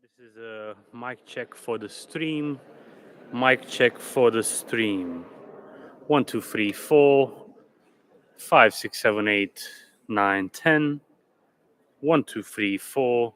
This is a mic check for the stream. Mic check for the stream. 1, 2, 3, 4, 5, 6, 7, 8, 9, 10. 1, 2, 3, 4.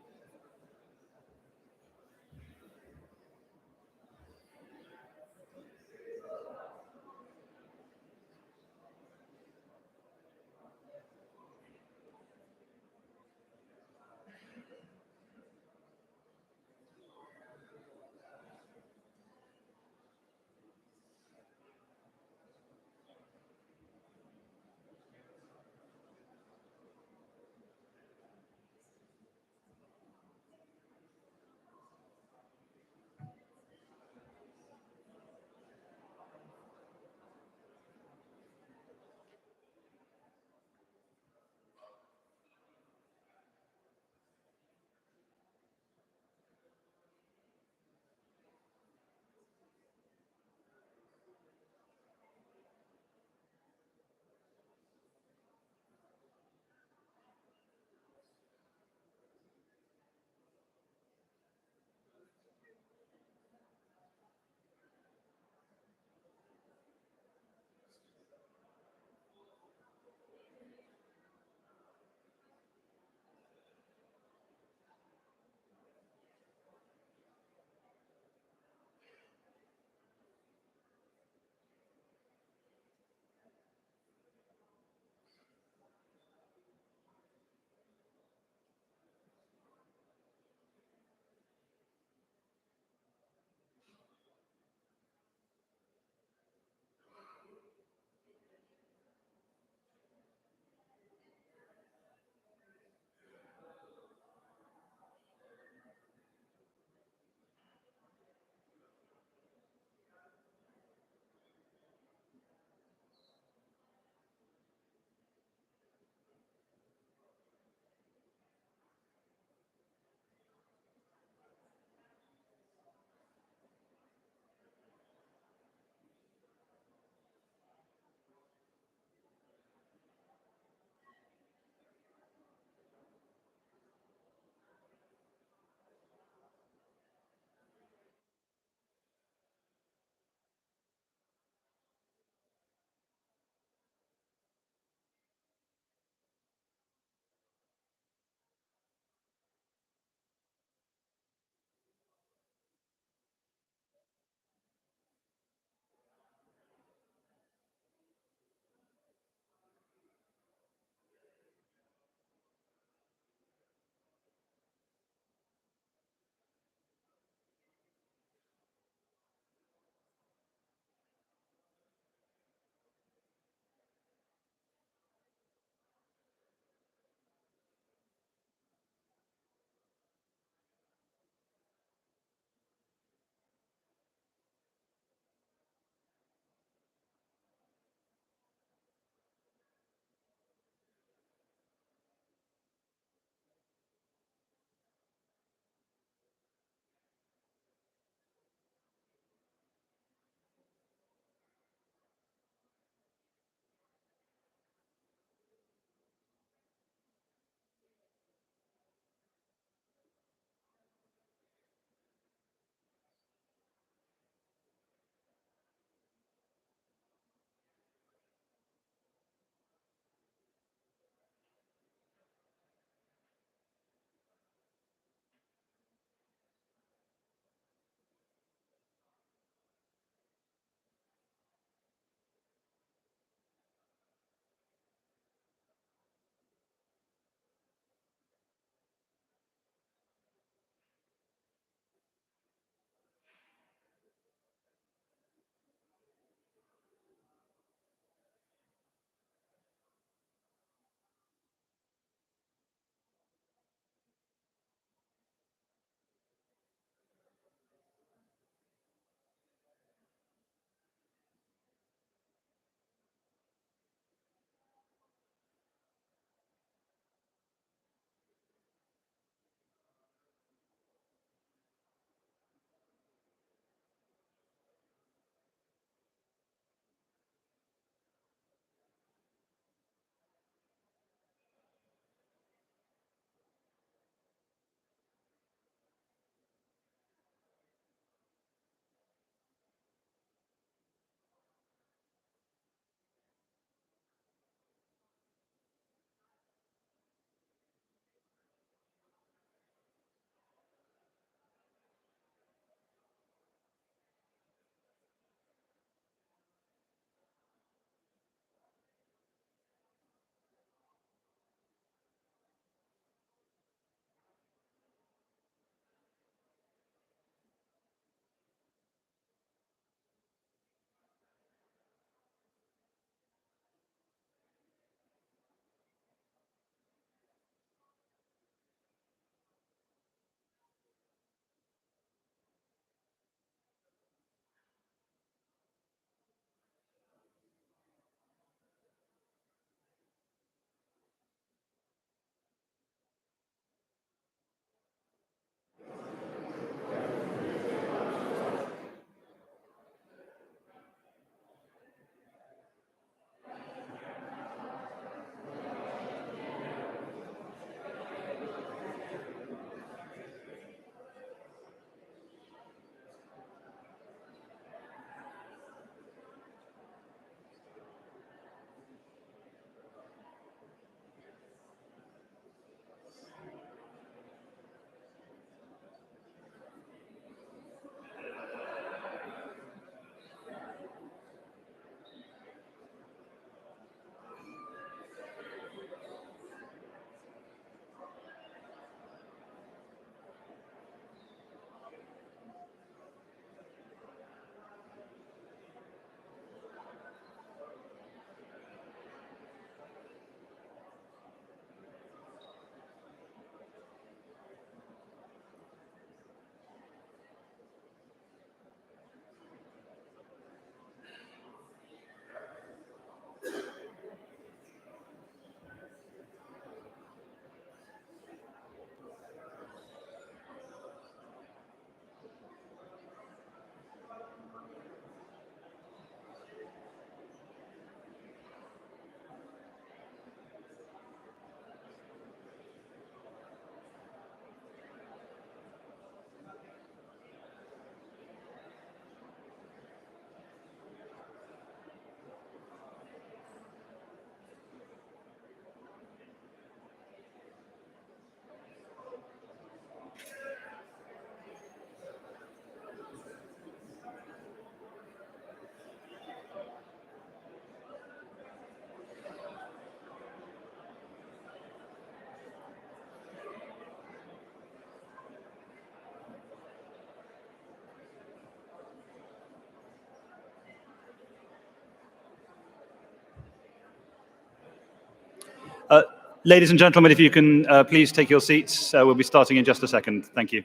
Ladies and gentlemen, if you can please take your seats, we'll be starting in just a second. Thank you.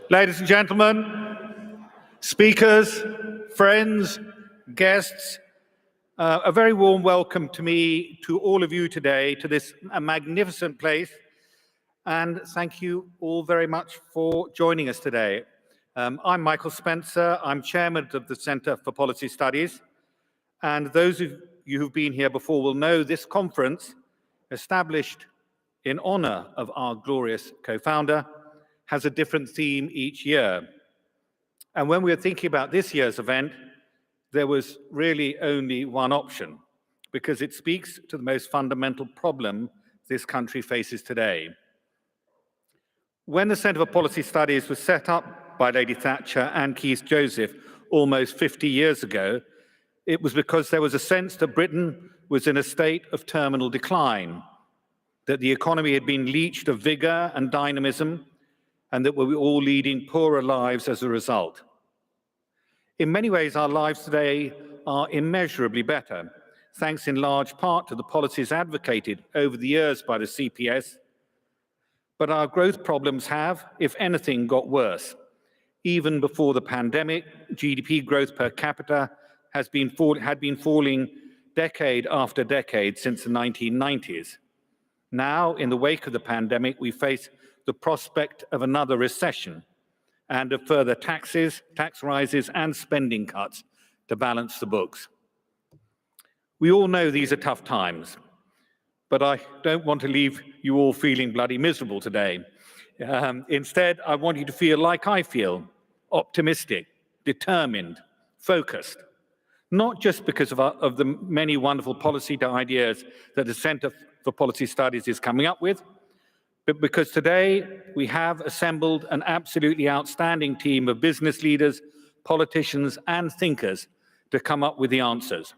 Ladies and gentlemen, speakers, friends, guests, a very warm welcome to all of you today to this magnificent place, and thank you all very much for joining us today. I'm Michael Spencer. I'm chairman of the Centre for Policy Studies, and those of you who've been here before will know this conference, established in honor of our glorious co-founder, has a different theme each year. And when we were thinking about this year's event, there was really only one option, because it speaks to the most fundamental problem this country faces today. When the Centre for Policy Studies was set up by Lady Thatcher and Keith Joseph almost 50 years ago, it was because there was a sense that Britain was in a state of terminal decline, that the economy had been leached of vigor and dynamism, and that we were all leading poorer lives as a result. In many ways, our lives today are immeasurably better, thanks in large part to the policies advocated over the years by the CPS. But our growth problems have, if anything, got worse. Even before the pandemic, GDP growth per capita had been falling decade after decade since the 1990s. Now, in the wake of the pandemic, we face the prospect of another recession and of further tax rises and spending cuts to balance the books. We all know these are tough times, but I don't want to leave you all feeling bloody miserable today. Instead, I want you to feel like I feel, optimistic, determined, focused, not just because of the many wonderful policy ideas that the Centre for Policy Studies is coming up with, but because today we have assembled an absolutely outstanding team of business leaders, politicians, and thinkers to come up with the answers.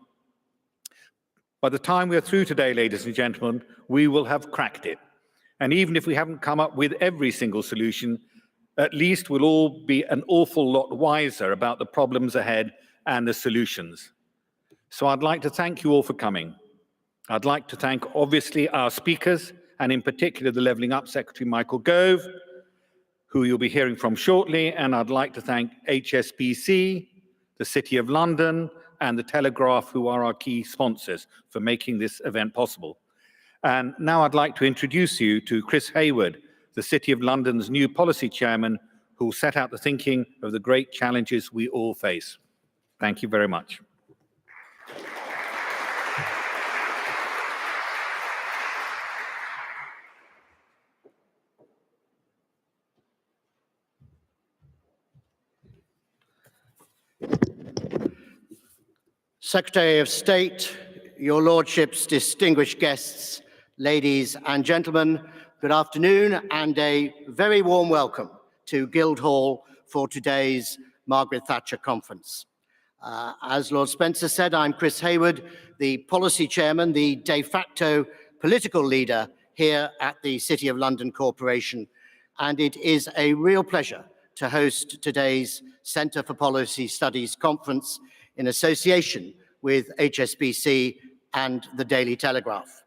By the time we're through today, ladies and gentlemen, we will have cracked it. And even if we haven't come up with every single solution, at least we'll all be an awful lot wiser about the problems ahead and the solutions. So I'd like to thank you all for coming. I'd like to thank, obviously, our speakers, and in particular the Levelling Up Secretary Michael Gove, who you'll be hearing from shortly, and I'd like to thank HSBC, the City of London, and the Telegraph, who are our key sponsors for making this event possible. And now I'd like to introduce you to Chris Hayward, the City of London's new policy chairman, who will set out the thinking of the great challenges we all face. Thank you very much. Secretary of State, Your Lordships, distinguished guests, ladies and gentlemen, good afternoon and a very warm welcome to Guildhall for today's Margaret Thatcher conference. As Lord Spencer said, I'm Chris Hayward, the policy chairman, the de facto political leader here at the City of London Corporation, and it is a real pleasure to host today's Centre for Policy Studies conference in association with HSBC and the Daily Telegraph.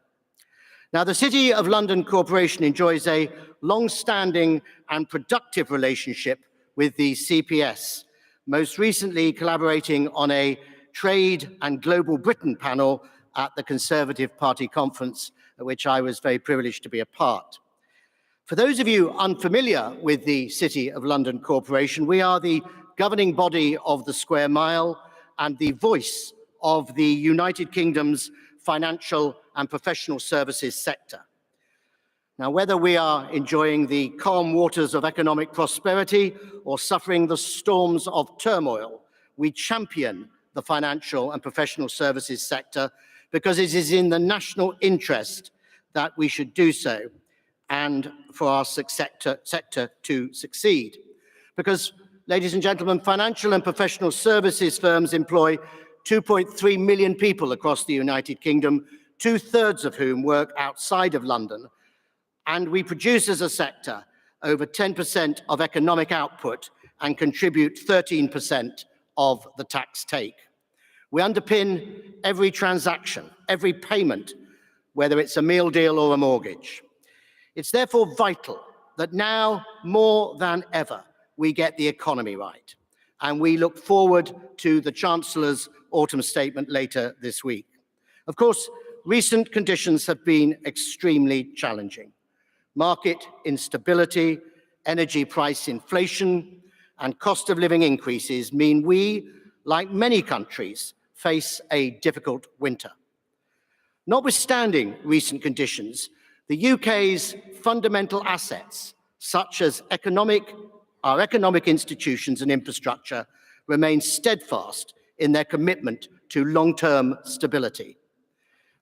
Now, the City of London Corporation enjoys a long-standing and productive relationship with the CPS, most recently collaborating on a Trade and Global Britain panel at the Conservative Party conference, at which I was very privileged to be a part. For those of you unfamiliar with the City of London Corporation, we are the governing body of the Square Mile and the voice of the United Kingdom's financial and professional services sector. Now, whether we are enjoying the calm waters of economic prosperity or suffering the storms of turmoil, we champion the financial and professional services sector because it is in the national interest that we should do so and for our sector to succeed. Because, ladies and gentlemen, financial and professional services firms employ 2.3 million people across the United Kingdom, 2/3 of whom work outside of London. And we produce as a sector over 10% of economic output and contribute 13% of the tax take. We underpin every transaction, every payment, whether it's a meal deal or a mortgage. It's therefore vital that now more than ever we get the economy right. And we look forward to the Chancellor's autumn statement later this week. Of course, recent conditions have been extremely challenging. Market instability, energy price inflation, and cost of living increases mean we, like many countries, face a difficult winter. Notwithstanding recent conditions, the UK's fundamental assets, such as our economic institutions and infrastructure, remain steadfast in their commitment to long-term stability.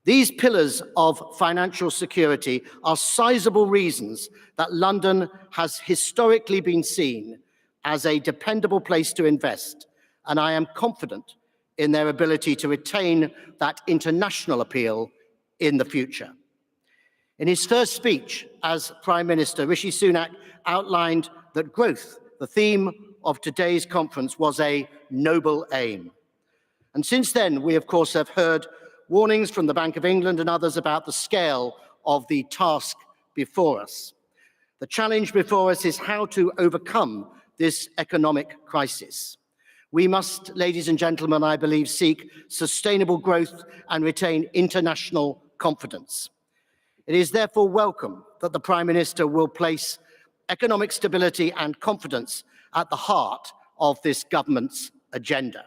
These pillars of financial security are sizable reasons that London has historically been seen as a dependable place to invest, and I am confident in their ability to retain that international appeal in the future. In his first speech as Prime Minister, Rishi Sunak outlined that growth, the theme of today's conference, was a noble aim. And since then, we of course have heard warnings from the Bank of England and others about the scale of the task before us. The challenge before us is how to overcome this economic crisis. We must, ladies and gentlemen, I believe, seek sustainable growth and retain international confidence. It is therefore welcome that the Prime Minister will place economic stability and confidence at the heart of this government's agenda.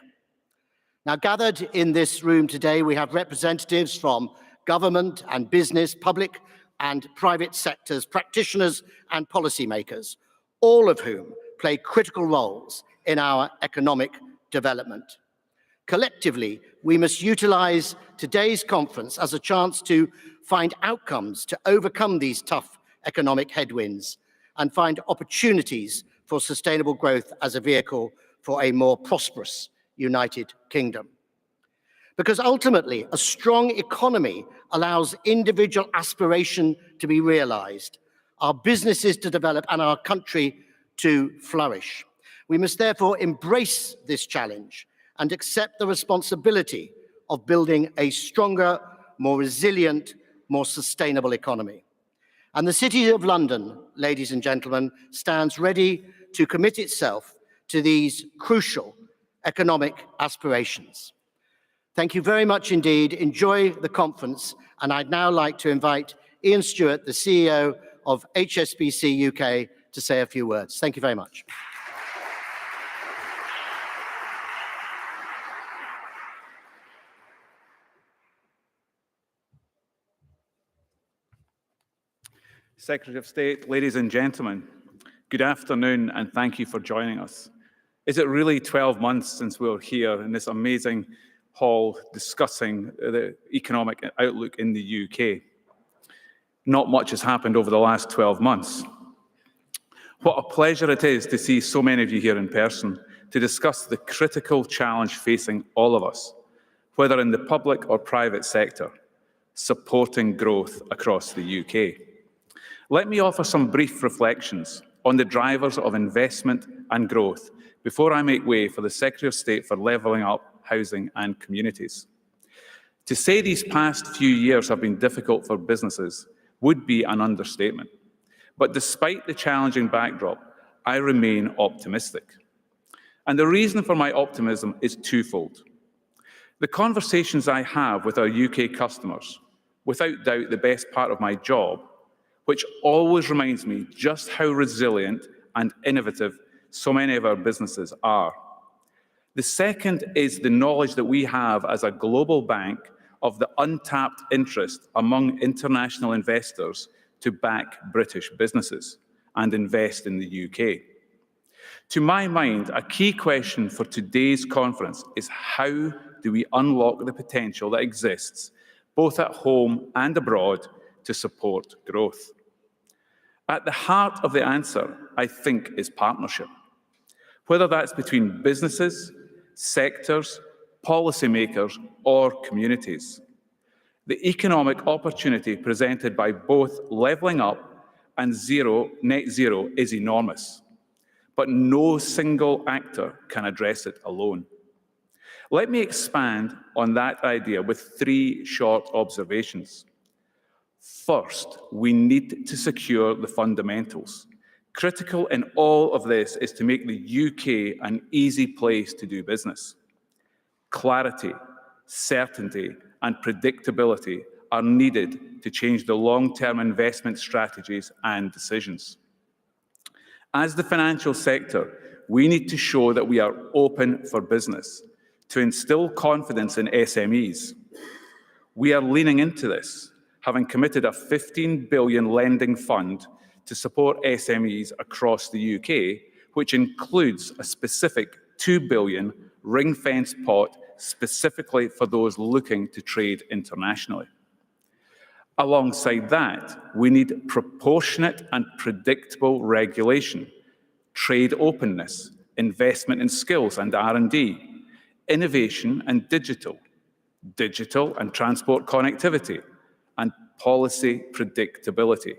Now, gathered in this room today, we have representatives from government and business, public and private sectors, practitioners and policymakers, all of whom play critical roles in our economic development. Collectively, we must utilize today's conference as a chance to find outcomes to overcome these tough economic headwinds and find opportunities for sustainable growth as a vehicle for a more prosperous United Kingdom. Because ultimately, a strong economy allows individual aspiration to be realized, our businesses to develop, and our country to flourish. We must therefore embrace this challenge and accept the responsibility of building a stronger, more resilient, more sustainable economy. And the City of London, ladies and gentlemen, stands ready to commit itself to these crucial economic aspirations. Thank you very much indeed. Enjoy the conference. And I'd now like to invite Ian Stewart, the CEO of HSBC UK, to say a few words. Thank you very much. Secretary of State, ladies and gentlemen, good afternoon and thank you for joining us. Is it really 12 months since we were here in this amazing hall discussing the economic outlook in the UK? Not much has happened over the last 12 months. What a pleasure it is to see so many of you here in person to discuss the critical challenge facing all of us, whether in the public or private sector, supporting growth across the UK. Let me offer some brief reflections on the drivers of investment and growth before I make way for the Secretary of State for Levelling Up, Housing and Communities. To say these past few years have been difficult for businesses would be an understatement. But despite the challenging backdrop, I remain optimistic. And the reason for my optimism is twofold. The conversations I have with our UK customers, without doubt the best part of my job, which always reminds me just how resilient and innovative so many of our businesses are. The second is the knowledge that we have as a global bank of the untapped interest among international investors to back British businesses and invest in the UK. To my mind, a key question for today's conference is how do we unlock the potential that exists, both at home and abroad, to support growth? At the heart of the answer, I think, is partnership. Whether that's between businesses, sectors, policymakers, or communities. The economic opportunity presented by both levelling up and net zero is enormous, but no single actor can address it alone. Let me expand on that idea with 3 short observations. First, we need to secure the fundamentals. Critical in all of this is to make the UK an easy place to do business. Clarity, certainty, and predictability are needed to change the long-term investment strategies and decisions. As the financial sector, we need to show that we are open for business, to instill confidence in SMEs. We are leaning into this, having committed a 15 billion lending fund to support SMEs across the UK, which includes a specific 2 billion ring-fence pot specifically for those looking to trade internationally. Alongside that, we need proportionate and predictable regulation, trade openness, investment in skills and R&D, innovation and digital and transport connectivity, and policy predictability.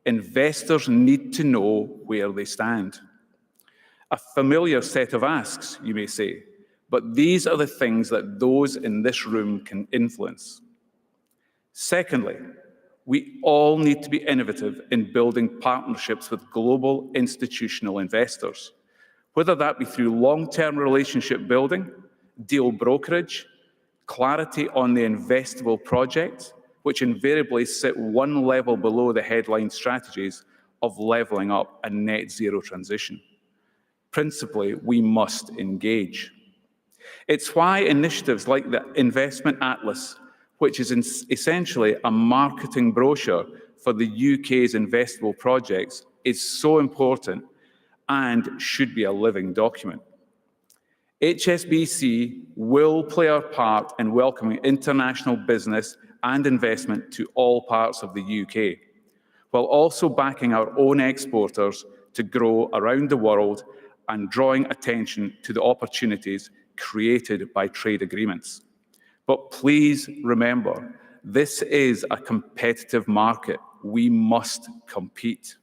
Investors need to know where they stand. A familiar set of asks, you may say, but these are the things that those in this room can influence. Secondly, we all need to be innovative in building partnerships with global institutional investors, whether that be through long-term relationship building, deal brokerage, clarity on the investable project, which invariably sit one level below the headline strategies of levelling up and net zero transition. Principally, we must engage. It's why initiatives like the Investment Atlas, which is essentially a marketing brochure for the UK's investable projects, is so important and should be a living document. HSBC will play our part in welcoming international business and investment to all parts of the UK, while also backing our own exporters to grow around the world and drawing attention to the opportunities created by trade agreements. But please remember, this is a competitive market. We must compete.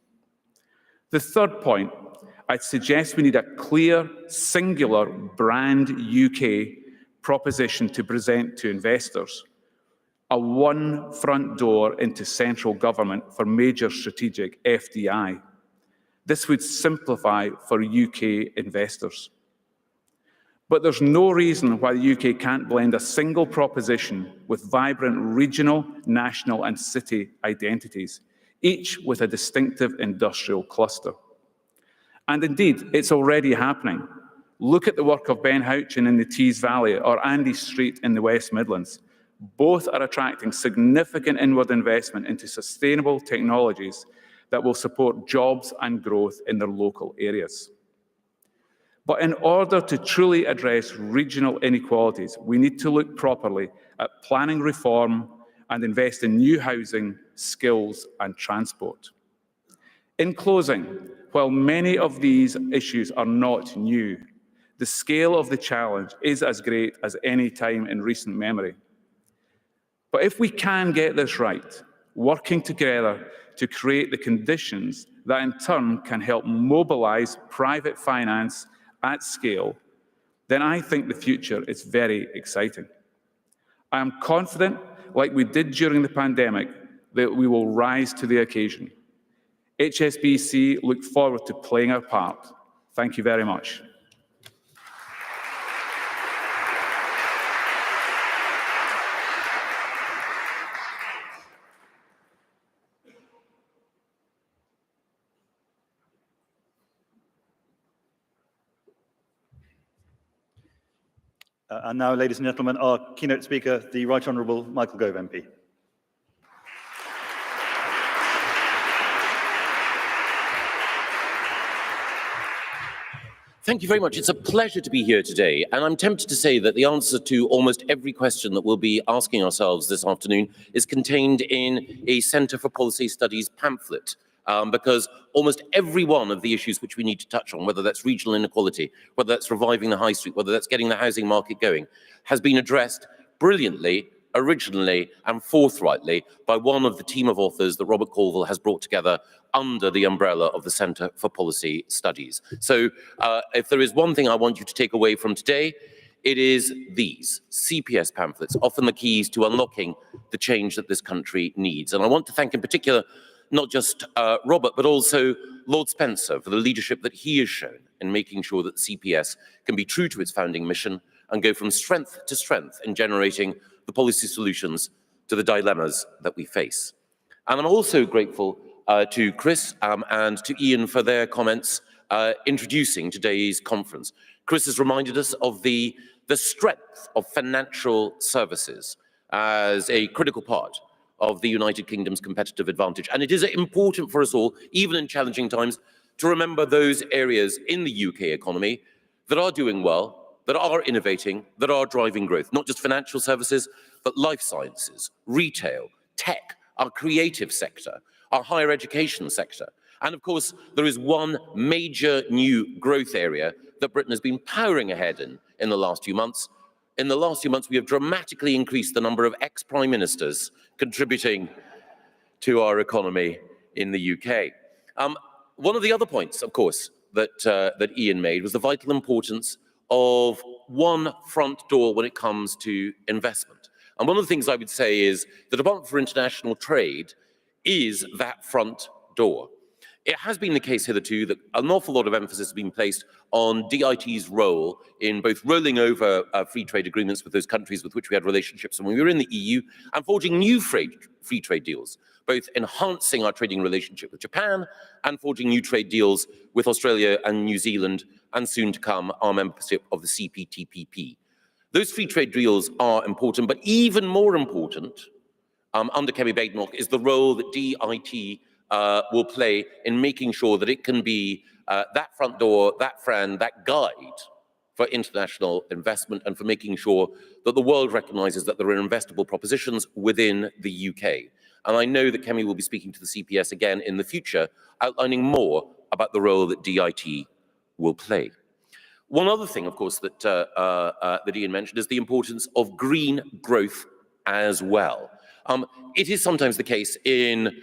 The third point, I'd suggest we need a clear, singular brand UK proposition to present to investors. A one front door into central government for major strategic FDI. This would simplify for UK investors. But there's no reason why the UK can't blend a single proposition with vibrant regional, national, and city identities, each with a distinctive industrial cluster. And indeed, it's already happening. Look at the work of Ben Houchin in the Tees Valley or Andy Street in the West Midlands. Both are attracting significant inward investment into sustainable technologies that will support jobs and growth in their local areas. But in order to truly address regional inequalities, we need to look properly at planning reform and invest in new housing, skills, and transport. In closing, while many of these issues are not new, the scale of the challenge is as great as any time in recent memory. But if we can get this right, working together to create the conditions that in turn can help mobilize private finance at scale, then I think the future is very exciting. I am confident, like we did during the pandemic, that we will rise to the occasion. HSBC look forward to playing our part. Thank you very much. And now, ladies and gentlemen, our keynote speaker, the Right Honourable Michael Gove MP. Thank you very much. It's a pleasure to be here today, and I'm tempted to say that the answer to almost every question that we'll be asking ourselves this afternoon is contained in a Centre for Policy Studies pamphlet, because almost every one of the issues which we need to touch on, whether that's regional inequality, whether that's reviving the high street, whether that's getting the housing market going, has been addressed brilliantly, originally and forthrightly by one of the team of authors that Robert Colville has brought together under the umbrella of the Centre for Policy Studies. So if there is one thing I want you to take away from today, it is these CPS pamphlets, often the keys to unlocking the change that this country needs. And I want to thank in particular not just Robert, but also Lord Spencer for the leadership that he has shown in making sure that the CPS can be true to its founding mission and go from strength to strength in generating the policy solutions to the dilemmas that we face. And I'm also grateful to Chris and to Ian for their comments introducing today's conference. Chris has reminded us of the strength of financial services as a critical part of the United Kingdom's competitive advantage. And it is important for us all, even in challenging times, to remember those areas in the UK economy that are doing well, that are innovating, that are driving growth, not just financial services, but life sciences, retail, tech, our creative sector, our higher education sector. And of course, there is one major new growth area that Britain has been powering ahead in the last few months. In the last few months, we have dramatically increased the number of ex-prime ministers contributing to our economy in the UK. One of the other points, of course, that Ian made was the vital importance of one front door when it comes to investment. And one of the things I would say is the Department for International Trade is that front door. It has been the case hitherto that an awful lot of emphasis has been placed on DIT's role in both rolling over free trade agreements with those countries with which we had relationships when we were in the EU and forging new free trade deals, both enhancing our trading relationship with Japan and forging new trade deals with Australia and New Zealand, and soon to come our membership of the CPTPP. Those free trade deals are important, but even more important under Kemi Badenoch is the role that DIT will play in making sure that it can be that front door, that friend, that guide for international investment and for making sure that the world recognizes that there are investable propositions within the UK. And I know that Kemi will be speaking to the CPS again in the future, outlining more about the role that DIT will play. One other thing, of course, that Ian mentioned is the importance of green growth as well. It is sometimes the case in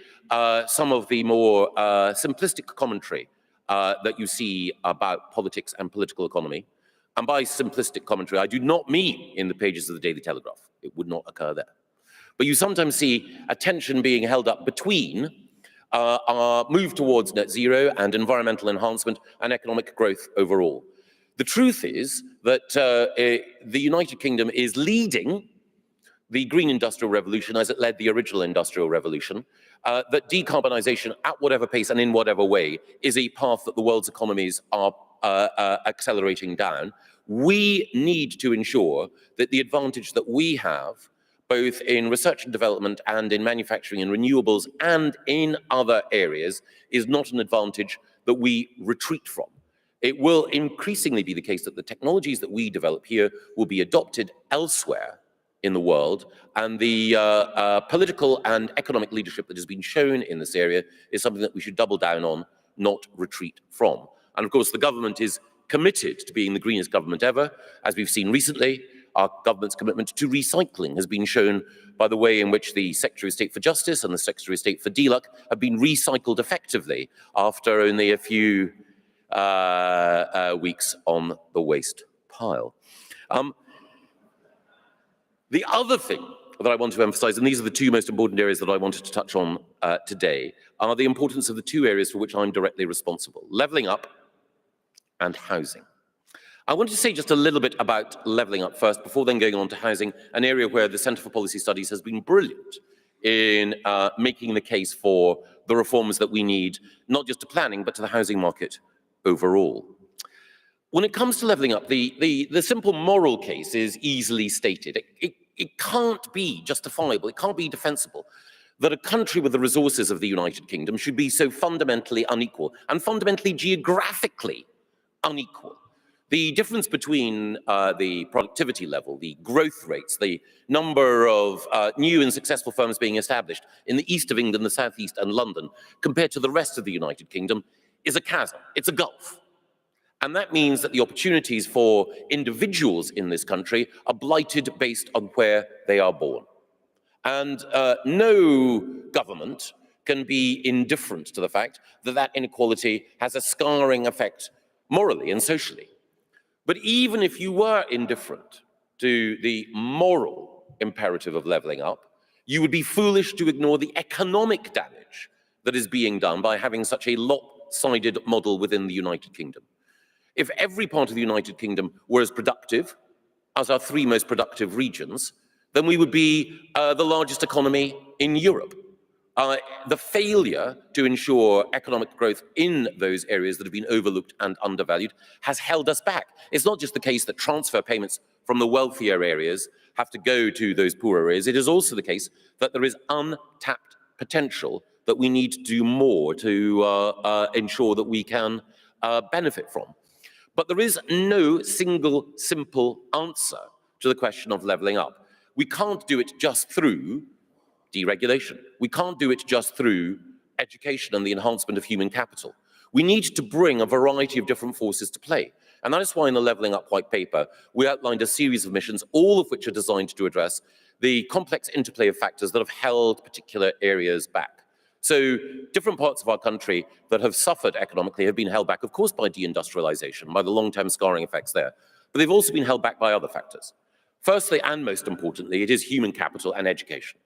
some of the more simplistic commentary that you see about politics and political economy. And by simplistic commentary, I do not mean in the pages of the Daily Telegraph. It would not occur there. But you sometimes see a tension being held up between our move towards net zero and environmental enhancement and economic growth overall. The truth is that the United Kingdom is leading the green industrial revolution as it led the original industrial revolution, that decarbonisation at whatever pace and in whatever way is a path that the world's economies are accelerating down. We need to ensure that the advantage that we have, both in research and development and in manufacturing and renewables and in other areas, is not an advantage that we retreat from. It will increasingly be the case that the technologies that we develop here will be adopted elsewhere in the world, and the political and economic leadership that has been shown in this area is something that we should double down on, not retreat from. And of course, the government is committed to being the greenest government ever. As we've seen recently, our government's commitment to recycling has been shown by the way in which the Secretary of State for Justice and the Secretary of State for DLUC have been recycled effectively after only a few weeks on the waste pile. The other thing that I want to emphasize, and these are the two most important areas that I wanted to touch on today, are the importance of the two areas for which I'm directly responsible: levelling up and housing. I wanted to say just a little bit about levelling up first, before then going on to housing, an area where the Centre for Policy Studies has been brilliant in making the case for the reforms that we need, not just to planning, but to the housing market overall. when it comes to levelling up, the simple moral case is easily stated. It can't be justifiable, it can't be defensible that a country with the resources of the United Kingdom should be so fundamentally unequal and fundamentally geographically unequal. The difference between the productivity level, the growth rates, the number of new and successful firms being established in the east of England, the southeast, and London, compared to the rest of the United Kingdom, is a chasm. It's a gulf. And that means that the opportunities for individuals in this country are blighted based on where they are born. And no government can be indifferent to the fact that that inequality has a scarring effect morally and socially. But even if you were indifferent to the moral imperative of levelling up, you would be foolish to ignore the economic damage that is being done by having such a lopsided model within the United Kingdom. If every part of the United Kingdom were as productive as our three most productive regions, then we would be the largest economy in Europe. The failure to ensure economic growth in those areas that have been overlooked and undervalued has held us back. It's not just the case that transfer payments from the wealthier areas have to go to those poorer areas. It is also the case that there is untapped potential that we need to do more to ensure that we can benefit from. But there is no single simple answer to the question of levelling up. We can't do it just through deregulation. We can't do it just through education and the enhancement of human capital. We need to bring a variety of different forces to play. And that is why in the Levelling Up White Paper, we outlined a series of missions, all of which are designed to address the complex interplay of factors that have held particular areas back. So different parts of our country that have suffered economically have been held back, of course, by deindustrialization, by the long-term scarring effects there. But they've also been held back by other factors. Firstly, and most importantly, it is human capital and education.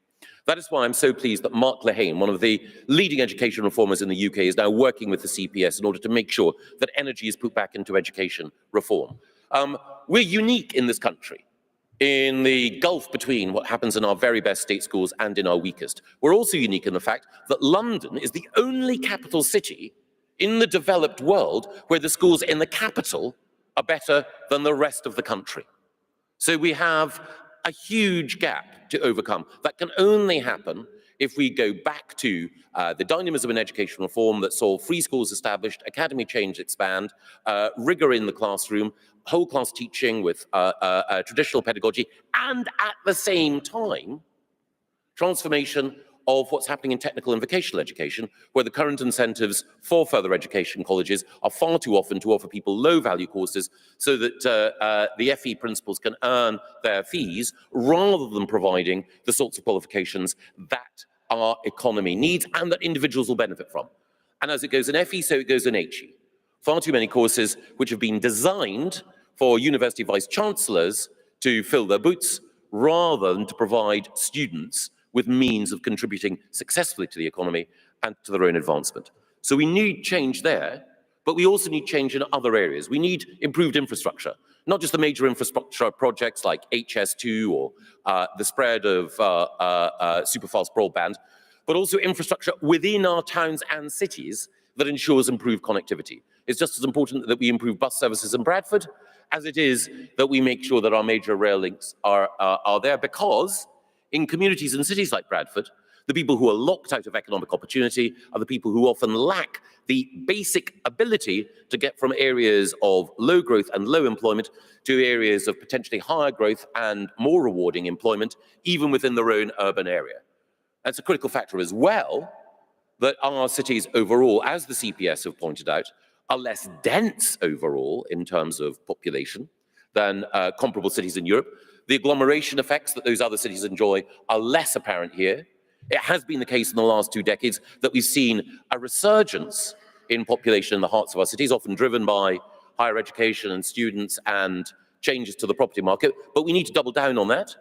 That is why I'm so pleased that Mark Lehane, one of the leading education reformers in the UK, is now working with the CPS in order to make sure that energy is put back into education reform. We're unique in this country in the gulf between what happens in our very best state schools and in our weakest. We're also unique in the fact that London is the only capital city in the developed world where the schools in the capital are better than the rest of the country. So we have a huge gap to overcome. That can only happen if we go back to the dynamism in education reform that saw free schools established, academy change expand, rigor in the classroom, whole class teaching with traditional pedagogy, and at the same time, transformation of what's happening in technical and vocational education, where the current incentives for further education colleges are far too often to offer people low-value courses so that the FE principals can earn their fees rather than providing the sorts of qualifications that our economy needs and that individuals will benefit from. And as it goes in FE, so it goes in HE. Far too many courses which have been designed for university vice-chancellors to fill their boots rather than to provide students with means of contributing successfully to the economy and to their own advancement. So we need change there, but we also need change in other areas. We need improved infrastructure, not just the major infrastructure projects like HS2 or the spread of superfast broadband, but also infrastructure within our towns and cities that ensures improved connectivity. It's just as important that we improve bus services in Bradford as it is that we make sure that our major rail links are there, because in communities and cities like Bradford, the people who are locked out of economic opportunity are the people who often lack the basic ability to get from areas of low growth and low employment to areas of potentially higher growth and more rewarding employment, even within their own urban area. That's a critical factor as well, that our cities overall, as the CPS have pointed out, are less dense overall in terms of population than comparable cities in Europe. The agglomeration effects that those other cities enjoy are less apparent here. It has been the case in the last 2 decades that we've seen a resurgence in population in the hearts of our cities, often driven by higher education and students and changes to the property market. But we need to double down on that.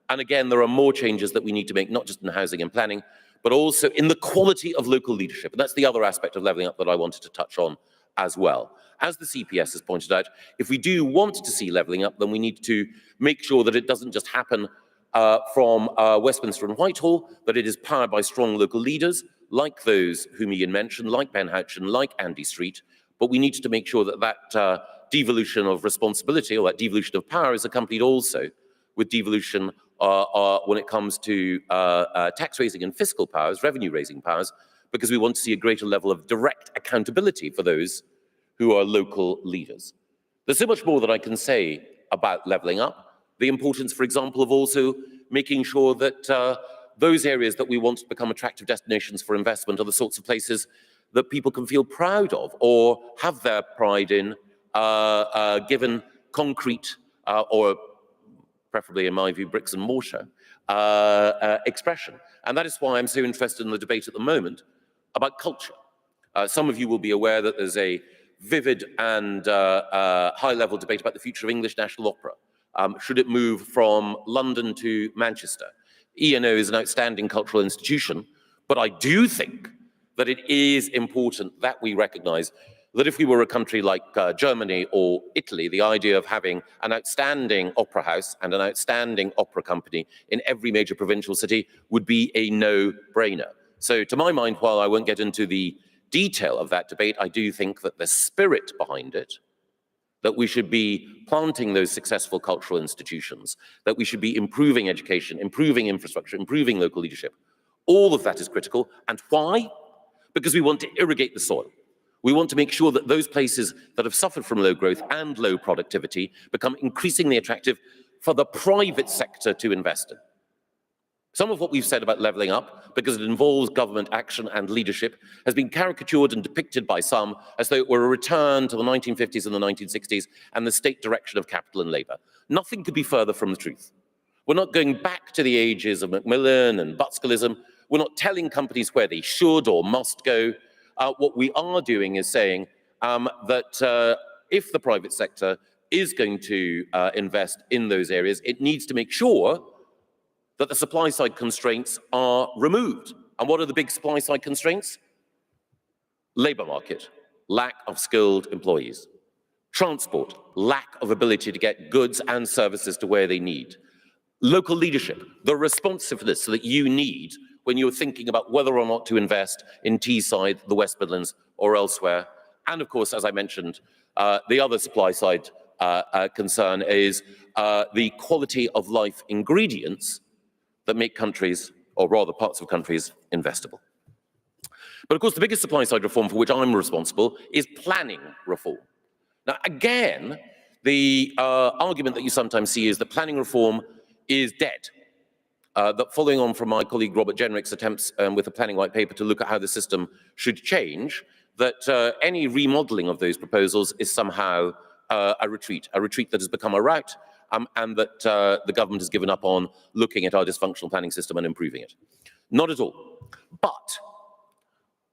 And again, there are more changes that we need to make, not just in housing and planning, but also in the quality of local leadership. And that's the other aspect of levelling up that I wanted to touch on as well. As the CPS has pointed out, if we do want to see levelling up, then we need to make sure that it doesn't just happen from Westminster and Whitehall, but it is powered by strong local leaders like those whom Ian mentioned, like Ben Houchin, like Andy Street. But we need to make sure that that devolution of responsibility, or that devolution of power, is accompanied also with devolution when it comes to tax raising and fiscal powers, revenue raising powers, because we want to see a greater level of direct accountability for those who are local leaders. There's so much more that I can say about levelling up. The importance, for example, of also making sure that those areas that we want to become attractive destinations for investment are the sorts of places that people can feel proud of or have their pride in, given concrete or preferably, in my view, bricks and mortar expression. And that is why I'm so interested in the debate at the moment about culture. Some of you will be aware that there's a vivid and high-level debate about the future of English National Opera. Should it move from London to Manchester? ENO is an outstanding cultural institution, but I do think that it is important that we recognize that if we were a country like Germany or Italy, the idea of having an outstanding opera house and an outstanding opera company in every major provincial city would be a no-brainer. So to my mind, while I won't get into the detail of that debate, I do think that the spirit behind it, that we should be planting those successful cultural institutions, that we should be improving education, improving infrastructure, improving local leadership. All of that is critical. And why? Because we want to irrigate the soil. We want to make sure that those places that have suffered from low growth and low productivity become increasingly attractive for the private sector to invest in. Some of what we've said about levelling up, because it involves government action and leadership, has been caricatured and depicted by some as though it were a return to the 1950s and the 1960s and the state direction of capital and labour. Nothing could be further from the truth. We're not going back to the ages of Macmillan and Butskellism. We're not telling companies where they should or must go. What we are doing is saying that if the private sector is going to invest in those areas, it needs to make sure that the supply side constraints are removed. And what are the big supply side constraints? Labour market, lack of skilled employees. Transport, lack of ability to get goods and services to where they need. Local leadership, the responsiveness that you need when you're thinking about whether or not to invest in Teesside, the West Midlands, or elsewhere. And of course, as I mentioned, the other supply side concern is the quality of life ingredients that make countries, or rather parts of countries, investable. But of course, the biggest supply side reform for which I'm responsible is planning reform. Now, again, the argument that you sometimes see is that planning reform is dead. That following on from my colleague Robert Jenrick's attempts with the planning white paper to look at how the system should change, that any remodelling of those proposals is somehow a retreat that has become a rout, and that the government has given up on looking at our dysfunctional planning system and improving it. Not at all. But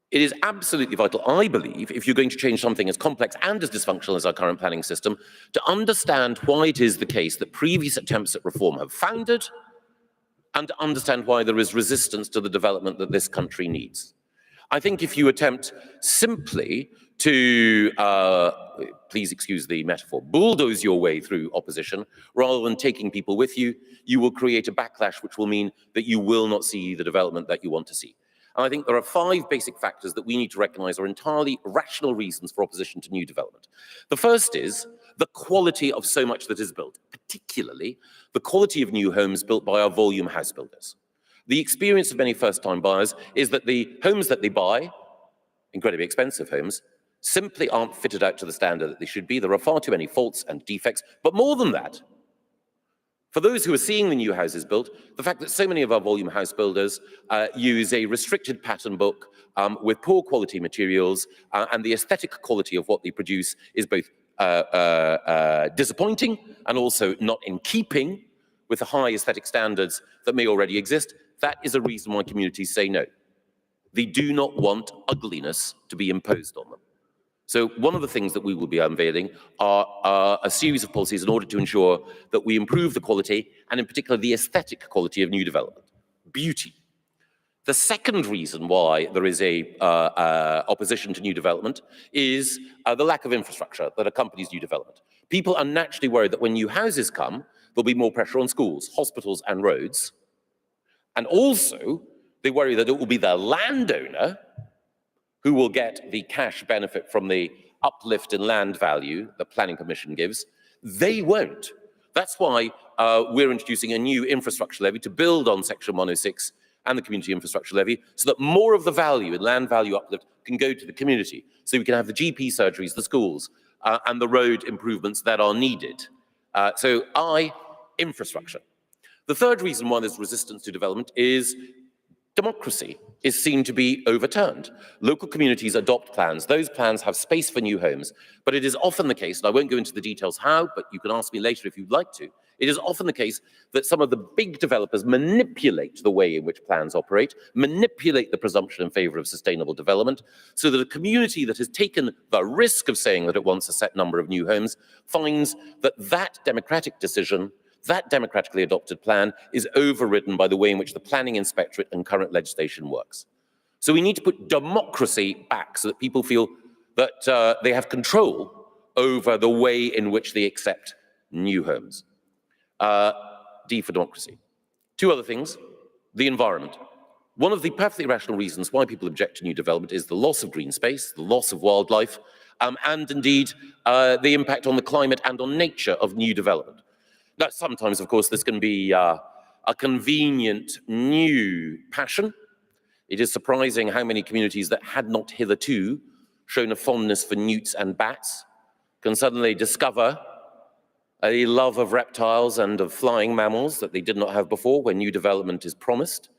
it is absolutely vital, I believe, if you're going to change something as complex and as dysfunctional as our current planning system, to understand why it is the case that previous attempts at reform have foundered, and to understand why there is resistance to the development that this country needs. I think if you attempt simply to, please excuse the metaphor, bulldoze your way through opposition, rather than taking people with you, you will create a backlash which will mean that you will not see the development that you want to see. And I think there are 5 basic factors that we need to recognise are entirely rational reasons for opposition to new development. The first is the quality of so much that is built, particularly the quality of new homes built by our volume house builders. The experience of many first-time buyers is that the homes that they buy, incredibly expensive homes, simply aren't fitted out to the standard that they should be. There are far too many faults and defects. But more than that, for those who are seeing the new houses built, the fact that so many of our volume house builders use a restricted pattern book with poor quality materials, and the aesthetic quality of what they produce is both disappointing and also not in keeping with the high aesthetic standards that may already exist, that is a reason why communities say no. They do not want ugliness to be imposed on them. So one of the things that we will be unveiling are a series of policies in order to ensure that we improve the quality, and in particular the aesthetic quality of new development. Beauty. The second reason why there is a opposition to new development is the lack of infrastructure that accompanies new development. People are naturally worried that when new houses come, there'll be more pressure on schools, hospitals, and roads. And also, they worry that it will be the landowner who will get the cash benefit from the uplift in land value that planning permission gives. They won't. That's why we're introducing a new infrastructure levy to build on Section 106 and the community infrastructure levy so that more of the value in land value uplift can go to the community. So we can have the GP surgeries, the schools, and the road improvements that are needed. Infrastructure. The third reason why there's resistance to development is democracy is seen to be overturned. Local communities adopt plans. Those plans have space for new homes, but it is often the case, and I won't go into the details how, but you can ask me later if you'd like to, it is often the case that some of the big developers manipulate the way in which plans operate, manipulate the presumption in favor of sustainable development, so that a community that has taken the risk of saying that it wants a set number of new homes finds that that democratic decision, that democratically adopted plan, is overridden by the way in which the planning inspectorate and current legislation works. So we need to put democracy back so that people feel that they have control over the way in which they accept new homes. D for democracy. Two other things. The environment. One of the perfectly rational reasons why people object to new development is the loss of green space, the loss of wildlife, and indeed the impact on the climate and on nature of new development. Now, sometimes, of course, this can be a convenient new passion. It is surprising how many communities that had not hitherto shown a fondness for newts and bats can suddenly discover a love of reptiles and of flying mammals that they did not have before when new development is promised.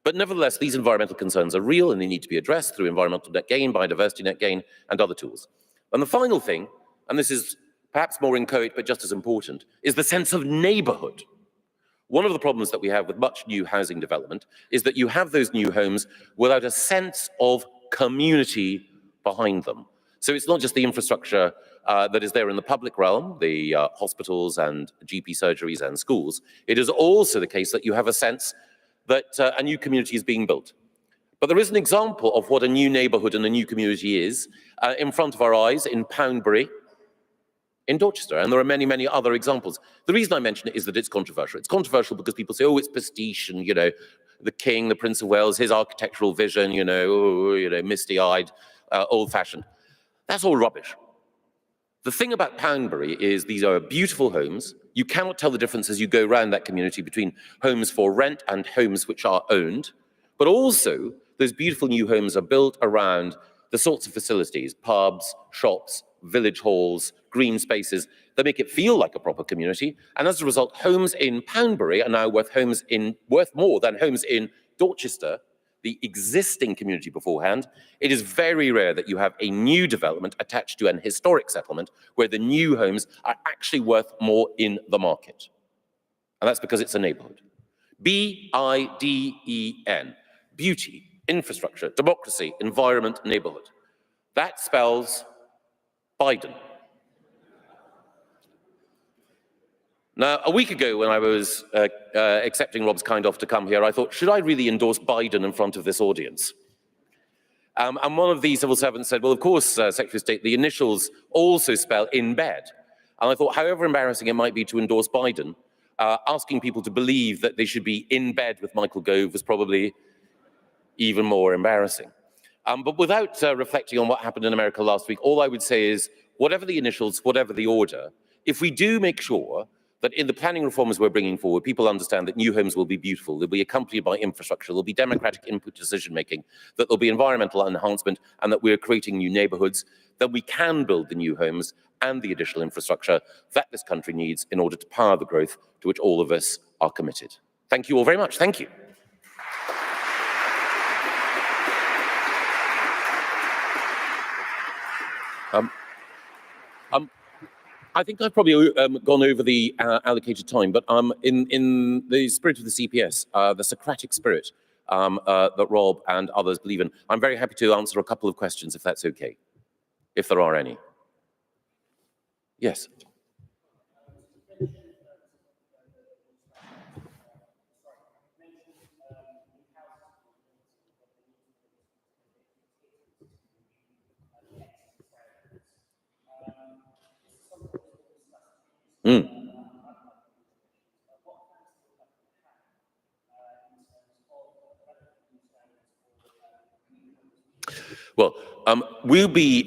But nevertheless, these environmental concerns are real and they need to be addressed through environmental net gain, biodiversity net gain, and other tools. And the final thing, and this is perhaps more inchoate but just as important, is the sense of neighborhood. One of the problems that we have with much new housing development is that you have those new homes without a sense of community behind them. So it's not just the infrastructure that is there in the public realm, the hospitals and GP surgeries and schools. It is also the case that you have a sense that a new community is being built. But there is an example of what a new neighborhood and a new community is in front of our eyes in Poundbury, in Dorchester, and there are many, many other examples. The reason I mention it is that it's controversial. It's controversial because people say, oh, it's pastiche, and, the King, the Prince of Wales, his architectural vision, misty-eyed, old-fashioned. That's all rubbish. The thing about Poundbury is these are beautiful homes. You cannot tell the difference as you go around that community between homes for rent and homes which are owned. But also, those beautiful new homes are built around the sorts of facilities, pubs, shops, village halls, green spaces that make it feel like a proper community. And as a result, homes in Poundbury are now worth more than homes in Dorchester, the existing community beforehand. It is very rare that you have a new development attached to an historic settlement where the new homes are actually worth more in the market. And that's because it's a neighborhood. B-I-D-E-N. Beauty, infrastructure, democracy, environment, neighborhood. That spells Biden. Now, a week ago when I was accepting Rob's kind offer to come here, I thought, should I really endorse Biden in front of this audience? And one of the civil servants said, well, of course, Secretary of State, the initials also spell in bed. And I thought, however embarrassing it might be to endorse Biden, asking people to believe that they should be in bed with Michael Gove was probably even more embarrassing. But without reflecting on what happened in America last week, all I would say is, whatever the initials, whatever the order, if we do make sure that in the planning reforms we're bringing forward, people understand that new homes will be beautiful, they'll be accompanied by infrastructure, there'll be democratic input decision-making, that there'll be environmental enhancement, and that we're creating new neighborhoods, then we can build the new homes and the additional infrastructure that this country needs in order to power the growth to which all of us are committed. Thank you all very much. Thank you. I think I've probably gone over the allocated time, but in the spirit of the CPS, the Socratic spirit that Rob and others believe in, I'm very happy to answer a couple of questions if that's okay, if there are any. Yes. Well, We'll be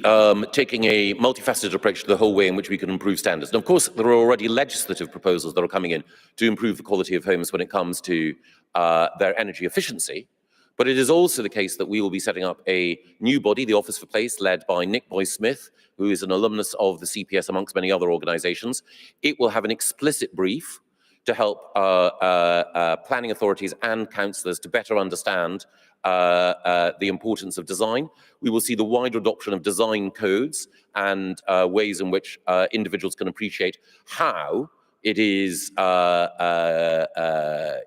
taking a multifaceted approach to the whole way in which we can improve standards. And of course, there are already legislative proposals that are coming in to improve the quality of homes when it comes to their energy efficiency. But it is also the case that we will be setting up a new body, the Office for Place, led by Nick Boyce-Smith, who is an alumnus of the CPS amongst many other organizations. It will have an explicit brief to help planning authorities and councillors to better understand the importance of design. We will see the wider adoption of design codes and ways in which individuals can appreciate how it is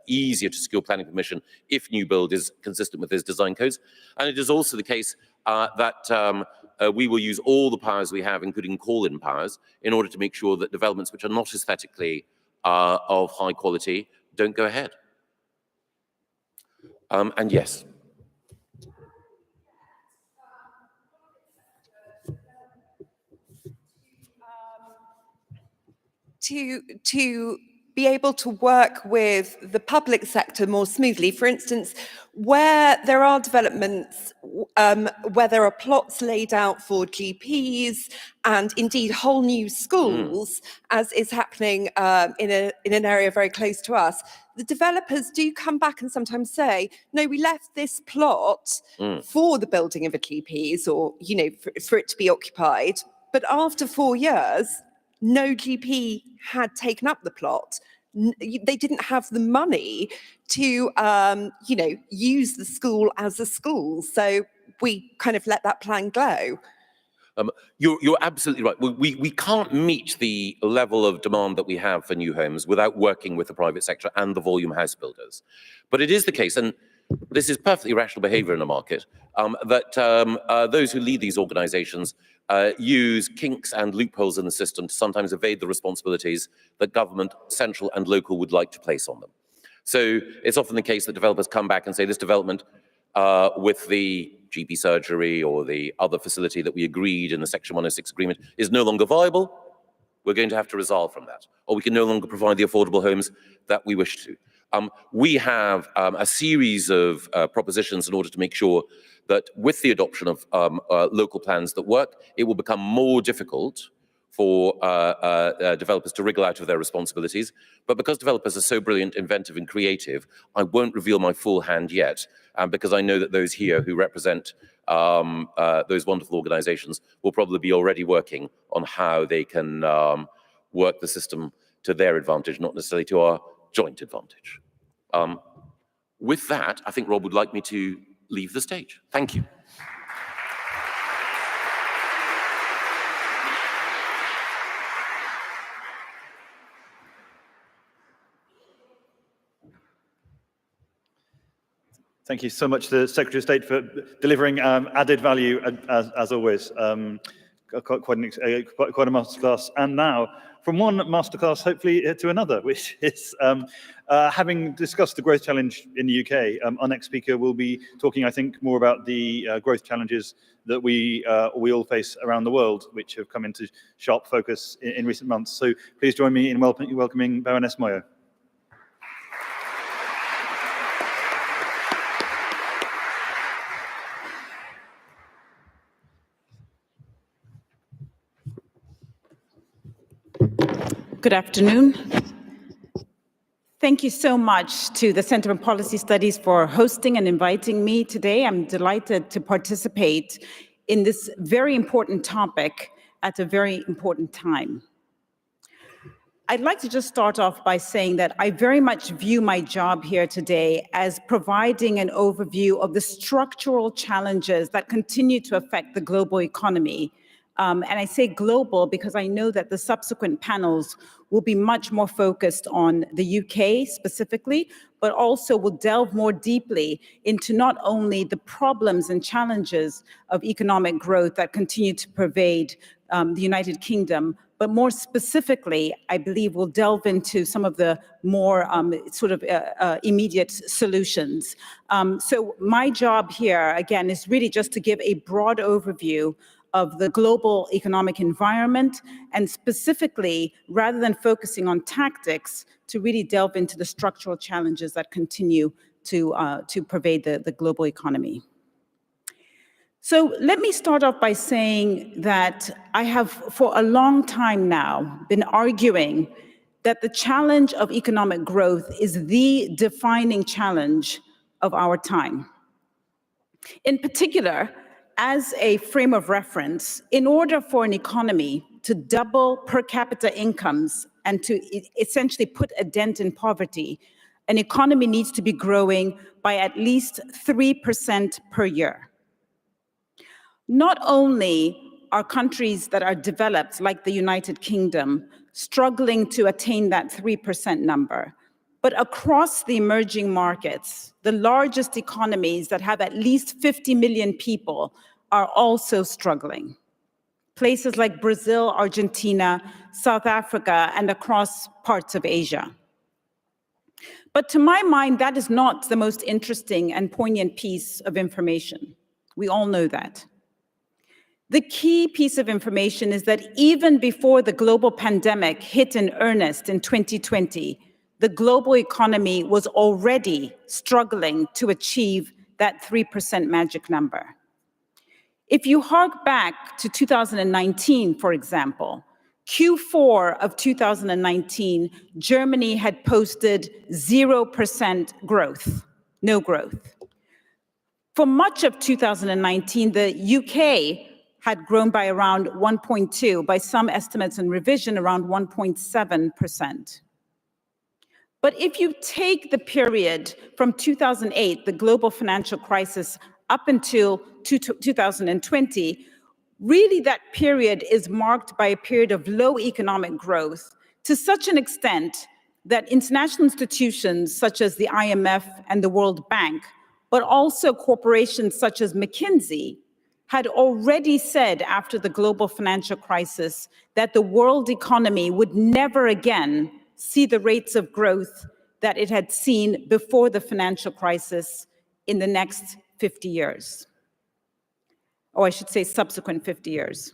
easier to secure planning permission if new build is consistent with those design codes. And it is also the case that we will use all the powers we have, including call-in powers, in order to make sure that developments which are not aesthetically of high quality don't go ahead. And yes. To be able to work with the public sector more smoothly. For instance, where there are developments, where there are plots laid out for GPs and indeed whole new schools, as is happening in an area very close to us, the developers do come back and sometimes say, no, we left this plot for the building of a GPs or, you know, for it to be occupied. But after 4 years, no GP had taken up the plot. They didn't have the money to, you know, use the school as a school. So we kind of let that plan go. You're absolutely right. We can't meet the level of demand that we have for new homes without working with the private sector and the volume house builders. But it is the case, and this is perfectly rational behavior in the market, that those who lead these organizations use kinks and loopholes in the system to sometimes evade the responsibilities that government, central and local, would like to place on them. So it's often the case that developers come back and say this development with the GP surgery or the other facility that we agreed in the Section 106 agreement is no longer viable. We're going to have to resolve from that, or we can no longer provide the affordable homes that we wish to. We have a series of propositions in order to make sure that with the adoption of local plans that work, it will become more difficult for developers to wriggle out of their responsibilities. But because developers are so brilliant, inventive and creative, I won't reveal my full hand yet, because I know that those here who represent those wonderful organizations will probably be already working on how they can work the system to their advantage, not necessarily to our joint advantage. With that, I think Rob would like me to leave the stage. Thank you. Thank you so much to the Secretary of State for delivering added value, as always. Quite a masterclass. And now, from one masterclass, hopefully, to another, which is having discussed the growth challenge in the UK, our next speaker will be talking, I think, more about the growth challenges that we all face around the world, which have come into sharp focus in recent months. So please join me in welcoming Baroness Moyo. Good afternoon. Thank you so much to the Center for Policy Studies for hosting and inviting me today. I'm delighted to participate in this very important topic at a very important time. I'd like to just start off by saying that I very much view my job here today as providing an overview of the structural challenges that continue to affect the global economy. And I say global because I know that the subsequent panels will be much more focused on the UK specifically, but also will delve more deeply into not only the problems and challenges of economic growth that continue to pervade the United Kingdom, but more specifically, I believe we'll delve into some of the more immediate solutions. So my job here, again, is really just to give a broad overview of the global economic environment, and specifically, rather than focusing on tactics, to really delve into the structural challenges that continue to pervade the global economy. So let me start off by saying that I have for a long time now been arguing that the challenge of economic growth is the defining challenge of our time. In particular, as a frame of reference, in order for an economy to double per capita incomes and to essentially put a dent in poverty, an economy needs to be growing by at least 3% per year. Not only are countries that are developed, like the United Kingdom, struggling to attain that 3% number, but across the emerging markets, the largest economies that have at least 50 million people are also struggling. Places like Brazil, Argentina, South Africa, and across parts of Asia. But to my mind, that is not the most interesting and poignant piece of information. We all know that. The key piece of information is that even before the global pandemic hit in earnest in 2020, the global economy was already struggling to achieve that 3% magic number. If you hark back to 2019, for example, Q4 of 2019, Germany had posted 0% growth, no growth. For much of 2019, the UK had grown by around 1.2, by some estimates and revision around 1.7%. But if you take the period from 2008, the global financial crisis, up until 2020, really that period is marked by a period of low economic growth to such an extent that international institutions such as the IMF and the World Bank, but also corporations such as McKinsey, had already said after the global financial crisis that the world economy would never again see the rates of growth that it had seen before the financial crisis in the next 50 years. Or I should say subsequent 50 years.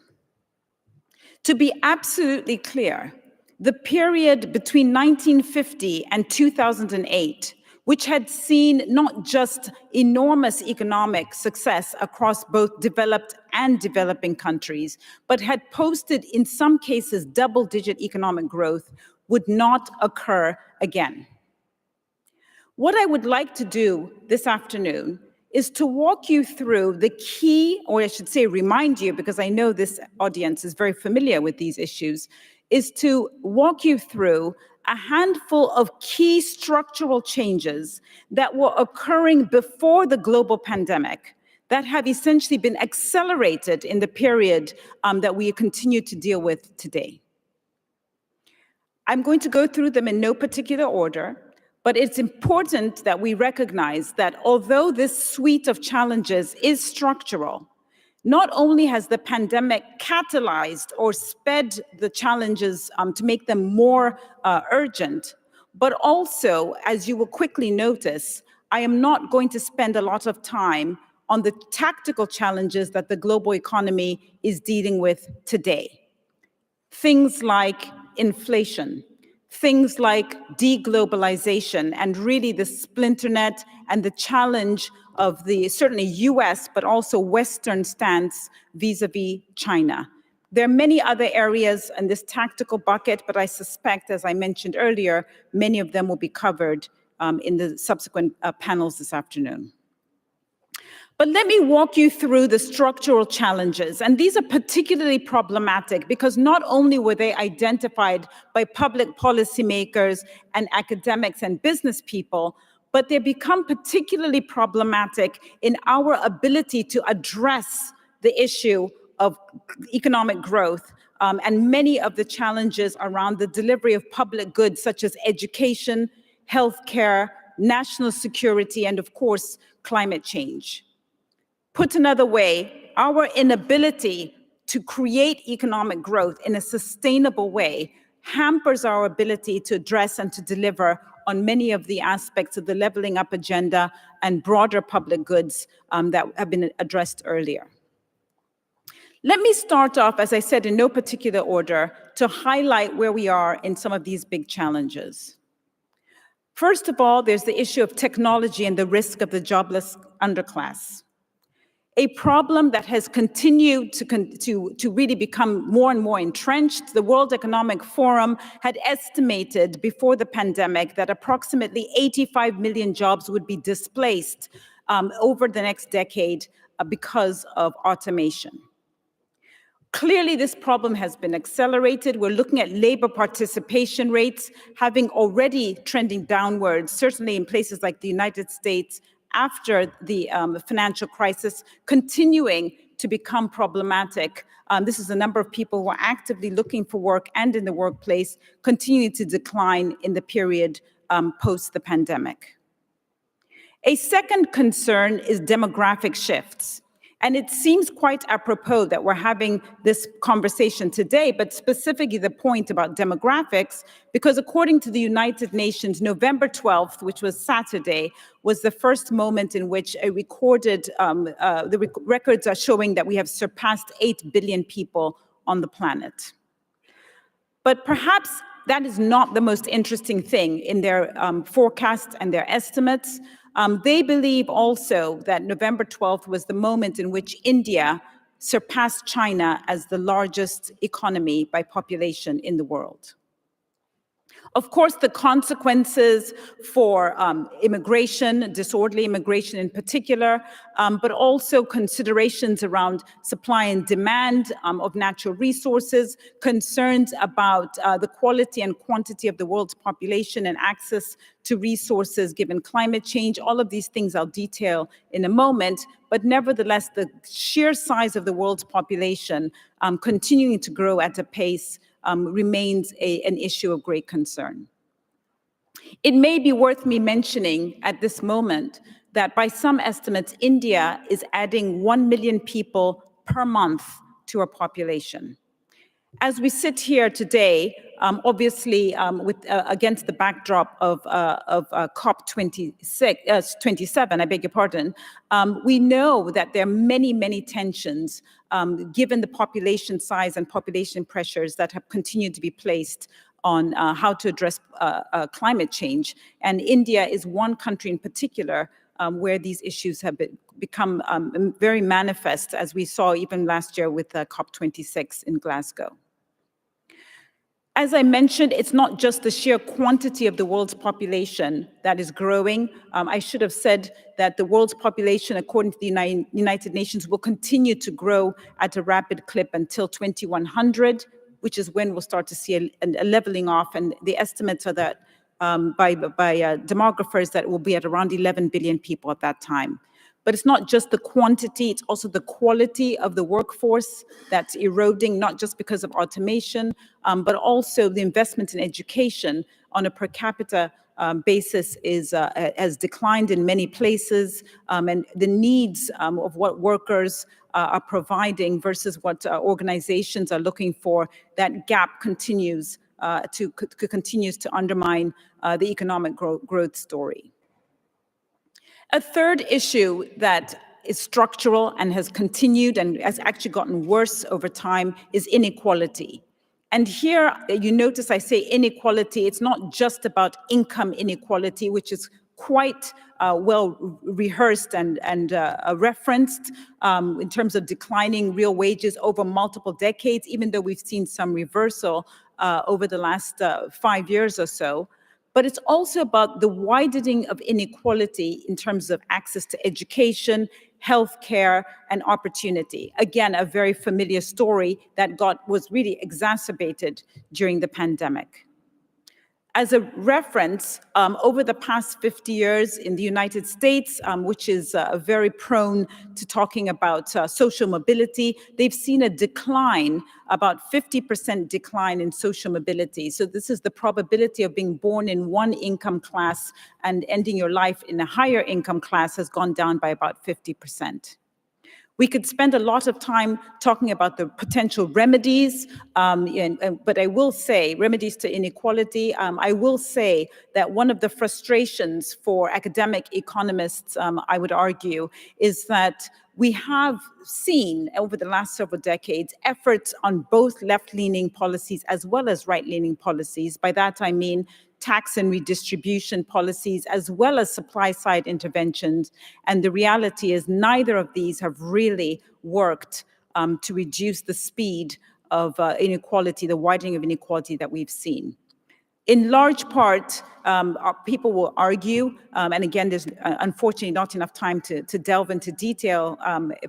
To be absolutely clear, the period between 1950 and 2008, which had seen not just enormous economic success across both developed and developing countries, but had posted in some cases double-digit economic growth, would not occur again. What I would like to do this afternoon is to walk you through the key, or I should say remind you, because I know this audience is very familiar with these issues, is to walk you through a handful of key structural changes that were occurring before the global pandemic that have essentially been accelerated in the period that we continue to deal with today. I'm going to go through them in no particular order, but it's important that we recognize that although this suite of challenges is structural, not only has the pandemic catalyzed or sped the challenges to make them more urgent, but also, as you will quickly notice, I am not going to spend a lot of time on the tactical challenges that the global economy is dealing with today. Things like inflation, things like deglobalization, and really the splinternet and the challenge of the certainly US, but also Western stance vis-a-vis China. There are many other areas in this tactical bucket, but I suspect, as I mentioned earlier, many of them will be covered in the subsequent panels this afternoon. But let me walk you through the structural challenges. And these are particularly problematic because not only were they identified by public policymakers and academics and business people, but they become particularly problematic in our ability to address the issue of economic growth and many of the challenges around the delivery of public goods such as education, healthcare, national security, and of course, climate change. Put another way, our inability to create economic growth in a sustainable way hampers our ability to address and to deliver on many of the aspects of the leveling up agenda and broader public goods that have been addressed earlier. Let me start off, as I said, in no particular order, to highlight where we are in some of these big challenges. First of all, there's the issue of technology and the risk of the jobless underclass. a problem that has continued to really become more and more entrenched. The World Economic Forum had estimated before the pandemic that approximately 85 million jobs would be displaced over the next decade because of automation. Clearly, this problem has been accelerated. We're looking at labor participation rates having already trending downwards, certainly in places like the United States after the financial crisis, continuing to become problematic. This is a number of people who are actively looking for work and in the workplace, continuing to decline in the period post the pandemic. A second concern is demographic shifts. And it seems quite apropos that we're having this conversation today, but specifically the point about demographics, because according to the United Nations, November 12th, which was Saturday, was the first moment in which a recorded, records are showing that we have surpassed 8 billion people on the planet. But perhaps that is not the most interesting thing in their forecasts and their estimates. They believe also that November 12th was the moment in which India surpassed China as the largest economy by population in the world. Of course, the consequences for immigration, disorderly immigration in particular, but also considerations around supply and demand of natural resources, concerns about the quality and quantity of the world's population and access to resources given climate change. All of these things I'll detail in a moment, but nevertheless, the sheer size of the world's population continuing to grow at a pace remains an issue of great concern. It may be worth me mentioning at this moment that by some estimates, India is adding 1 million people per month to our population. As we sit here today, obviously against the backdrop of COP27, I beg your pardon, we know that there are many, many tensions given the population size and population pressures that have continued to be placed on how to address climate change. And India is one country in particular where these issues have become very manifest, as we saw even last year with COP26 in Glasgow. As I mentioned, it's not just the sheer quantity of the world's population that is growing. I should have said that the world's population, according to the United Nations, will continue to grow at a rapid clip until 2100, which is when we'll start to see a leveling off. And the estimates are that by demographers that it will be at around 11 billion people at that time. But it's not just the quantity, it's also the quality of the workforce that's eroding, not just because of automation, but also the investment in education on a per capita basis has declined in many places, and the needs of what workers are providing versus what organizations are looking for, that gap continues to undermine the economic growth story. A third issue that is structural and has continued and has actually gotten worse over time is inequality. And here you notice I say inequality, it's not just about income inequality, which is quite well rehearsed and referenced in terms of declining real wages over multiple decades, even though we've seen some reversal over the last 5 years or so. But it's also about the widening of inequality in terms of access to education, healthcare, and opportunity. Again, a very familiar story that was really exacerbated during the pandemic. As a reference, over the past 50 years in the United States, which is very prone to talking about social mobility, they've seen a decline, about 50% decline in social mobility. So this is the probability of being born in one income class and ending your life in a higher income class has gone down by about 50%. We could spend a lot of time talking about the potential remedies, but I will say, remedies to inequality, I will say that one of the frustrations for academic economists, I would argue, is that we have seen over the last several decades efforts on both left-leaning policies as well as right-leaning policies. By that I mean tax and redistribution policies as well as supply-side interventions. And the reality is neither of these have really worked to reduce the speed of inequality, the widening of inequality that we've seen. In large part, people will argue, and again, there's unfortunately not enough time to delve into detail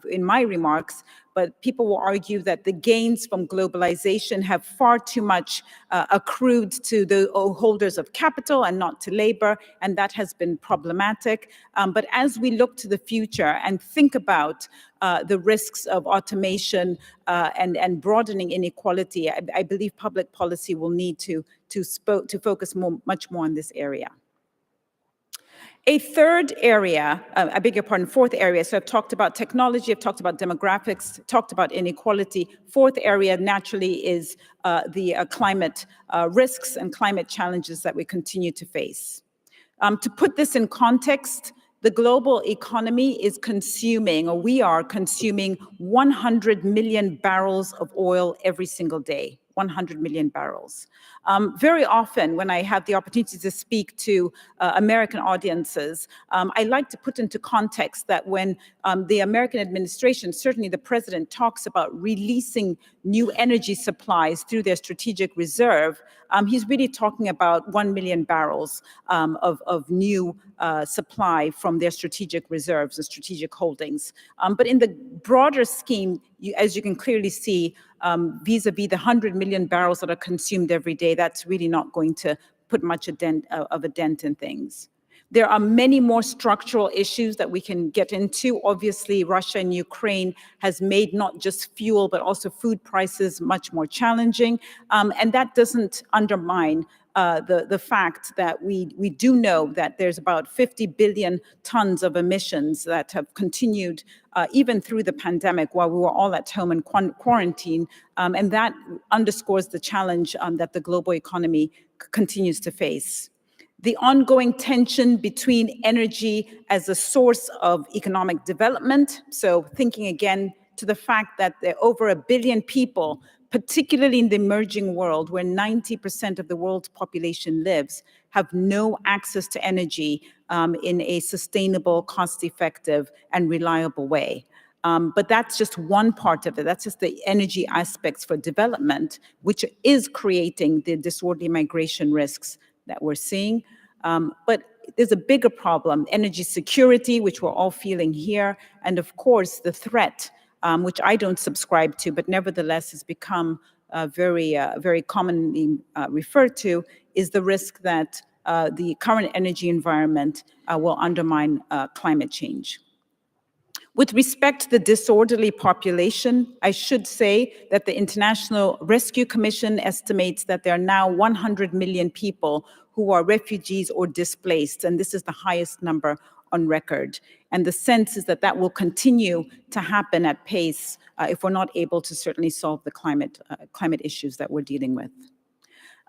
in my remarks, but people will argue that the gains from globalization have far too much accrued to the holders of capital and not to labor, and that has been problematic. But as we look to the future and think about the risks of automation and broadening inequality, I believe public policy will need to focus much more on this area. A third area, I beg your pardon, fourth area, so I've talked about technology, I've talked about demographics, talked about inequality. Fourth area naturally is the climate risks and climate challenges that we continue to face. To put this in context, the global economy is consuming, or we are consuming 100 million barrels of oil every single day. 100 million barrels. Very often when I have the opportunity to speak to American audiences, I like to put into context that when the American administration, certainly the president, talks about releasing new energy supplies through their strategic reserve, he's really talking about 1 million barrels of new supply from their strategic reserves and strategic holdings. But in the broader scheme, as you can clearly see, vis-a-vis the 100 million barrels that are consumed every day, that's really not going to put much of a dent in things. There are many more structural issues that we can get into. Obviously, Russia and Ukraine has made not just fuel, but also food prices much more challenging. And that doesn't undermine the fact that we do know that there's about 50 billion tons of emissions that have continued even through the pandemic while we were all at home in quarantine. And that underscores the challenge that the global economy continues to face. The ongoing tension between energy as a source of economic development. So thinking again to the fact that there are over 1 billion people, particularly in the emerging world, where 90% of the world's population lives, have no access to energy in a sustainable, cost-effective, and reliable way. But that's just one part of it. That's just the energy aspects for development, which is creating the disorderly migration risks that we're seeing. But there's a bigger problem, energy security, which we're all feeling here, and of course the threat, which I don't subscribe to, but nevertheless has become very commonly referred to, is the risk that the current energy environment will undermine climate change. With respect to the disorderly population, I should say that the International Rescue Commission estimates that there are now 100 million people who are refugees or displaced, and this is the highest number on record. And the sense is that that will continue to happen at pace if we're not able to certainly solve the climate issues that we're dealing with.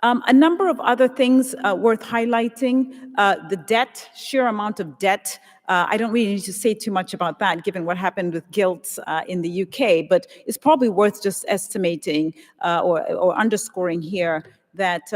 A number of other things worth highlighting. The debt, sheer amount of debt. I don't really need to say too much about that, given what happened with gilts in the UK, but it's probably worth just estimating or underscoring here that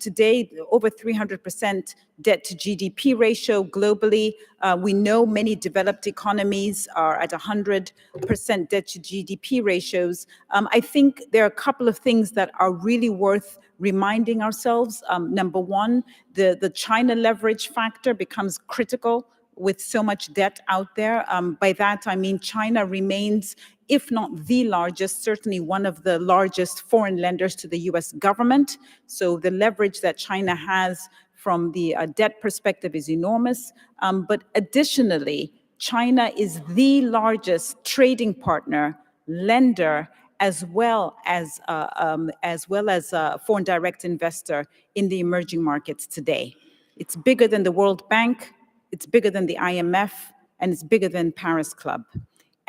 today over 300% debt to GDP ratio globally. We know many developed economies are at 100% debt to GDP ratios. I think there are a couple of things that are really worth reminding ourselves. Number one, the China leverage factor becomes critical with so much debt out there. By that, I mean China remains, if not the largest, certainly one of the largest foreign lenders to the US government. So the leverage that China has from the debt perspective is enormous. But additionally, China is the largest trading partner, lender, as well as a foreign direct investor in the emerging markets today. It's bigger than the World Bank, it's bigger than the IMF, and it's bigger than Paris Club.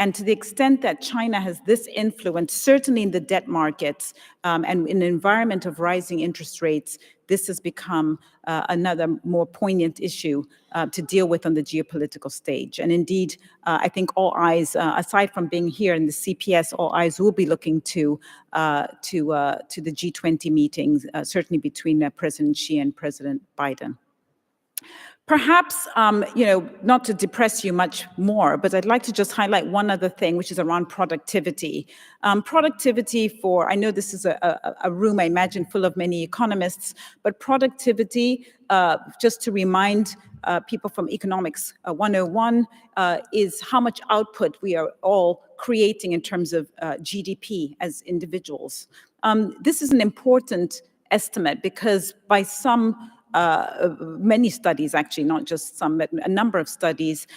And to the extent that China has this influence, certainly in the debt markets and in an environment of rising interest rates, this has become another more poignant issue to deal with on the geopolitical stage. And indeed, I think all eyes, aside from being here in the CPS, all eyes will be looking to the G20 meetings, certainly between President Xi and President Biden. Perhaps, not to depress you much more, but I'd like to just highlight one other thing, which is around productivity. I know this is a room, I imagine, full of many economists, but productivity, just to remind people from Economics 101, is how much output we are all creating in terms of GDP as individuals. This is an important estimate because by many studies, actually, not just some, but a number of studies,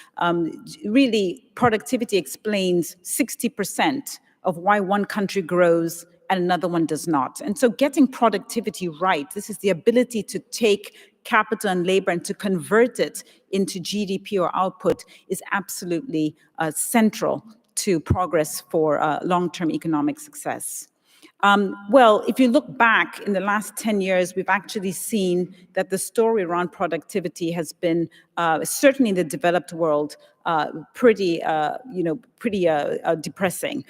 really productivity explains 60% of why one country grows and another one does not. And so getting productivity right, this is the ability to take capital and labor and to convert it into GDP or output, is absolutely central to progress for long-term economic success. Well, if you look back in the last 10 years, we've actually seen that the story around productivity has been, certainly in the developed world, pretty depressing.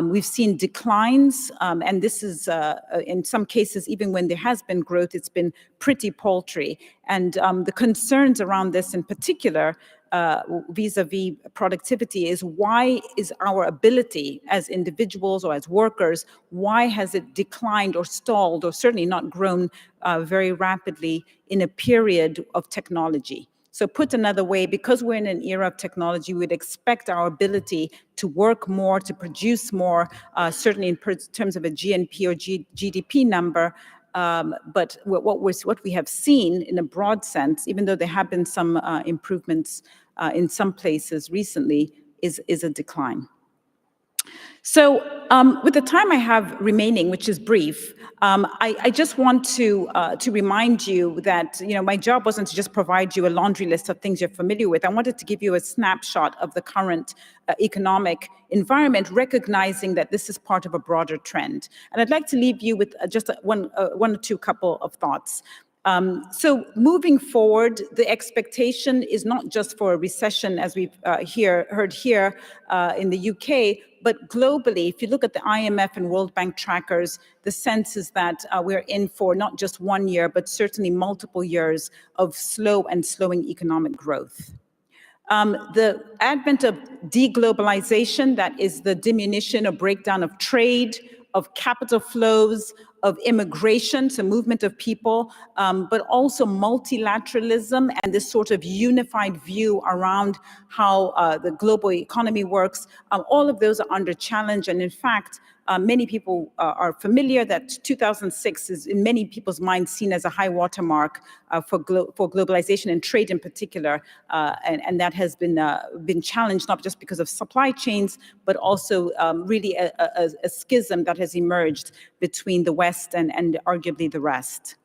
We've seen declines, and this is, in some cases, even when there has been growth, it's been pretty paltry. And the concerns around this in particular, vis-a-vis productivity, is why is our ability as individuals or as workers, why has it declined or stalled or certainly not grown very rapidly in a period of technology? So put another way, because we're in an era of technology, we would expect our ability to work more, to produce more, certainly in terms of a GNP or GDP number. But what we have seen in a broad sense, even though there have been some improvements in some places recently, is a decline. So with the time I have remaining, which is brief, I just want to remind you that my job wasn't to just provide you a laundry list of things you're familiar with. I wanted to give you a snapshot of the current economic environment, recognizing that this is part of a broader trend. And I'd like to leave you with just one or two couple of thoughts. So moving forward, the expectation is not just for a recession, as we've heard here in the UK, but globally. If you look at the IMF and World Bank trackers, the sense is that we're in for not just 1 year, but certainly multiple years of slow and slowing economic growth. The advent of deglobalization, that is the diminution or breakdown of trade, of capital flows, of immigration, so movement of people, but also multilateralism and this sort of unified view around how the global economy works. All of those are under challenge. And in fact, many people are familiar that 2006 is in many people's minds seen as a high watermark for globalization and trade in particular. And that has been challenged, not just because of supply chains, but also really a schism that has emerged between the West and arguably the rest.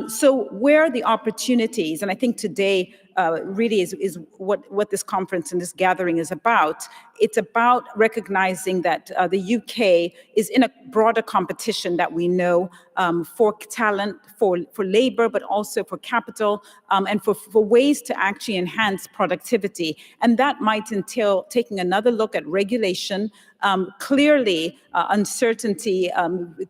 So where are the opportunities? And I think today really is what this conference and this gathering is about. It's about recognizing that the UK is in a broader competition that we know for talent, for labor, but also for capital, and for ways to actually enhance productivity. And that might entail taking another look at regulation, clearly uncertainty,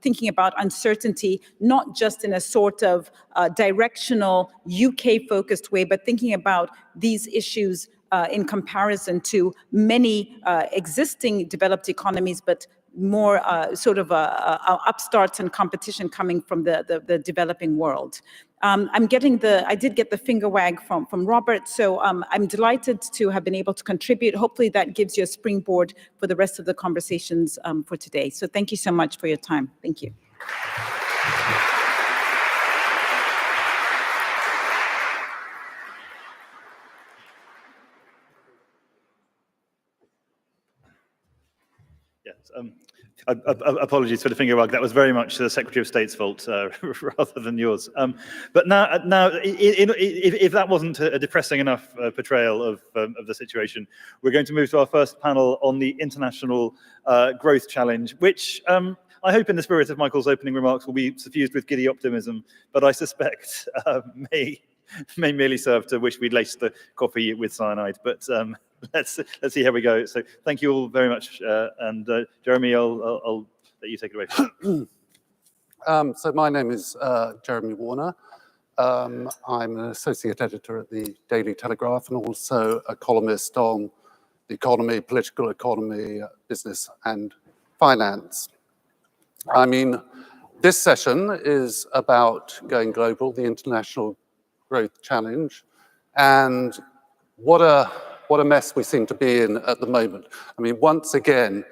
thinking about uncertainty, not just in a sort of directional UK-focused way, but thinking about these issues in comparison to many existing developed economies, but more sort of upstarts and competition coming from the developing world. I did get the finger wag from Robert, so I'm delighted to have been able to contribute. Hopefully that gives you a springboard for the rest of the conversations for today. So thank you so much for your time. Thank you. Yes. Apologies for the finger wag. That was very much the Secretary of State's fault rather than yours. But now, if that wasn't a depressing enough portrayal of the situation, we're going to move to our first panel on the International Growth Challenge, which I hope in the spirit of Michael's opening remarks will be suffused with giddy optimism, but I suspect may merely serve to wish we'd laced the coffee with cyanide. But let's see how we go. So thank you all very much, and Jeremy, I'll let you take it away. So my name is Jeremy Warner. I'm an associate editor at the Daily Telegraph and also a columnist on the economy, political economy, business and finance. I mean, this session is about going global, the International Growth Challenge, and what a mess we seem to be in at the moment. I mean, once again,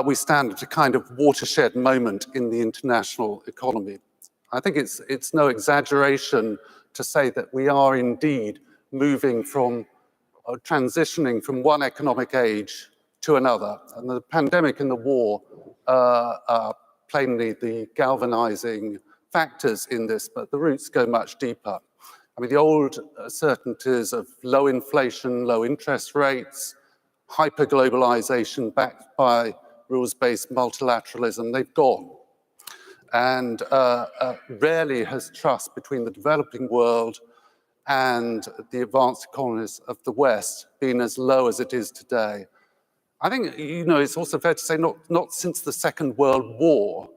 we stand at a kind of watershed moment in the international economy. I think it's no exaggeration to say that we are indeed moving from, transitioning from one economic age to another. And the pandemic and the war are plainly the galvanizing factors in this, but the roots go much deeper. I mean, the old certainties of low inflation, low interest rates, hyper-globalization backed by rules-based multilateralism, they've gone. And rarely has trust between the developing world and the advanced economies of the West been as low as it is today. I think, you know, it's also fair to say not since the Second World War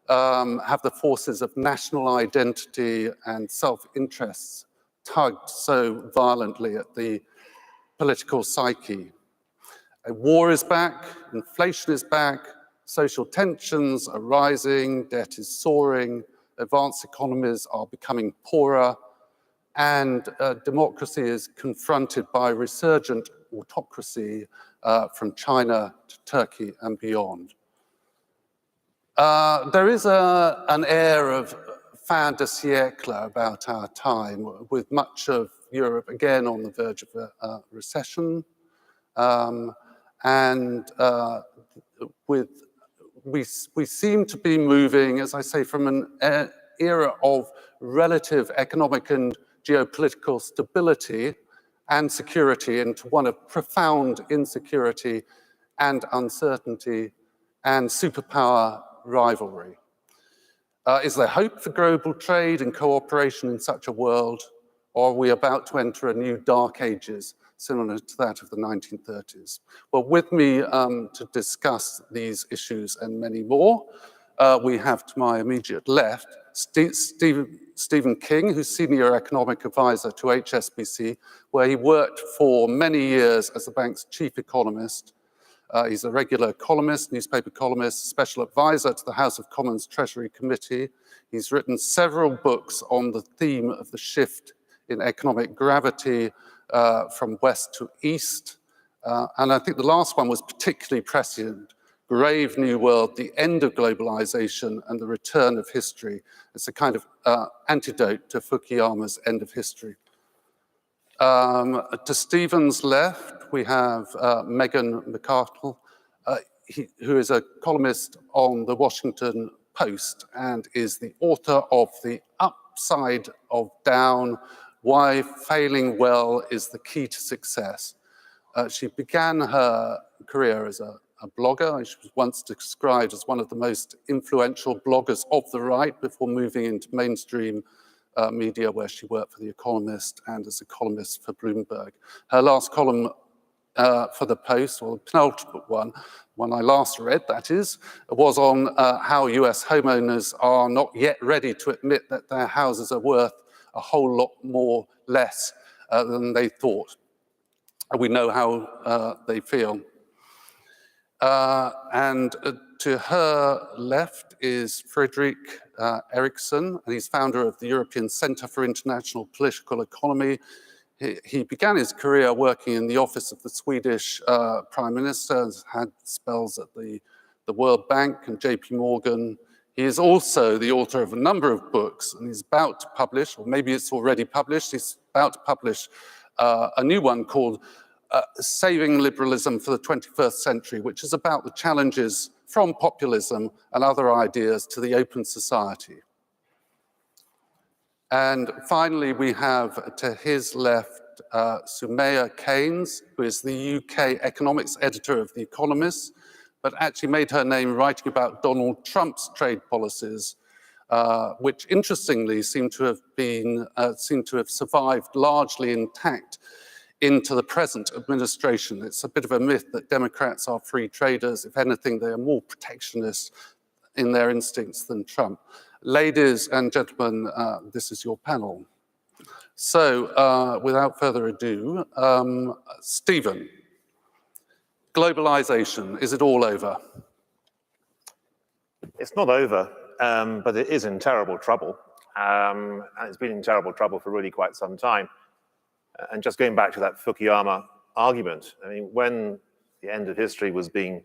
have the forces of national identity and self-interests tugged so violently at the political psyche. A war is back, inflation is back, social tensions are rising, debt is soaring, advanced economies are becoming poorer, and democracy is confronted by resurgent autocracy from China to Turkey and beyond. There is an air of fin de siècle about our time, with much of Europe again on the verge of a recession, we seem to be moving, as I say, from an era of relative economic and geopolitical stability and security into one of profound insecurity and uncertainty and superpower rivalry. Is there hope for global trade and cooperation in such a world, or are we about to enter a new dark ages similar to that of the 1930s? Well, with me to discuss these issues and many more, we have to my immediate left, Stephen King, who's Senior Economic Advisor to HSBC, where he worked for many years as the bank's chief economist. He's a regular columnist, newspaper columnist, special advisor to the House of Commons Treasury Committee. He's written several books on the theme of the shift in economic gravity from west to east. And I think the last one was particularly prescient, Grave New World, the End of Globalization and the Return of History. It's a kind of antidote to Fukuyama's End of History. To Stephen's left, we have Megan McArdle, who is a columnist on the Washington Post and is the author of The Upside of Down, Why Failing Well is the Key to Success. She began her career as a blogger. She was once described as one of the most influential bloggers of the right before moving into mainstream media, where she worked for The Economist and as a columnist for Bloomberg. Her last column for the Post, or the penultimate one, when I last read, that is, was on how US homeowners are not yet ready to admit that their houses are worth a whole lot more less than they thought. We know how they feel. And to her left is Fredrik Eriksson, and he's founder of the European Centre for International Political Economy. He began his career working in the office of the Swedish Prime Minister, has had spells at the World Bank and JP Morgan. He is also the author of a number of books, and he's about to publish, or maybe it's already published, he's about to publish a new one called Saving Liberalism for the 21st Century, which is about the challenges from populism and other ideas to the open society. And finally, we have to his left Soumaya Keynes, who is the UK economics editor of The Economist, but actually made her name writing about Donald Trump's trade policies, which interestingly seem to have survived largely intact into the present administration. It's a bit of a myth that Democrats are free traders. If anything, they are more protectionist in their instincts than Trump. Ladies and gentlemen, this is your panel. So without further ado, Stephen, globalization, is it all over? It's not over, but it is in terrible trouble. And it's been in terrible trouble for really quite some time. And just going back to that Fukuyama argument, I mean, when the end of history was being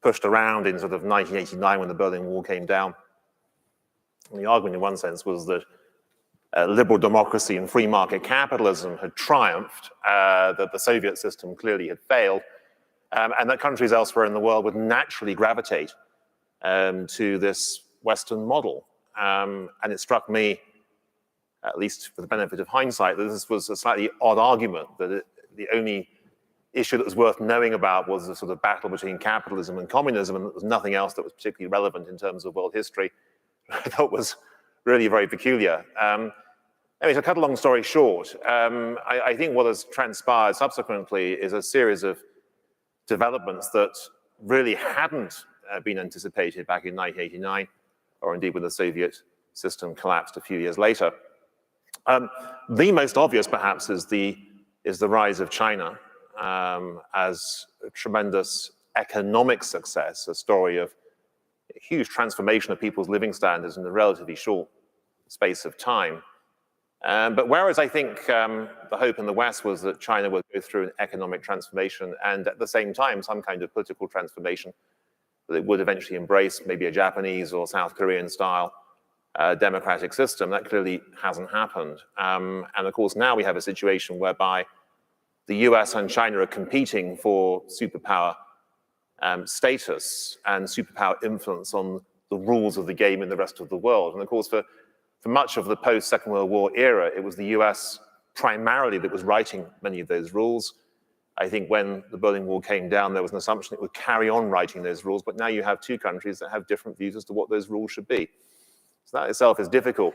pushed around in sort of 1989 when the Berlin Wall came down, and the argument in one sense was that liberal democracy and free market capitalism had triumphed, that the Soviet system clearly had failed, and that countries elsewhere in the world would naturally gravitate to this Western model. And it struck me, at least for the benefit of hindsight, that this was a slightly odd argument, that the only issue that was worth knowing about was the sort of battle between capitalism and communism, and there was nothing else that was particularly relevant in terms of world history. I thought was really very peculiar. Anyway, to cut a long story short, I think what has transpired subsequently is a series of developments that really hadn't been anticipated back in 1989, or indeed when the Soviet system collapsed a few years later. The most obvious, perhaps, is the rise of China as a tremendous economic success, a story of a huge transformation of people's living standards in a relatively short space of time. But whereas I think the hope in the West was that China would go through an economic transformation and at the same time some kind of political transformation, that it would eventually embrace maybe a Japanese or South Korean style democratic system, that clearly hasn't happened. And of course now we have a situation whereby the US and China are competing for superpower status and superpower influence on the rules of the game in the rest of the world. And of course, for much of the post-Second World War era, it was the US primarily that was writing many of those rules. I think when the Berlin Wall came down, there was an assumption it would carry on writing those rules, but now you have two countries that have different views as to what those rules should be. So that itself is difficult.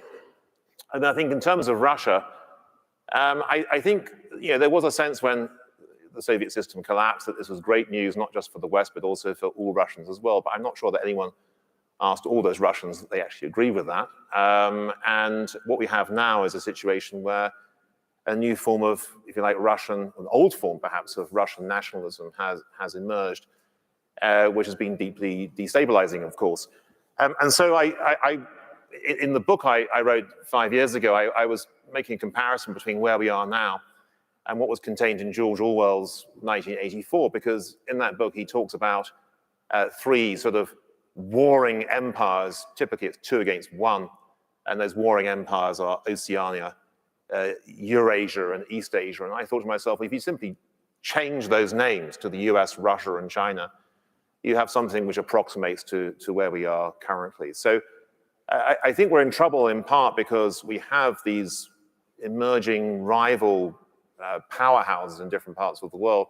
And I think in terms of Russia, I think there was a sense when the Soviet system collapsed that this was great news, not just for the West, but also for all Russians as well. But I'm not sure that anyone asked all those Russians that they actually agree with that. And what we have now is a situation where a new form of, if you like, Russian, an old form perhaps of Russian nationalism has emerged, which has been deeply destabilizing, of course. And so in the book I wrote 5 years ago, I was making a comparison between where we are now and what was contained in George Orwell's 1984, because in that book he talks about three sort of warring empires. Typically it's 2 against 1, and those warring empires are Oceania, Eurasia, and East Asia. And I thought to myself, if you simply change those names to the US, Russia, and China, you have something which approximates to where we are currently. So I think we're in trouble in part because we have these emerging rival powerhouses in different parts of the world.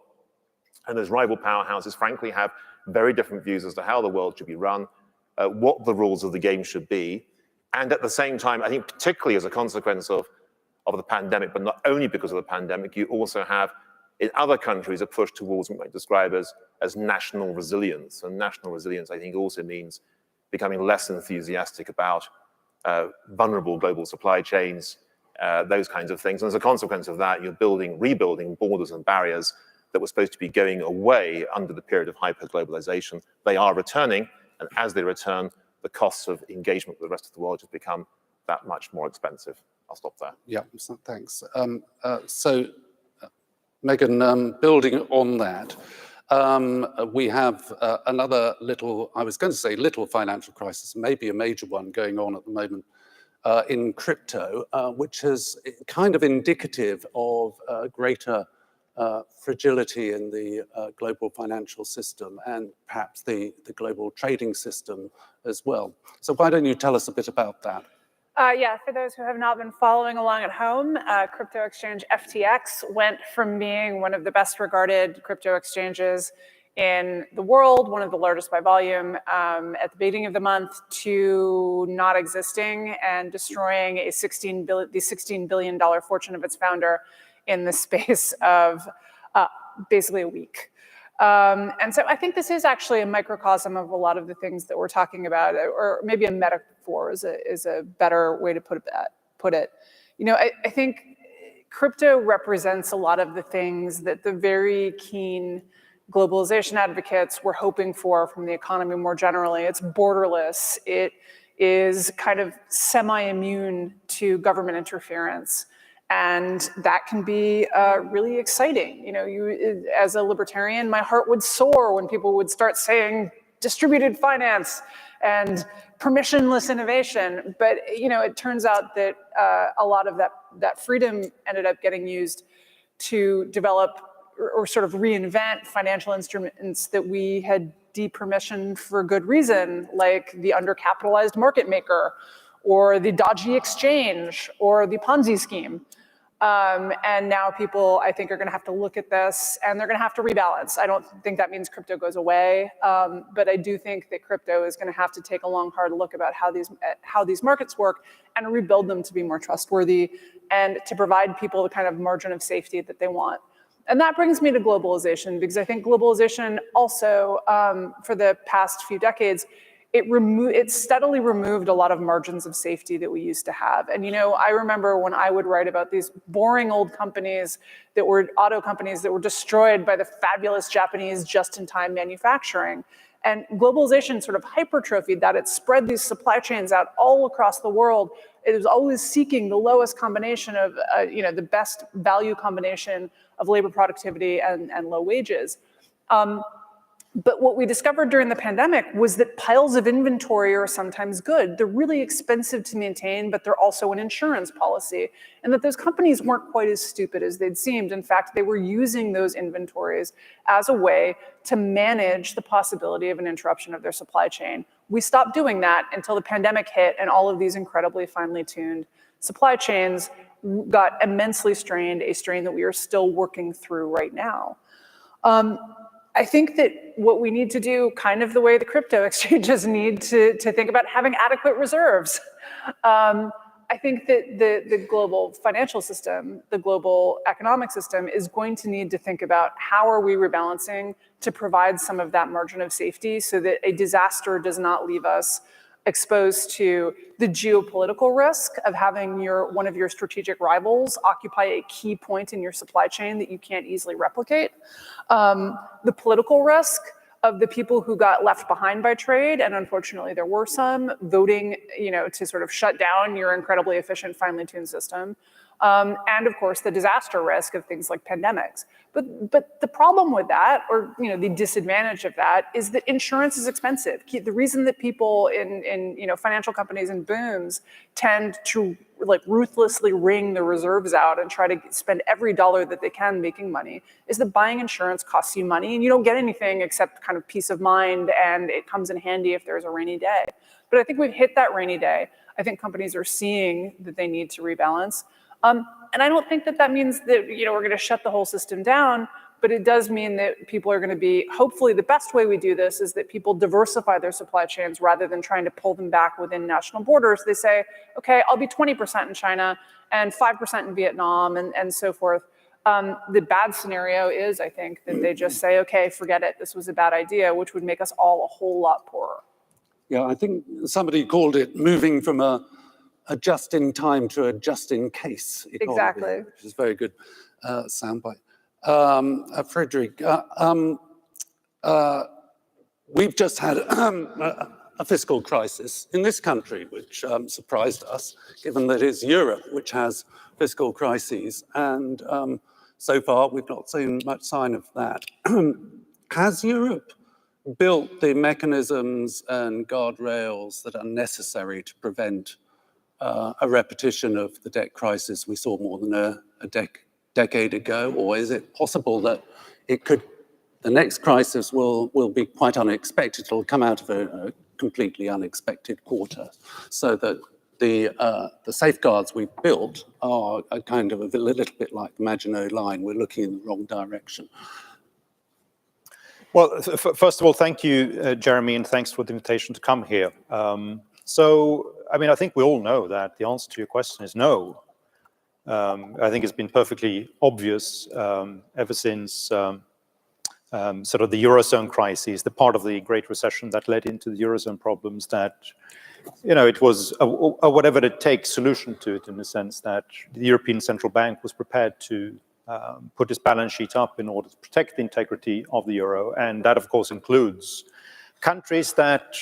And those rival powerhouses, frankly, have very different views as to how the world should be run, what the rules of the game should be. And at the same time, I think particularly as a consequence of the pandemic, but not only because of the pandemic, you also have in other countries a push towards what we might describe as national resilience. And national resilience, I think, also means becoming less enthusiastic about vulnerable global supply chains, those kinds of things. And as a consequence of that, you're rebuilding borders and barriers that were supposed to be going away under the period of hyper-globalization. They are returning, and as they return, the costs of engagement with the rest of the world just become that much more expensive. I'll stop there. Yeah, thanks. Megan, building on that, we have another little, I was going to say little financial crisis, maybe a major one going on at the moment in crypto, which is kind of indicative of greater fragility in the global financial system and perhaps the global trading system as well. So why don't you tell us a bit about that? Yeah, for those who have not been following along at home, crypto exchange FTX went from being one of the best regarded crypto exchanges in the world, one of the largest by volume at the beginning of the month, to not existing and destroying the $16 billion fortune of its founder in the space of basically a week. And so I think this is actually a microcosm of a lot of the things that we're talking about, or maybe a metaphor is a better way to put it. You know, I think crypto represents a lot of the things that the very keen globalization advocates were hoping for from the economy more generally. It's borderless. It is kind of semi-immune to government interference. And that can be really exciting. You know, as a libertarian, my heart would soar when people would start saying distributed finance and permissionless innovation. But, you know, it turns out that a lot of that freedom ended up getting used to develop or sort of reinvent financial instruments that we had depermissioned for good reason, like the undercapitalized market maker, or the dodgy exchange, or the Ponzi scheme. And now people, I think, are going to have to look at this, and they're going to have to rebalance. I don't think that means crypto goes away, but I do think that crypto is going to have to take a long, hard look about how these markets work and rebuild them to be more trustworthy and to provide people the kind of margin of safety that they want. And that brings me to globalization, because I think globalization also, for the past few decades, it steadily removed a lot of margins of safety that we used to have. And, you know, I remember when I would write about these boring old companies that were auto companies that were destroyed by the fabulous Japanese just-in-time manufacturing. And globalization sort of hypertrophied that. It spread these supply chains out all across the world. It was always seeking the lowest combination of, you know, the best value combination of labor productivity and low wages. But what we discovered during the pandemic was that piles of inventory are sometimes good. They're really expensive to maintain, but they're also an insurance policy. And that those companies weren't quite as stupid as they'd seemed. In fact, they were using those inventories as a way to manage the possibility of an interruption of their supply chain. We stopped doing that until the pandemic hit, and all of these incredibly finely tuned supply chains got immensely strained, a strain that we are still working through right now. I think that what we need to do, kind of the way the crypto exchanges need to think about having adequate reserves. I think that the global financial system, the global economic system is going to need to think about how are we rebalancing to provide some of that margin of safety so that a disaster does not leave us exposed to the geopolitical risk of having one of your strategic rivals occupy a key point in your supply chain that you can't easily replicate. The political risk of the people who got left behind by trade, and unfortunately there were some, voting, you know, to sort of shut down your incredibly efficient, finely tuned system. And of course, the disaster risk of things like pandemics. But the problem with that, or you know, the disadvantage of that, is that insurance is expensive. The reason that people in you know, financial companies and booms tend to like ruthlessly wring the reserves out and try to spend every dollar that they can making money is that buying insurance costs you money, and you don't get anything except kind of peace of mind, and it comes in handy if there's a rainy day. But I think we've hit that rainy day. I think companies are seeing that they need to rebalance. And I don't think that that means that, you know, we're going to shut the whole system down, but it does mean that people are going to be, hopefully the best way we do this is that people diversify their supply chains rather than trying to pull them back within national borders. They say, okay, I'll be 20% in China and 5% in Vietnam and so forth. The bad scenario is, I think, that they just say, okay, forget it, this was a bad idea, which would make us all a whole lot poorer. Yeah, I think somebody called it moving from a just-in-time to a just-in-case economy, Exactly. which is very good soundbite. Frederick, we've just had a fiscal crisis in this country, which surprised us, given that it's Europe which has fiscal crises. And so far, we've not seen much sign of that. Has Europe built the mechanisms and guardrails that are necessary to prevent a repetition of the debt crisis we saw more than a decade ago, or is it possible that the next crisis will be quite unexpected? It'll come out of a completely unexpected quarter, so that the safeguards we've built are a kind of a little bit like the Maginot Line. We're looking in the wrong direction. Well, first of all, thank you, Jeremy, and thanks for the invitation to come here. I think we all know that the answer to your question is no. I think it's been perfectly obvious ever since sort of the Eurozone crisis, the part of the Great Recession that led into the Eurozone problems, that it was a whatever it takes solution to it, in the sense that the European Central Bank was prepared to put its balance sheet up in order to protect the integrity of the euro. And that, of course, includes countries that,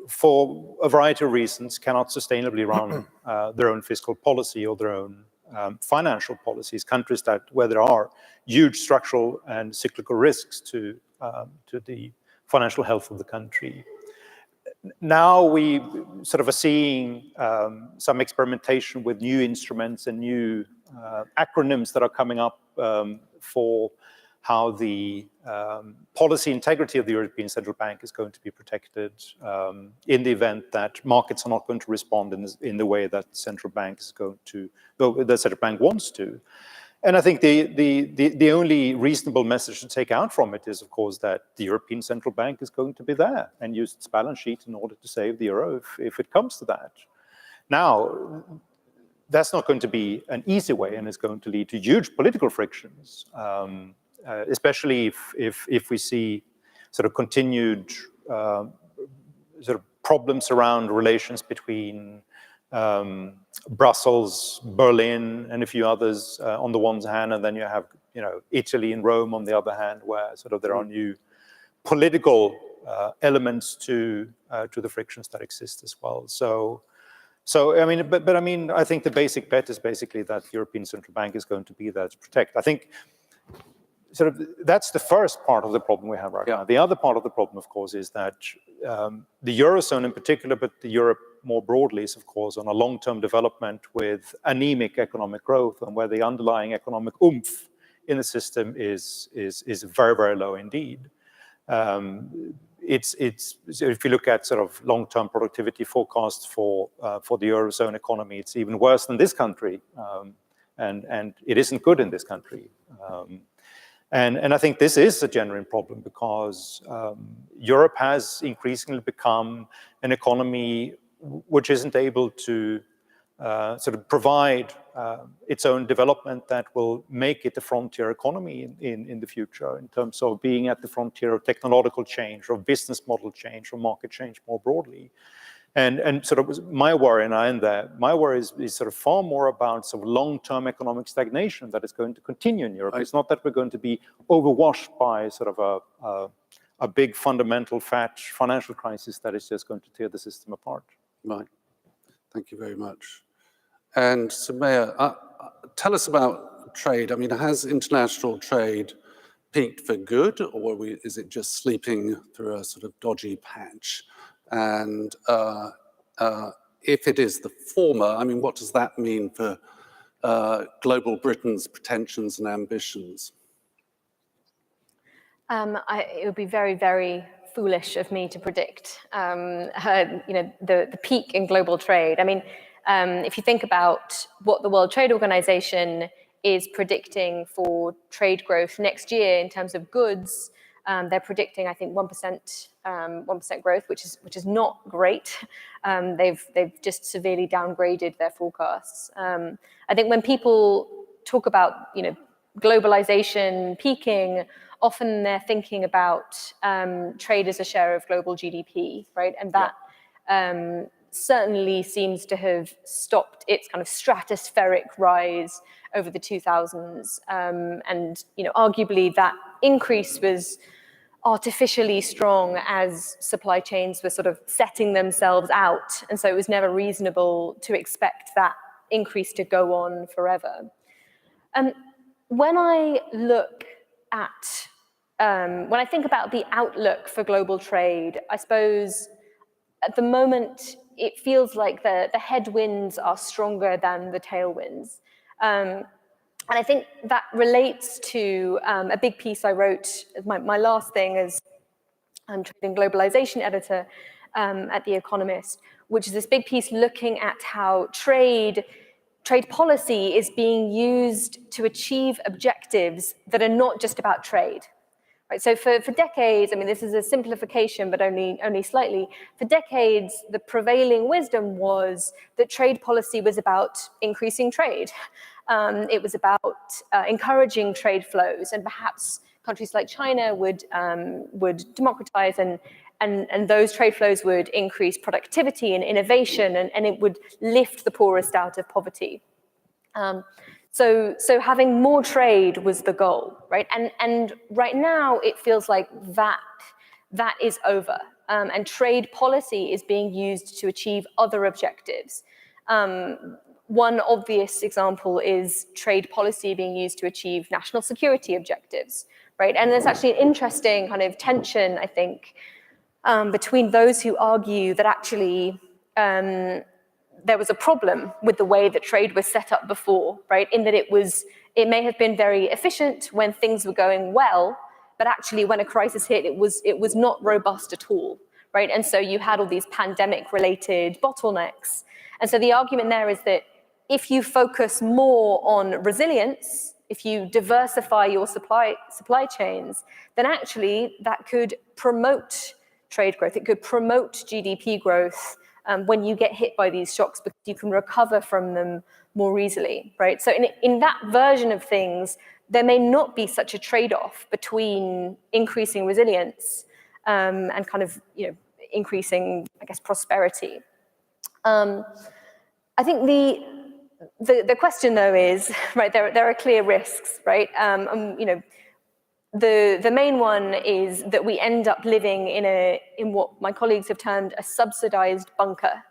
for a variety of reasons, cannot sustainably run their own fiscal policy or their own financial policies, countries where there are huge structural and cyclical risks to the financial health of the country. Now we sort of are seeing some experimentation with new instruments and new acronyms that are coming up for how the policy integrity of the European Central Bank is going to be protected in the event that markets are not going to respond in the way that the central bank is going to, the central bank wants to. And I think the only reasonable message to take out from it is, of course, that the European Central Bank is going to be there and use its balance sheet in order to save the euro if it comes to that. Now, that's not going to be an easy way, and it's going to lead to huge political frictions, especially if we see sort of continued sort of problems around relations between Brussels, Berlin, and a few others on the one hand, and then you have Italy and Rome on the other hand, where sort of there are new political elements to the frictions that exist as well. So I mean, I think the basic bet is basically that the European Central Bank is going to be there to protect. I think sort of that's the first part of the problem we have right now. The other part of the problem, of course, is that the Eurozone in particular, but the Europe more broadly, is of course on a long-term development with anemic economic growth, and where the underlying economic oomph in the system is very, very low indeed. So if you look at sort of long-term productivity forecasts for the Eurozone economy, it's even worse than this country, and it isn't good in this country. And I think this is a genuine problem, because Europe has increasingly become an economy which isn't able to sort of provide its own development that will make it a frontier economy in the future, in terms of being at the frontier of technological change, or business model change, or market change more broadly. And sort of my worry, and I end there, my worry is sort of far more about sort of long-term economic stagnation that is going to continue in Europe. It's not that we're going to be overwashed by sort of a big fundamental financial crisis that is just going to tear the system apart. Right. Thank you very much. And Sumaya, tell us about trade. I mean, has international trade peaked for good, or is it just sleeping through a sort of dodgy patch? And if it is the former, I mean, what does that mean for global Britain's pretensions and ambitions? It would be very, very foolish of me to predict, the peak in global trade. I mean, if you think about what the World Trade Organization is predicting for trade growth next year in terms of goods, they're predicting, I think, 1% growth, which is not great. They've just severely downgraded their forecasts. I think when people talk about globalization peaking, often they're thinking about trade as a share of global GDP, right? And that certainly seems to have stopped its kind of stratospheric rise over the 2000s. And arguably that increase was artificially strong as supply chains were sort of setting themselves out. And so it was never reasonable to expect that increase to go on forever. When I look at, when I think about the outlook for global trade, I suppose at the moment, it feels like the headwinds are stronger than the tailwinds. And I think that relates to a big piece I wrote, my last thing as trade and globalization editor at The Economist, which is this big piece looking at how trade policy is being used to achieve objectives that are not just about trade. Right, so for decades, I mean, this is a simplification, but only slightly. For decades, the prevailing wisdom was that trade policy was about increasing trade. It was about encouraging trade flows, and perhaps countries like China would democratize, and those trade flows would increase productivity and innovation, and it would lift the poorest out of poverty. So having more trade was the goal, right? And right now it feels like that is over, and trade policy is being used to achieve other objectives. One obvious example is trade policy being used to achieve national security objectives, right? And there's actually an interesting kind of tension, I think, between those who argue that actually there was a problem with the way that trade was set up before, right? In that it may have been very efficient when things were going well, but actually when a crisis hit, it was not robust at all, right? And so you had all these pandemic-related bottlenecks. And so the argument there is that if you focus more on resilience, if you diversify your supply chains, then actually that could promote trade growth. It could promote GDP growth when you get hit by these shocks, because you can recover from them more easily, right? So in that version of things, there may not be such a trade-off between increasing resilience and kind of, increasing, I guess, prosperity. I think the question though is, right, there are clear risks, right? The main one is that we end up living in what my colleagues have termed a subsidized bunker.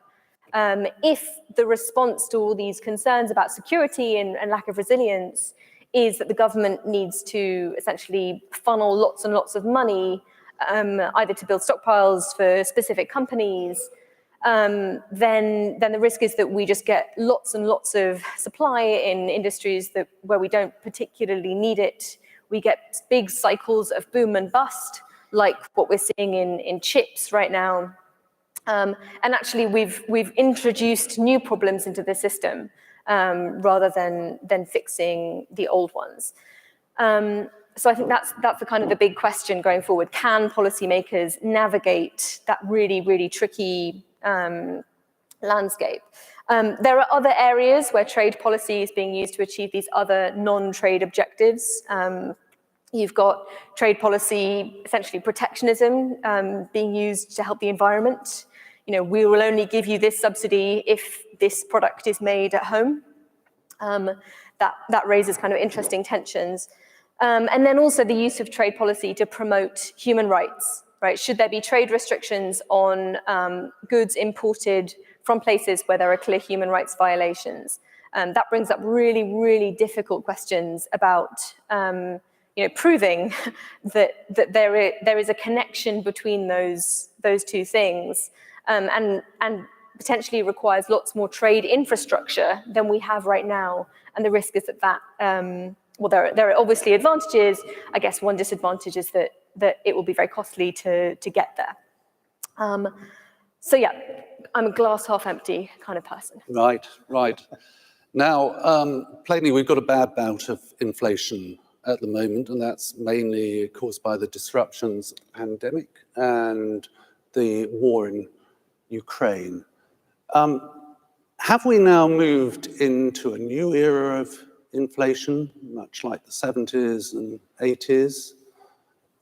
If the response to all these concerns about security and lack of resilience is that the government needs to essentially funnel lots and lots of money, either to build stockpiles for specific companies, then the risk is that we just get lots and lots of supply in industries where we don't particularly need it. We get big cycles of boom and bust, like what we're seeing in chips right now. And actually, we've introduced new problems into the system rather than fixing the old ones. So I think that's the kind of the big question going forward. Can policymakers navigate that really, really tricky landscape? There are other areas where trade policy is being used to achieve these other non-trade objectives. You've got trade policy, essentially protectionism, being used to help the environment. We will only give you this subsidy if this product is made at home. That raises kind of interesting tensions. And then also the use of trade policy to promote human rights, right? Should there be trade restrictions on goods imported from places where there are clear human rights violations? That brings up really, really difficult questions about proving that there is a connection between those two things, and potentially requires lots more trade infrastructure than we have right now. And the risk is that well, there are obviously advantages. I guess one disadvantage is that it will be very costly to get there. So yeah, I'm a glass half empty kind of person. Right. Now, plainly, we've got a bad bout of inflation at the moment, and that's mainly caused by the disruptions of the pandemic and the war in Ukraine. Have we now moved into a new era of inflation, much like the 70s and 80s?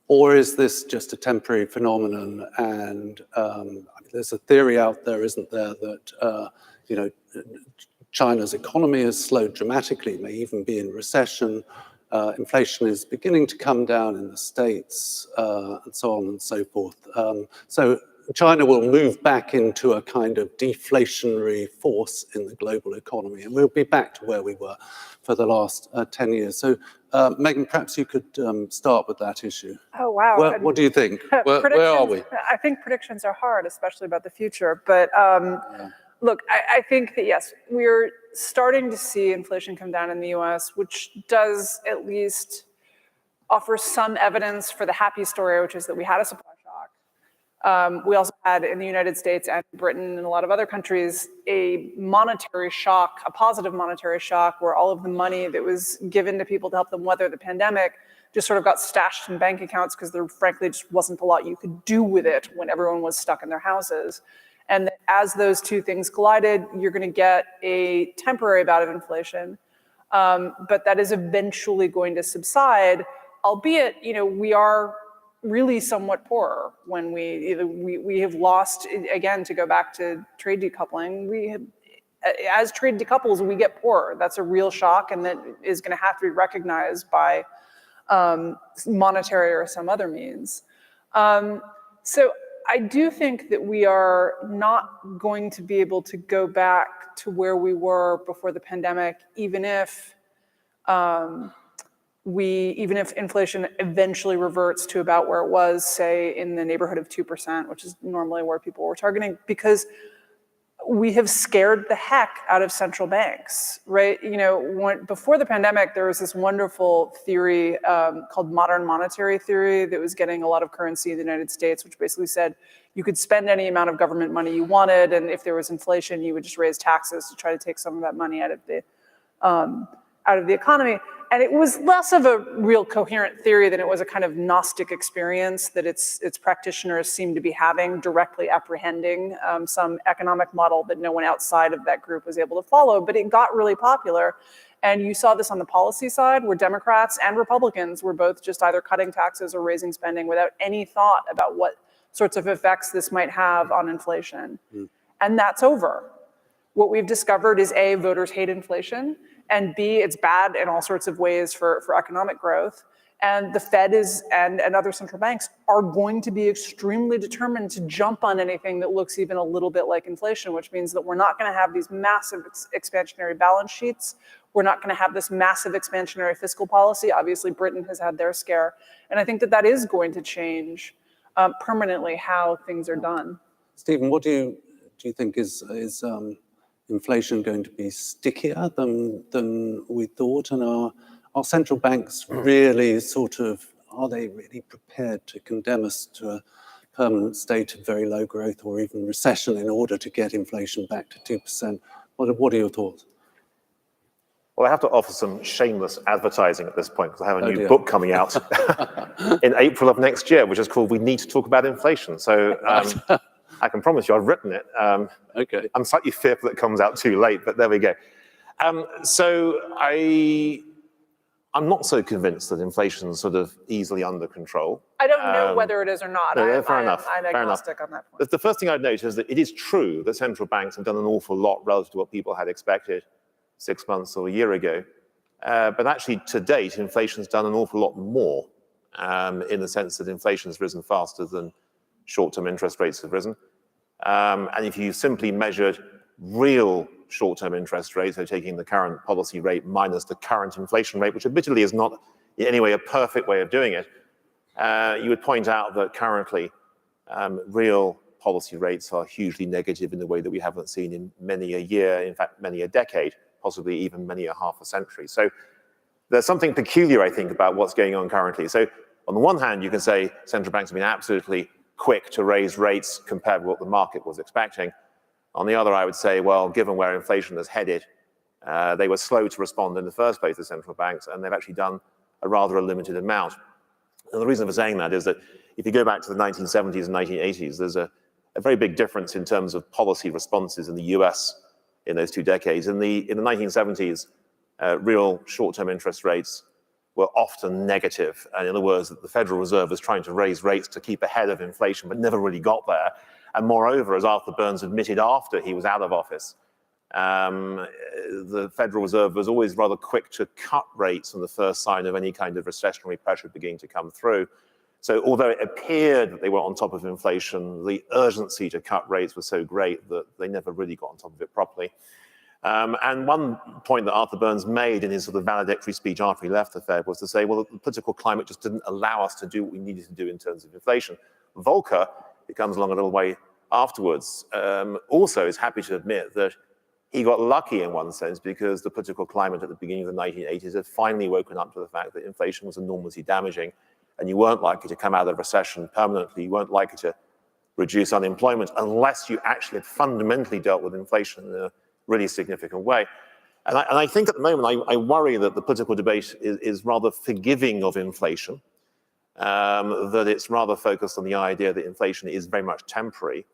Or is this just a temporary phenomenon? And there's a theory out there, isn't there, that China's economy has slowed dramatically, may even be in recession. Inflation is beginning to come down in the States, and so on and so forth. So China will move back into a kind of deflationary force in the global economy, and we'll be back to where we were for the last 10 years. So, Megan, perhaps you could start with that issue. Oh, wow. What do you think? Where are we? I think predictions are hard, especially about the future, but Look, I think that, yes, we're starting to see inflation come down in the US, which does at least offer some evidence for the happy story, which is that we had a supply shock. We also had in the United States and Britain and a lot of other countries a monetary shock, a positive monetary shock, where all of the money that was given to people to help them weather the pandemic just sort of got stashed in bank accounts because there frankly just wasn't a lot you could do with it when everyone was stuck in their houses. And as those two things collided, you're going to get a temporary bout of inflation, but that is eventually going to subside, albeit, we are really somewhat poorer when we have lost, again, to go back to trade decoupling, as trade decouples, we get poorer. That's a real shock, and that is going to have to be recognized by monetary or some other means. So I do think that we are not going to be able to go back to where we were before the pandemic, even if inflation eventually reverts to about where it was, say, in the neighborhood of 2%, which is normally where people were targeting, because we have scared the heck out of central banks, right? Before the pandemic, there was this wonderful theory called modern monetary theory that was getting a lot of currency in the United States, which basically said you could spend any amount of government money you wanted, and if there was inflation, you would just raise taxes to try to take some of that money out of the economy. And it was less of a real coherent theory than it was a kind of Gnostic experience that its practitioners seemed to be having, directly apprehending some economic model that no one outside of that group was able to follow. But it got really popular. And you saw this on the policy side, where Democrats and Republicans were both just either cutting taxes or raising spending without any thought about what sorts of effects this might have on inflation. And that's over. What we've discovered is A, voters hate inflation, and B, it's bad in all sorts of ways for economic growth. And the Fed and other central banks are going to be extremely determined to jump on anything that looks even a little bit like inflation, which means that we're not going to have these massive expansionary balance sheets. We're not going to have this massive expansionary fiscal policy. Obviously, Britain has had their scare. And I think that is going to change permanently how things are done. Stephen, what do you think is inflation going to be stickier than we thought? And are central banks really are they really prepared to condemn us to a permanent state of very low growth or even recession in order to get inflation back to 2%? What are your thoughts? Well, I have to offer some shameless advertising at this point, because I have a new book coming out in April of next year, which is called We Need to Talk About Inflation. So I can promise you I've written it. Okay. I'm slightly fearful it comes out too late, but there we go. So I'm not so convinced that inflation's sort of easily under control. I don't know whether it is or not. No, fair enough. I'm agnostic on that point. The first thing I'd note is that it is true that central banks have done an awful lot relative to what people had expected 6 months or a year ago. But actually, to date, inflation's done an awful lot more in the sense that inflation's risen faster than short-term interest rates have risen. And if you simply measured real short-term interest rates, so taking the current policy rate minus the current inflation rate, which admittedly is not in any way a perfect way of doing it, you would point out that currently real policy rates are hugely negative in a way that we haven't seen in many a year, in fact, many a decade, possibly even many a half a century. So there's something peculiar, I think, about what's going on currently. So on the one hand, you can say central banks have been absolutely quick to raise rates compared with what the market was expecting. On the other, I would say, well, given where inflation is headed, they were slow to respond in the first place, the central banks, and they've actually done a rather limited amount. And the reason for saying that is that if you go back to the 1970s and 1980s, there's a very big difference in terms of policy responses in the US in those 2 decades. In the 1970s, real short-term interest rates were often negative. And in other words, the Federal Reserve was trying to raise rates to keep ahead of inflation, but never really got there. And moreover, as Arthur Burns admitted after he was out of office, the Federal Reserve was always rather quick to cut rates on the first sign of any kind of recessionary pressure beginning to come through. So although it appeared that they were on top of inflation, the urgency to cut rates was so great that they never really got on top of it properly. And one point that Arthur Burns made in his sort of valedictory speech after he left the Fed was to say, well, the political climate just didn't allow us to do what we needed to do in terms of inflation. Volcker, he comes along a little way afterwards, also is happy to admit that he got lucky in one sense because the political climate at the beginning of the 1980s had finally woken up to the fact that inflation was enormously damaging, and you weren't likely to come out of the recession permanently. You weren't likely to reduce unemployment unless you actually had fundamentally dealt with inflation in a really significant way. And I think at the moment, I worry that the political debate is rather forgiving of inflation, that it's rather focused on the idea that inflation is very much temporary.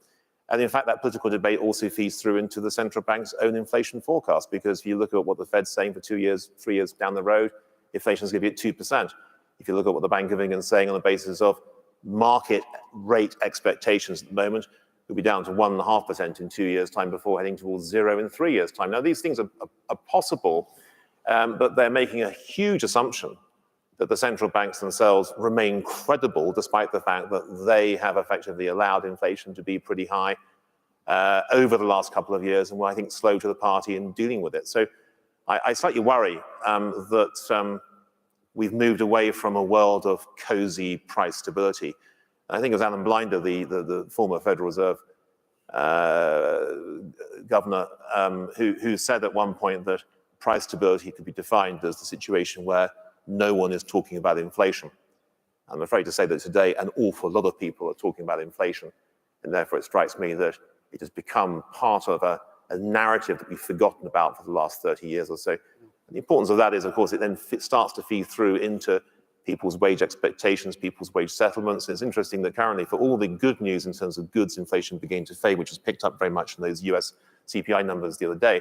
And in fact, that political debate also feeds through into the central bank's own inflation forecast, because if you look at what the Fed's saying for 2 years, 3 years down the road, inflation is going to be at 2%. If you look at what the Bank of England is saying on the basis of market rate expectations at the moment, it'll be down to 1.5% in 2 years' time before heading towards 0 in 3 years' time. Now, these things are possible, but they're making a huge assumption that the central banks themselves remain credible, despite the fact that they have effectively allowed inflation to be pretty high over the last couple of years, and were, I think, slow to the party in dealing with it. So I slightly worry that we've moved away from a world of cozy price stability. I think it was Alan Blinder, the former Federal Reserve governor, who said at one point that price stability could be defined as the situation where no one is talking about inflation. I'm afraid to say that today an awful lot of people are talking about inflation, and therefore it strikes me that it has become part of a narrative that we've forgotten about for the last 30 years or so. And the importance of that is, of course, it then starts to feed through into people's wage expectations, people's wage settlements. And it's interesting that currently, for all the good news in terms of goods inflation beginning to fade, which was picked up very much in those US CPI numbers the other day,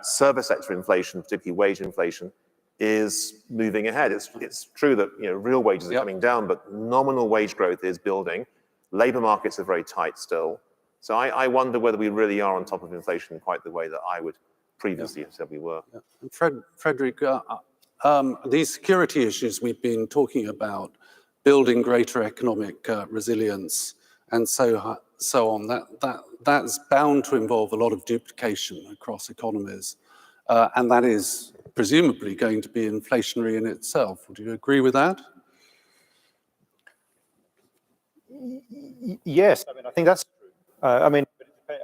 service sector inflation, particularly wage inflation, is moving ahead. It's true that real wages are coming down, but nominal wage growth is building. Labor markets are very tight still. So I wonder whether we really are on top of inflation quite the way that I would previously have said we were. Frederick, these security issues we've been talking about, building greater economic resilience and so on, that's bound to involve a lot of duplication across economies. And that is presumably going to be inflationary in itself. Would you agree with that? Yes, I think that's true. I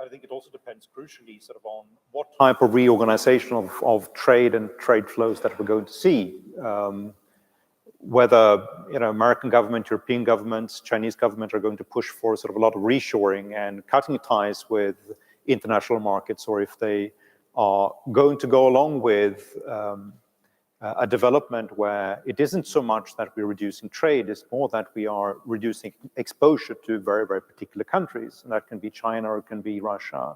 think it also depends crucially sort of on what type of reorganization of trade and trade flows that we're going to see. Whether American government, European governments, Chinese government are going to push for sort of a lot of reshoring and cutting ties with international markets, or if they are going to go along with a development where it isn't so much that we're reducing trade, it's more that we are reducing exposure to very, very particular countries. And that can be China or it can be Russia.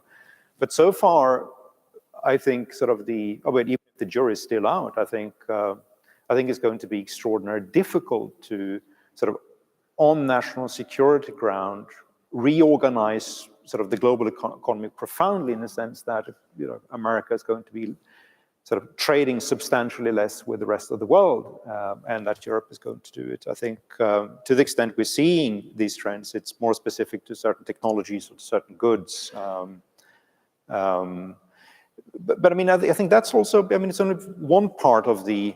But so far, I think sort of even if the jury is still out, I think it's going to be extraordinarily difficult to sort of, on national security ground, reorganize sort of the global economy profoundly, in the sense that America is going to be sort of trading substantially less with the rest of the world, and that Europe is going to do it. I think to the extent we're seeing these trends, it's more specific to certain technologies or to certain goods. But I mean, I think that's also, it's only one part of the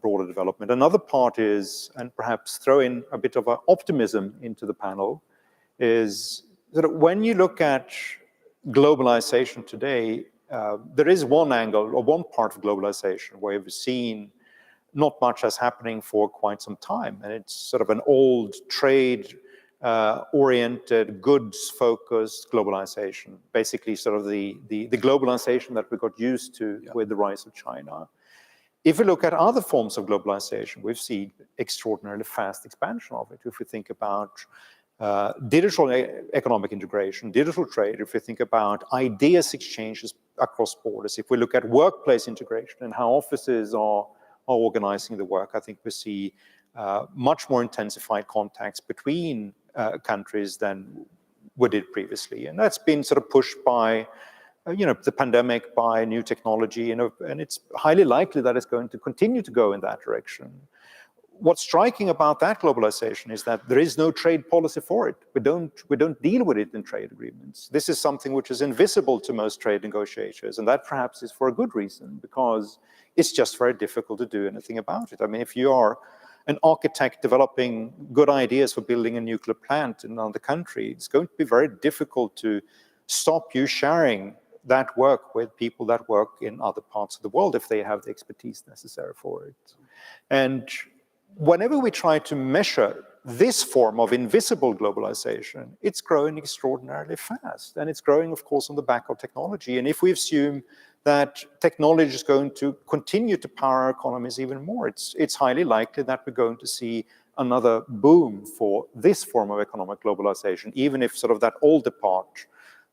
broader development. Another part is, and perhaps throw in a bit of optimism into the panel, is that when you look at globalization today, there is one angle or one part of globalization where we've seen not much as happening for quite some time, and it's sort of an old trade oriented, goods-focused globalization, basically sort of the globalization that we got used to with the rise of China. If we look at other forms of globalization, we've seen extraordinarily fast expansion of it. If we think about digital economic integration, digital trade, if we think about ideas exchanges across borders, if we look at workplace integration and how offices are organizing the work, I think we see much more intensified contacts between countries than we did previously. And that's been sort of pushed by the pandemic, by new technology, and it's highly likely that it's going to continue to go in that direction. What's striking about that globalization is that there is no trade policy for it. We don't deal with it in trade agreements. This is something which is invisible to most trade negotiators, and that perhaps is for a good reason, because it's just very difficult to do anything about it. I mean, if you are an architect developing good ideas for building a nuclear plant in another country, it's going to be very difficult to stop you sharing that work with people that work in other parts of the world if they have the expertise necessary for it. And whenever we try to measure this form of invisible globalization, it's growing extraordinarily fast. And it's growing, of course, on the back of technology. And if we assume that technology is going to continue to power our economies even more, it's highly likely that we're going to see another boom for this form of economic globalization, even if sort of that older part,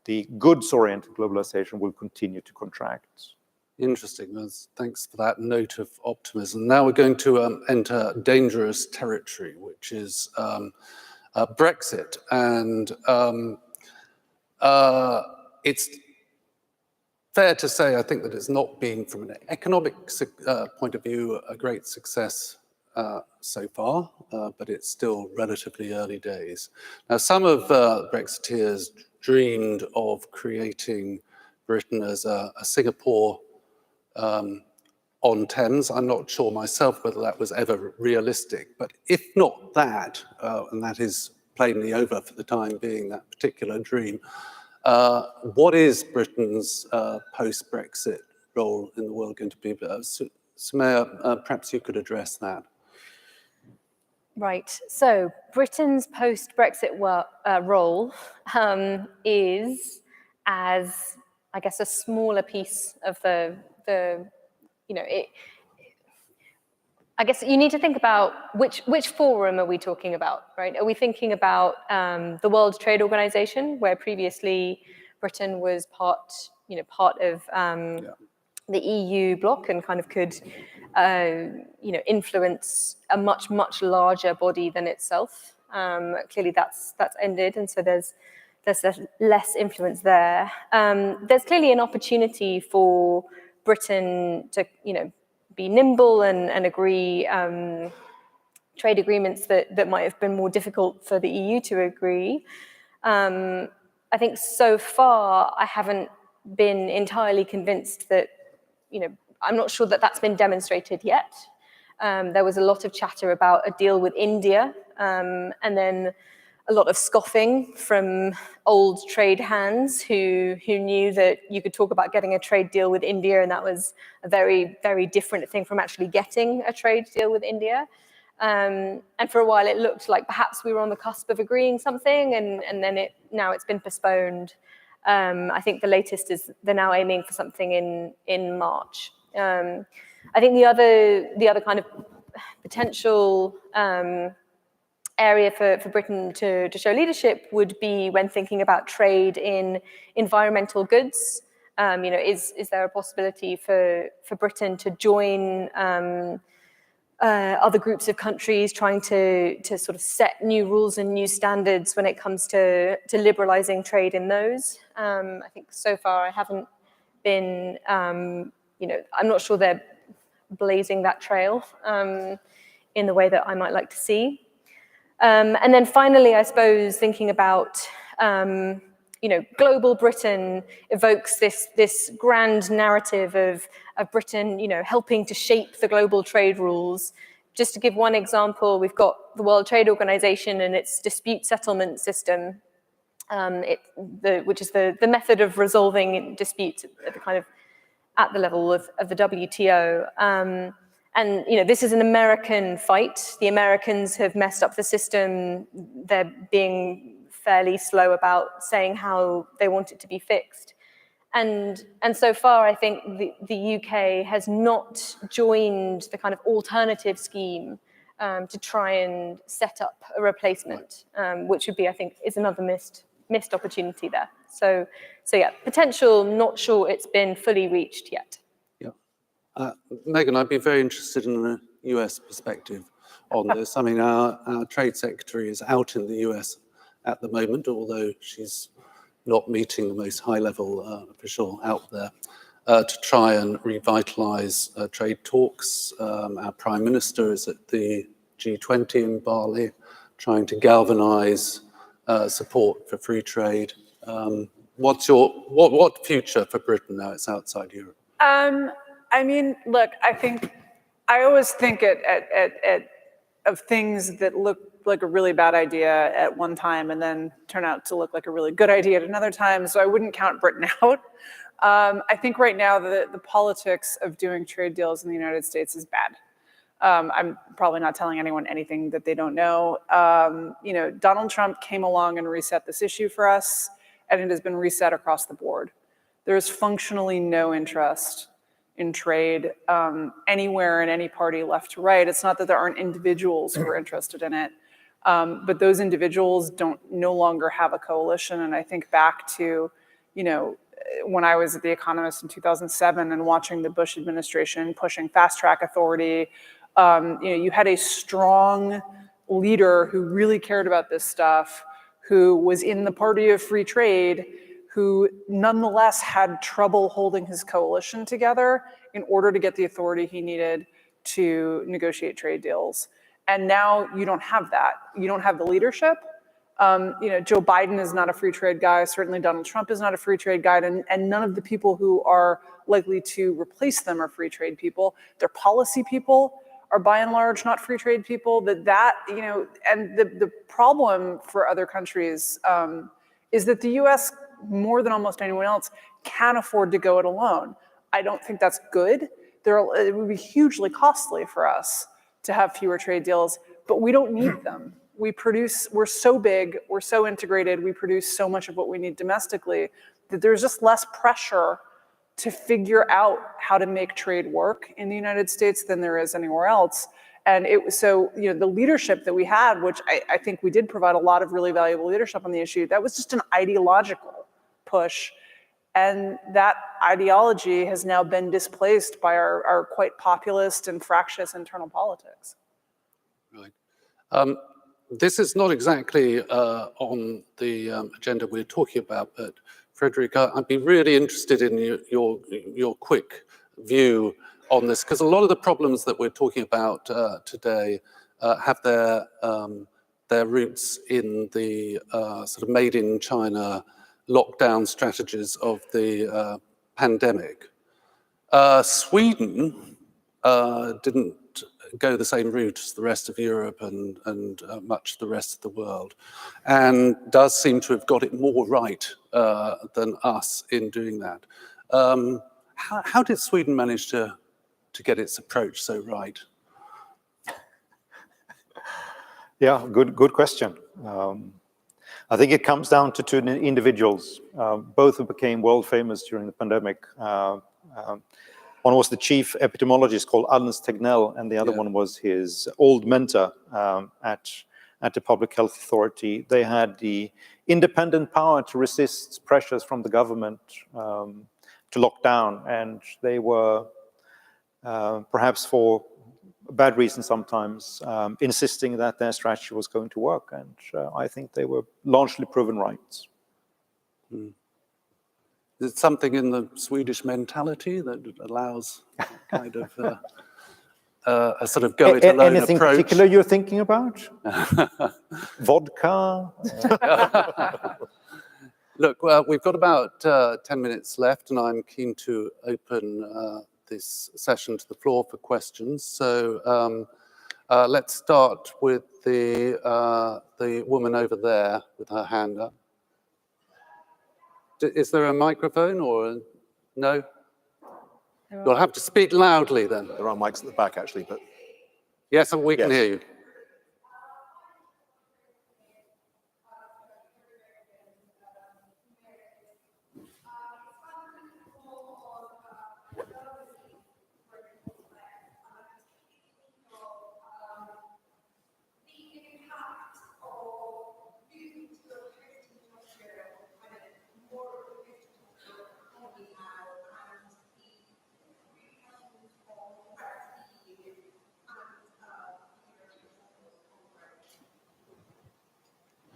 the goods-oriented globalization, will continue to contract. Interesting. Thanks for that note of optimism. Now we're going to enter dangerous territory, which is Brexit. And it's fair to say, I think, that it's not been, from an economic point of view, a great success so far, but it's still relatively early days. Now, some of Brexiteers dreamed of creating Britain as a Singapore on Thames. I'm not sure myself whether that was ever realistic, but if not that, and that is plainly over for the time being, that particular dream, what is Britain's post-Brexit role in the world going to be? Sumaya, perhaps you could address that. Right, so Britain's post-Brexit role is as, I guess, a smaller piece of the I guess you need to think about which forum are we talking about, right? Are we thinking about the World Trade Organization, where previously Britain was part of the EU bloc and kind of could influence a much larger body than itself? Clearly that's ended, and so there's less influence there. There's clearly an opportunity for Britain to be nimble and agree trade agreements that might have been more difficult for the EU to agree. I think so far I haven't been entirely convinced that, I'm not sure that that's been demonstrated yet. There was a lot of chatter about a deal with India, and then a lot of scoffing from old trade hands who knew that you could talk about getting a trade deal with India, and that was a very, very different thing from actually getting a trade deal with India. And for a while it looked like perhaps we were on the cusp of agreeing something, and then now it's been postponed. I think the latest is they're now aiming for something in March. I think the other kind of potential area for Britain to show leadership would be when thinking about trade in environmental goods. Is there a possibility for Britain to join other groups of countries trying to sort of set new rules and new standards when it comes to liberalizing trade in those? I think so far I haven't been, I'm not sure they're blazing that trail in the way that I might like to see. And then finally, I suppose, thinking about, global Britain evokes this grand narrative of Britain, helping to shape the global trade rules. Just to give one example, we've got the World Trade Organization and its dispute settlement system, which is the method of resolving disputes at the level of the WTO. And this is an American fight. The Americans have messed up the system. They're being fairly slow about saying how they want it to be fixed. And so far, I think the UK has not joined the kind of alternative scheme to try and set up a replacement, which would be, I think, is another missed opportunity there. So yeah, potential, not sure it's been fully reached yet. Megan, I'd be very interested in a US perspective on this. I mean, our trade secretary is out in the US at the moment, although she's not meeting the most high-level official out there to try and revitalize trade talks. Our Prime Minister is at the G20 in Bali, trying to galvanize support for free trade. What future for Britain now it's outside Europe? I mean, look, I always think at of things that look like a really bad idea at one time and then turn out to look like a really good idea at another time. So I wouldn't count Britain out. I think right now the politics of doing trade deals in the United States is bad. I'm probably not telling anyone anything that they don't know. You know, Donald Trump came along and reset this issue for us, and it has been reset across the board. There's functionally no interest in trade anywhere in any party left to right. It's not that there aren't individuals who are interested in it, but those individuals no longer have a coalition. And I think back to, you know, when I was at The Economist in 2007 and watching the Bush administration pushing fast track authority, you know, you had a strong leader who really cared about this stuff, who was in the party of free trade, who nonetheless had trouble holding his coalition together in order to get the authority he needed to negotiate trade deals. And now you don't have that. You don't have the leadership. You know, Joe Biden is not a free trade guy. Certainly Donald Trump is not a free trade guy. And none of the people who are likely to replace them are free trade people. They're policy people are by and large not free trade people. You know, and the problem for other countries is that the US, more than almost anyone else, can't afford to go it alone. I don't think that's good. It would be hugely costly for us to have fewer trade deals, but we don't need them. We're so big, we're so integrated, we produce so much of what we need domestically that there's just less pressure to figure out how to make trade work in the United States than there is anywhere else. And so, you know, the leadership that we had, which I think we did provide a lot of really valuable leadership on the issue, that was just an ideological push. And that ideology has now been displaced by our quite populist and fractious internal politics. Right. This is not exactly on the agenda we're talking about, but Frederick, I'd be really interested in your quick view on this, because a lot of the problems that we're talking about today have their roots in the sort of made in China lockdown strategies of the pandemic. Sweden didn't go the same route as the rest of Europe and much of the rest of the world, and does seem to have got it more right than us in doing that. How did Sweden manage to get its approach so right? Yeah, good question. I think it comes down to two individuals, both who became world famous during the pandemic. One was the chief epidemiologist called Agnes Tegnell, and the other one was his old mentor at the Public Health Authority. They had the independent power to resist pressures from the government to lock down, and they were, perhaps for bad reasons sometimes, insisting that their strategy was going to work, and I think they were largely proven right. Mm. Is it something in the Swedish mentality that allows kind of a sort of go-it-alone Anything approach? particular you're thinking about? Vodka? Look, we've got about 10 minutes left, and I'm keen to open this session to the floor for questions. So let's start with the woman over there with her hand up. Is there a microphone or no? You'll have to speak loudly then. There are mics at the back, actually, but... Yes, we can hear you.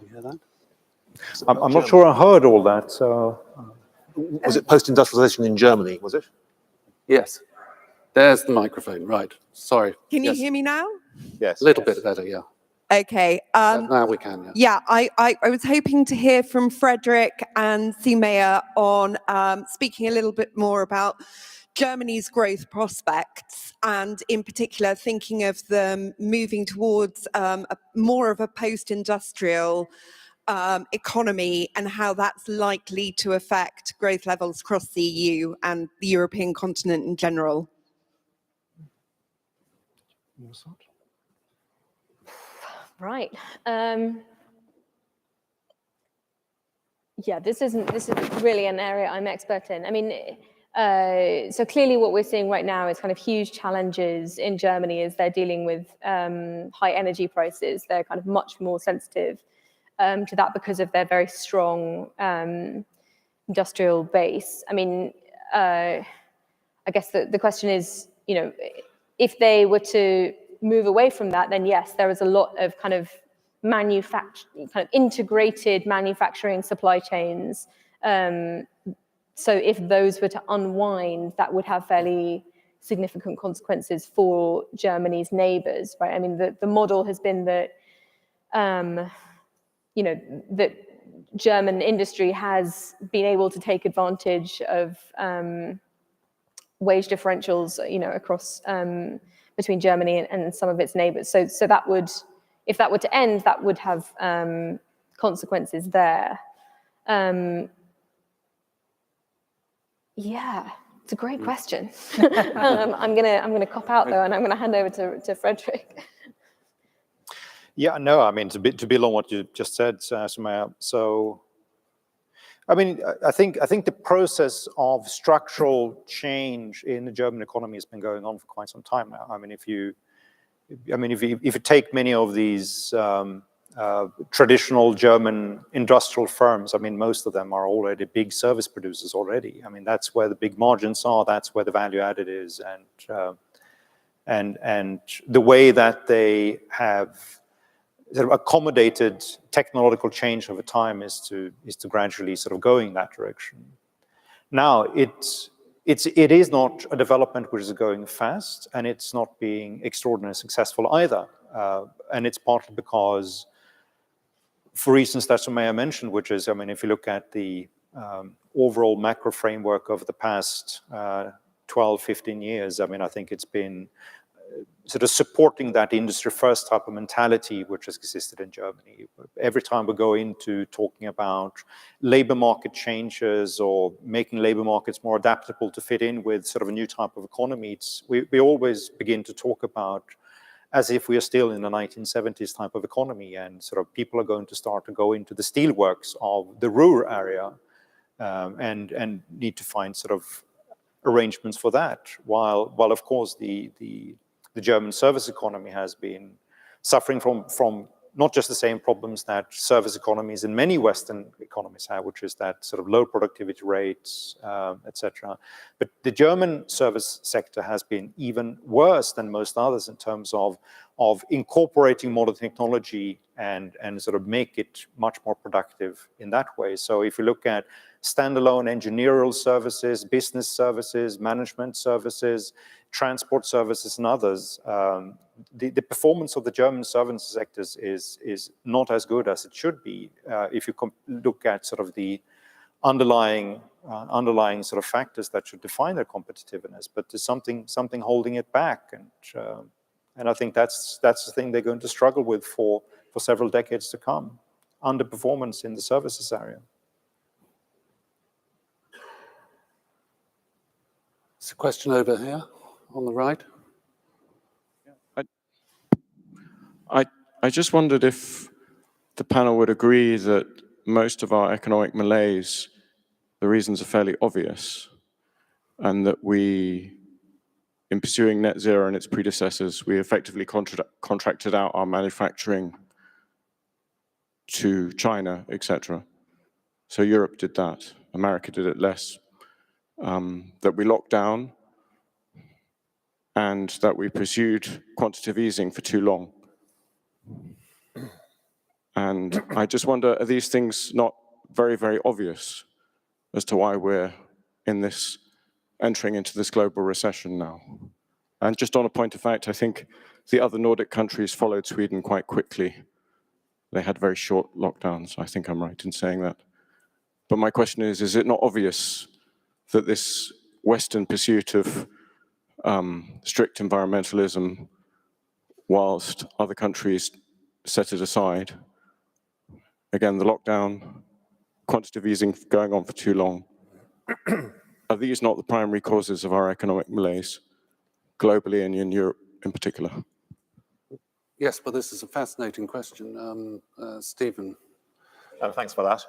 You hear that? I'm not sure I heard all that. So, was it post-industrialization in Germany, was it? Yes. There's the microphone, right. Sorry. Can you hear me now? Yes. A little bit better, yeah. Okay. Now we can, yeah. Yeah, I was hoping to hear from Frederick and Sumaya on speaking a little bit more about Germany's growth prospects, and in particular thinking of them moving towards more of a post-industrial economy, and how that's likely to affect growth levels across the EU and the European continent in general? Right. Yeah, this is really an area I'm expert in. I mean, so clearly what we're seeing right now is kind of huge challenges in Germany as they're dealing with high energy prices. They're kind of much more sensitive to that because of their very strong industrial base. I mean, I guess the question is, you know, if they were to move away from that, then yes, there is a lot of kind of integrated manufacturing supply chains. So if those were to unwind, that would have fairly significant consequences for Germany's neighbors, right? I mean, the model has been that, you know, that German industry has been able to take advantage of wage differentials, you know, across between Germany and some of its neighbors. So that would, if that were to end, that would have consequences there. Yeah, it's a great question. I'm gonna cop out though, and I'm gonna hand over to Frederick. Yeah, no, I mean, to build on what you just said, Sumaya. So, I mean, I think the process of structural change in the German economy has been going on for quite some time now. I mean, if you take many of these traditional German industrial firms, I mean, most of them are already big service producers already. I mean, that's where the big margins are. That's where the value added is, and the way that they have sort of accommodated technological change over time is to gradually sort of going in that direction. Now, it is not a development which is going fast, and it's not being extraordinarily successful either. And it's partly because, for reasons that Sumaya mentioned, which is, I mean, if you look at the overall macro framework over the past 12, 15 years, I mean, I think it's been sort of supporting that industry first type of mentality which has existed in Germany. Every time we go into talking about labor market changes or making labor markets more adaptable to fit in with sort of a new type of economy, we always begin to talk about as if we are still in the 1970s type of economy, and sort of people are going to start to go into the steelworks of the rural area and need to find sort of arrangements for that, while of course the German service economy has been suffering from not just the same problems that service economies in many Western economies have, which is that sort of low productivity rates, etc. But the German service sector has been even worse than most others in terms of incorporating modern technology and sort of make it much more productive in that way. So if you look at standalone engineering services, business services, management services, transport services, and others, the performance of the German service sectors is not as good as it should be if you look at sort of the underlying sort of factors that should define their competitiveness. But there's something holding it back, and I think that's the thing they're going to struggle with for several decades to come: underperformance in the services area. There's a question over here on the right. I just wondered if the panel would agree that most of our economic malaise, the reasons are fairly obvious, and that we, in pursuing net zero and its predecessors, we effectively contracted out our manufacturing to China, etc. So Europe did that, America did it less. That we locked down, and that we pursued quantitative easing for too long. And I just wonder, are these things not very, very obvious as to why we're entering into this global recession now? And just on a point of fact, I think the other Nordic countries followed Sweden quite quickly. They had very short lockdowns. I think I'm right in saying that. But my question is it not obvious that this Western pursuit of strict environmentalism, whilst other countries set it aside. Again, the lockdown, quantitative easing going on for too long. Are these not the primary causes of our economic malaise, globally and in Europe in particular? Yes, but this is a fascinating question. Stephen. Thanks for that.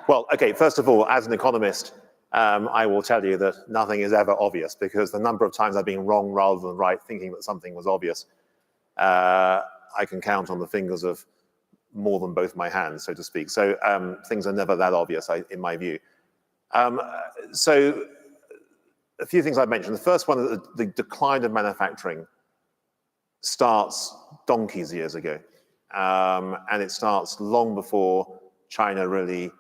Well, okay, first of all, as an economist, I will tell you that nothing is ever obvious, because the number of times I've been wrong rather than right thinking that something was obvious, I can count on the fingers of more than both my hands, so to speak. So things are never that obvious, in my view. So a few things I've mentioned. The first one is the decline of manufacturing starts donkey's years ago. And it starts long before China really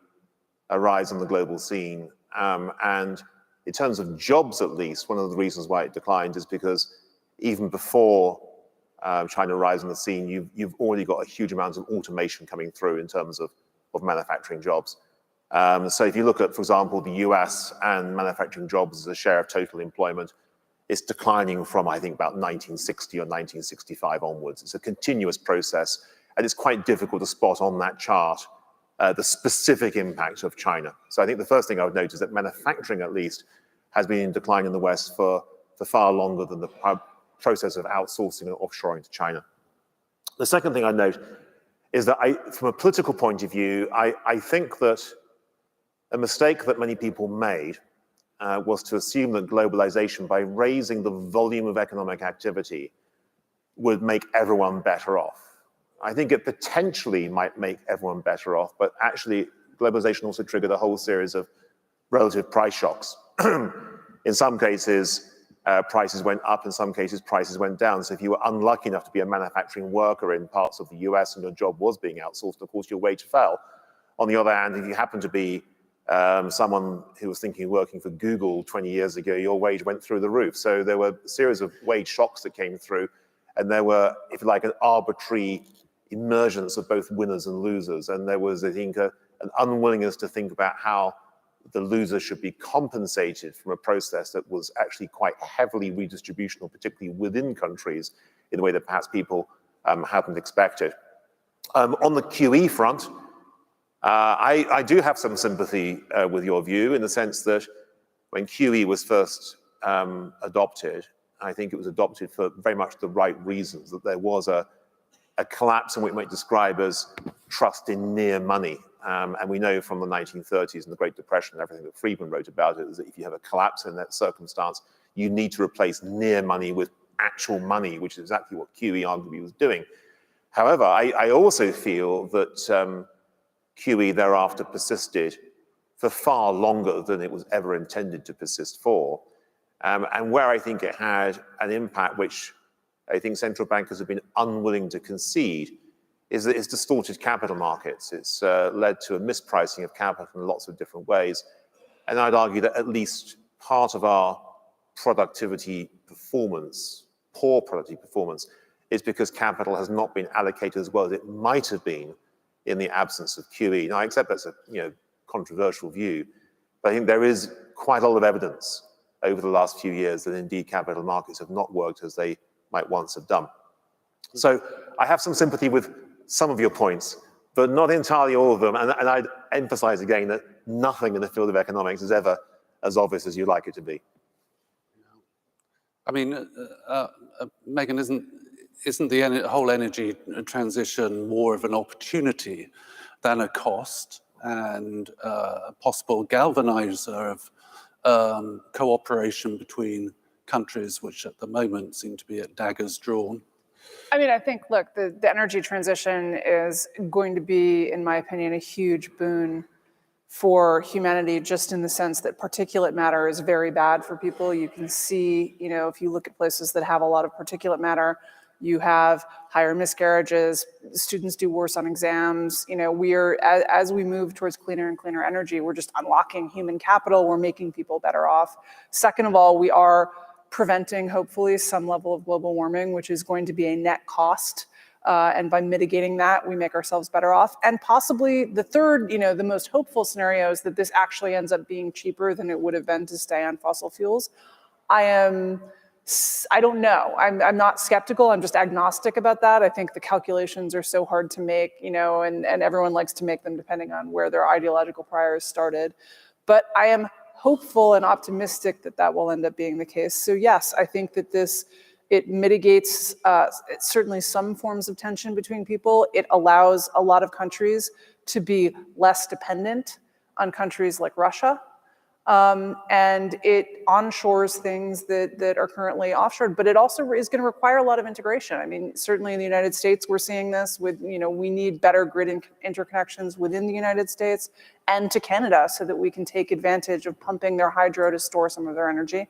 arrives on the global scene. And in terms of jobs, at least, one of the reasons why it declined is because even before China arrives on the scene, you've already got a huge amount of automation coming through in terms of manufacturing jobs. So if you look at, for example, the US and manufacturing jobs as a share of total employment, it's declining from, I think, about 1960 or 1965 onwards. It's a continuous process, and it's quite difficult to spot on that chart the specific impact of China. So I think the first thing I would note is that manufacturing, at least, has been in decline in the West for far longer than the process of outsourcing and offshoring to China. The second thing I note is that from a political point of view, I think that a mistake that many people made was to assume that globalization, by raising the volume of economic activity, would make everyone better off. I think it potentially might make everyone better off, but actually globalization also triggered a whole series of relative price shocks. In some cases, prices went up, in some cases, prices went down. So if you were unlucky enough to be a manufacturing worker in parts of the US and your job was being outsourced, of course, your wage fell. On the other hand, if you happen to be someone who was thinking of working for Google 20 years ago, your wage went through the roof. So there were a series of wage shocks that came through, and there were, if you like, an arbitrary emergence of both winners and losers. And there was, I think, an unwillingness to think about how the losers should be compensated from a process that was actually quite heavily redistributional, particularly within countries, in a way that perhaps people hadn't expected. On the QE front, I do have some sympathy with your view, in the sense that when QE was first adopted, I think it was adopted for very much the right reasons, that there was a collapse in what we might describe as trust in near money. And we know from the 1930s and the Great Depression and everything that Friedman wrote about it, is that if you have a collapse in that circumstance, you need to replace near money with actual money, which is exactly what QE arguably was doing. However, I also feel that QE thereafter persisted for far longer than it was ever intended to persist for. And where I think it had an impact, which I think central bankers have been unwilling to concede, is that it's distorted capital markets. It's led to a mispricing of capital in lots of different ways. And I'd argue that at least part of our productivity performance, poor productivity performance, is because capital has not been allocated as well as it might have been in the absence of QE. Now, I accept that's a controversial view, but I think there is quite a lot of evidence over the last few years that indeed capital markets have not worked as they might once have done. So I have some sympathy with some of your points, but not entirely all of them. And I'd emphasize again that nothing in the field of economics is ever as obvious as you'd like it to be. I mean, Megan, isn't the whole energy transition more of an opportunity than a cost, and a possible galvanizer of cooperation between countries which at the moment seem to be at daggers drawn? I mean, I think, look, the energy transition is going to be, in my opinion, a huge boon for humanity, just in the sense that particulate matter is very bad for people. You can see, if you look at places that have a lot of particulate matter, you have higher miscarriages, students do worse on exams. As we move towards cleaner and cleaner energy, we're just unlocking human capital, we're making people better off. Second of all, we are preventing, hopefully, some level of global warming, which is going to be a net cost And by mitigating that, we make ourselves better off. And possibly the third, the most hopeful scenario is that this actually ends up being cheaper than it would have been to stay on fossil fuels. I don't know. I'm not skeptical. I'm just agnostic about that. I think the calculations are so hard to make, and everyone likes to make them depending on where their ideological priors started. But I am hopeful and optimistic that that will end up being the case. So yes, I think that it mitigates certainly some forms of tension between people. It allows a lot of countries to be less dependent on countries like Russia. And it onshores things that are currently offshored, but it also is going to require a lot of integration. I mean, certainly in the United States, we're seeing this with, we need better grid interconnections within the United States and to Canada so that we can take advantage of pumping their hydro to store some of their energy.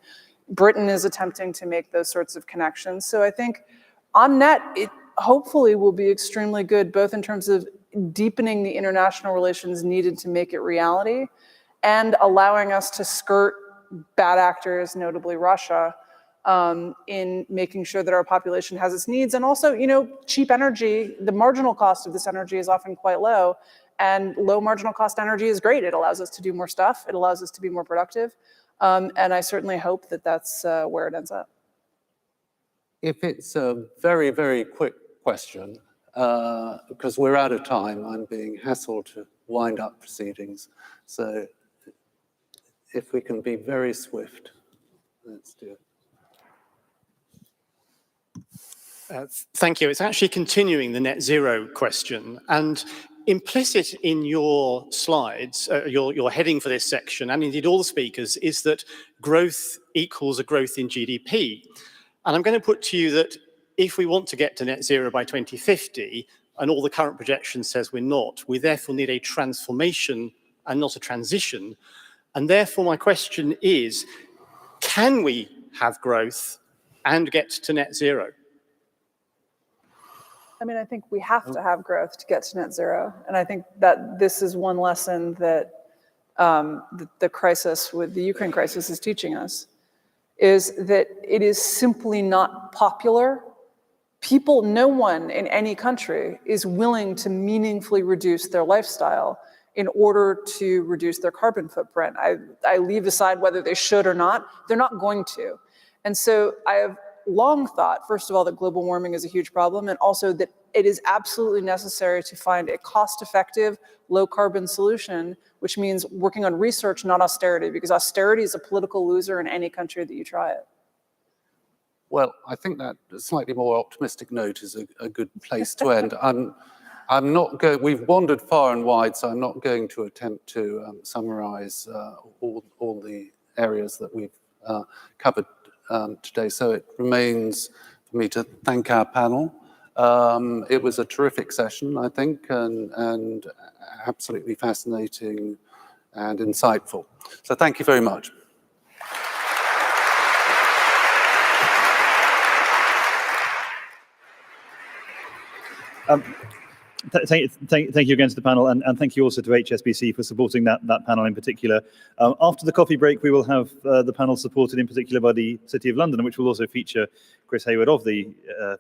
Britain is attempting to make those sorts of connections. So I think on net, it hopefully will be extremely good, both in terms of deepening the international relations needed to make it reality, and allowing us to skirt bad actors, notably Russia, in making sure that our population has its needs. And also, cheap energy, the marginal cost of this energy is often quite low, and low marginal cost energy is great. It allows us to do more stuff. It allows us to be more productive. And I certainly hope that that's where it ends up. If it's a very, very quick question, because we're out of time, I'm being hassled to wind up proceedings. So if we can be very swift, let's do it. Thank you. It's actually continuing the net zero question. And implicit in your slides, your heading for this section, and indeed all the speakers, is that growth equals a growth in GDP. And I'm going to put to you that if we want to get to net zero by 2050, and all the current projection says we're not, we therefore need a transformation and not a transition. And therefore, my question is, can we have growth and get to net zero? I mean, I think we have to have growth to get to net zero. And I think that this is one lesson that the crisis with the Ukraine crisis is teaching us, is that it is simply not popular. No one in any country is willing to meaningfully reduce their lifestyle in order to reduce their carbon footprint. I leave aside whether they should or not, they're not going to. And so I have long thought, first of all, that global warming is a huge problem, and also that it is absolutely necessary to find a cost-effective, low-carbon solution, which means working on research, not austerity, because austerity is a political loser in any country that you try it. Well, I think that a slightly more optimistic note is a good place to end. I'm not going, we've wandered far and wide, so I'm not going to attempt to summarize all the areas that we've covered today. So it remains for me to thank our panel. It was a terrific session, I think, and absolutely fascinating and insightful. So thank you very much. Thank you again to the panel, and thank you also to HSBC for supporting that panel in particular. After the coffee break, we will have the panel supported in particular by the City of London, which will also feature Chris Hayward of the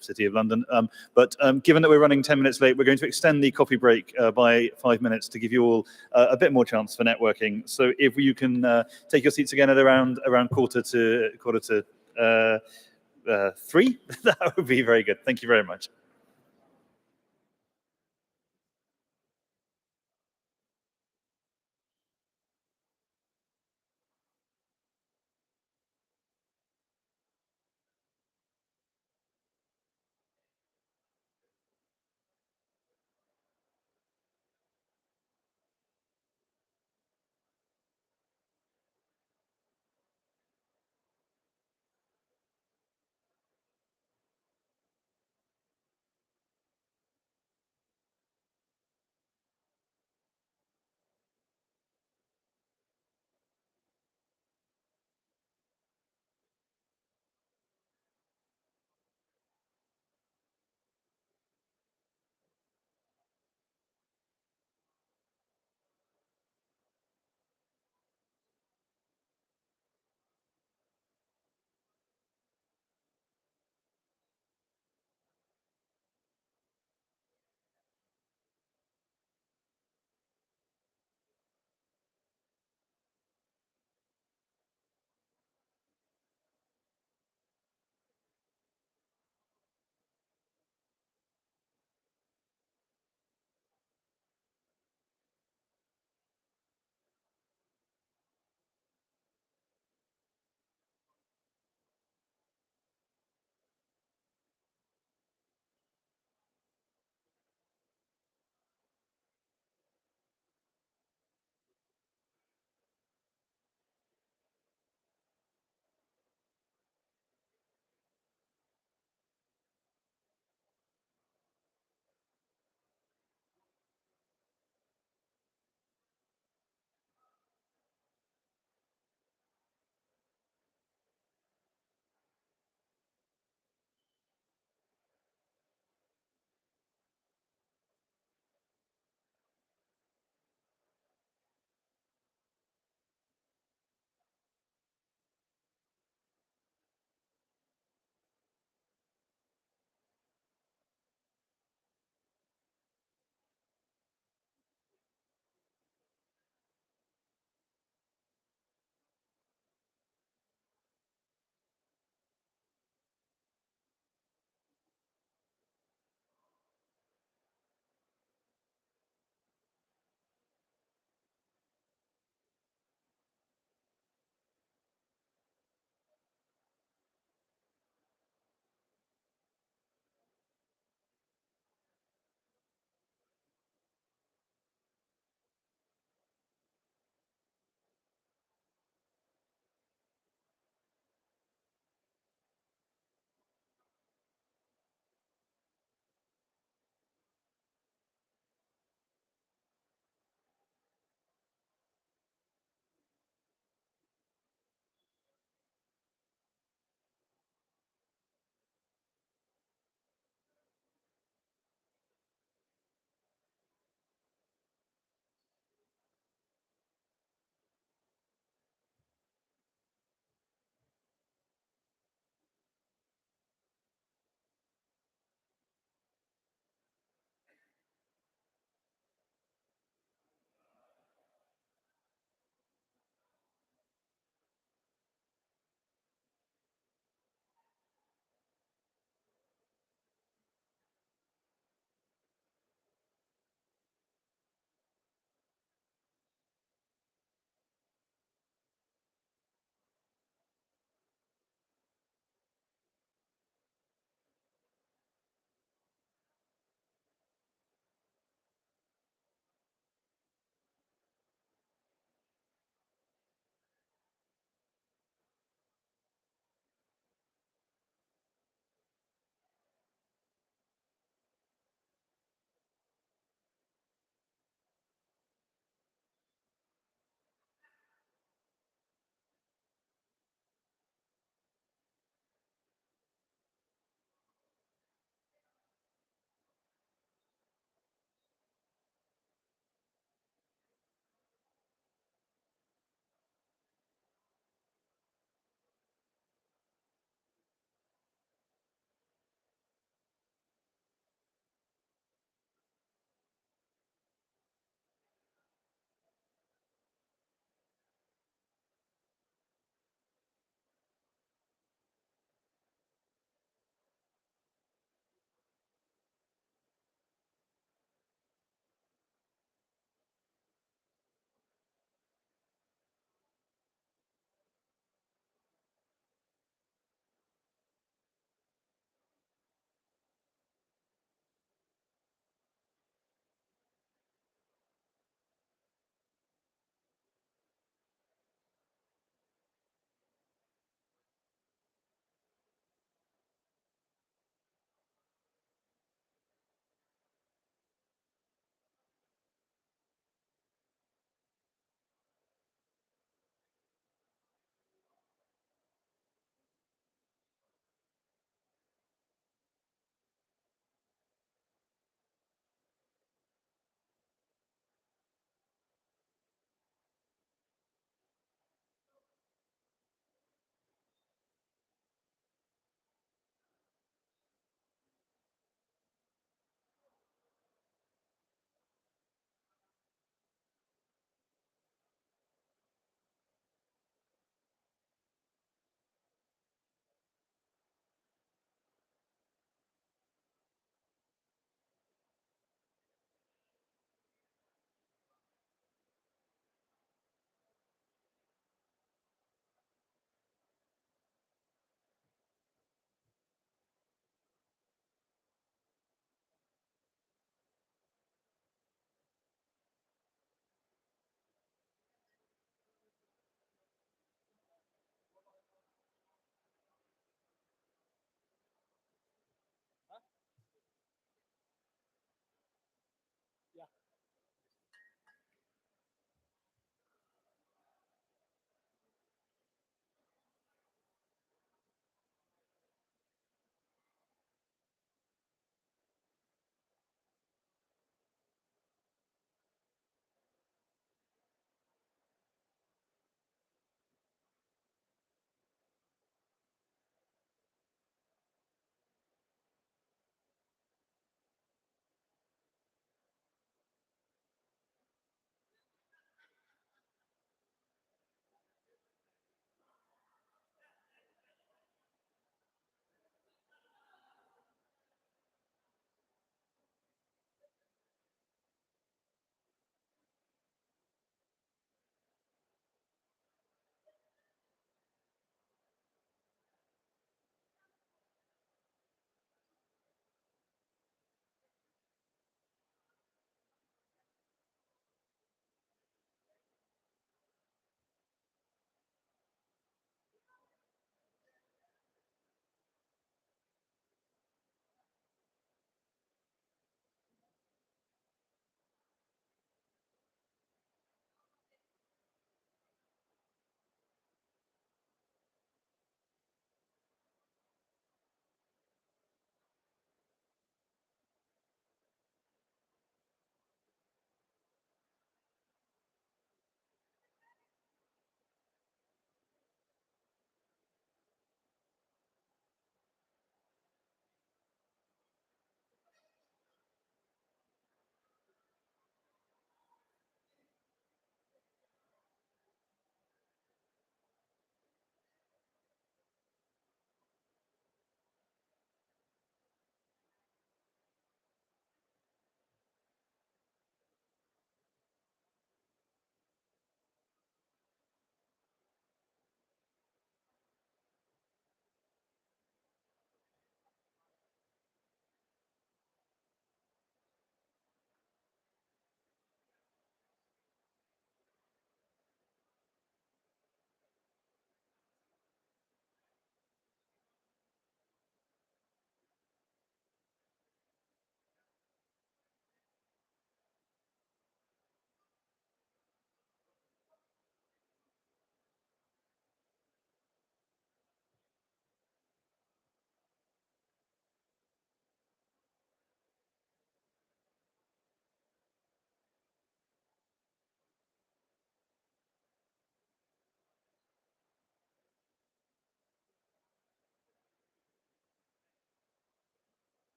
City of London. But given that we're running 10 minutes late, we're going to extend the coffee break by 5 minutes to give you all a bit more chance for networking. So if you can take your seats again at around quarter to 3, that would be very good. Thank you very much.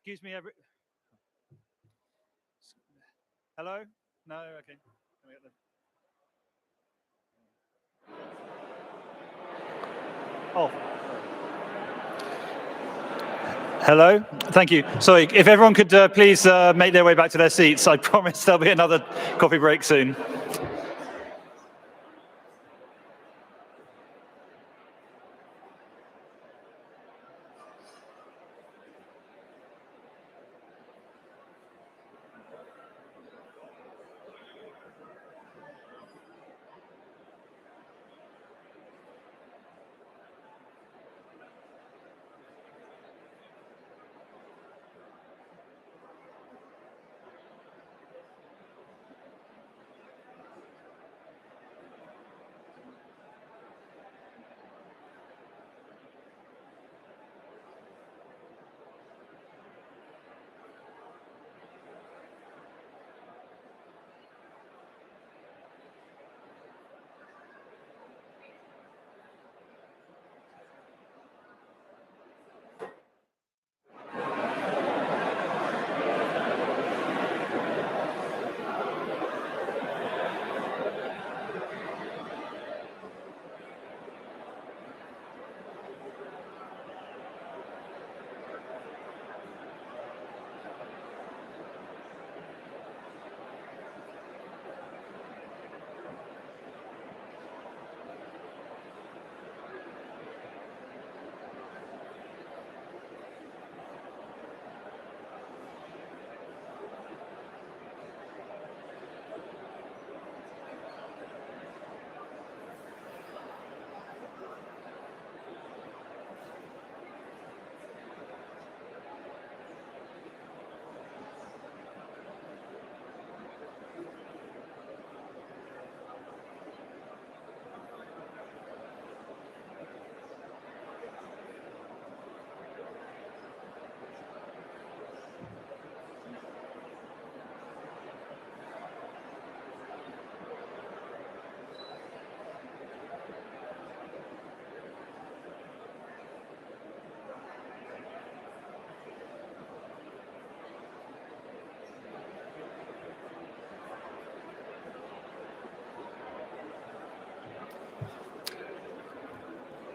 Excuse me, hello? No, okay. Oh. Hello, thank you. Sorry, if everyone could please make their way back to their seats. I promise there'll be another coffee break soon.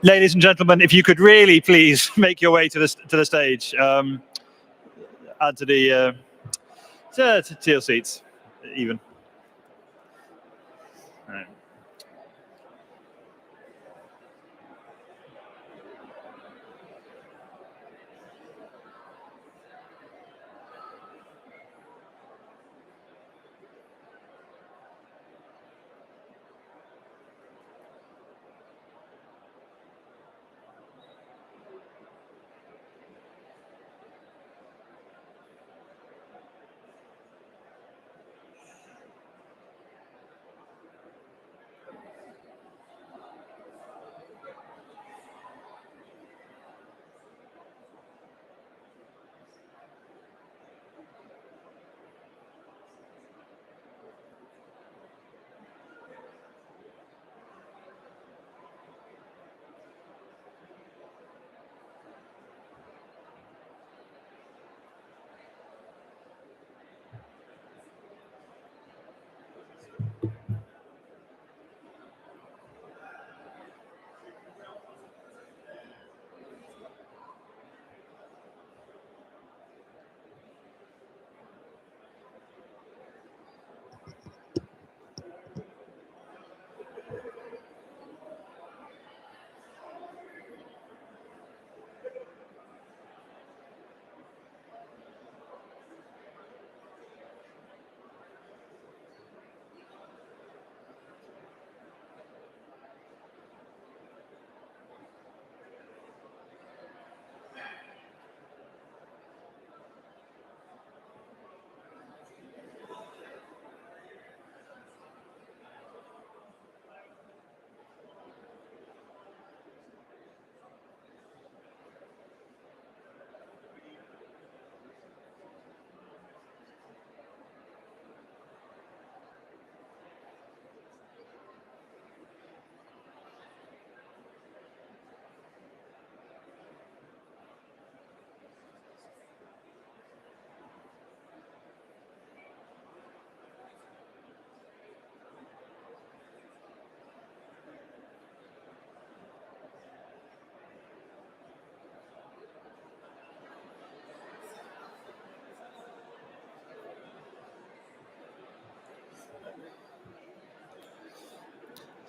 Ladies and gentlemen, if you could really please make your way to the stage, add to the to your seats, even. All right.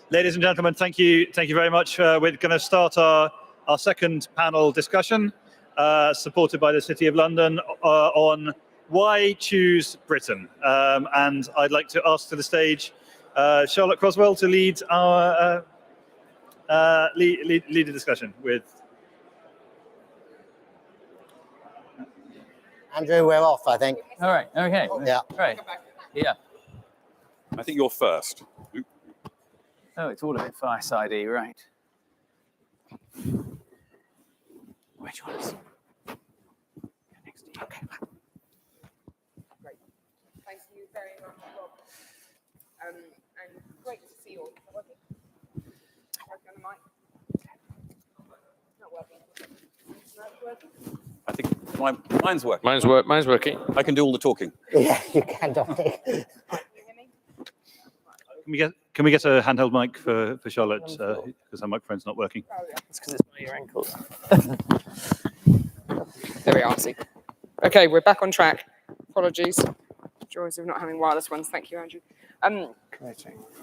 Ladies and gentlemen, thank you very much. We're going to start our second panel discussion, supported by the City of London, on why choose Britain. And I'd like to ask to the stage Charlotte Croswell to lead our lead the discussion with. Andrew, we're off, I think. All right. Okay. Yeah. Right. Yeah. I think you're first. Oh, it's all a bit fireside-y, right? Which one is? Next to you. Okay. Great. Thank you very much, Rob. And great to see you all. Working on the mic? Not working. Not working? I think mine's working. Mine's working. I can do all the talking. Yeah, you can, Dominic. Can we get a handheld mic for Charlotte, because her microphone's not working? Oh, yeah. It's because it's by your ankles. There we are, see. Okay, we're back on track. Apologies. Joys of not having wireless ones. Thank you, Andrew.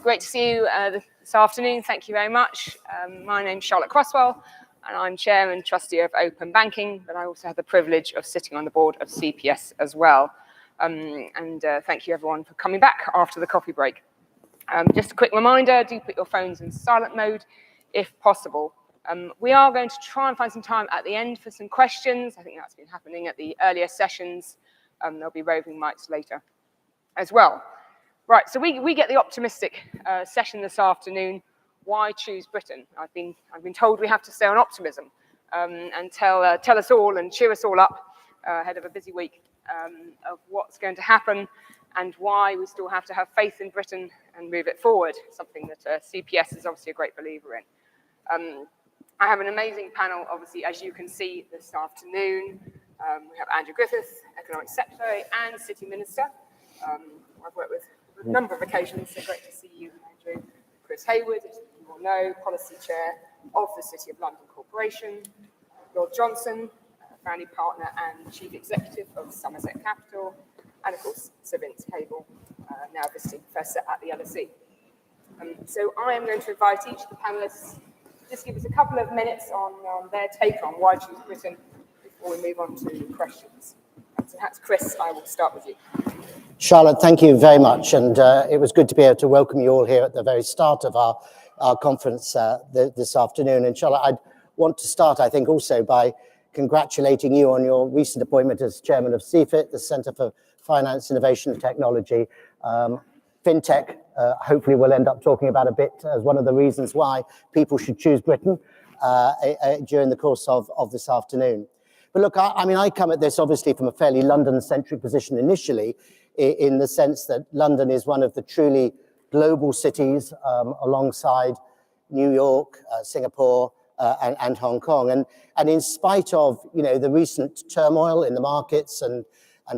Great to see you this afternoon. Thank you very much. My name's Charlotte Croswell, and I'm Chair and Trustee of Open Banking, but I also have the privilege of sitting on the board of CPS as well. Thank you, everyone, for coming back after the coffee break. Just a quick reminder, do put your phones in silent mode if possible. We are going to try and find some time at the end for some questions. I think that's been happening at the earlier sessions. There'll be roving mics later as well. Right, so we get the optimistic session this afternoon. Why choose Britain? I've been told we have to stay on optimism and tell us all and cheer us all up ahead of a busy week of what's going to happen and why we still have to have faith in Britain and move it forward, something that CPS is obviously a great believer in. I have an amazing panel, obviously, as you can see this afternoon. We have Andrew Griffith, Economic Secretary and City Minister. I've worked with a number of occasions, so great to see you, Andrew. Chris Hayward, as you all know, Policy Chair of the City of London Corporation. Lord Johnson, founding partner and Chief Executive of Somerset Capital. And of course, Sir Vince Cable, now visiting professor at the LSE. So I am going to invite each of the panelists to just give us a couple of minutes on their take on why choose Britain before we move on to questions. So perhaps Chris, I will start with you. Charlotte, thank you very much. And it was good to be able to welcome you all here at the very start of our conference this afternoon. And Charlotte, I'd want to start, I think, also by congratulating you on your recent appointment as chairman of CFIT, the Centre for Finance, Innovation and Technology. FinTech, hopefully we'll end up talking about a bit as one of the reasons why people should choose Britain during the course of this afternoon. But look, I mean, I come at this obviously from a fairly London-centric position initially, in the sense that London is one of the truly global cities alongside New York, Singapore, and Hong Kong. And in spite of, the recent turmoil in the markets and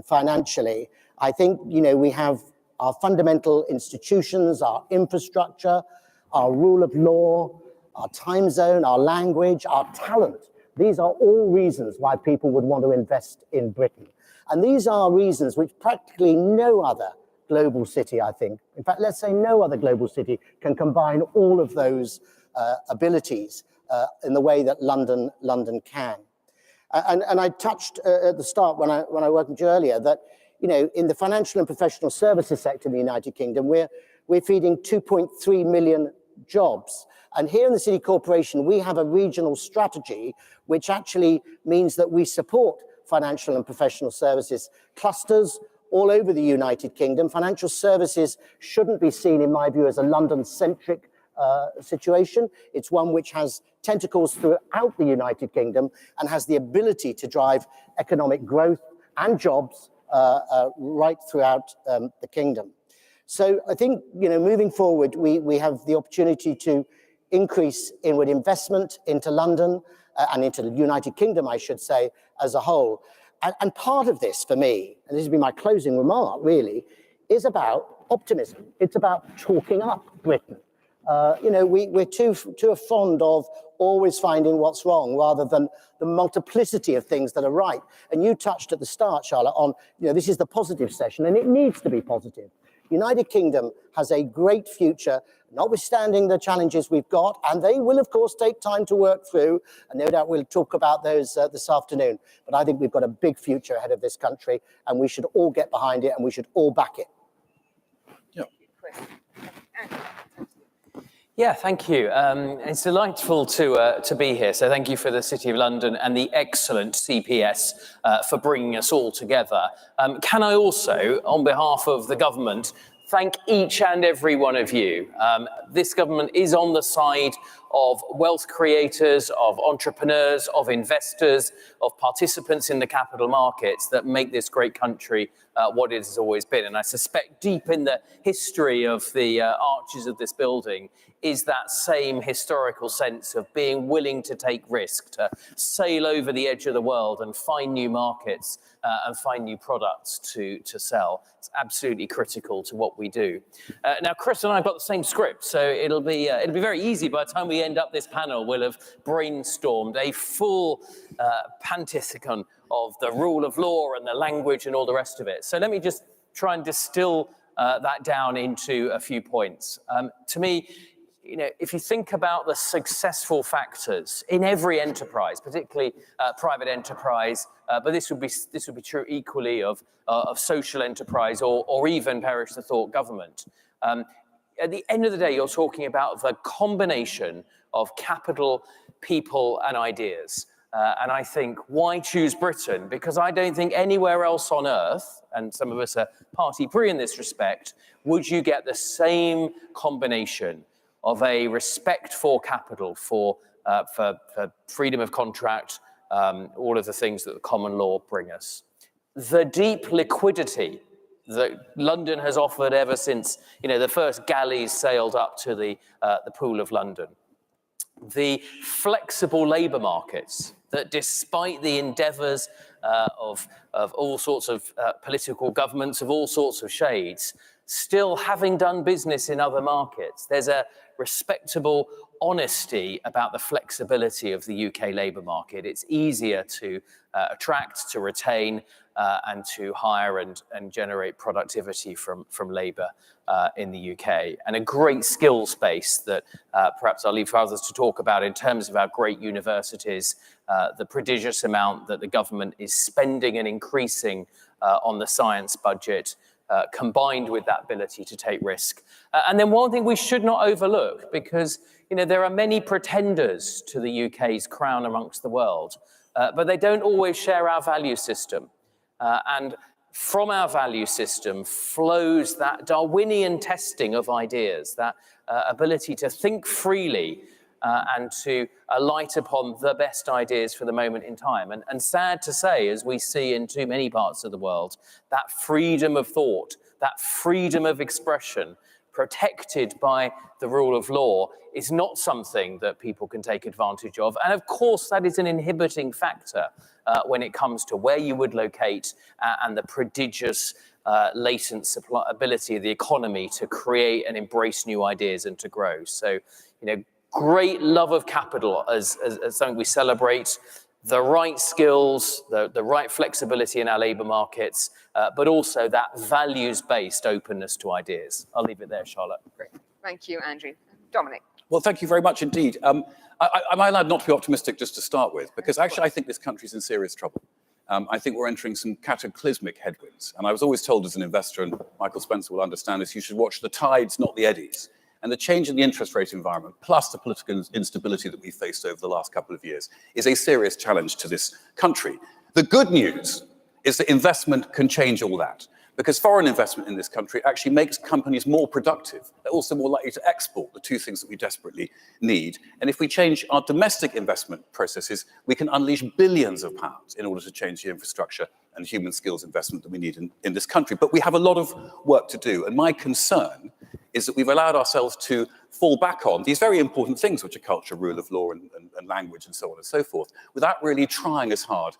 financially, I think, we have our fundamental institutions, our infrastructure, our rule of law, our time zone, our language, our talent. These are all reasons why people would want to invest in Britain. And these are reasons which practically no other global city, I think, in fact, let's say no other global city can combine all of those abilities in the way that London can. And I touched at the start when I welcomed you earlier that, in the financial and professional services sector in the United Kingdom, we're feeding 2.3 million jobs. And here in the City Corporation, we have a regional strategy, which actually means that we support financial and professional services clusters all over the United Kingdom. Financial services shouldn't be seen, in my view, as a London-centric situation. It's one which has tentacles throughout the United Kingdom and has the ability to drive economic growth and jobs right throughout the kingdom. So I think, moving forward, we have the opportunity to increase inward investment into London and into the United Kingdom, I should say, as a whole. And part of this, for me, and this will be my closing remark, really, is about optimism. It's about talking up Britain. We're too fond of always finding what's wrong rather than the multiplicity of things that are right. And you touched at the start, Charlotte, on, this is the positive session, and it needs to be positive. United Kingdom has a great future, notwithstanding the challenges we've got, and they will, of course, take time to work through, and no doubt we'll talk about those this afternoon. But I think we've got a big future ahead of this country, and we should all get behind it, and we should all back it. Yeah, thank you. It's delightful to be here. So thank you for the City of London and the excellent CPS for bringing us all together. Can I also, on behalf of the government, thank each and every one of you. This government is on the side of wealth creators, of entrepreneurs, of investors, of participants in the capital markets that make this great country what it has always been. And I suspect deep in the history of the arches of this building is that same historical sense of being willing to take risk, to sail over the edge of the world and find new markets and find new products to sell. It's absolutely critical to what we do. Now, Chris and I have got the same script, so it'll be very easy. By the time we end up this panel, we'll have brainstormed a full pantheon of the rule of law and the language and all the rest of it. So let me just try and distill that down into a few points. To me, if you think about the successful factors in every enterprise, particularly private enterprise, but this would be true equally of social enterprise or even, perish the thought, government. At the end of the day, you're talking about the combination of capital, people, and ideas. And I think, why choose Britain? Because I don't think anywhere else on earth, and some of us are party pre in this respect, would you get the same combination of a respect for capital, for freedom of contract, all of the things that the common law bring us. The deep liquidity that London has offered ever since the first galleys sailed up to the Pool of London. The flexible labour markets that, despite the endeavours of all sorts of political governments of all sorts of shades, still having done business in other markets, there's a respectable honesty about the flexibility of the UK labour market. It's easier to attract, to retain, and to hire and generate productivity from labour in the UK. And a great skills base that perhaps I'll leave for others to talk about in terms of our great universities, the prodigious amount that the government is spending and increasing on the science budget, combined with that ability to take risk. And then one thing we should not overlook, because there are many pretenders to the UK's crown amongst the world, but they don't always share our value system. And from our value system flows that Darwinian testing of ideas, that ability to think freely and to alight upon the best ideas for the moment in time. And sad to say, as we see in too many parts of the world, that freedom of thought, that freedom of expression, protected by the rule of law, is not something that people can take advantage of. And of course, that is an inhibiting factor when it comes to where you would locate and the prodigious latent supply ability of the economy to create and embrace new ideas and to grow. So, great love of capital as something we celebrate, the right skills, the right flexibility in our labour markets, but also that values-based openness to ideas. I'll leave it there, Charlotte. Great. Thank you, Andrew. Dominic. Well, thank you very much indeed. Am I allowed not to be optimistic just to start with? Because actually, I think this country's in serious trouble. I think we're entering some cataclysmic headwinds. And I was always told as an investor, and Michael Spencer will understand this, you should watch the tides, not the eddies. And the change in the interest rate environment, plus the political instability that we've faced over the last couple of years, is a serious challenge to this country. The good news is that investment can change all that, because foreign investment in this country actually makes companies more productive. They're also more likely to export, the two things that we desperately need. And if we change our domestic investment processes, we can unleash billions of pounds in order to change the infrastructure and human skills investment that we need in this country. But we have a lot of work to do. And my concern is that we've allowed ourselves to fall back on these very important things, which are culture, rule of law, and language, and so on and so forth, without really trying as hard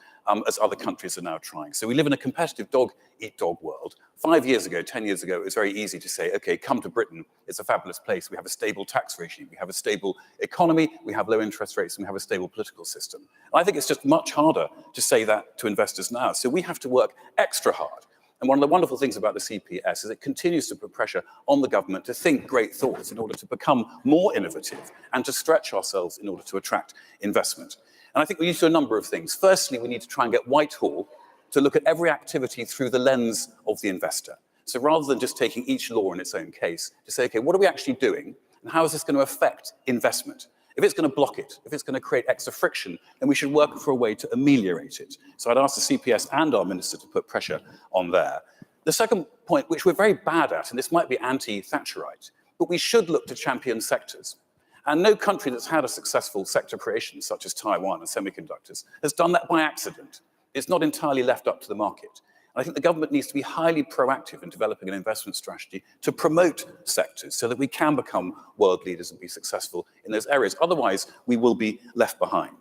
as other countries are now trying. So we live in a competitive dog-eat-dog world. 5 years ago, 10 years ago, it was very easy to say, okay, come to Britain. It's a fabulous place. We have a stable tax regime. We have a stable economy. We have low interest rates. And we have a stable political system. And I think it's just much harder to say that to investors now. So we have to work extra hard And one of the wonderful things about the CPS is it continues to put pressure on the government to think great thoughts in order to become more innovative and to stretch ourselves in order to attract investment. And I think we need to do a number of things. Firstly, we need to try and get Whitehall to look at every activity through the lens of the investor. So rather than just taking each law in its own case, to say, okay, what are we actually doing? And how is this going to affect investment? If it's going to block it, if it's going to create extra friction, then we should work for a way to ameliorate it. So I'd ask the CPS and our minister to put pressure on there. The second point, which we're very bad at, and this might be anti-Thatcherite, but we should look to champion sectors. And no country that's had a successful sector creation, such as Taiwan and semiconductors, has done that by accident. It's not entirely left up to the market. I think the government needs to be highly proactive in developing an investment strategy to promote sectors so that we can become world leaders and be successful in those areas. Otherwise, we will be left behind.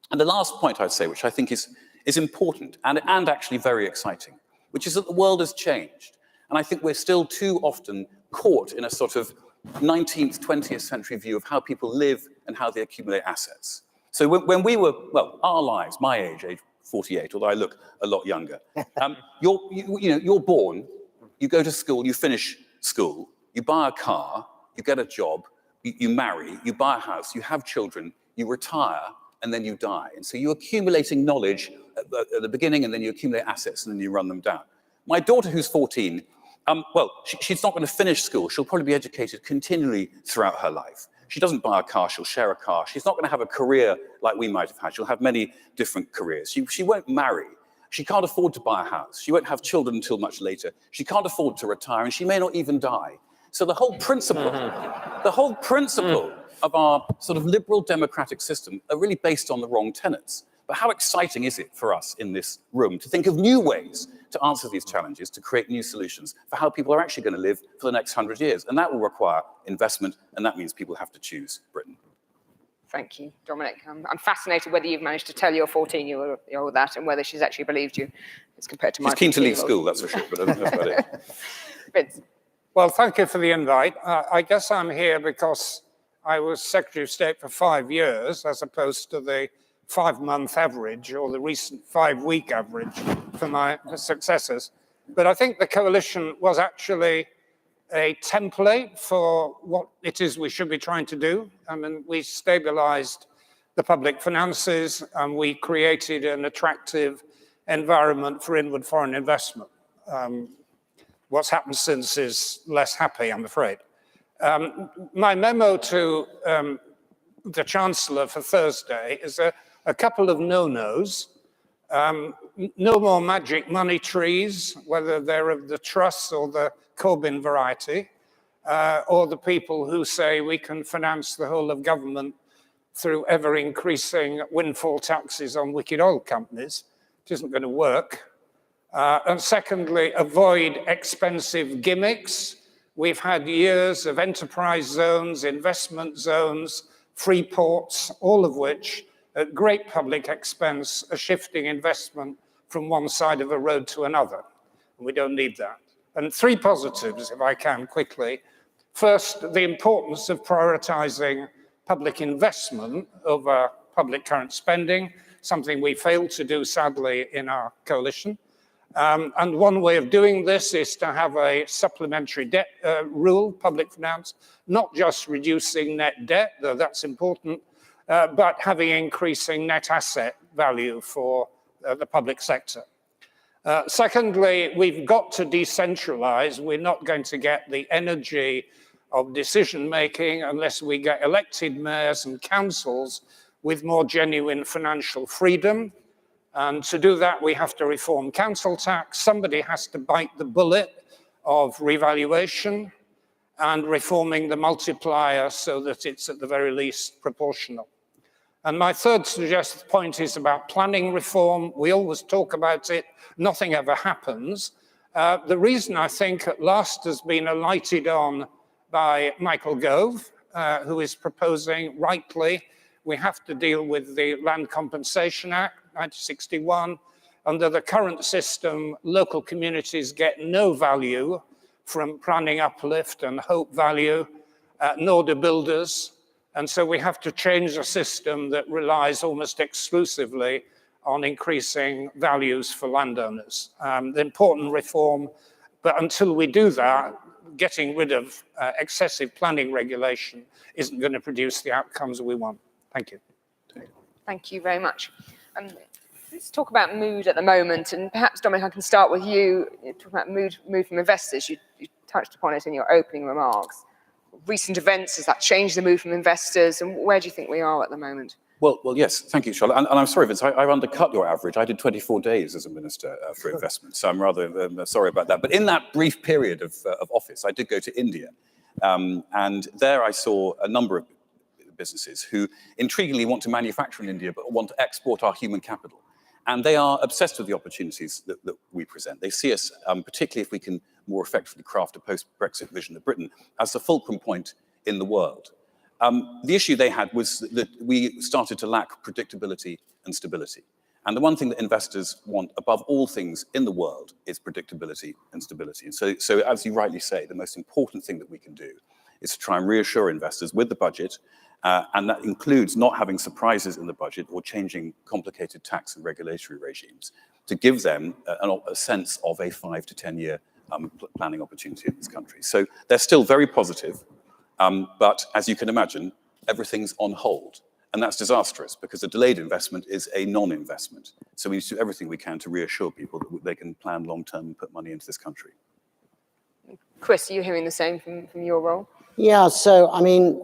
And the last point I'd say, which I think is important and actually very exciting, which is that the world has changed. And I think we're still too often caught in a sort of 19th, 20th century view of how people live and how they accumulate assets. So when we were, well, our lives, my age 48, although I look a lot younger. You're born, you go to school, you finish school, you buy a car, you get a job, you marry, you buy a house, you have children, you retire, and then you die. And so you're accumulating knowledge at the beginning, and then you accumulate assets, and then you run them down. My daughter, who's 14, she's not going to finish school. She'll probably be educated continually throughout her life. She doesn't buy a car, she'll share a car. She's not going to have a career like we might have had. She'll have many different careers. She won't marry. She can't afford to buy a house. She won't have children until much later. She can't afford to retire, and she may not even die. So the whole principle, of our sort of liberal democratic system are really based on the wrong tenets. But how exciting is it for us in this room to think of new ways to answer these challenges, to create new solutions for how people are actually going to live for the next 100 years? And that will require investment, and that means people have to choose Britain. Thank you, Dominic. I'm fascinated whether you've managed to tell your 14-year-old that and whether she's actually believed you as compared to my. She's keen to leave school, that's for sure, but that's about it. Vince. Well, thank you for the invite. I guess I'm here because I was Secretary of State for 5 years, as opposed to the 5-month average or the recent 5-week average for my successors. But I think the coalition was actually a template for what it is we should be trying to do. I mean, we stabilized the public finances and we created an attractive environment for inward foreign investment. What's happened since is less happy, I'm afraid. My memo to the Chancellor for Thursday is a couple of no-nos. No more magic money trees, whether they're of the Truss or the Corbyn variety, or the people who say we can finance the whole of government through ever-increasing windfall taxes on wicked oil companies. It isn't going to work. And secondly, avoid expensive gimmicks. We've had years of enterprise zones, investment zones, free ports, all of which, at great public expense, are shifting investment from one side of a road to another. And we don't need that. And 3 positives, if I can, quickly. First, the importance of prioritizing public investment over public current spending, something we failed to do, sadly, in our coalition. And one way of doing this is to have a supplementary debt rule, public finance, not just reducing net debt, though that's important, but having increasing net asset value for the public sector. Secondly, we've got to decentralize. We're not going to get the energy of decision-making unless we get elected mayors and councils with more genuine financial freedom. And to do that, we have to reform council tax. Somebody has to bite the bullet of revaluation and reforming the multiplier so that it's at the very least proportional. And my third suggested point is about planning reform. We always talk about it. Nothing ever happens. The reason I think at last has been alighted on by Michael Gove, who is proposing, rightly, we have to deal with the Land Compensation Act, 1961. Under the current system, local communities get no value from planning uplift and hope value, nor do builders. And so we have to change a system that relies almost exclusively on increasing values for landowners. The important reform, but until we do that, getting rid of excessive planning regulation isn't going to produce the outcomes we want. Thank you. Thank you very much. Let's talk about mood at the moment, and perhaps, Dominic, I can start with you. Talk about mood from investors. You touched upon it in your opening remarks. Recent events, has that changed the mood from investors, and where do you think we are at the moment? Well, yes, thank you, Charlotte. And I'm sorry, Vince, I undercut your average. I did 24 days as a minister for investment, so I'm rather sorry about that. But in that brief period of office, I did go to India, and there I saw a number of businesses who intriguingly want to manufacture in India, but want to export our human capital. And they are obsessed with the opportunities that we present. They see us, particularly if we can more effectively craft a post-Brexit vision of Britain, as the fulcrum point in the world. The issue they had was that we started to lack predictability and stability. And the one thing that investors want above all things in the world is predictability and stability. And so as you rightly say, the most important thing that we can do is to try and reassure investors with the budget, and that includes not having surprises in the budget or changing complicated tax and regulatory regimes, to give them a sense of a 5 to 10 year planning opportunity in this country. So they're still very positive, but as you can imagine, everything's on hold. And that's disastrous because a delayed investment is a non-investment. So we need to do everything we can to reassure people that they can plan long-term and put money into this country. Chris, are you hearing the same from your role? Yeah, so I mean,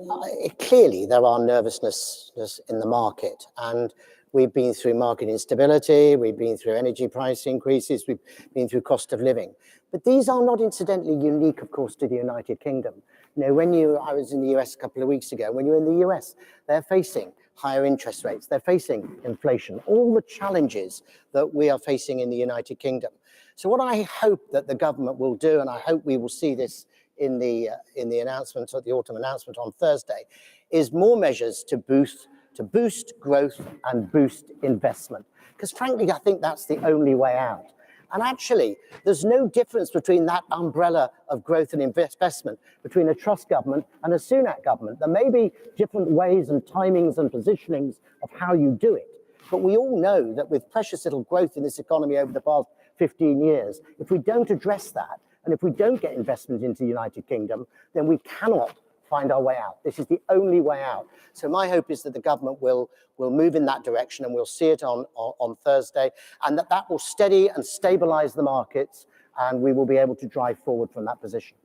clearly there are nervousness in the market, and we've been through market instability, we've been through energy price increases, we've been through cost of living. But these are not incidentally unique, of course, to the United Kingdom. You know, I was in the US a couple of weeks ago, when you're in the US, they're facing higher interest rates, they're facing inflation, all the challenges that we are facing in the United Kingdom. So what I hope that the government will do, and I hope we will see this in the announcement, or the autumn announcement on Thursday, is more measures to boost growth and boost investment. Because frankly, I think that's the only way out. And actually, there's no difference between that umbrella of growth and investment between a Truss government and a Sunak government. There may be different ways and timings and positionings of how you do it. But we all know that with precious little growth in this economy over the past 15 years, if we don't address that, and if we don't get investment into the United Kingdom, then we cannot find our way out. This is the only way out. So my hope is that the government will move in that direction, and we'll see it on Thursday, and that will steady and stabilize the markets, and we will be able to drive forward from that position.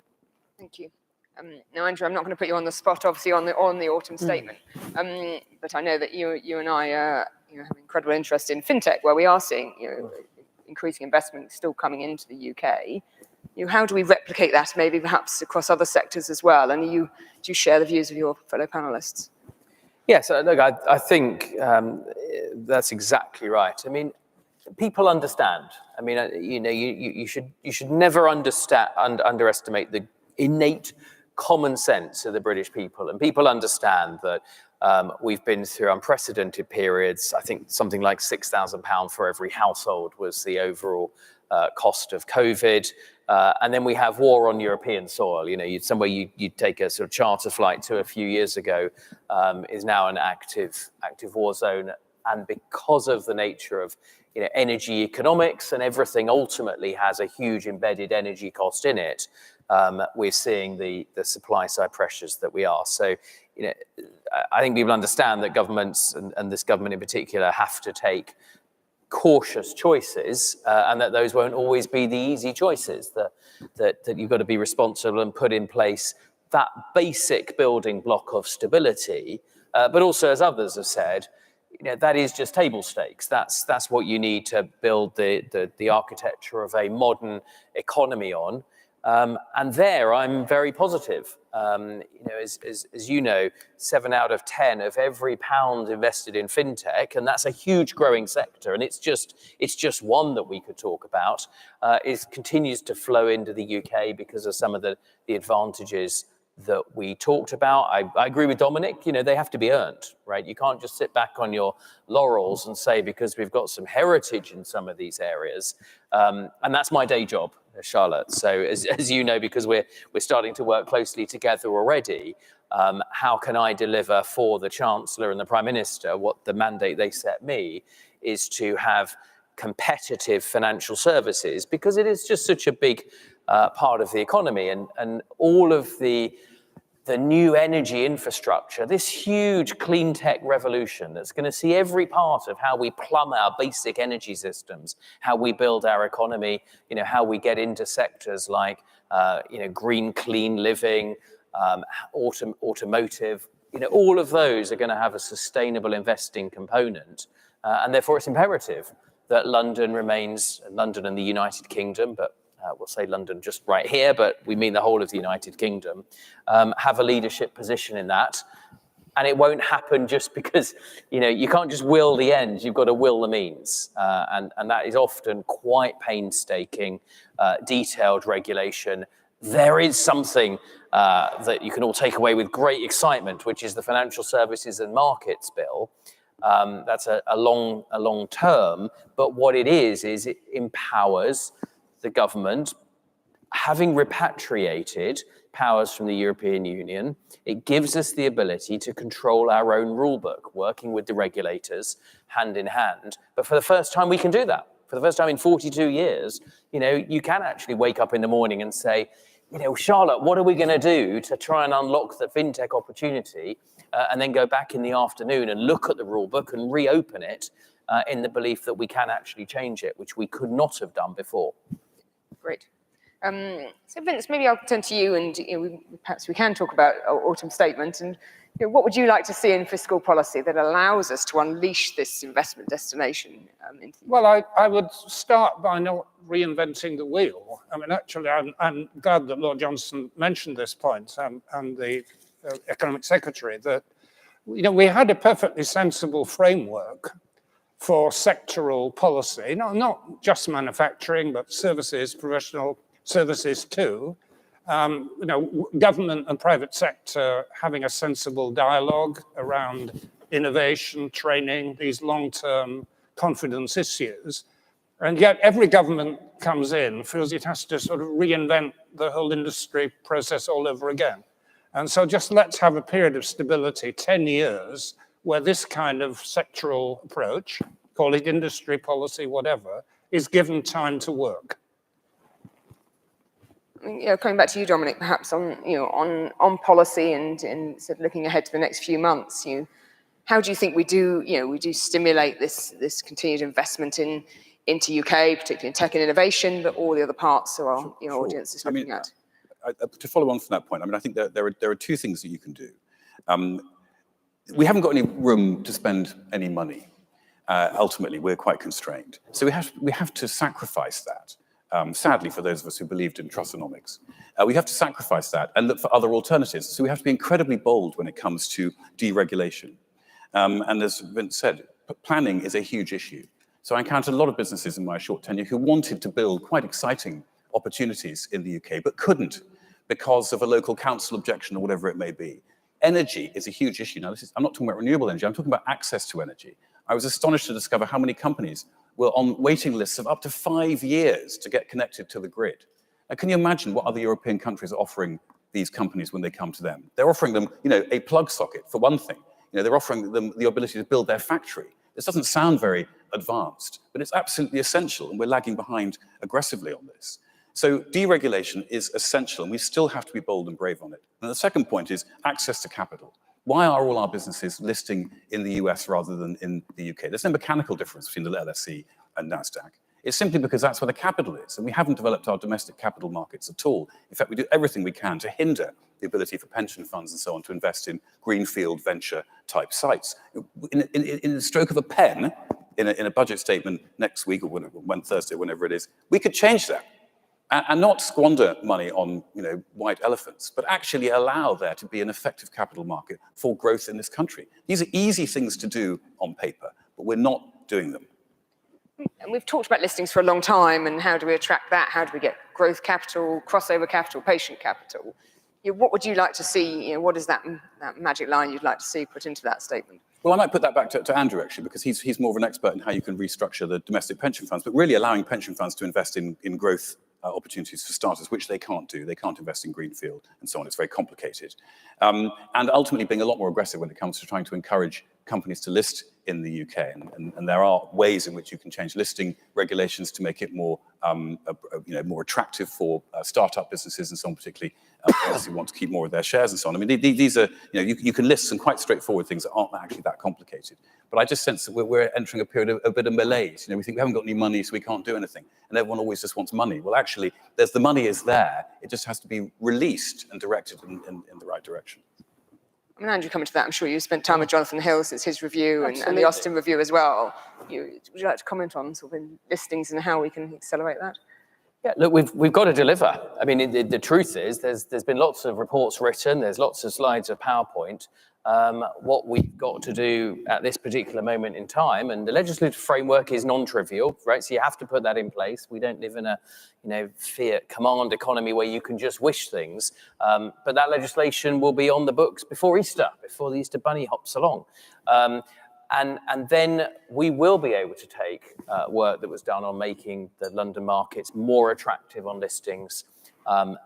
Thank you. Now, Andrew, I'm not going to put you on the spot, obviously, on the autumn statement, but I know that you and I have incredible interest in fintech, where we are seeing increasing investment still coming into the UK. How do we replicate that, maybe perhaps across other sectors as well? And do you share the views of your fellow panelists? Yes, look, I think that's exactly right. I mean, people understand. I mean, you should never underestimate the innate common sense of the British people, and people understand that we've been through unprecedented periods. I think something like £6,000 for every household was the overall cost of COVID. And then we have war on European soil. Somewhere you'd take a sort of charter flight to a few years ago is now an active war zone. And because of the nature of energy economics, and everything ultimately has a huge embedded energy cost in it, we're seeing the supply side pressures that we are. So, I think people understand that governments, and this government in particular, have to take cautious choices, and that those won't always be the easy choices, that you've got to be responsible and put in place that basic building block of stability, but also, as others have said, that is just table stakes. That's what you need to build the architecture of a modern economy on. And there, I'm very positive. As you know, 7 out of 10 of every pound invested in fintech, and that's a huge growing sector. And it's just one that we could talk about. It continues to flow into the UK because of some of the advantages that we talked about. I agree with Dominic. They have to be earned, right? You can't just sit back on your laurels and say, because we've got some heritage in some of these areas. And that's my day job. Charlotte. So as you know, because we're starting to work closely together already, how can I deliver for the Chancellor and the Prime Minister what the mandate they set me is to have competitive financial services, because it is just such a big part of the economy, and all of the new energy infrastructure, this huge clean tech revolution that's going to see every part of how we plumb our basic energy systems, how we build our economy, how we get into sectors like, green, clean living, automotive, all of those are going to have a sustainable investing component. And therefore it's imperative that London remains, London and the United Kingdom, but we'll say London just right here, but we mean the whole of the United Kingdom, have a leadership position in that. And it won't happen just because, you can't just will the ends, you've got to will the means. And that is often quite painstaking, detailed regulation. There is something that you can all take away with great excitement, which is the Financial Services and Markets Bill. That's a long term, but what it is it empowers the government, having repatriated powers from the European Union. It gives us the ability to control our own rule book, working with the regulators hand in hand. But for the first time, we can do that. For the first time in 42 years, you can actually wake up in the morning and say, Charlotte, what are we going to do to try and unlock the fintech opportunity? And then go back in the afternoon and look at the rule book and reopen it in the belief that we can actually change it, which we could not have done before. Great. So Vince, maybe I'll turn to you, and perhaps we can talk about autumn statement. And what would you like to see in fiscal policy that allows us to unleash this investment destination? Well, I would start by not reinventing the wheel. I mean, actually, I'm glad that Lord Johnson mentioned this point, and the Economic Secretary, that we had a perfectly sensible framework for sectoral policy, not just manufacturing, but services, professional services too. Government and private sector having a sensible dialogue around innovation, training, these long-term confidence issues. And yet every government comes in, feels it has to sort of reinvent the whole industry process all over again. And so just let's have a period of stability, 10 years, where this kind of sectoral approach, call it industry policy, whatever, is given time to work. Coming back to you, Dominic, perhaps on policy and sort of looking ahead to the next few months, how do you think we do stimulate this continued investment into UK, particularly in tech and innovation, but all the other parts of our audience is looking at? To follow on from that point, I think there are two things that you can do. We haven't got any room to spend any money. Ultimately, we're quite constrained. So we have to sacrifice that. Sadly, for those of us who believed in Trussonomics, we have to sacrifice that and look for other alternatives. So we have to be incredibly bold when it comes to deregulation. And as Vince said, planning is a huge issue. So I encountered a lot of businesses in my short tenure who wanted to build quite exciting opportunities in the UK, but couldn't because of a local council objection or whatever it may be. Energy is a huge issue. Now, I'm not talking about renewable energy, I'm talking about access to energy. I was astonished to discover how many companies were on waiting lists of up to 5 years to get connected to the grid. Now, can you imagine what other European countries are offering these companies when they come to them? They're offering them, a plug socket, for one thing. They're offering them the ability to build their factory. This doesn't sound very advanced, but it's absolutely essential, and we're lagging behind aggressively on this. So deregulation is essential, and we still have to be bold and brave on it. And the second point is access to capital. Why are all our businesses listing in the US rather than in the UK? There's no mechanical difference between the LSE and NASDAQ. It's simply because that's where the capital is, and we haven't developed our domestic capital markets at all. In fact, we do everything we can to hinder the ability for pension funds and so on to invest in greenfield venture-type sites. In the stroke of a pen, in a budget statement next week, or when Thursday, whenever it is, we could change that. And not squander money on white elephants, but actually allow there to be an effective capital market for growth in this country. These are easy things to do on paper, but we're not doing them. And we've talked about listings for a long time, and how do we attract that? How do we get growth capital, crossover capital, patient capital? What would you like to see? What is that magic line you'd like to see put into that statement? Well, I might put that back to Andrew, actually, because he's more of an expert in how you can restructure the domestic pension funds, but really allowing pension funds to invest in growth opportunities for starters, which they can't do. They can't invest in greenfield and so on. It's very complicated. And ultimately being a lot more aggressive when it comes to trying to encourage companies to list in the UK. And there are ways in which you can change listing regulations to make it more, more attractive for startup businesses and so on, particularly those who want to keep more of their shares and so on. I mean, these are, you can list some quite straightforward things that aren't actually that complicated. But I just sense that we're entering a period of a bit of malaise. We think we haven't got any money, so we can't do anything. And everyone always just wants money. Well, actually, the money is there. It just has to be released and directed in the right direction. I mean, Andrew, coming to that, I'm sure you spent time with Jonathan Hill since his review and the Austin review as well. Would you like to comment on sort of listings and how we can accelerate that? Yeah, look, we've got to deliver. I mean, the truth is there's been lots of reports written, there's lots of slides of PowerPoint. What we've got to do at this particular moment in time, and the legislative framework is non-trivial, right? So you have to put that in place. We don't live in a, fiat command economy where you can just wish things. But that legislation will be on the books before Easter, before the Easter bunny hops along. And then we will be able to take work that was done on making the London markets more attractive on listings we'll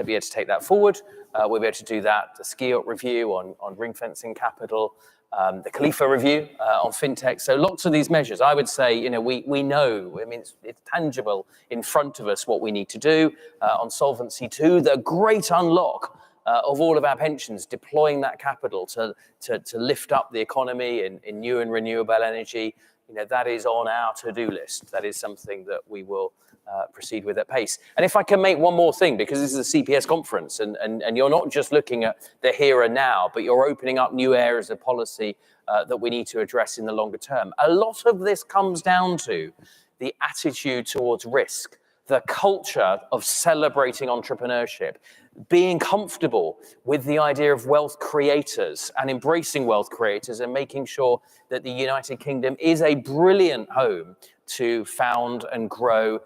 be able to take that forward. We'll be able to do that, the Skiot review on ring fencing capital, the Khalifa review on fintech. So lots of these measures, I would say, we know, I mean, it's tangible in front of us what we need to do on Solvency II, the great unlock of all of our pensions, deploying that capital to lift up the economy in new and renewable energy. That is on our to-do list. That is something that we will proceed with at pace. And if I can make one more thing, because this is a CPS conference, and you're not just looking at the here and now, but you're opening up new areas of policy that we need to address in the longer term. A lot of this comes down to the attitude towards risk, the culture of celebrating entrepreneurship, being comfortable with the idea of wealth creators and embracing wealth creators and making sure that the United Kingdom is a brilliant home to found and grow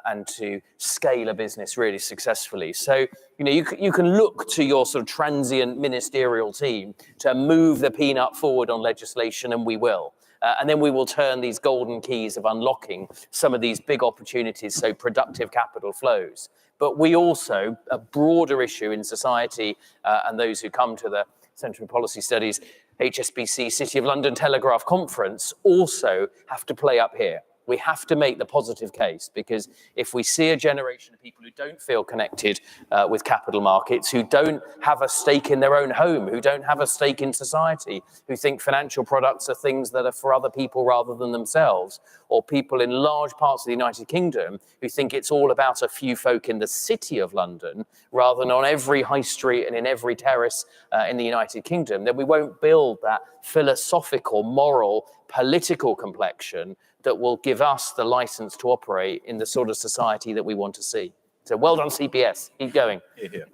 and to scale a business really successfully. So, you can look to your sort of transient ministerial team to move the peanut forward on legislation, and we will. And then we will turn these golden keys of unlocking some of these big opportunities, so productive capital flows. But we also, a broader issue in society, and those who come to the Centre for Policy Studies, HSBC City of London Telegraph Conference, also have to play up here. We have to make the positive case, because if we see a generation of people who don't feel connected with capital markets, who don't have a stake in their own home, who don't have a stake in society, who think financial products are things that are for other people rather than themselves, or people in large parts of the United Kingdom who think it's all about a few folk in the City of London rather than on every high street and in every terrace in the United Kingdom, then we won't build that philosophical, moral, political complexion that will give us the license to operate in the sort of society that we want to see. So well done, CPS. Keep going. Yeah.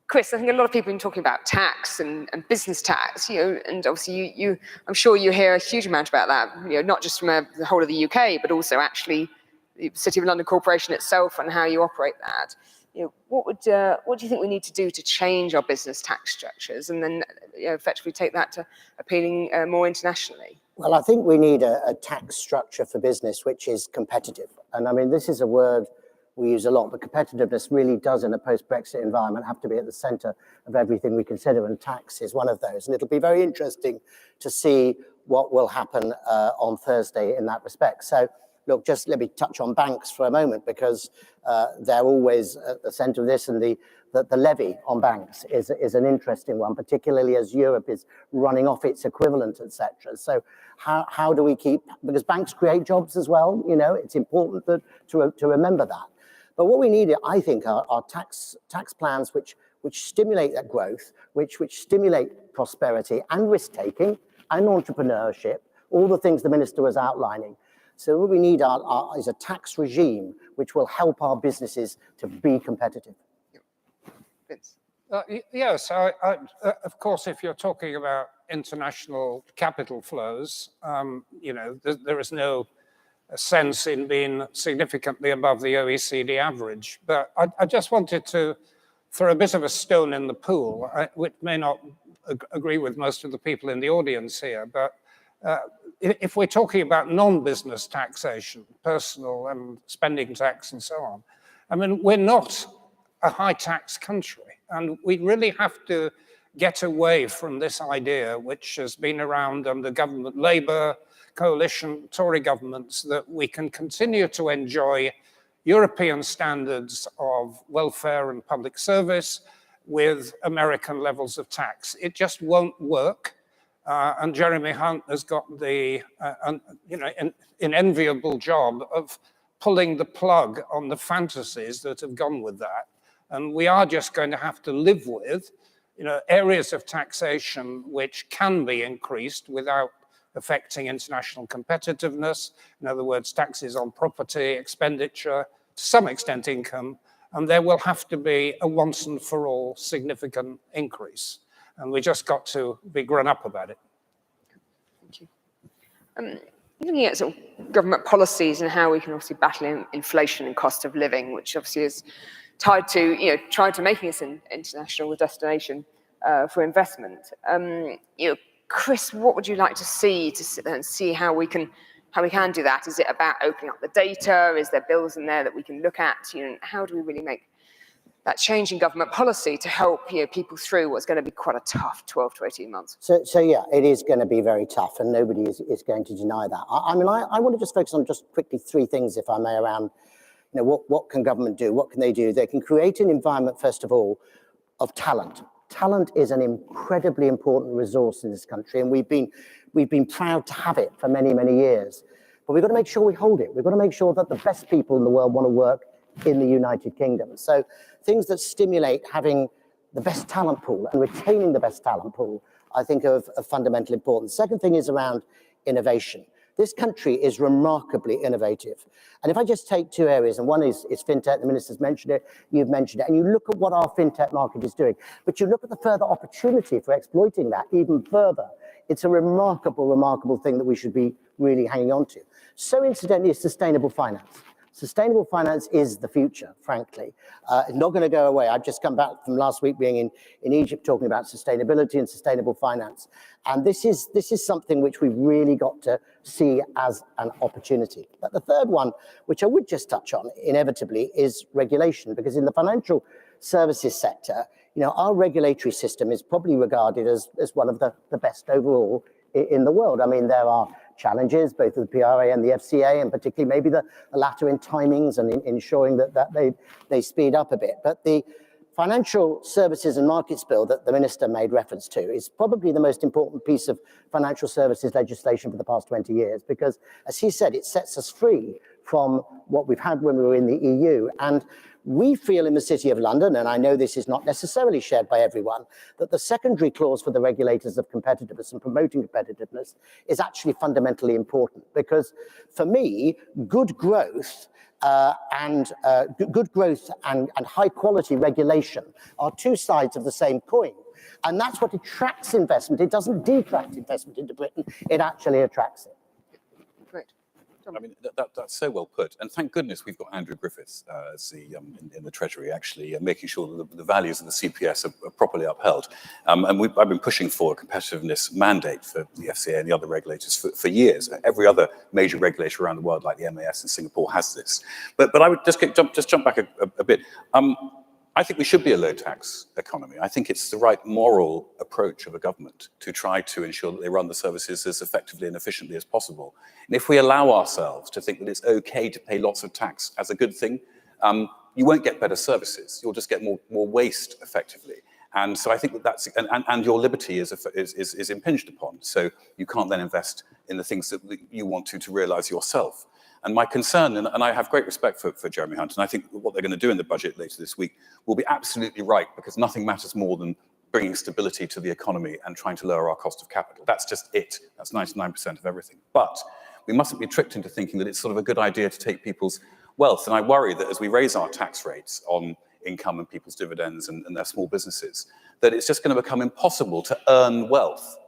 Chris, I think a lot of people have been talking about tax and business tax, and obviously I'm sure you hear a huge amount about that, not just from the whole of the UK, but also actually the City of London Corporation itself and how you operate that. What do you think we need to do to change our business tax structures and then effectively take that to appealing more internationally? Well, I think we need a tax structure for business which is competitive. And I mean, this is a word we use a lot, but competitiveness really does, in a post-Brexit environment, have to be at the centre of everything we consider, and tax is one of those. And it'll be very interesting to see what will happen on Thursday in that respect. So, look, just let me touch on banks for a moment, because they're always at the centre of this, and the levy on banks is an interesting one, particularly as Europe is running off its equivalent, etc. So how do we keep, because banks create jobs as well, it's important to remember that. But what we need, I think, are tax plans which stimulate that growth, which stimulate prosperity and risk-taking and entrepreneurship, all the things the Minister was outlining. So what we need is a tax regime which will help our businesses to be competitive. Yes, of course, if you're talking about international capital flows, there is no sense in being significantly above the OECD average. But I just wanted to throw a bit of a stone in the pool, which may not agree with most of the people in the audience here, but If we're talking about non-business taxation, personal and spending tax and so on, I mean, we're not a high tax country, and we really have to get away from this idea, which has been around under government, Labour, coalition, Tory governments, that we can continue to enjoy European standards of welfare and public service with American levels of tax. It just won't work. And Jeremy Hunt has got the enviable job of pulling the plug on the fantasies that have gone with that. And we are just going to have to live with areas of taxation which can be increased without affecting international competitiveness. In other words, taxes on property, expenditure, to some extent income, and there will have to be a once and for all significant increase. And we just got to be grown up about it. Thank you. Looking at sort of government policies and how we can obviously battle inflation and cost of living, which obviously is tied to trying to making us an international destination for investment. Chris, what would you like to see to sit there and see how we can do that? Is it about opening up the data? Is there bills in there that we can look at? How do we really make that change in government policy to help people through what's going to be quite a tough 12 to 18 months? So yeah, it is going to be very tough, and nobody is going to deny that. I want to just focus on just quickly three things, if I may, around what can government do? What can they do? They can create an environment, first of all, of talent. Talent is an incredibly important resource in this country, and we've been proud to have it for many, many years. But we've got to make sure we hold it. We've got to make sure that the best people in the world want to work in the United Kingdom. So things that stimulate having the best talent pool and retaining the best talent pool, I think, are of fundamental importance. Second thing is around innovation. This country is remarkably innovative. And if I just take two areas, and one is fintech, the minister's mentioned it, you've mentioned it, and you look at what our fintech market is doing, but you look at the further opportunity for exploiting that even further, it's a remarkable, remarkable thing that we should be really hanging on to. So incidentally, is sustainable finance. Sustainable finance is the future, frankly. It's not going to go away. I've just come back from last week being in Egypt talking about sustainability and sustainable finance. And this is something which we've really got to see as an opportunity. But the third one, which I would just touch on inevitably, is regulation, because in the financial services sector, our regulatory system is probably regarded as one of the best overall in the world. I mean, there are challenges, both with the PRA and the FCA, and particularly maybe the latter in timings and in ensuring that they speed up a bit. But the Financial Services and Markets Bill that the Minister made reference to is probably the most important piece of financial services legislation for the past 20 years, because, as he said, it sets us free from what we've had when we were in the EU. And we feel in the City of London, and I know this is not necessarily shared by everyone, that the secondary clause for the regulators of competitiveness and promoting competitiveness is actually fundamentally important, because for me, good growth and high quality regulation are two sides of the same coin. And that's what attracts investment. It doesn't detract investment into Britain, it actually attracts it. Great. I mean, that's so well put. And thank goodness we've got Andrew Griffiths as in the Treasury, actually, making sure that the values of the CPS are properly upheld. And I've been pushing for a competitiveness mandate for the FCA and the other regulators for years. Every other major regulator around the world, like the MAS in Singapore, has this. But I would just jump back a bit. I think we should be a low-tax economy. I think it's the right moral approach of a government to try to ensure that they run the services as effectively and efficiently as possible. And if we allow ourselves to think that it's okay to pay lots of tax as a good thing, you won't get better services. You'll just get more waste, effectively. And so I think that's and your liberty is impinged upon. So you can't then invest in the things that you want to realize yourself. And my concern, and I have great respect for Jeremy Hunt, and I think what they're going to do in the budget later this week will be absolutely right, because nothing matters more than bringing stability to the economy and trying to lower our cost of capital. That's just it. That's 99% of everything. But we mustn't be tricked into thinking that it's sort of a good idea to take people's wealth. And I worry that as we raise our tax rates on income and people's dividends and their small businesses, that it's just going to become impossible to earn wealth.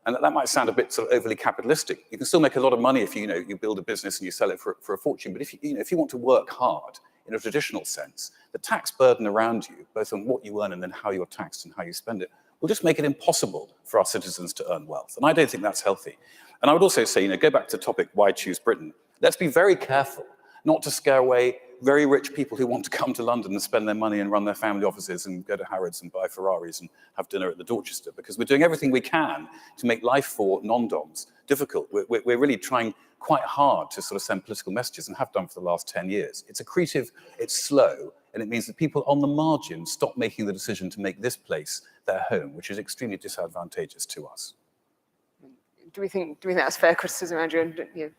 And that might sound a bit sort of overly capitalistic. You can still make a lot of money if you build a business and you sell it for a fortune. But if you want to work hard in a traditional sense, the tax burden around you, both on what you earn and then how you're taxed and how you spend it, will just make it impossible for our citizens to earn wealth. And I don't think that's healthy. And I would also say, go back to the topic, why choose Britain? Let's be very careful not to scare away very rich people who want to come to London and spend their money and run their family offices and go to Harrods and buy Ferraris and have dinner at the Dorchester, because we're doing everything we can to make life for non-doms difficult. We're really trying quite hard to sort of send political messages, and have done for the last 10 years. It's accretive, it's slow, and it means that people on the margin stop making the decision to make this place their home, which is extremely disadvantageous to us. Do we think that's fair criticism, Andrew? And,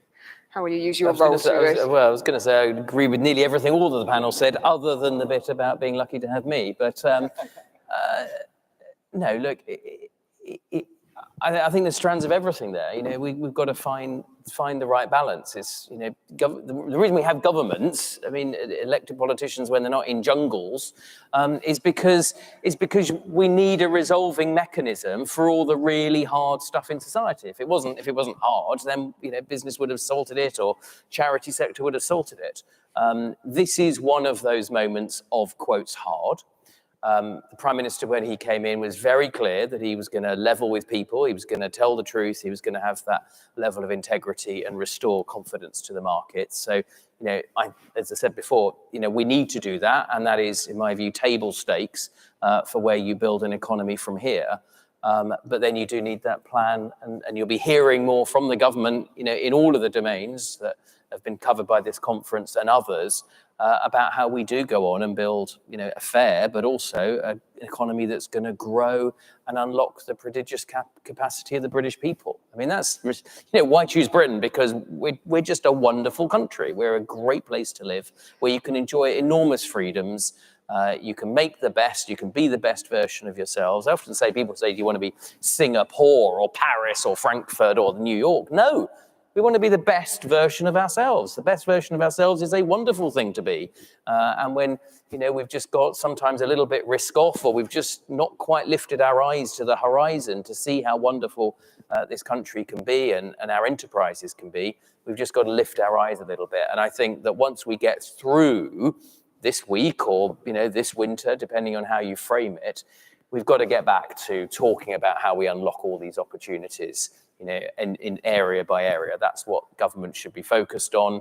how will you use your role? I was going to say I would agree with nearly everything all of the panel said, other than the bit about being lucky to have me. But no, look, I think there's strands of everything there. We've got to find the right balance. It's the reason we have governments, elected politicians when they're not in jungles, is because we need a resolving mechanism for all the really hard stuff in society. If it wasn't hard, then business would have sorted it, or charity sector would have sorted it. This is one of those moments of, quotes, hard. The Prime Minister, when he came in, was very clear that he was going to level with people, he was going to tell the truth, he was going to have that level of integrity and restore confidence to the markets. So, as I said before, we need to do that, and that is, in my view, table stakes for where you build an economy from here. But then you do need that plan, and you'll be hearing more from the government, in all of the domains that have been covered by this conference and others, about how we do go on and build, a fair, but also an economy that's going to grow and unlock the prodigious capacity of the British people. That's, why choose Britain? Because we're just a wonderful country. We're a great place to live, where you can enjoy enormous freedoms. You can make the best, you can be the best version of yourselves. I often say, people say, do you want to be Singapore or Paris or Frankfurt or New York? No. We want to be the best version of ourselves. The best version of ourselves is a wonderful thing to be. And when, we've just got sometimes a little bit risk off, or we've just not quite lifted our eyes to the horizon to see how wonderful this country can be and our enterprises can be, we've just got to lift our eyes a little bit. And I think that once we get through this week or, this winter, depending on how you frame it, we've got to get back to talking about how we unlock all these opportunities, in area by area. That's what government should be focused on.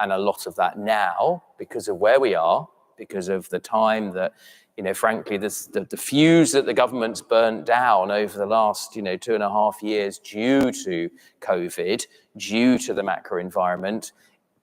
And a lot of that now, because of where we are, because of the time that, frankly, the fuse that the government's burnt down over the last, 2.5 years due to COVID, due to the macro environment,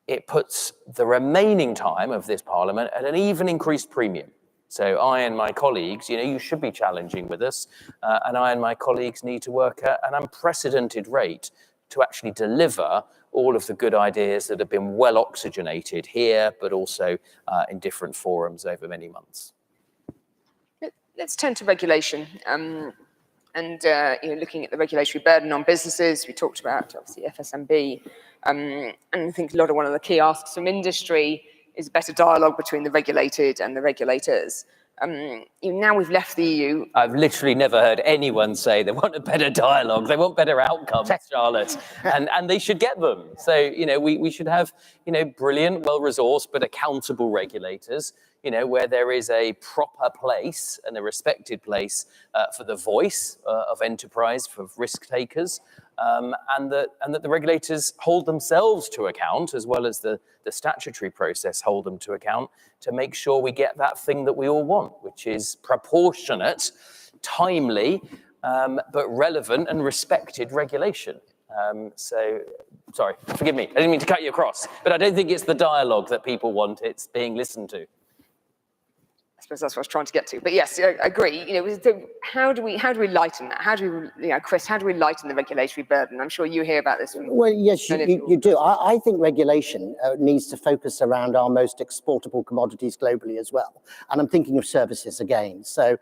it puts the remaining time of this parliament at an even increased premium. So I and my colleagues, you should be challenging with us, and I and my colleagues need to work at an unprecedented rate to actually deliver all of the good ideas that have been well oxygenated here, but also in different forums over many months. Let's turn to regulation. And looking at the regulatory burden on businesses, we talked about obviously FSMB, and I think one of the key asks from industry is better dialogue between the regulated and the regulators. Now we've left the EU. I've literally never heard anyone say they want a better dialogue. They want better outcomes, Charlotte, and they should get them. So, we should have, brilliant, well-resourced, but accountable regulators, where there is a proper place and a respected place for the voice of enterprise, for risk takers, and that the regulators hold themselves to account, as well as the statutory process hold them to account, to make sure we get that thing that we all want, which is proportionate, timely, but relevant and respected regulation. So, sorry, forgive me, I didn't mean to cut you across, but I don't think it's the dialogue that people want, it's being listened to. I suppose that's what I was trying to get to. But yes, I agree. How do we lighten that? How do we, Chris, how do we lighten the regulatory burden? I'm sure you hear about this. Well, yes, you do. I think regulation needs to focus around our most exportable commodities globally as well. And I'm thinking of services again. So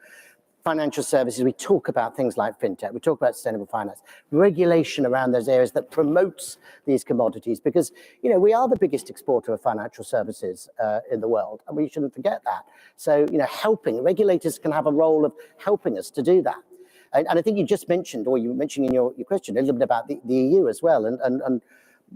financial services, we talk about things like fintech, we talk about sustainable finance, regulation around those areas that promotes these commodities, because, we are the biggest exporter of financial services in the world, and we shouldn't forget that. So, helping, regulators can have a role of helping us to do that. And I think you just mentioned, or you mentioned in your question, a little bit about the EU as well, and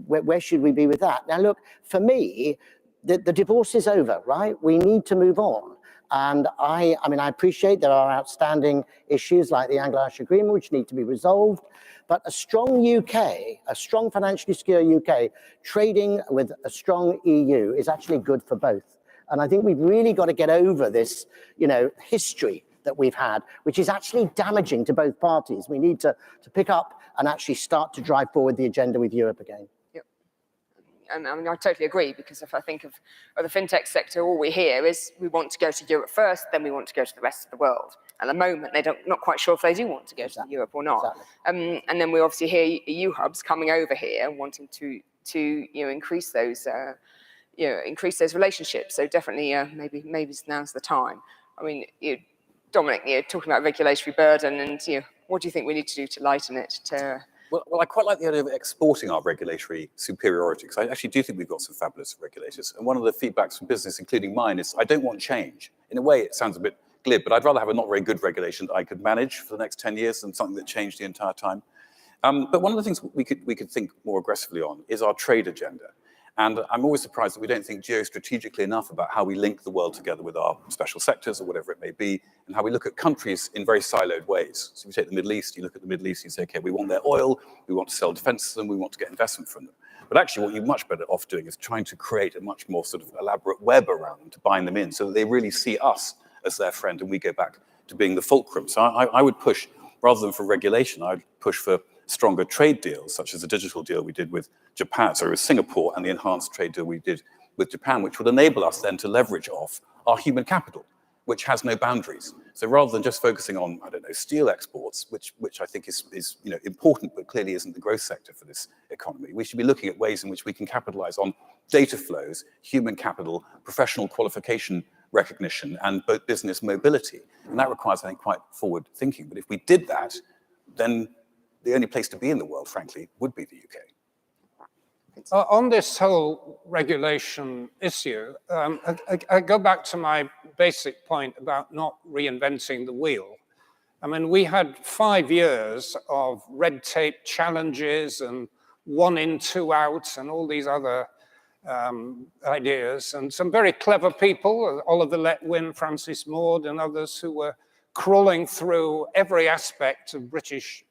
where should we be with that? Now, look, for me, the divorce is over, right? We need to move on. And I mean, I appreciate there are outstanding issues like the Anglo-Irish Agreement, which need to be resolved. But a strong UK, a strong financially secure UK, trading with a strong EU is actually good for both. And I think we've really got to get over this, history that we've had, which is actually damaging to both parties. We need to pick up and actually start to drive forward the agenda with Europe again. And I mean, I totally agree, because if I think of the fintech sector, all we hear is we want to go to Europe first, then we want to go to the rest of the world. At the moment, they're not quite sure if they do want to go to Europe or not. Exactly. And then we obviously hear EU hubs coming over here, wanting to increase those relationships. So definitely, maybe now's the time. I mean, Dominic, talking about regulatory burden, and what do you think we need to do to lighten it? Well, I quite like the idea of exporting our regulatory superiority, because I actually do think we've got some fabulous regulators. And one of the feedbacks from business, including mine, is I don't want change. In a way, it sounds a bit glib, but I'd rather have a not very good regulation that I could manage for the next 10 years than something that changed the entire time. But one of the things we could think more aggressively on is our trade agenda. And I'm always surprised that we don't think geostrategically enough about how we link the world together with our special sectors or whatever it may be, and how we look at countries in very siloed ways. So if you take the Middle East, you look at the Middle East, you say, okay, we want their oil, we want to sell defense to them, we want to get investment from them. But actually what you're much better off doing is trying to create a much more sort of elaborate web around them to bind them in, so that they really see us as their friend and we go back to being the fulcrum. So I would push, rather than for regulation, I would push for stronger trade deals, such as the digital deal we did with with Singapore, and the enhanced trade deal we did with Japan, which would enable us then to leverage off our human capital, which has no boundaries. So rather than just focusing on, I don't know, steel exports, which I think is important, but clearly isn't the growth sector for this economy, we should be looking at ways in which we can capitalize on data flows, human capital, professional qualification recognition, and both business mobility. And that requires, I think, quite forward thinking. But if we did that, then the only place to be in the world, frankly, would be the UK. On this whole regulation issue, I go back to my basic point about not reinventing the wheel. I mean, we had 5 years of red tape challenges and 1 in, 2 out and all these other ideas, and some very clever people, Oliver Letwin, Francis Maud, and others, who were crawling through every aspect of British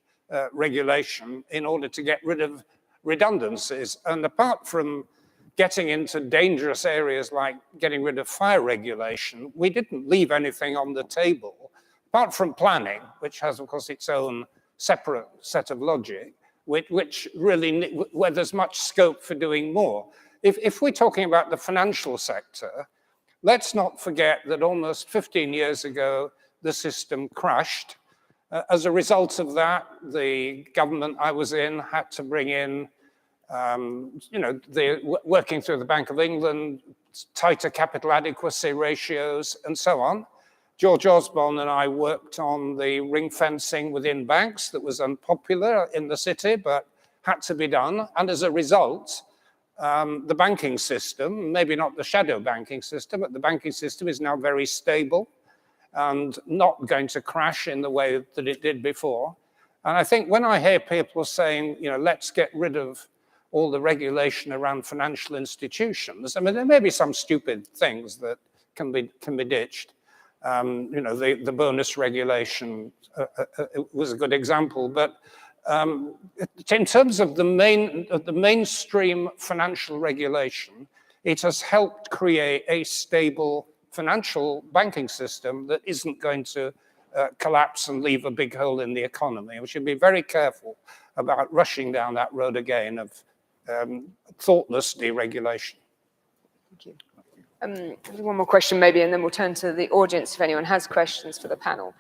regulation in order to get rid of redundancies. And apart from getting into dangerous areas like getting rid of fire regulation, we didn't leave anything on the table, apart from planning, which has, of course, its own separate set of logic, which really, where there's much scope for doing more. If we're talking about the financial sector, let's not forget that almost 15 years ago, the system crashed. As a result of that, the government I was in had to bring in, working through the Bank of England, tighter capital adequacy ratios, and so on. George Osborne and I worked on the ring fencing within banks that was unpopular in the city, but had to be done. And as a result, the banking system, maybe not the shadow banking system, but the banking system is now very stable and not going to crash in the way that it did before. And I think when I hear people saying, let's get rid of all the regulation around financial institutions, I mean, there may be some stupid things that can be ditched. The bonus regulation was a good example, but in terms of the mainstream financial regulation, it has helped create a stable financial banking system that isn't going to collapse and leave a big hole in the economy. We should be very careful about rushing down that road again of thoughtless deregulation. Thank you. One more question maybe, and then we'll turn to the audience if anyone has questions for the panel.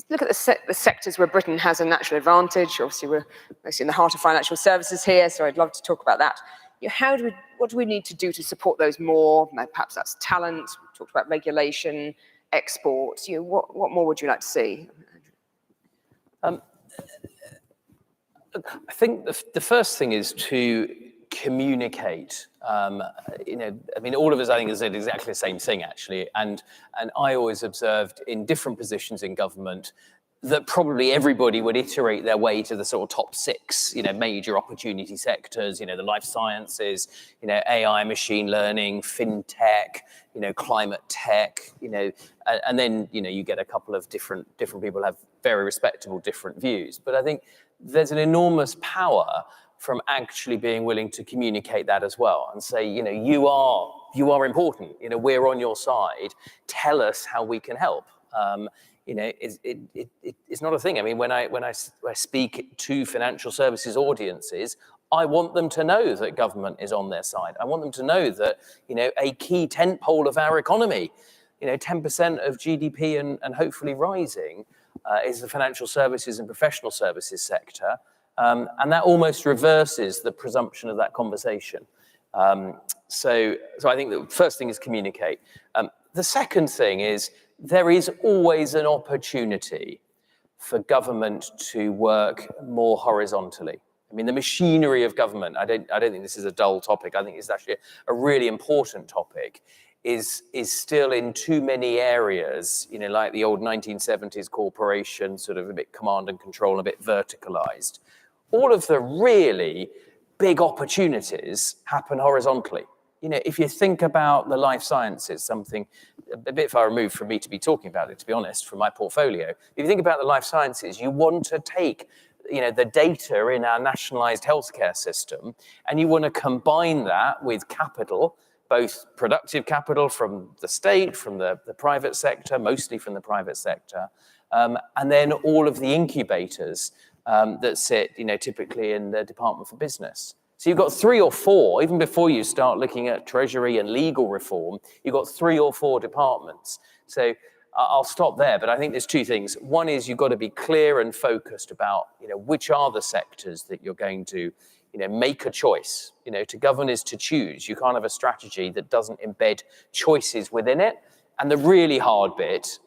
Look at the sectors where Britain has a natural advantage. Obviously, we're mostly in the heart of financial services here, so I'd love to talk about that. What do we need to do to support those more? Perhaps that's talent. We talked about regulation, exports. What more would you like to see? I think the first thing is to communicate. All of us, I think, has said exactly the same thing, actually. And I always observed in different positions in government, that probably everybody would iterate their way to the sort of top 6, major opportunity sectors, the life sciences, AI, machine learning, fintech, climate tech, and then, you get a couple of different people have very respectable different views. But I think there's an enormous power from actually being willing to communicate that as well and say, you are important, we're on your side, tell us how we can help. It's not a thing. I mean, when I speak to financial services audiences, I want them to know that government is on their side. I want them to know that, a key tentpole of our economy, 10% of GDP and hopefully rising, is the financial services and professional services sector. And that almost reverses the presumption of that conversation. So I think the first thing is communicate. The second thing is there is always an opportunity for government to work more horizontally. I mean, the machinery of government, I don't think this is a dull topic. I think it's actually a really important topic, is still in too many areas, like the old 1970s corporation, sort of a bit command and control, a bit verticalized. All of the really big opportunities happen horizontally. If you think about the life sciences, something a bit far removed from me to be talking about it, to be honest, from my portfolio. If you think about the life sciences, you want to take, the data in our nationalized healthcare system, and you want to combine that with capital, both productive capital from the state, from the private sector, mostly from the private sector, and then all of the incubators that sit, typically in the Department for Business. So you've got 3 or 4, even before you start looking at treasury and legal reform, you've got 3 or 4 departments. So I'll stop there, but I think there's 2 things. One is you've got to be clear and focused about, which are the sectors that you're going to, make a choice. To govern is to choose. You can't have a strategy that doesn't embed choices within it. And the really hard bit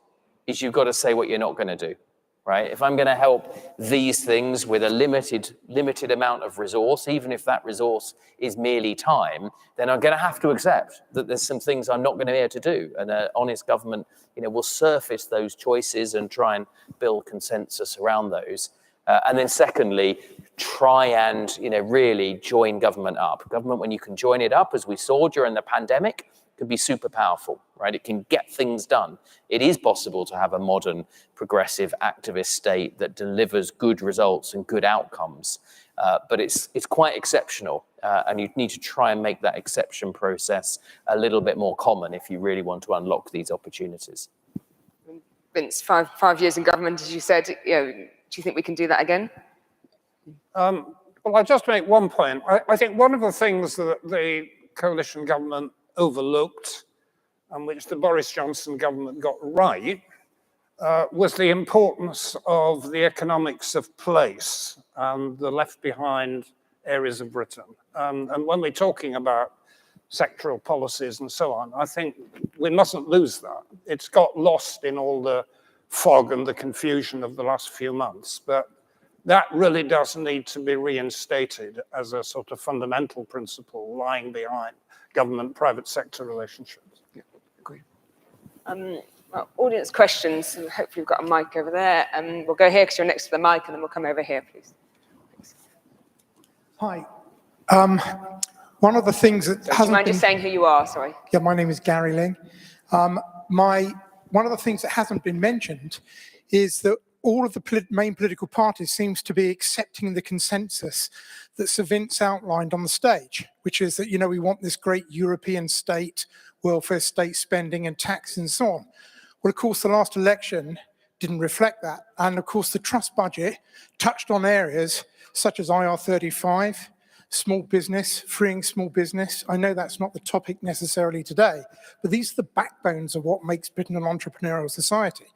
is you've got to say what you're not going to do. Right? If I'm going to help these things with a limited amount of resource, even if that resource is merely time, then I'm going to have to accept that there's some things I'm not going to be able to do. And an honest government, will surface those choices and try and build consensus around those. And then secondly, try and, really join government up. Government, when you can join it up, as we saw during the pandemic, can be super powerful, right? It can get things done. It is possible to have a modern, progressive, activist state that delivers good results and good outcomes, but it's quite exceptional, and you need to try and make that exception process a little bit more common if you really want to unlock these opportunities. Vince, five years in government, as you said, do you think we can do that again? Well, I'll just make one point. I think one of the things that the coalition government overlooked and which the Boris Johnson government got right was the importance of the economics of place and the left behind areas of Britain. And when we're talking about sectoral policies and so on, I think we mustn't lose that. It's got lost in all the fog and the confusion of the last few months, but that really does need to be reinstated as a sort of fundamental principle lying behind government-private sector relationships. Yeah, agree. Well, audience questions. Hopefully we've got a mic over there. We'll go here because you're next to the mic, and then we'll come over here, please. Thanks. Hi. One of the things that Do you mind just saying who you are? Sorry. Yeah, my name is Gary Ling. One of the things that hasn't been mentioned is that all of the main political parties seems to be accepting the consensus that Sir Vince outlined on the stage, which is that, we want this great European state, welfare state spending and taxes and so on. Well, of course, the last election didn't reflect that. And of course, the trust budget touched on areas such as IR35, small business, freeing small business. I know that's not the topic necessarily today, but these are the backbones of what makes Britain an entrepreneurial society.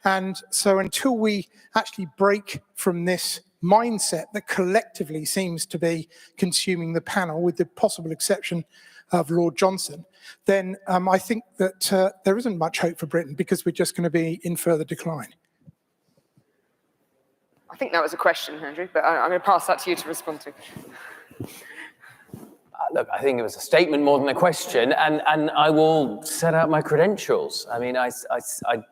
And so until we actually break from this mindset that collectively seems to be consuming the panel, with the possible exception of Lord Johnson, then I think that there isn't much hope for Britain, because we're just going to be in further decline. I think that was a question, Andrew, but I'm going to pass that to you to respond to. Look, I think it was a statement more than a question, and I will set out my credentials. I mean, I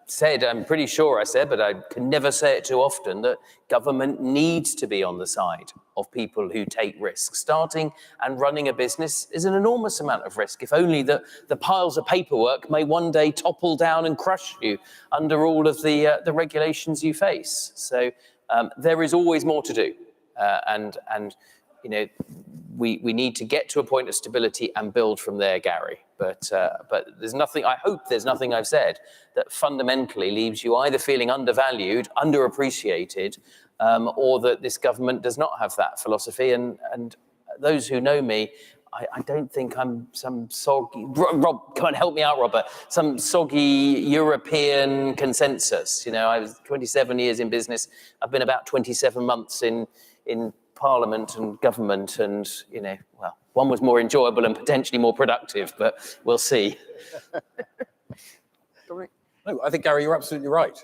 said, I'm pretty sure I said, but I can never say it too often, that government needs to be on the side of people who take risks. Starting and running a business is an enormous amount of risk, if only the piles of paperwork may one day topple down and crush you under all of the regulations you face. So there is always more to do, and you know, we need to get to a point of stability and build from there, Gary. But there's nothing, I hope there's nothing I've said that fundamentally leaves you either feeling undervalued, underappreciated, or that this government does not have that philosophy. And those who know me, I don't think I'm some soggy, Rob, come on, help me out, Robert, some soggy European consensus. You know, I was 27 years in business. I've been about 27 months in Parliament and government, and, you know, well, one was more enjoyable and potentially more productive, but we'll see. No, I think, Gary, you're absolutely right.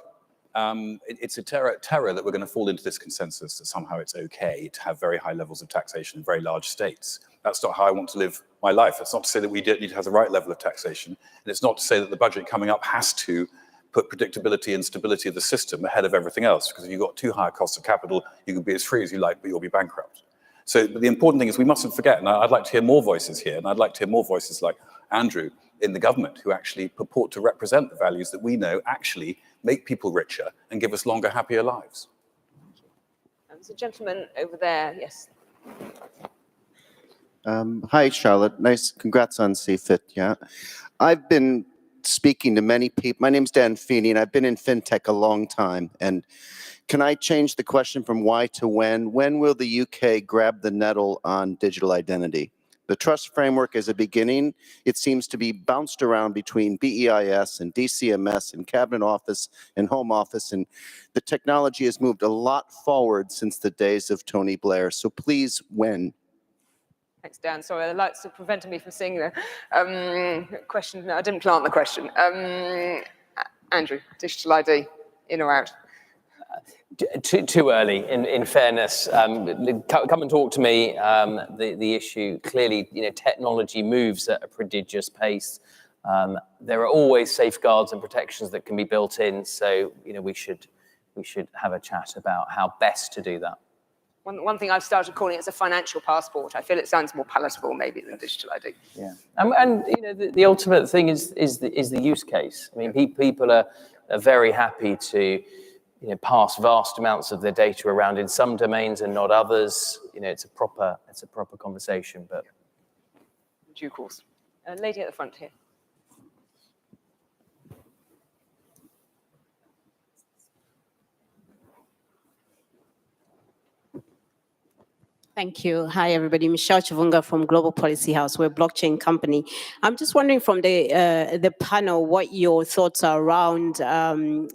It's a terror that we're going to fall into this consensus that somehow it's okay to have very high levels of taxation in very large states. That's not how I want to live my life. It's not to say that we don't need to have the right level of taxation, and it's not to say that the budget coming up has to put predictability and stability of the system ahead of everything else, because if you've got too high a cost of capital, you can be as free as you like, but you'll be bankrupt. So but the important thing is we mustn't forget, and I'd like to hear more voices here, and I'd like to hear more voices like Andrew in the government who actually purport to represent the values that we know actually make people richer and give us longer, happier lives. There's a gentleman over there, yes. Hi, Charlotte. Nice. Congrats on CFIT. Yeah. I've been speaking to many people. My name's Dan Feeney, and I've been in fintech a long time. And can I change the question from why to when? When will the UK grab the nettle on digital identity? The trust framework is a beginning. It seems to be bounced around between BEIS and DCMS and Cabinet Office and Home Office, and the technology has moved a lot forward since the days of Tony Blair. So please, when? Thanks, Dan. Sorry, the lights are preventing me from seeing the question. No, I didn't plant the question. Andrew, digital ID, in or out? Too early, in fairness. Come and talk to me. The issue, clearly, you know, technology moves at a prodigious pace. There are always safeguards and protections that can be built in. So, you know, we should have a chat about how best to do that. One thing I've started calling it is a financial passport. I feel it sounds more palatable maybe than digital ID. Yeah, and you know, the ultimate thing is the use case. I mean, people are very happy to, you know, pass vast amounts of their data around in some domains and not others. You know, it's a proper conversation, but due course. Lady at the front here. Thank you. Hi, everybody. Michelle Chivunga from Global Policy House. We're a blockchain company. I'm just wondering from the panel what your thoughts are around,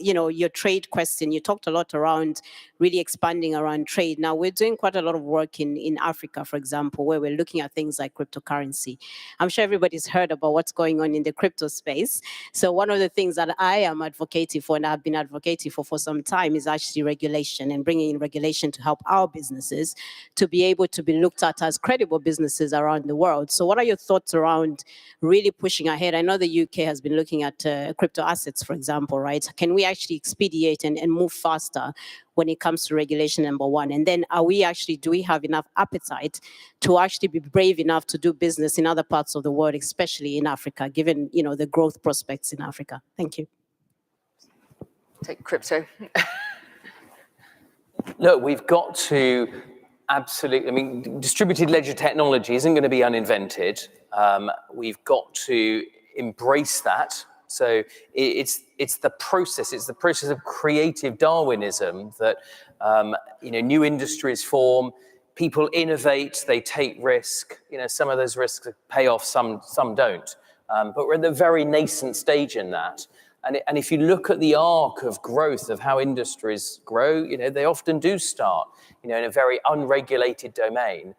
you know, your trade question. You talked a lot around really expanding around trade. Now, we're doing quite a lot of work in Africa, for example, where we're looking at things like cryptocurrency. I'm sure everybody's heard about what's going on in the crypto space. So one of the things that I am advocating for, and I've been advocating for some time, is actually regulation and bringing in regulation to help our businesses to be able to be looked at as credible businesses around the world. So what are your thoughts around really pushing ahead? I know the UK has been looking at crypto assets, for example, right? Can we actually expedite and move faster when it comes to regulation, number one? And then do we have enough appetite to actually be brave enough to do business in other parts of the world, especially in Africa, given, you know, the growth prospects in Africa? Thank you. Take crypto. look, we've got to absolutely, I mean, distributed ledger technology isn't going to be uninvented. We've got to embrace that. So it's the process of creative Darwinism that, you know, new industries form, people innovate, they take risk. You know, some of those risks pay off, some don't. But we're at the very nascent stage in that. And if you look at the arc of growth of how industries grow, you know, they often do start, you know, in a very unregulated domain.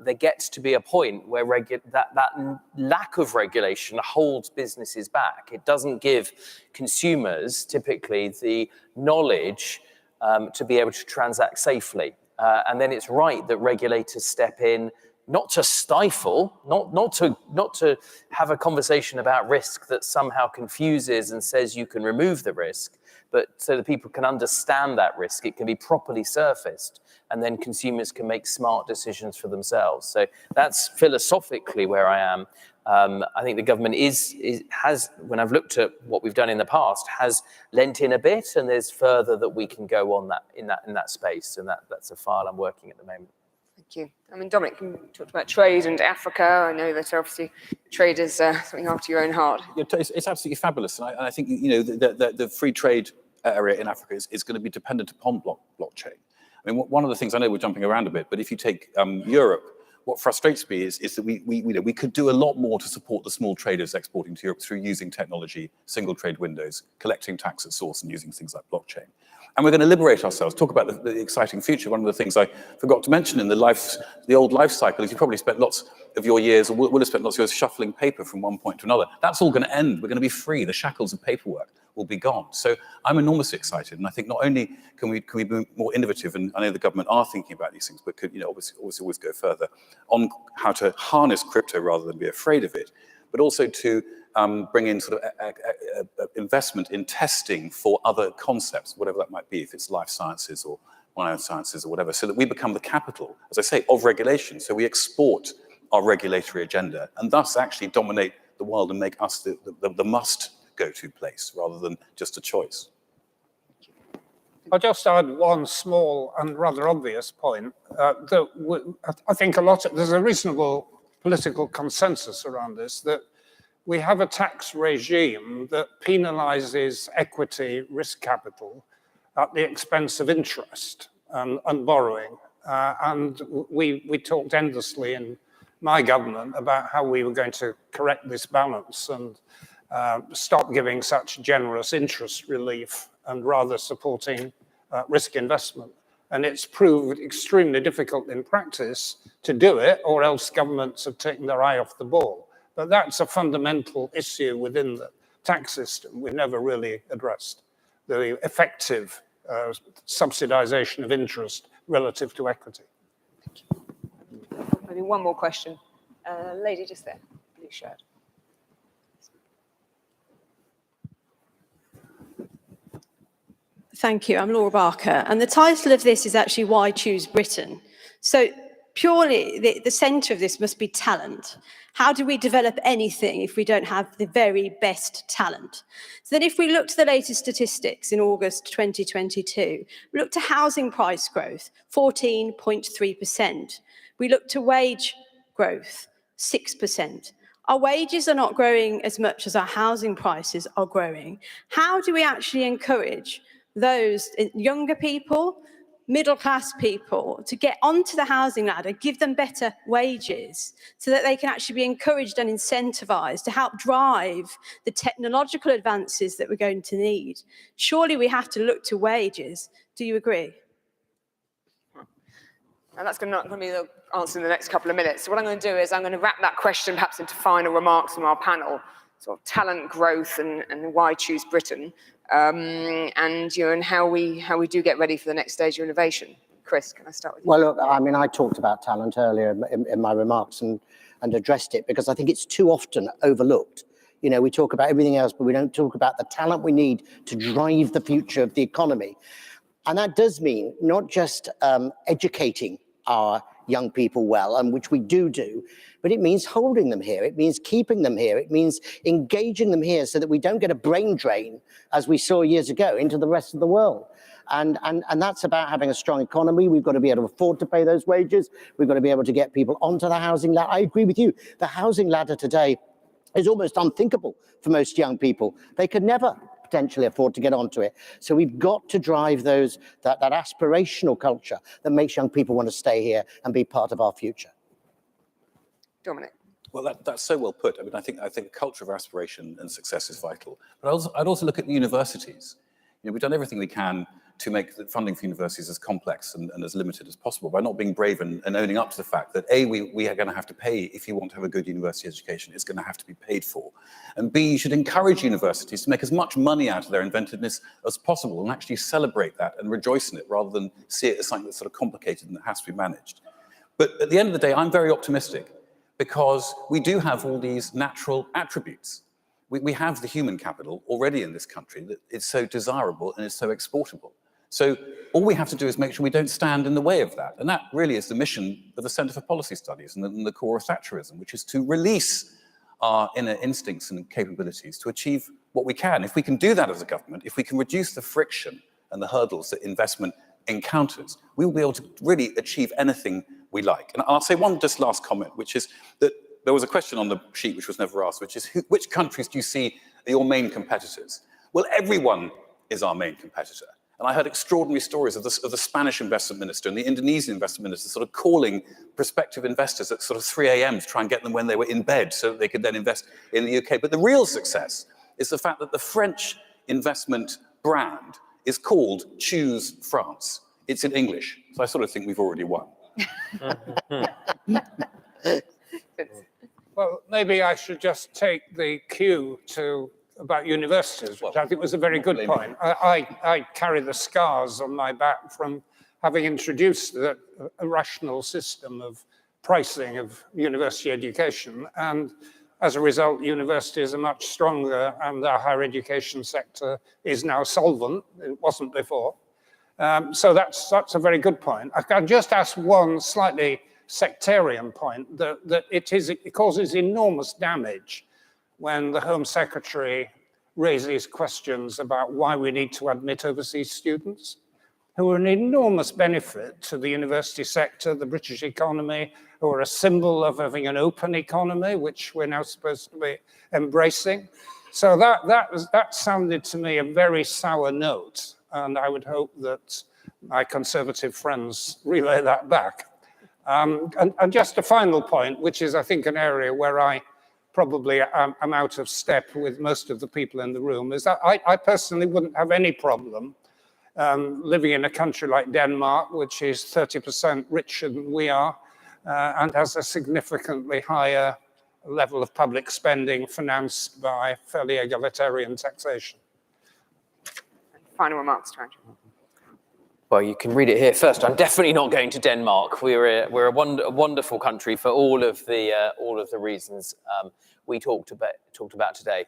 There gets to be a point where that lack of regulation holds businesses back. It doesn't give consumers typically the knowledge to be able to transact safely. And then it's right that regulators step in, not to stifle, not to have a conversation about risk that somehow confuses and says you can remove the risk, but so that people can understand that risk, it can be properly surfaced, and then consumers can make smart decisions for themselves. So that's philosophically where I am. I think the government has, when I've looked at what we've done in the past, has lent in a bit, and there's further that we can go on in that space, and that's a file I'm working at the moment. Thank you. I mean, Dominic, you talked about trade and Africa. I know that obviously trade is something after your own heart. It's absolutely fabulous, and I think the free trade area in Africa is going to be dependent upon blockchain. I mean, one of the things, I know we're jumping around a bit, but if you take Europe, what frustrates me is that we could do a lot more to support the small traders exporting to Europe through using technology, single trade windows, collecting tax at source, and using things like blockchain. And we're going to liberate ourselves. Talk about the exciting future. One of the things I forgot to mention in the old life cycle is you probably spent lots of your years, or will have spent lots of years shuffling paper from one point to another. That's all going to end. We're going to be free. The shackles of paperwork will be gone. So I'm enormously excited, and I think not only can we be more innovative, and I know the government are thinking about these things, but could obviously always go further on how to harness crypto rather than be afraid of it, but also to bring in sort of investment in testing for other concepts, whatever that might be, if it's life sciences or biosciences or whatever, so that we become the capital, as I say, of regulation. So we export our regulatory agenda and thus actually dominate the world and make us the must go-to place rather than just a choice. I'll just add one small and rather obvious point. I think there's a reasonable political consensus around this, that we have a tax regime that penalizes equity risk capital at the expense of interest and borrowing. And we talked endlessly in my government about how we were going to correct this balance and stop giving such generous interest relief and rather supporting risk investment. And it's proved extremely difficult in practice to do it, or else governments have taken their eye off the ball. But that's a fundamental issue within the tax system we've never really addressed, the effective subsidization of interest relative to equity. Thank you. Maybe one more question. Lady just there, blue shirt. Thank you. I'm Laura Barker, and the title of this is actually Why Choose Britain? So purely the centre of this must be talent. How do we develop anything if we don't have the very best talent? So then if we look to the latest statistics in August 2022, we look to housing price growth, 14.3%. We look to wage growth, 6%. Our wages are not growing as much as our housing prices are growing. How do we actually encourage those younger people, middle-class people, to get onto the housing ladder, give them better wages so that they can actually be encouraged and incentivized to help drive the technological advances that we're going to need? Surely we have to look to wages. Do you agree? And that's not going to be the answer in the next couple of minutes. So what I'm going to do is I'm going to wrap that question perhaps into final remarks from our panel, sort of talent growth and why choose Britain. And how we do get ready for the next stage of innovation. Chris, can I start with you? Well, look, I mean, I talked about talent earlier in my remarks and addressed it because I think it's too often overlooked. You know, we talk about everything else, but we don't talk about the talent we need to drive the future of the economy. And that does mean not just educating our young people well, and which we do, but it means holding them here. It means keeping them here. It means engaging them here so that we don't get a brain drain, as we saw years ago, into the rest of the world. And that's about having a strong economy. We've got to be able to afford to pay those wages. We've got to be able to get people onto the housing ladder. I agree with you. The housing ladder today is almost unthinkable for most young people. They could never potentially afford to get onto it. So we've got to drive that aspirational culture that makes young people want to stay here and be part of our future. Dominic. Well, that's so well put. I mean, I think a culture of aspiration and success is vital. But I'd also look at the universities. You know, we've done everything we can to make the funding for universities as complex and as limited as possible by not being brave and owning up to the fact that A, we are going to have to pay if you want to have a good university education. It's going to have to be paid for. And B, you should encourage universities to make as much money out of their inventiveness as possible and actually celebrate that and rejoice in it rather than see it as something that's sort of complicated and that has to be managed. But at the end of the day, I'm very optimistic because we do have all these natural attributes. We have the human capital already in this country that it's so desirable and it's so exportable. So all we have to do is make sure we don't stand in the way of that. And that really is the mission of the Centre for Policy Studies and the core of Thatcherism, which is to release our inner instincts and capabilities to achieve what we can. If we can do that as a government, if we can reduce the friction and the hurdles that investment encounters, we will be able to really achieve anything we like. And I'll say one just last comment, which is that there was a question on the sheet which was never asked, which is which countries do you see are your main competitors? Well, everyone is our main competitor. And I heard extraordinary stories of the Spanish investment minister and the Indonesian investment minister sort of calling prospective investors at sort of 3 a.m. to try and get them when they were in bed so that they could then invest in the UK. But the real success is the fact that the French investment brand is called Choose France. It's in English, so I sort of think we've already won. Well, maybe I should just take the cue about universities, which I think was a very good point. I carry the scars on my back from having introduced a rational system of pricing of university education. And as a result, universities are much stronger and our higher education sector is now solvent. It wasn't before. So that's a very good point. I can just ask one slightly sectarian point, that it causes enormous damage when the Home Secretary raises questions about why we need to admit overseas students, who are an enormous benefit to the university sector, the British economy, who are a symbol of having an open economy, which we're now supposed to be embracing. So that sounded to me a very sour note, and I would hope that my Conservative friends relay that back. And just a final point, which is, I think, an area where I probably am out of step with most of the people in the room, is that I personally wouldn't have any problem living in a country like Denmark, which is 30% richer than we are, and has a significantly higher level of public spending financed by fairly egalitarian taxation. Final remarks to Andrew. Well, you can read it here first. I'm definitely not going to Denmark. We're a wonderful country for all of the reasons we talked about today.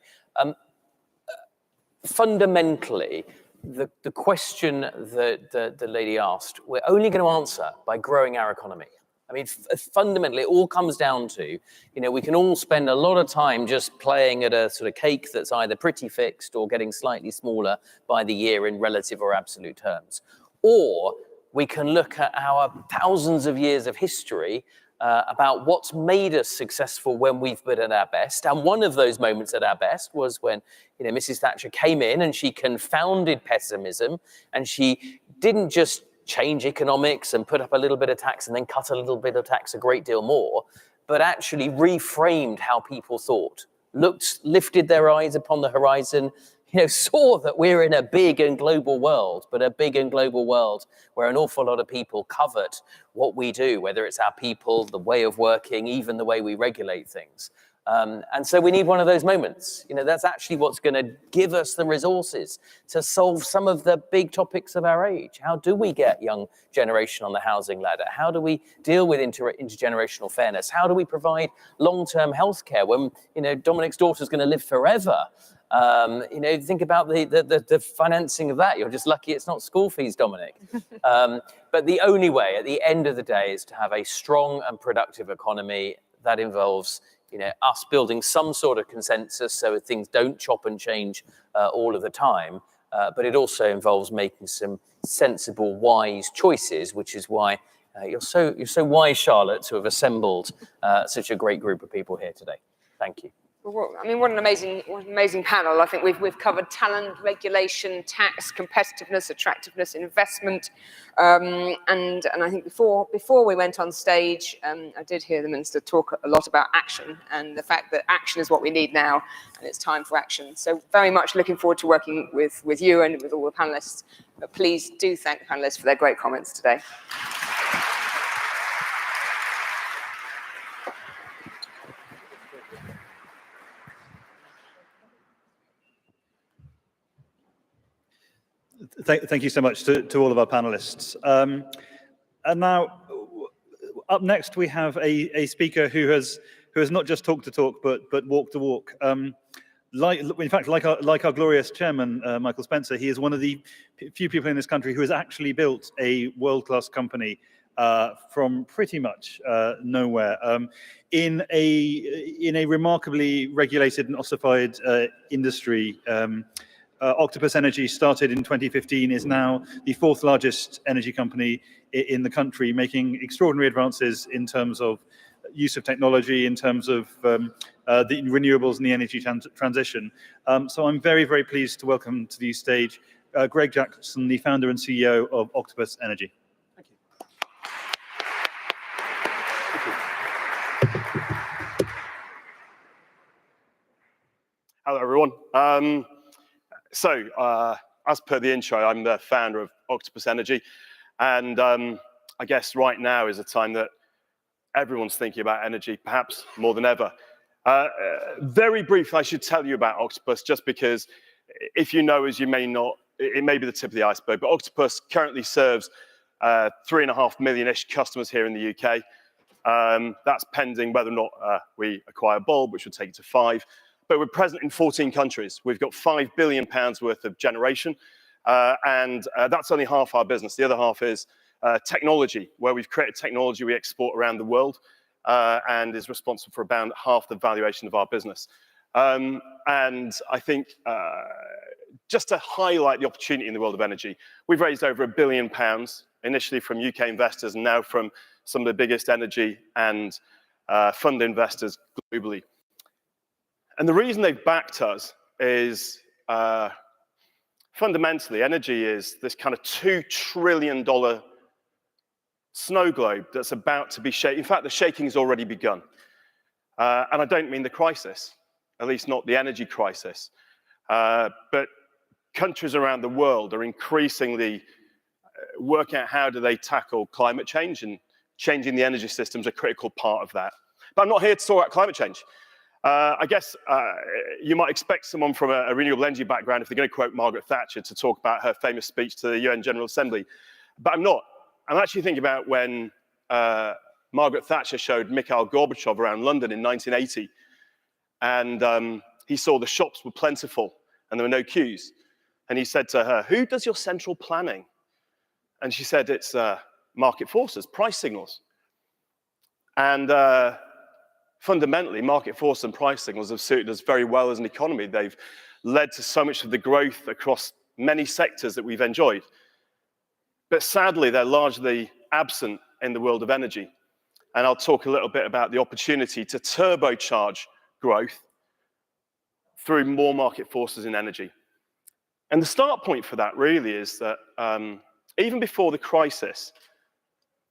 Fundamentally, the question that the lady asked, we're only going to answer by growing our economy. I mean, fundamentally, it all comes down to, we can all spend a lot of time just playing at a sort of cake that's either pretty fixed or getting slightly smaller by the year in relative or absolute terms. Or we can look at our thousands of years of history about what's made us successful when we've been at our best. And one of those moments at our best was when, Mrs. Thatcher came in and she confounded pessimism, and she didn't just change economics and put up a little bit of tax and then cut a little bit of tax a great deal more, but actually reframed how people thought, lifted their eyes upon the horizon, saw that we're in a big and global world, but a big and global world where an awful lot of people covet what we do, whether it's our people, the way of working, even the way we regulate things. And so we need one of those moments. That's actually what's going to give us the resources to solve some of the big topics of our age. How do we get young generation on the housing ladder? How do we deal with intergenerational fairness? How do we provide long-term healthcare when, Dominic's daughter's going to live forever? Think about the financing of that. You're just lucky it's not school fees, Dominic. But the only way at the end of the day is to have a strong and productive economy that involves us building some sort of consensus so things don't chop and change all of the time. But it also involves making some sensible, wise choices, which is why you're so wise, Charlotte, to have assembled such a great group of people here today. Thank you. Well, what an amazing panel. I think we've covered talent, regulation, tax, competitiveness, attractiveness, investment, and I think before we went on stage, I did hear the Minister talk a lot about action and the fact that action is what we need now, and it's time for action. So very much looking forward to working with you and with all the panelists. But please do thank the panelists for their great comments today. Thank you so much to all of our panelists. And now Up next, we have a speaker who has not just talked the talk, but walked the walk. In fact, like our glorious chairman, Michael Spencer, he is one of the few people in this country who has actually built a world-class company from pretty much nowhere in a remarkably regulated and ossified industry. Octopus Energy started in 2015, is now the 4th largest energy company in the country, making extraordinary advances in terms of use of technology, in terms of the renewables and the energy transition. So I'm very, very pleased to welcome to the stage Greg Jackson, the founder and CEO of Octopus Energy. Thank you. Hello, everyone. As per the intro, I'm the founder of Octopus Energy, and I guess right now is a time that everyone's thinking about energy, perhaps more than ever. Very briefly, I should tell you about Octopus, just because if you know us, you may not, it may be the tip of the iceberg, but Octopus currently serves 3.5 million-ish customers here in the UK. That's pending whether or not we acquire Bulb, which would take it to 5. But we're present in 14 countries. We've got £5 billion worth of generation, and that's only half our business. The other half is technology, where we've created technology we export around the world, and is responsible for about half the valuation of our business. And I think just to highlight the opportunity in the world of energy, we've raised over £1 billion, initially from UK investors and now from some of the biggest energy and fund investors globally. And the reason they've backed us is fundamentally, energy is this kind of $2 trillion snow globe that's about to be shaken. In fact, the shaking has already begun. And I don't mean the crisis, at least not the energy crisis. But countries around the world are increasingly working out how do they tackle climate change, and changing the energy system is a critical part of that. But I'm not here to talk about climate change. I guess you might expect someone from a renewable energy background, if they're going to quote Margaret Thatcher, to talk about her famous speech to the UN General Assembly. But I'm not. I'm actually thinking about when Margaret Thatcher showed Mikhail Gorbachev around London in 1980. And he saw the shops were plentiful and there were no queues. And he said to her, "Who does your central planning?" And she said, "It's market forces, price signals." And fundamentally, market force and price signals have suited us very well as an economy. They've led to so much of the growth across many sectors that we've enjoyed. But sadly, they're largely absent in the world of energy. And I'll talk a little bit about the opportunity to turbocharge growth through more market forces in energy. And the start point for that really is that even before the crisis,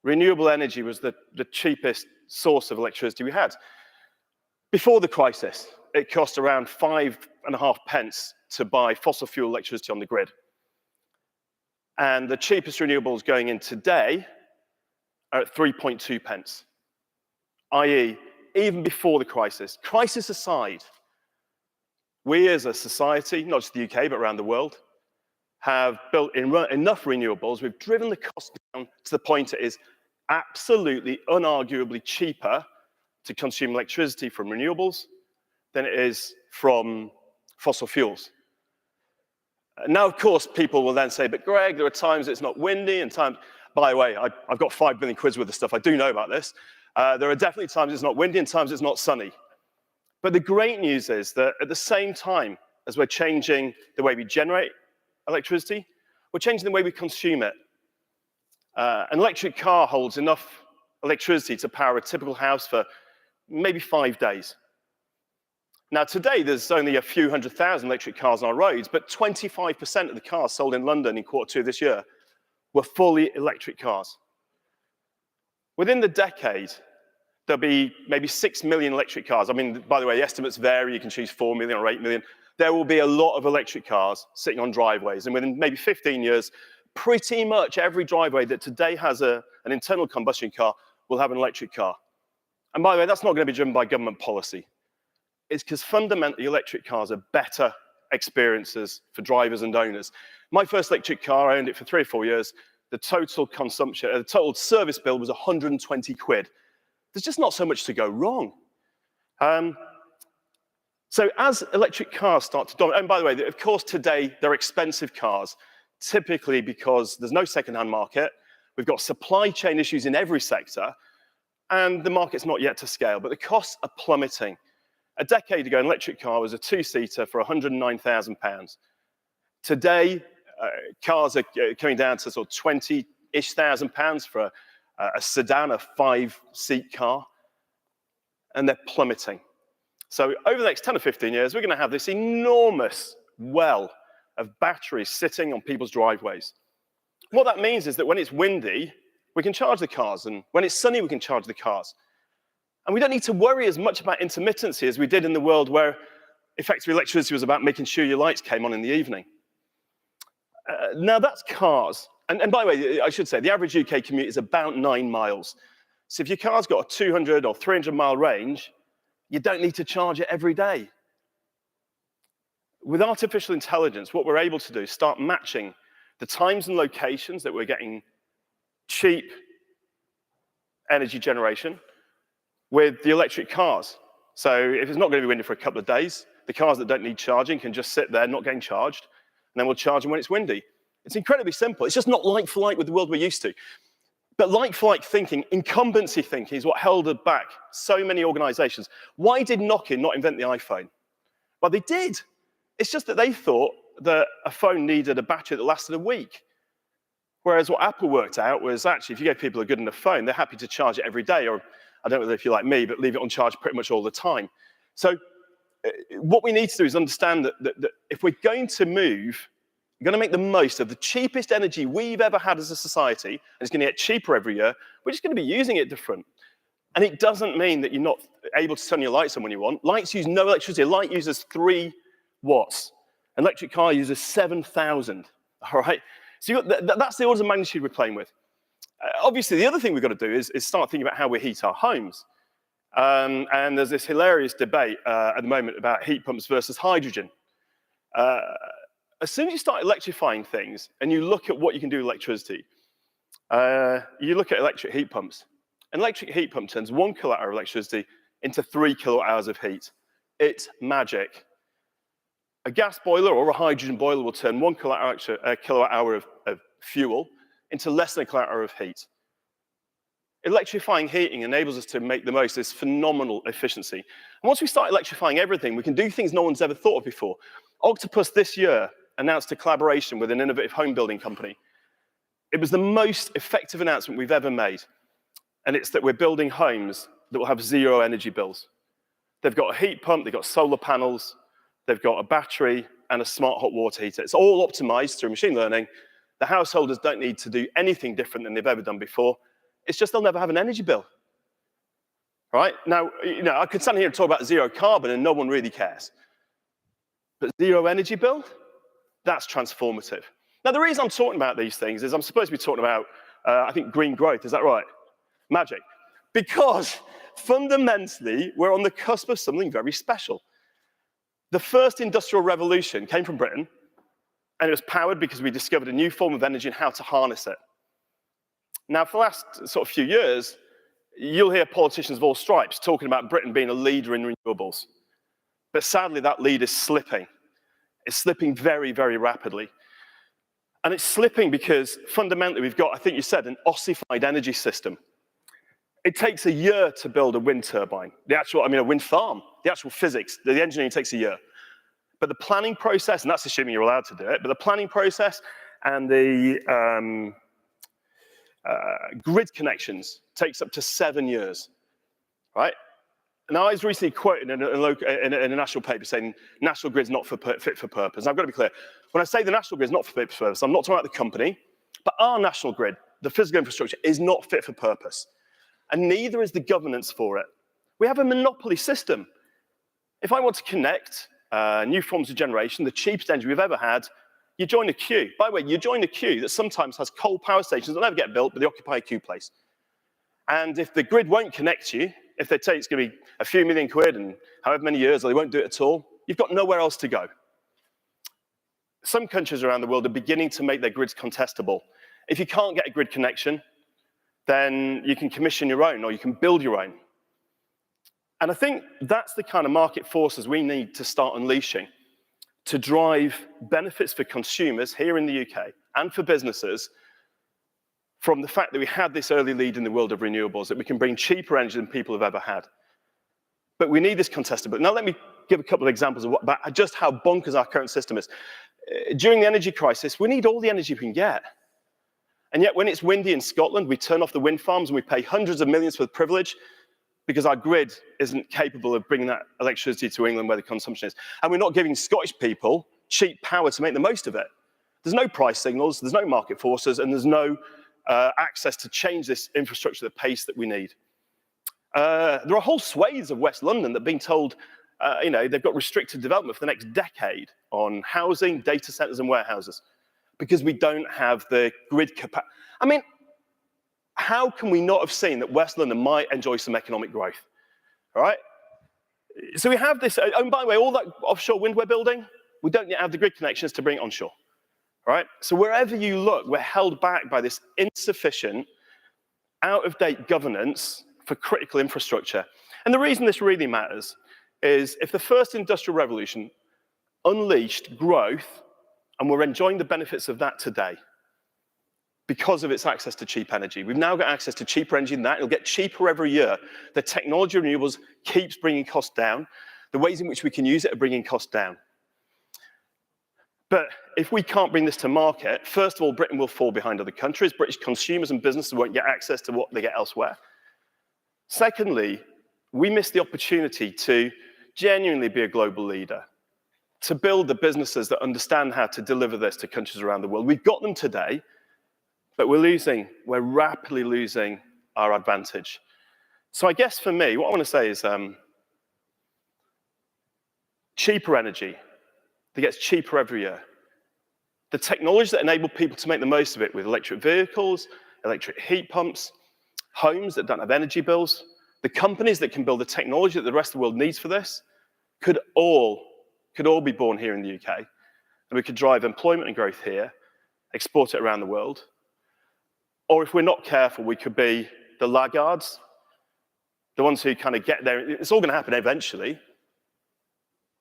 renewable energy was the cheapest source of electricity we had. Before the crisis, it cost around 5.5 pence to buy fossil fuel electricity on the grid. And the cheapest renewables going in today are at 3.2 pence, i.e., even before the crisis. Crisis aside, we as a society, not just the UK, but around the world, have built enough renewables. We've driven the cost down to the point it is absolutely, unarguably cheaper to consume electricity from renewables than it is from fossil fuels. Now, of course, people will then say, "But Greg, there are times it's not windy and times..." By the way, I've got 5 billion quids worth of stuff. I do know about this. There are definitely times it's not windy and times it's not sunny. But the great news is that at the same time as we're changing the way we generate electricity, we're changing the way we consume it. An electric car holds enough electricity to power a typical house for maybe 5 days. Now, today, there's only a few 100,000 electric cars on our roads, but 25% of the cars sold in London in Q2 this year were fully electric cars. Within the decade, there'll be maybe 6 million electric cars. I mean, by the way, the estimates vary. You can choose 4 million or 8 million. There will be a lot of electric cars sitting on driveways. And within maybe 15 years, pretty much every driveway that today has an internal combustion car will have an electric car. And by the way, that's not going to be driven by government policy. It's because fundamentally electric cars are better experiences for drivers and owners. My first electric car, I owned it for 3 or 4 years, the total consumption, the total service bill was 120 quid. There's just not so much to go wrong. So as electric cars start to dominate, and by the way, of course today they're expensive cars, typically because there's no second-hand market, we've got supply chain issues in every sector, and the market's not yet to scale, but the costs are plummeting. A decade ago, an electric car was a two-seater for £109,000. Today, cars are coming down to sort of 20-ish thousand pounds for a sedan, a 5-seat car, and they're plummeting. So over the next 10 or 15 years, we're going to have this enormous well of batteries sitting on people's driveways. What that means is that when it's windy, we can charge the cars, and when it's sunny, we can charge the cars. And we don't need to worry as much about intermittency as we did in the world where effective electricity was about making sure your lights came on in the evening. Now that's cars. And by the way, I should say, the average UK commute is about 9 miles. So if your car's got a 200 or 300 mile range, you don't need to charge it every day. With artificial intelligence, what we're able to do is start matching the times and locations that we're getting cheap energy generation with the electric cars. So if it's not going to be windy for a couple of days, the cars that don't need charging can just sit there not getting charged, and then we'll charge them when it's windy. It's incredibly simple. It's just not like for like with the world we're used to. But like for like thinking, incumbency thinking is what held back so many organizations. Why did Nokia not invent the iPhone? Well, they did. It's just that they thought that a phone needed a battery that lasted a week. Whereas what Apple worked out was actually, if you gave people a good enough phone, they're happy to charge it every day, or I don't know if you're like me, but leave it on charge pretty much all the time. So what we need to do is understand that if we're going to move, we're going to make the most of the cheapest energy we've ever had as a society, and it's going to get cheaper every year, we're just going to be using it different. And it doesn't mean that you're not able to turn your lights on when you want. Lights use no electricity. A light uses 3 watts. An electric car uses 7,000, all right? So that's the order of magnitude we're playing with. Obviously, the other thing we've got to do is start thinking about how we heat our homes. And there's this hilarious debate at the moment about heat pumps versus hydrogen. As soon as you start electrifying things and you look at what you can do with electricity, you look at electric heat pumps. An electric heat pump turns 1 kilowatt hour of electricity into 3 kilowatt hours of heat. It's magic. A gas boiler or a hydrogen boiler will turn 1 kilowatt hour of fuel into less than a kilowatt hour of heat. Electrifying heating enables us to make the most of this phenomenal efficiency. And once we start electrifying everything, we can do things no one's ever thought of before. Octopus this year announced a collaboration with an innovative home building company. It was the most effective announcement we've ever made. And it's that we're building homes that will have 0 energy bills. They've got a heat pump, they've got solar panels, they've got a battery and a smart hot water heater. It's all optimized through machine learning. The householders don't need to do anything different than they've ever done before. It's just they'll never have an energy bill. Right? Now, I could stand here and talk about 0 carbon and no one really cares. But 0 energy bill? That's transformative. Now, the reason I'm talking about these things is I'm supposed to be talking about, I think, green growth. Is that right? Magic. Because fundamentally, we're on the cusp of something very special. The first industrial revolution came from Britain, and it was powered because we discovered a new form of energy and how to harness it. Now, for the last sort of few years, you'll hear politicians of all stripes talking about Britain being a leader in renewables. But sadly, that lead is slipping. It's slipping very, very rapidly. And it's slipping because fundamentally we've got, I think you said, an ossified energy system. It takes a year to build a wind turbine. A wind farm. The actual physics, the engineering takes a year. But the planning process, and that's assuming you're allowed to do it, but the planning process and the grid connections takes up to 7 years, right? Now, I was recently quoted in a national paper saying national grid's not fit for purpose. And I've got to be clear. When I say the national grid's not fit for purpose, I'm not talking about the company, but our national grid, the physical infrastructure, is not fit for purpose. And neither is the governance for it. We have a monopoly system. If I want to connect new forms of generation, the cheapest energy we've ever had, you join a queue. By the way, you join a queue that sometimes has coal power stations that never get built, but they occupy a queue place. And if the grid won't connect you, if they say it's going to be a few million quid and however many years, or they won't do it at all, you've got nowhere else to go. Some countries around the world are beginning to make their grids contestable. If you can't get a grid connection, then you can commission your own or you can build your own. And I think that's the kind of market forces we need to start unleashing to drive benefits for consumers here in the UK and for businesses from the fact that we had this early lead in the world of renewables, that we can bring cheaper energy than people have ever had. But we need this contested. But now let me give a couple of examples of about just how bonkers our current system is. During the energy crisis, we need all the energy we can get. And yet when it's windy in Scotland, we turn off the wind farms and we pay hundreds of millions for the privilege because our grid isn't capable of bringing that electricity to England where the consumption is. And we're not giving Scottish people cheap power to make the most of it. There's no price signals, there's no market forces, and there's no access to change this infrastructure at the pace that we need. There are whole swathes of West London that are being told, they've got restricted development for the next decade on housing, data centers, and warehouses because we don't have the grid capacity. I mean, how can we not have seen that West London might enjoy some economic growth? All right? So we have this, and by the way, all that offshore wind we're building, we don't yet have the grid connections to bring it onshore. All right? So wherever you look, we're held back by this insufficient, out-of-date governance for critical infrastructure. And the reason this really matters is if the first industrial revolution unleashed growth, and we're enjoying the benefits of that today because of its access to cheap energy. We've now got access to cheaper energy than that. It'll get cheaper every year. The technology of renewables keeps bringing costs down. The ways in which we can use it are bringing costs down. But if we can't bring this to market, first of all, Britain will fall behind other countries. British consumers and businesses won't get access to what they get elsewhere. Secondly, we miss the opportunity to genuinely be a global leader, to build the businesses that understand how to deliver this to countries around the world. We've got them today, but we're rapidly losing our advantage. So I guess for me, what I want to say is cheaper energy that gets cheaper every year. The technologies that enable people to make the most of it with electric vehicles, electric heat pumps, homes that don't have energy bills, the companies that can build the technology that the rest of the world needs for this could all be born here in the UK. And we could drive employment and growth here, export it around the world. Or if we're not careful, we could be the laggards, the ones who kind of get there. It's all going to happen eventually.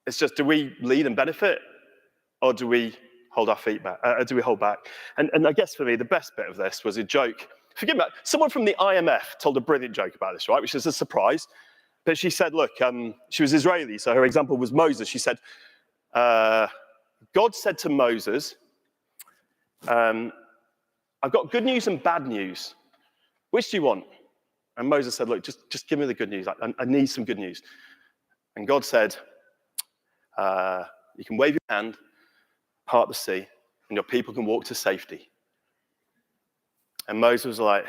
It's just, do we lead and benefit, or do we hold our feet back? Do we hold back? And I guess for me, the best bit of this was a joke. Forgive me, someone from the IMF told a brilliant joke about this, right? Which is a surprise. But she said, look, she was Israeli, so her example was Moses. She said, God said to Moses, I've got good news and bad news. Which do you want? And Moses said, look, just give me the good news. I need some good news. And God said, you can wave your hand, part the sea, and your people can walk to safety. And Moses was like,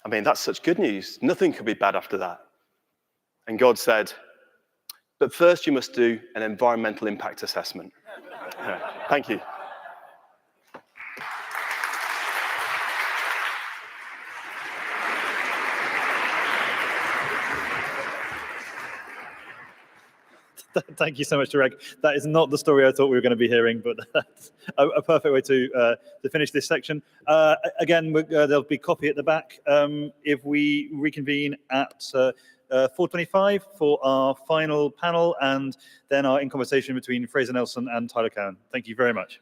I mean, that's such good news. Nothing could be bad after that. And God said, but first you must do an environmental impact assessment. Thank you. Thank you so much, Derek. That is not the story I thought we were going to be hearing, but that's a perfect way to finish this section. Again, there'll be coffee at the back if we reconvene at 4:25 for our final panel, and then our in conversation between Fraser Nelson and Tyler Cowan. Thank you very much.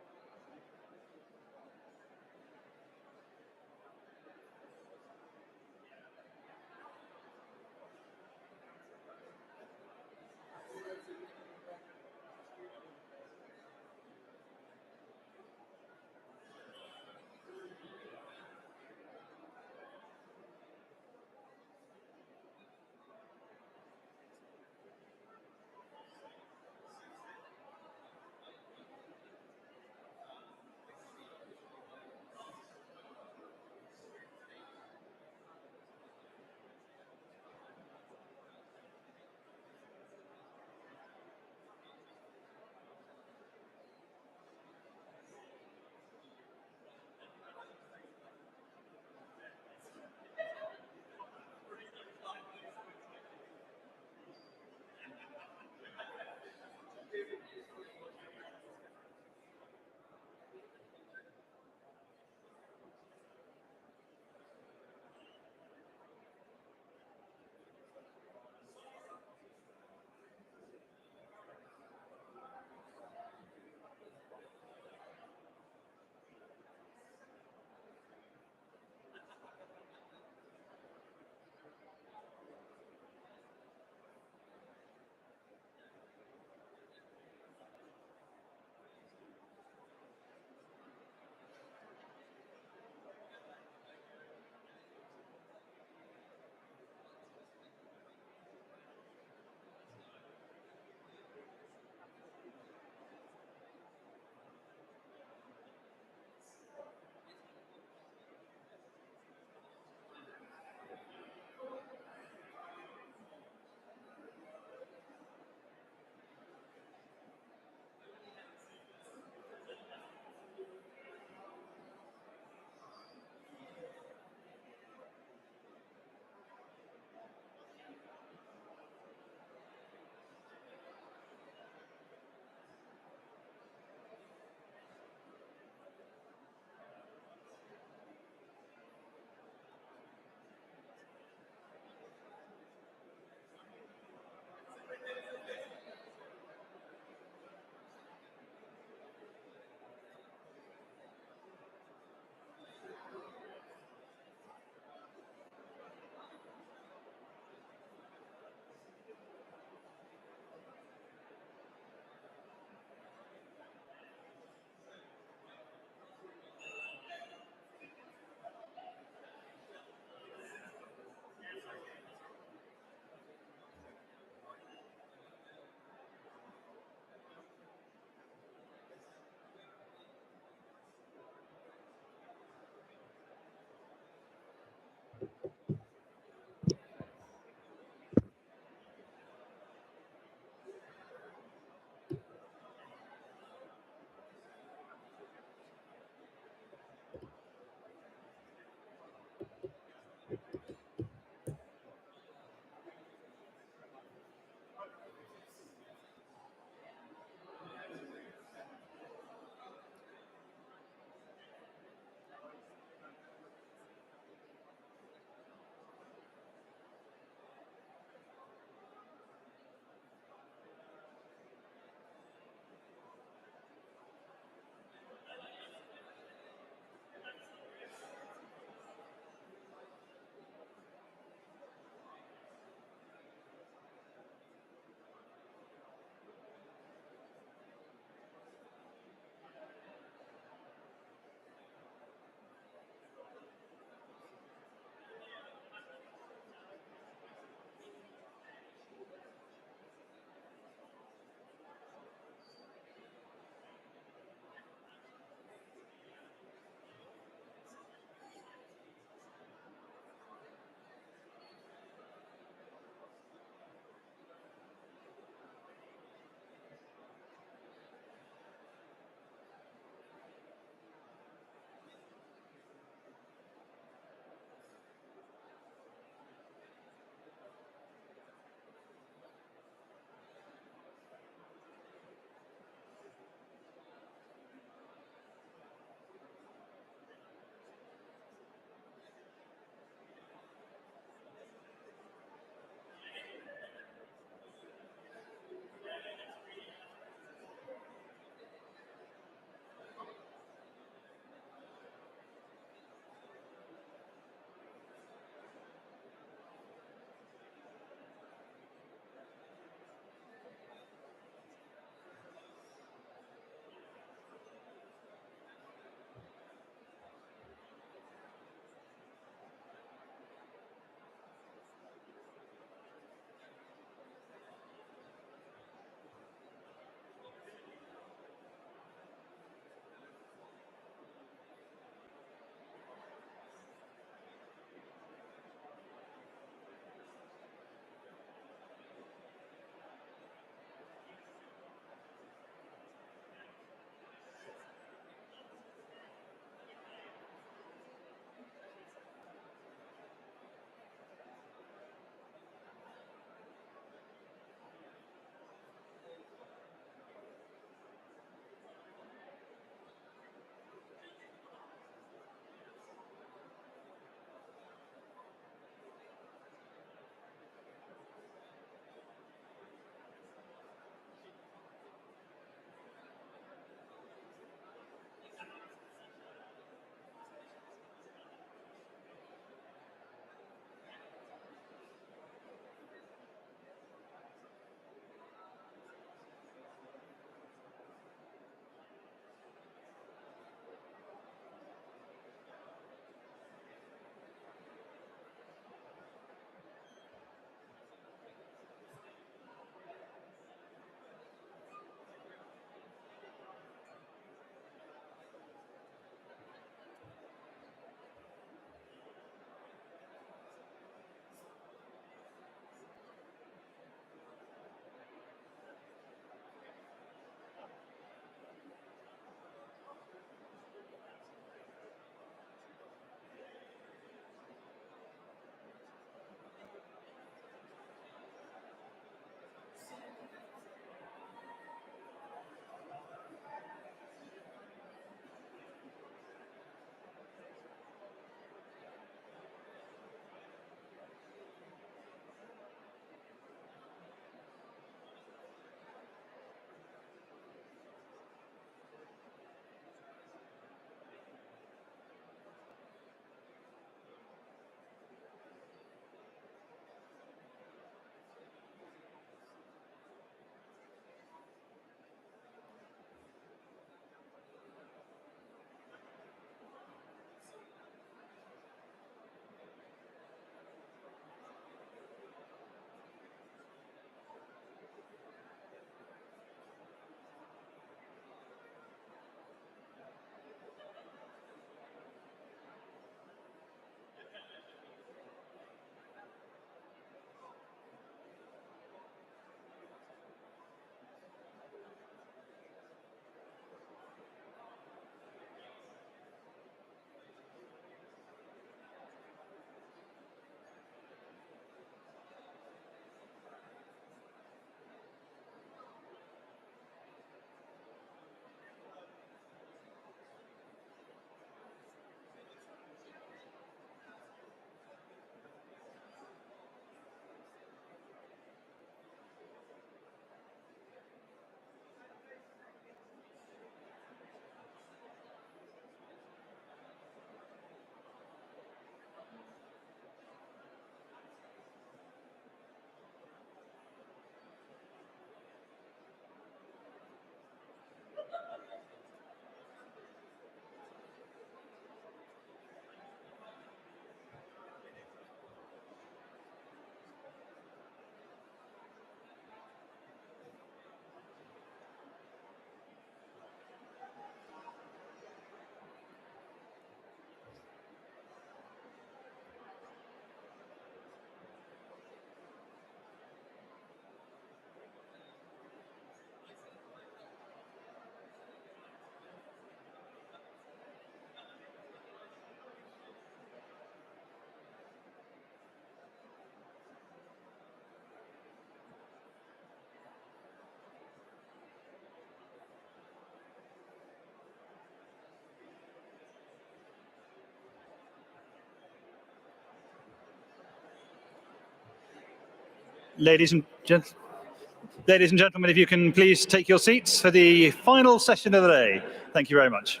Ladies and gentlemen, if you can please take your seats for the final session of the day. Thank you very much.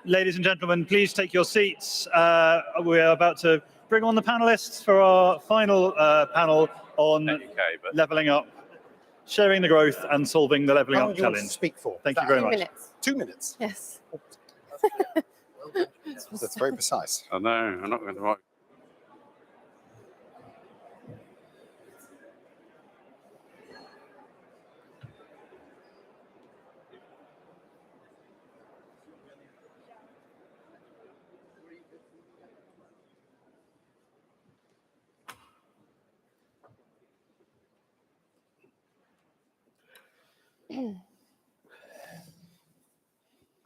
Ladies and gentlemen, please take your seats. We are about to bring on the panelists for our final panel on levelling up, sharing the growth and solving the levelling up challenge. Speak for? Thank you very much. 2 minutes. 2 minutes? Yes. That's very precise. I know, I'm not going to write.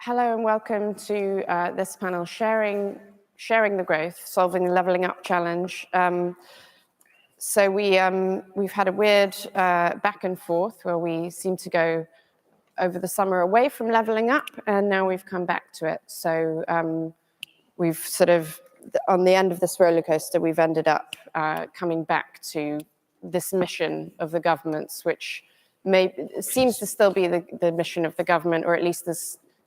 Hello and welcome to this panel, sharing the growth, solving the levelling up challenge. So we've had a weird back and forth where we seem to go over the summer away from levelling up, and now we've come back to it. So we've sort of, on the end of this roller coaster, we've ended up coming back to this mission of the government's, which seems to still be the mission of the government, or at least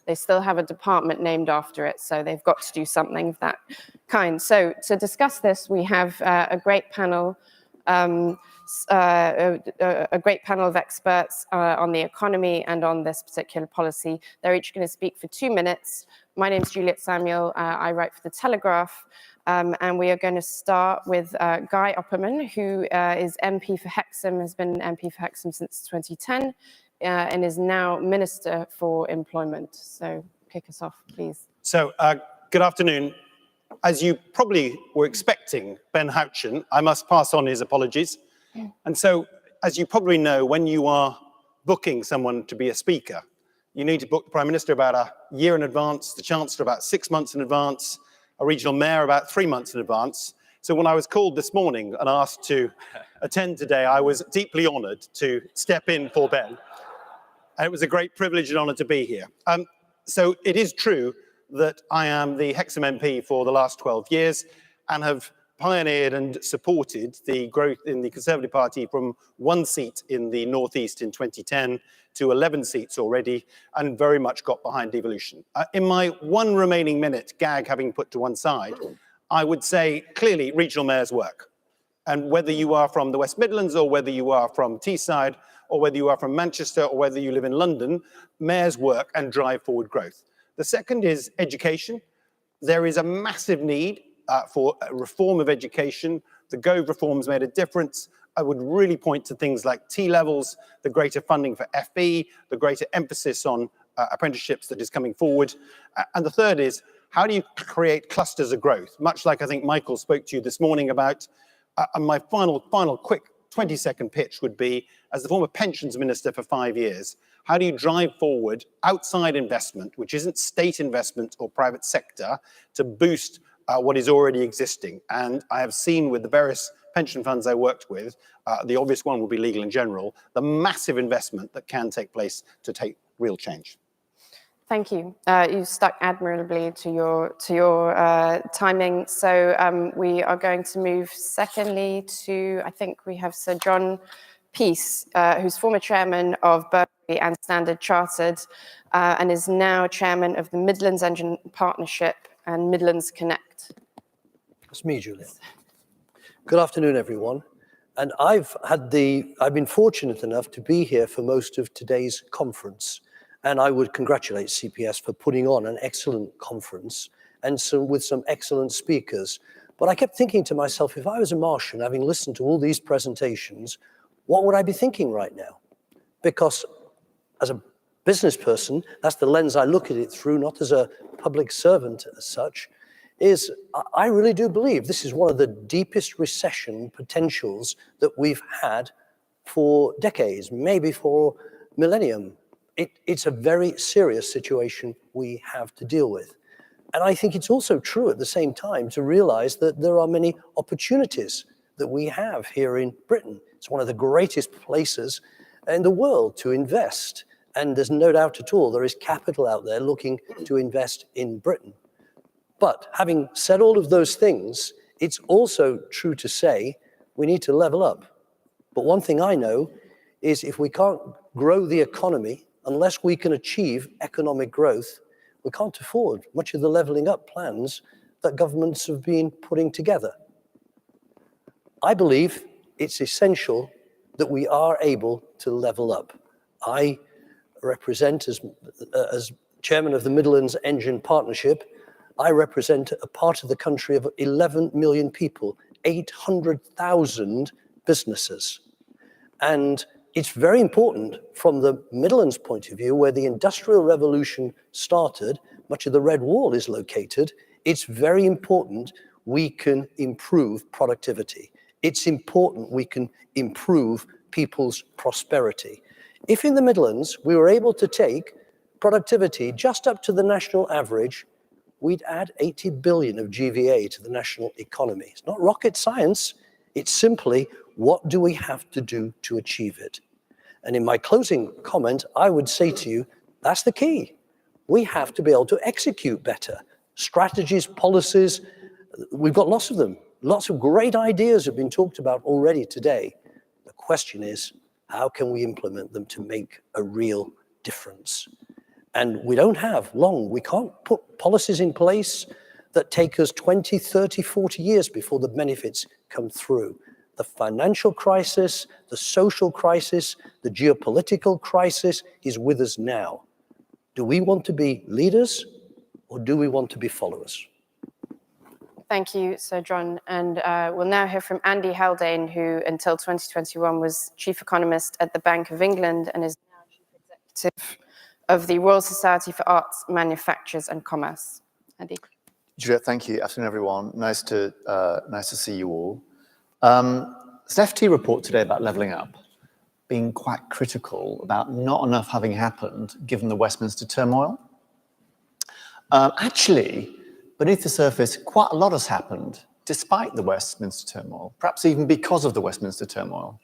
they still have a department named after it, so they've got to do something of that kind. So to discuss this, we have a great panel, of experts on the economy and on this particular policy. They're each going to speak for 2 minutes. My name's Juliet Samuel. I write for The Telegraph, and we are going to start with Guy Opperman, who is MP for Hexham, has been MP for Hexham since 2010, and is now Minister for Employment. So kick us off, please. So good afternoon. As you probably were expecting, Ben Houchen, I must pass on his apologies. And so, as you probably know, when you are booking someone to be a speaker, you need to book the Prime Minister about a year in advance, the Chancellor about 6 months in advance, a regional mayor about 3 months in advance. So when I was called this morning and asked to attend today, I was deeply honoured to step in for Ben. And it was a great privilege and honour to be here. So it is true that I am the Hexham MP for the last 12 years and have pioneered and supported the growth in the Conservative Party from 1 seat in the North East in 2010 to 11 seats already, and very much got behind devolution. In my 1 remaining minute, gag having put to one side, I would say clearly regional mayors work. And whether you are from the West Midlands or whether you are from Teesside or whether you are from Manchester or whether you live in London, mayors work and drive forward growth. The second is education. There is a massive need for a reform of education. The Gove reforms made a difference. I would really point to things like T-levels, the greater funding for FE, the greater emphasis on apprenticeships that is coming forward. And the third is, how do you create clusters of growth? Much like I think Michael spoke to you this morning about, and my final quick 20-second pitch would be, as the former pensions minister for 5 years, how do you drive forward outside investment, which isn't state investment or private sector, to boost what is already existing? And I have seen with the various pension funds I worked with, the obvious one will be Legal & General, the massive investment that can take place to take real change. Thank you. You stuck admirably to your timing. So we are going to move secondly to, I think we have Sir John Peace, who's former chairman of Berkeley and Standard Chartered, and is now chairman of the Midlands Engine Partnership and Midlands Connect. It's me, Julia. Good afternoon, everyone. And I've been fortunate enough to be here for most of today's conference. And I would congratulate CPS for putting on an excellent conference and with some excellent speakers. But I kept thinking to myself, if I was a Martian, having listened to all these presentations, what would I be thinking right now? Because as a business person, that's the lens I look at it through, not as a public servant as such, is I really do believe this is one of the deepest recession potentials that we've had for decades, maybe for millennium. It's a very serious situation we have to deal with. And I think it's also true at the same time to realize that there are many opportunities that we have here in Britain. It's one of the greatest places in the world to invest. And there's no doubt at all there is capital out there looking to invest in Britain. But having said all of those things, it's also true to say we need to level up. But one thing I know is if we can't grow the economy, unless we can achieve economic growth, we can't afford much of the leveling up plans that governments have been putting together. I believe it's essential that we are able to level up. I represent, as chairman of the Midlands Engine Partnership, I represent a part of the country of 11 million people, 800,000 businesses. And it's very important from the Midlands point of view, where the Industrial Revolution started, much of the Red Wall is located. It's very important we can improve productivity. It's important we can improve people's prosperity. If in the Midlands we were able to take productivity just up to the national average, we'd add 80 billion of GVA to the national economy. It's not rocket science. It's simply, what do we have to do to achieve it? And in my closing comment, I would say to you, that's the key. We have to be able to execute better. Strategies, policies, we've got lots of them. Lots of great ideas have been talked about already today. The question is, how can we implement them to make a real difference? And we don't have long. We can't put policies in place that take us 20, 30, 40 years before the benefits come through. The financial crisis, the social crisis, the geopolitical crisis is with us now. Do we want to be leaders or do we want to be followers? Thank you, Sir John. And we'll now hear from Andy Haldane, who until 2021 was Chief Economist at the Bank of England and is now Chief Executive of the Royal Society for Arts, Manufactures and Commerce. Andy. Juliet, thank you. Afternoon, everyone. Nice to see you all. It's an FT report today about levelling up, being quite critical about not enough having happened given the Westminster turmoil. Actually, beneath the surface, quite a lot has happened despite the Westminster turmoil, perhaps even because of the Westminster turmoil.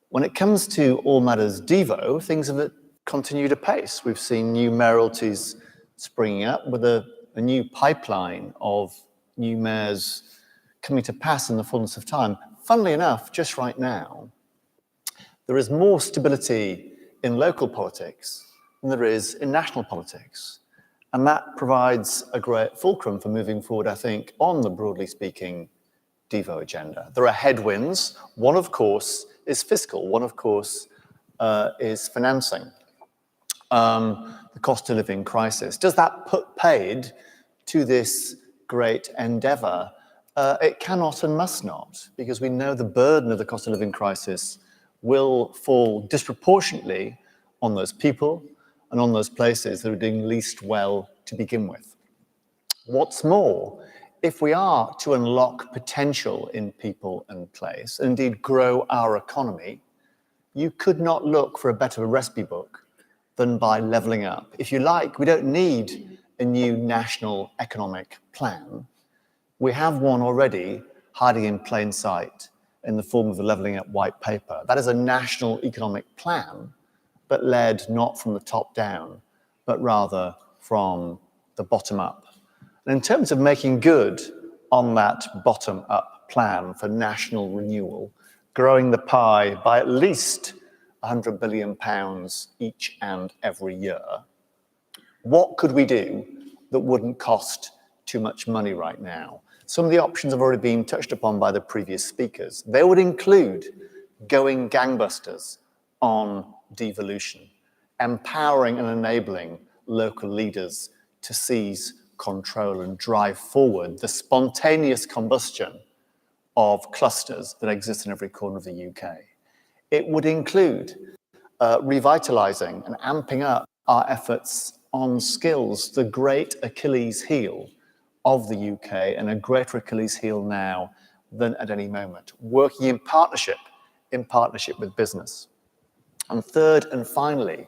When it comes to all matters Devo, things have continued apace. We've seen new mayoralties springing up with a new pipeline of new mayors coming to pass in the fullness of time. Funnily enough, just right now, there is more stability in local politics than there is in national politics. And that provides a great fulcrum for moving forward, I think, on the broadly speaking Devo agenda. There are headwinds. One, of course, is fiscal. One, of course, is financing. The cost of living crisis. Does that put paid to this great endeavor? It cannot and must not, because we know the burden of the cost of living crisis will fall disproportionately on those people, and on those places that are doing least well to begin with. What's more, if we are to unlock potential in people and place, and indeed grow our economy, you could not look for a better recipe book than by levelling up. If you like, we don't need a new national economic plan. We have one already hiding in plain sight in the form of the Levelling Up White Paper. That is a national economic plan, but led not from the top down, but rather from the bottom up. And in terms of making good on that bottom up plan for national renewal, growing the pie by at least £100 billion each and every year, what could we do that wouldn't cost too much money right now? Some of the options have already been touched upon by the previous speakers. They would include going gangbusters on devolution, empowering and enabling local leaders to seize control and drive forward the spontaneous combustion of clusters that exist in every corner of the UK. It would include revitalising and amping up our efforts on skills, the great Achilles heel of the UK, and a greater Achilles heel now than at any moment, working in partnership with business. And third and finally,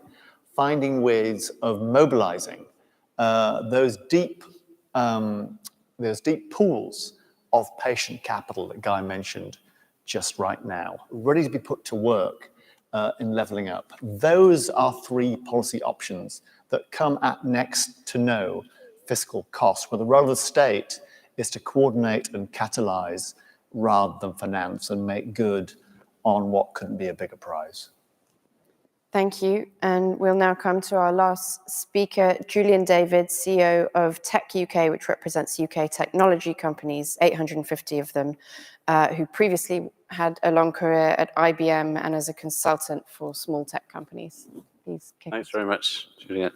finding ways of mobilizing those deep pools of patient capital that Guy mentioned just right now, ready to be put to work in levelling up. Those are three policy options that come at next to no fiscal cost, where the role of the state is to coordinate and catalyse rather than finance and make good on what couldn't be a bigger prize. Thank you. And we'll now come to our last speaker, Julian David, CEO of Tech UK, which represents UK technology companies, 850 of them, who previously had a long career at IBM and as a consultant for small tech companies. Please. Thanks very much, Juliet.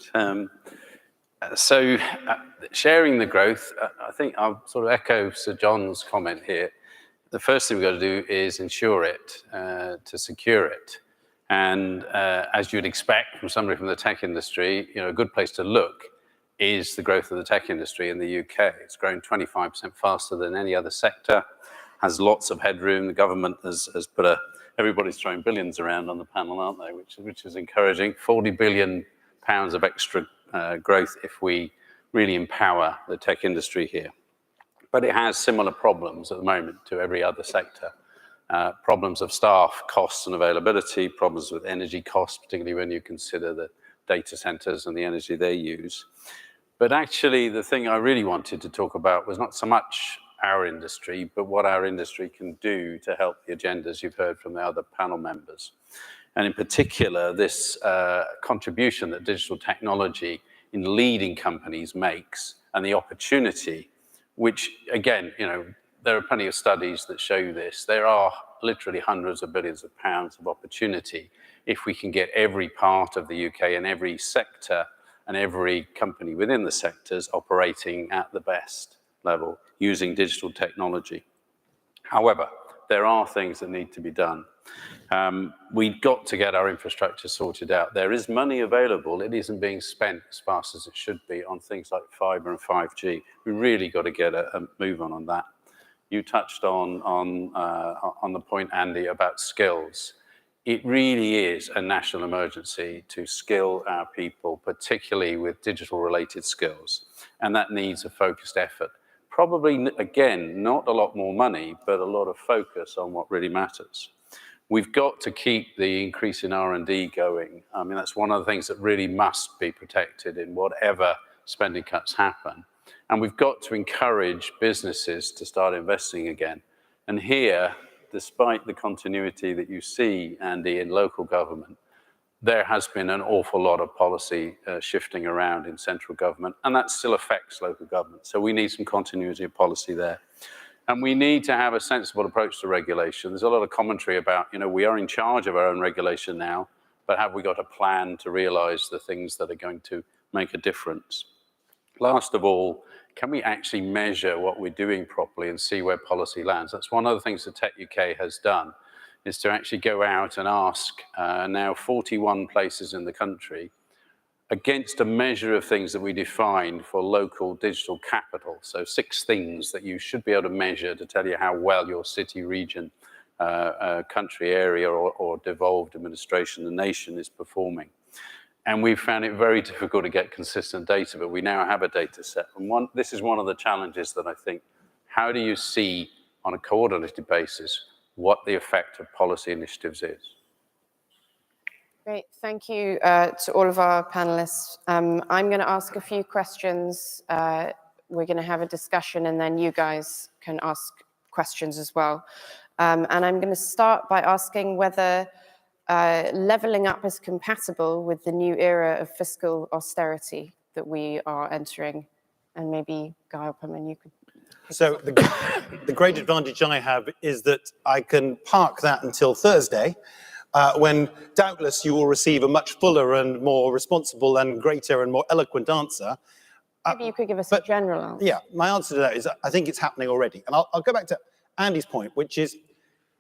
Sharing the growth, I think I'll sort of echo Sir John's comment here. The first thing we've got to do is ensure it, to secure it. And as you'd expect from somebody from the tech industry, a good place to look is the growth of the tech industry in the UK. It's grown 25% faster than any other sector, has lots of headroom. The government has put everybody's throwing billions around on the panel, aren't they? Which is encouraging. £40 billion of extra growth if we really empower the tech industry here. But it has similar problems at the moment to every other sector. Problems of staff, costs and availability, problems with energy costs, particularly when you consider the data centers and the energy they use. But actually, the thing I really wanted to talk about was not so much our industry, but what our industry can do to help the agendas you've heard from the other panel members. And in particular, this contribution that digital technology in leading companies makes, and the opportunity, which again, there are plenty of studies that show this. There are literally hundreds of billions of pounds of opportunity if we can get every part of the UK and every sector and every company within the sectors operating at the best level using digital technology. However, there are things that need to be done. We've got to get our infrastructure sorted out. There is money available. It isn't being spent as fast as it should be on things like fibre and 5G. We really got to get a move on that. You touched on the point, Andy, about skills. It really is a national emergency to skill our people, particularly with digital-related skills, and that needs a focused effort. Probably, again, not a lot more money, but a lot of focus on what really matters. We've got to keep the increase in R&D going. I mean, that's one of the things that really must be protected in whatever spending cuts happen. And we've got to encourage businesses to start investing again. And here, despite the continuity that you see, Andy, in local government, there has been an awful lot of policy shifting around in central government, and that still affects local government. So we need some continuity of policy there. And we need to have a sensible approach to regulation. There's a lot of commentary about, we are in charge of our own regulation now, but have we got a plan to realize the things that are going to make a difference? Last of all, can we actually measure what we're doing properly and see where policy lands? That's one of the things that Tech UK has done, is to actually go out and ask now 41 places in the country, against a measure of things that we defined for local digital capital. So 6 things that you should be able to measure to tell you how well your city, region, country, area, or devolved administration, the nation is performing. And we found it very difficult to get consistent data, but we now have a data set. And this is one of the challenges that I think, how do you see on a coordinated basis what the effect of policy initiatives is? Great, thank you to all of our panelists. I'm going to ask a few questions. We're going to have a discussion, and then you guys can ask questions as well. And I'm going to start by asking whether levelling up is compatible with the new era of fiscal austerity that we are entering. And maybe, Guy Opperman, you could... So the great advantage I have is that I can park that until Thursday, when doubtless you will receive a much fuller and more responsible and greater and more eloquent answer. Maybe you could give us a general answer. Yeah, my answer to that is I think it's happening already. And I'll go back to Andy's point, which is,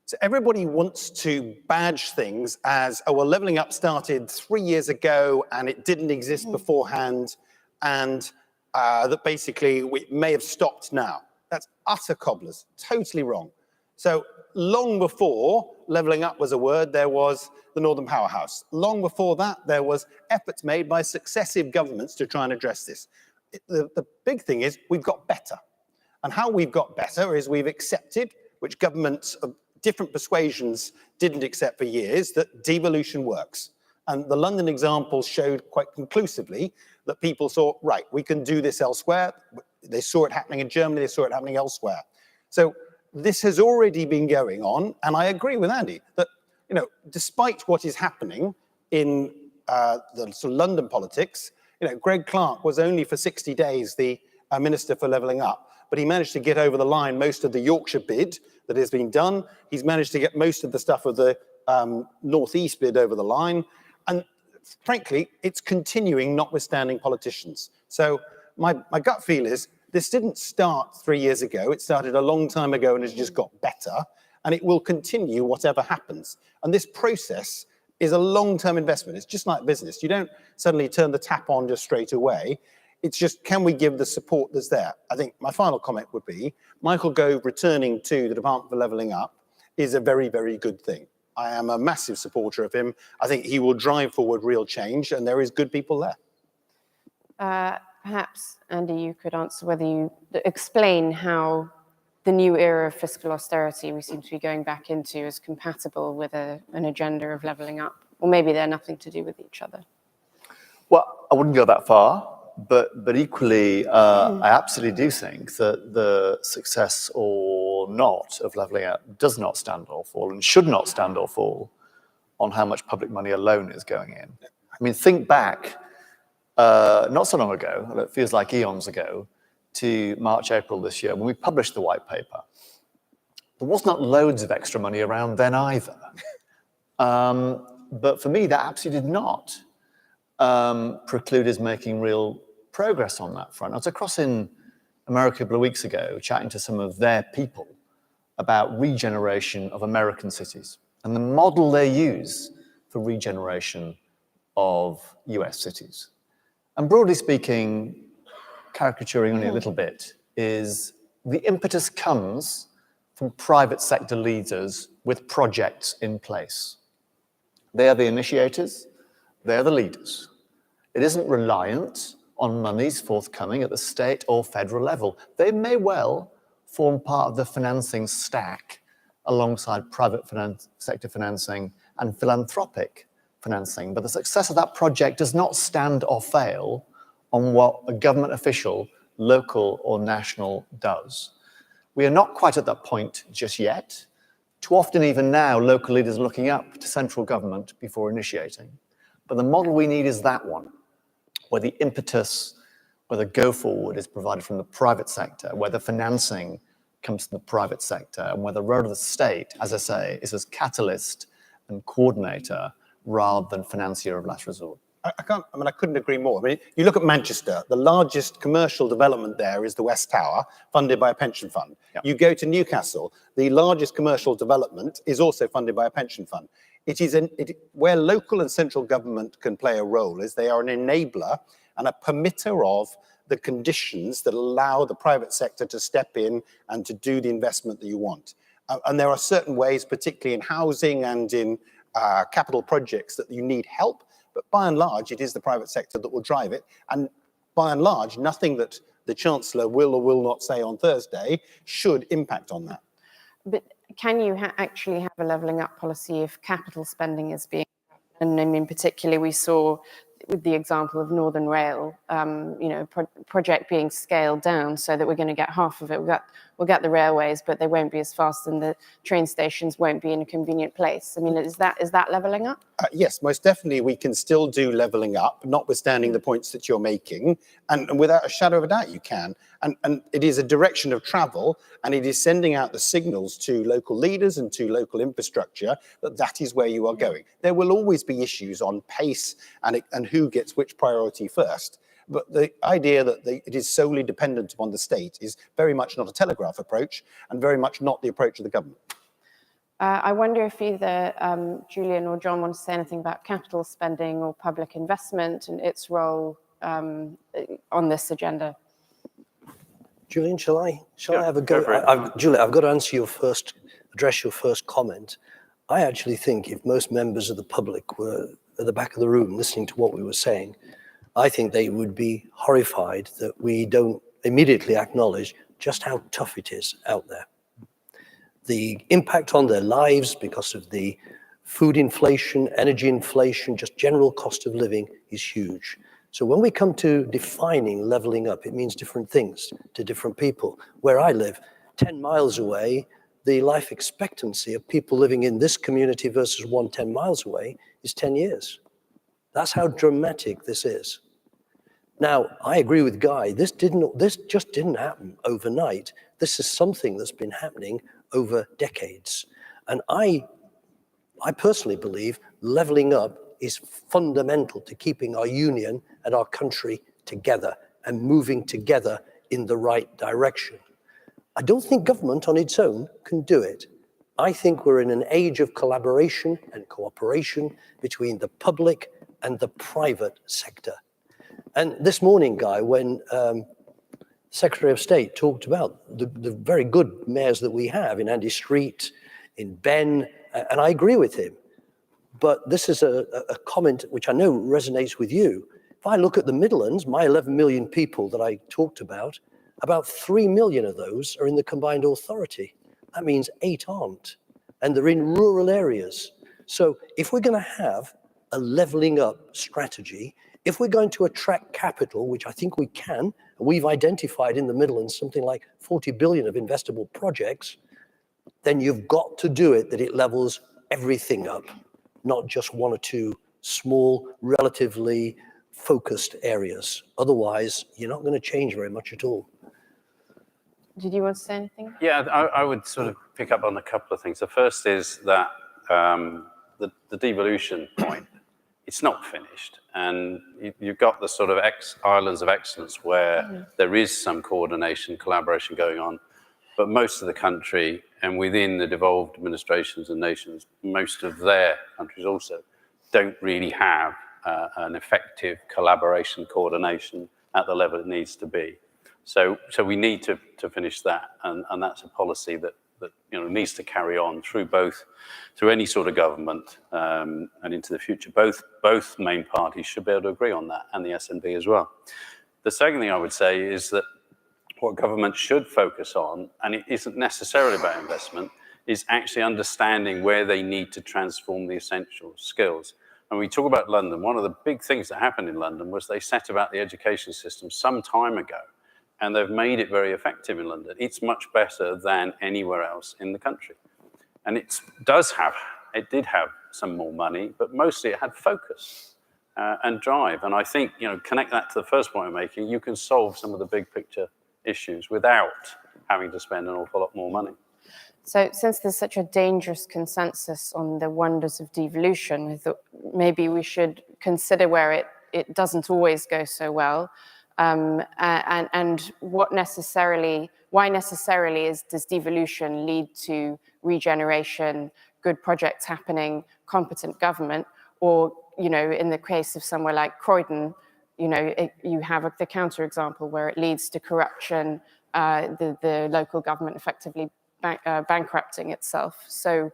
so everybody wants to badge things as, oh, well, levelling up started 3 years ago and it didn't exist beforehand, and that basically we may have stopped now. That's utter cobblers, totally wrong. So long before levelling up was a word, there was the Northern Powerhouse. Long before that, there was efforts made by successive governments to try and address this. The big thing is we've got better. And how we've got better is we've accepted, which governments of different persuasions didn't accept for years, that devolution works. And the London example showed quite conclusively that people saw, right, we can do this elsewhere. They saw it happening in Germany, they saw it happening elsewhere. So this has already been going on, and I agree with Andy that, you know, despite what is happening in the sort of London politics, you know, Greg Clark was only for 60 days the Minister for Levelling Up, but he managed to get over the line most of the Yorkshire bid that has been done. He's managed to get most of the stuff of the North East bid over the line, and frankly, it's continuing notwithstanding politicians. So my gut feel is this didn't start 3 years ago. It started a long time ago and has just got better, and it will continue whatever happens. And this process is a long-term investment. It's just like business. You don't suddenly turn the tap on just straight away. It's just, can we give the support that's there? I think my final comment would be, Michael Gove returning to the Department for Levelling Up is a very, very good thing. I am a massive supporter of him. I think he will drive forward real change, and there is good people there. Perhaps, Andy, you could answer whether you explain how the new era of fiscal austerity we seem to be going back into is compatible with an agenda of levelling up, or maybe they're nothing to do with each other. Well, I wouldn't go that far, but equally, I absolutely do think that the success or not of levelling up does not stand or fall, and should not stand or fall, on how much public money alone is going in. I mean, think back, not so long ago, it feels like eons ago, to March, April this year, when we published the white paper. There was not loads of extra money around then either. But for me, that absolutely did not preclude us making real progress on that front. I was across in America a couple of weeks ago, chatting to some of their people about regeneration of American cities and the model they use for regeneration of US cities. And broadly speaking, caricaturing only a little bit, is the impetus comes from private sector leaders with projects in place. They are the initiators, they're the leaders. It isn't reliant on monies forthcoming at the state or federal level. They may well form part of the financing stack alongside private sector financing and philanthropic financing. But the success of that project does not stand or fail on what a government official, local or national, does. We are not quite at that point just yet. Too often, even now, local leaders are looking up to central government before initiating. But the model we need is that one, where the impetus, where the go forward is provided from the private sector, where the financing comes from the private sector, and where the role of the state, as I say, is as catalyst and coordinator rather than financier of last resort. I couldn't agree more. I mean, you look at Manchester, the largest commercial development there is the West Tower, funded by a pension fund. Yep. You go to Newcastle, the largest commercial development is also funded by a pension fund. It is where local and central government can play a role is they are an enabler and a permitter of the conditions that allow the private sector to step in and to do the investment that you want. And there are certain ways, particularly in housing and in capital projects, that you need help. But by and large, it is the private sector that will drive it. And by and large, nothing that the Chancellor will or will not say on Thursday should impact on that. But can you actually have a levelling up policy if capital spending is being, and in particular, we saw with the example of Northern Rail, project being scaled down so that we're going to get half of it. We'll get the railways, but they won't be as fast, and the train stations won't be in a convenient place. I mean, is that levelling up? Yes, most definitely we can still do levelling up, notwithstanding the points that you're making, and without a shadow of a doubt you can. And it is a direction of travel, and it is sending out the signals to local leaders and to local infrastructure that that is where you are going. There will always be issues on pace and who gets which priority first. But the idea that it is solely dependent upon the state is very much not a Telegraph approach and very much not the approach of the government. I wonder if either Julian or John want to say anything about capital spending or public investment and its role on this agenda. Julian, shall I have a go? Julian, I've got to address your first comment. I actually think if most members of the public were at the back of the room listening to what we were saying, I think they would be horrified that we don't immediately acknowledge just how tough it is out there. The impact on their lives because of the food inflation, energy inflation, just general cost of living is huge. So when we come to defining levelling up, it means different things to different people. Where I live, 10 miles away, the life expectancy of people living in this community versus one 10 miles away is 10 years. That's how dramatic this is. Now, I agree with Guy. This just didn't happen overnight. This is something that's been happening over decades. And I personally believe levelling up is fundamental to keeping our union and our country together and moving together in the right direction. I don't think government on its own can do it. I think we're in an age of collaboration and cooperation between the public and the private sector. And this morning, Guy, when Secretary of State talked about the very good mayors that we have in Andy Street, in Ben, and I agree with him. But this is a comment which I know resonates with you. If I look at the Midlands, my 11 million people that I talked about 3 million of those are in the combined authority. That means 8 aren't, and they're in rural areas. So if we're going to have a levelling up strategy, if we're going to attract capital, which I think we can, and we've identified in the Midlands something like 40 billion of investable projects, then you've got to do it that it levels everything up, not just one or two small, relatively focused areas. Otherwise, you're not going to change very much at all. Did you want to say anything? Yeah, I would sort of pick up on a couple of things. The first is that the devolution point, it's not finished. And you've got the sort of islands of excellence where there is some coordination, collaboration going on. But most of the country, and within the devolved administrations and nations, most of their countries also don't really have an effective collaboration, coordination at the level it needs to be. So we need to finish that, and that's a policy that needs to carry on through any sort of government and into the future. Both main parties should be able to agree on that, and the SNP as well. The second thing I would say is that what government should focus on, and it isn't necessarily about investment, is actually understanding where they need to transform the essential skills. And we talk about London. One of the big things that happened in London was they set about the education system some time ago, and they've made it very effective in London. It's much better than anywhere else in the country. And it did have some more money, but mostly it had focus and drive. And I think, connect that to the first point I'm making, you can solve some of the big picture issues without having to spend an awful lot more money. So since there's such a dangerous consensus on the wonders of devolution, I thought maybe we should consider where it doesn't always go so well, and why necessarily does devolution lead to regeneration, good projects happening, competent government, or, you know, in the case of somewhere like Croydon, you know, you have the counterexample where it leads to corruption, the local government effectively bankrupting itself. So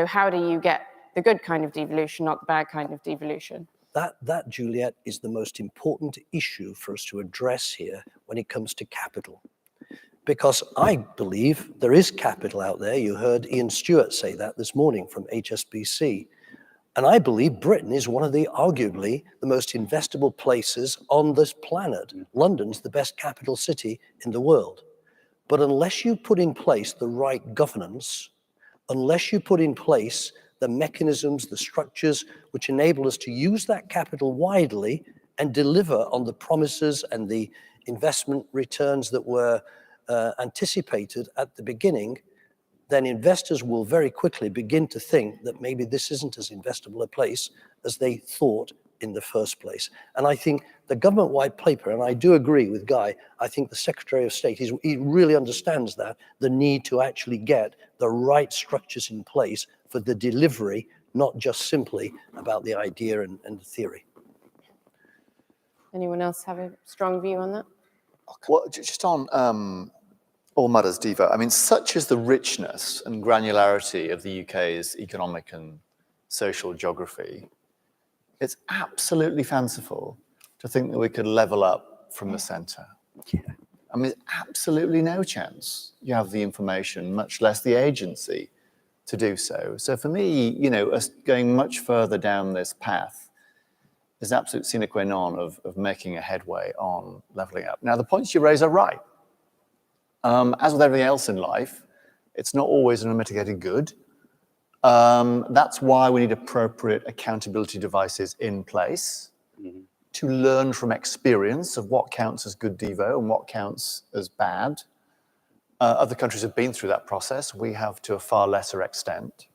how do you get the good kind of devolution, not the bad kind of devolution? That, Juliet, is the most important issue for us to address here when it comes to capital. Because I believe there is capital out there. You heard Ian Stewart say that this morning from HSBC. And I believe Britain is one of arguably the most investable places on this planet. London's the best capital city in the world. But unless you put in place the right governance, unless you put in place the mechanisms, the structures which enable us to use that capital widely and deliver on the promises and the investment returns that were anticipated at the beginning, then investors will very quickly begin to think that maybe this isn't as investable a place as they thought in the first place. And I think the government white paper, and I do agree with Guy, I think the Secretary of State, he really understands that, the need to actually get the right structures in place for the delivery, not just simply about the idea and the theory. Anyone else have a strong view on that? Well, just on All Matters Devo, I mean, such is the richness and granularity of the UK's economic and social geography, it's absolutely fanciful to think that we could level up from the centre. Yeah. I mean, absolutely no chance you have the information, much less the agency, to do so. So for me, you know, us going much further down this path is absolute sine qua non of making a headway on levelling up. Now, the points you raise are right. As with everything else in life, it's not always an unmitigated good. That's why we need appropriate accountability devices in place to learn from experience of what counts as good Devo and what counts as bad. Other countries have been through that process. We have to a far lesser extent.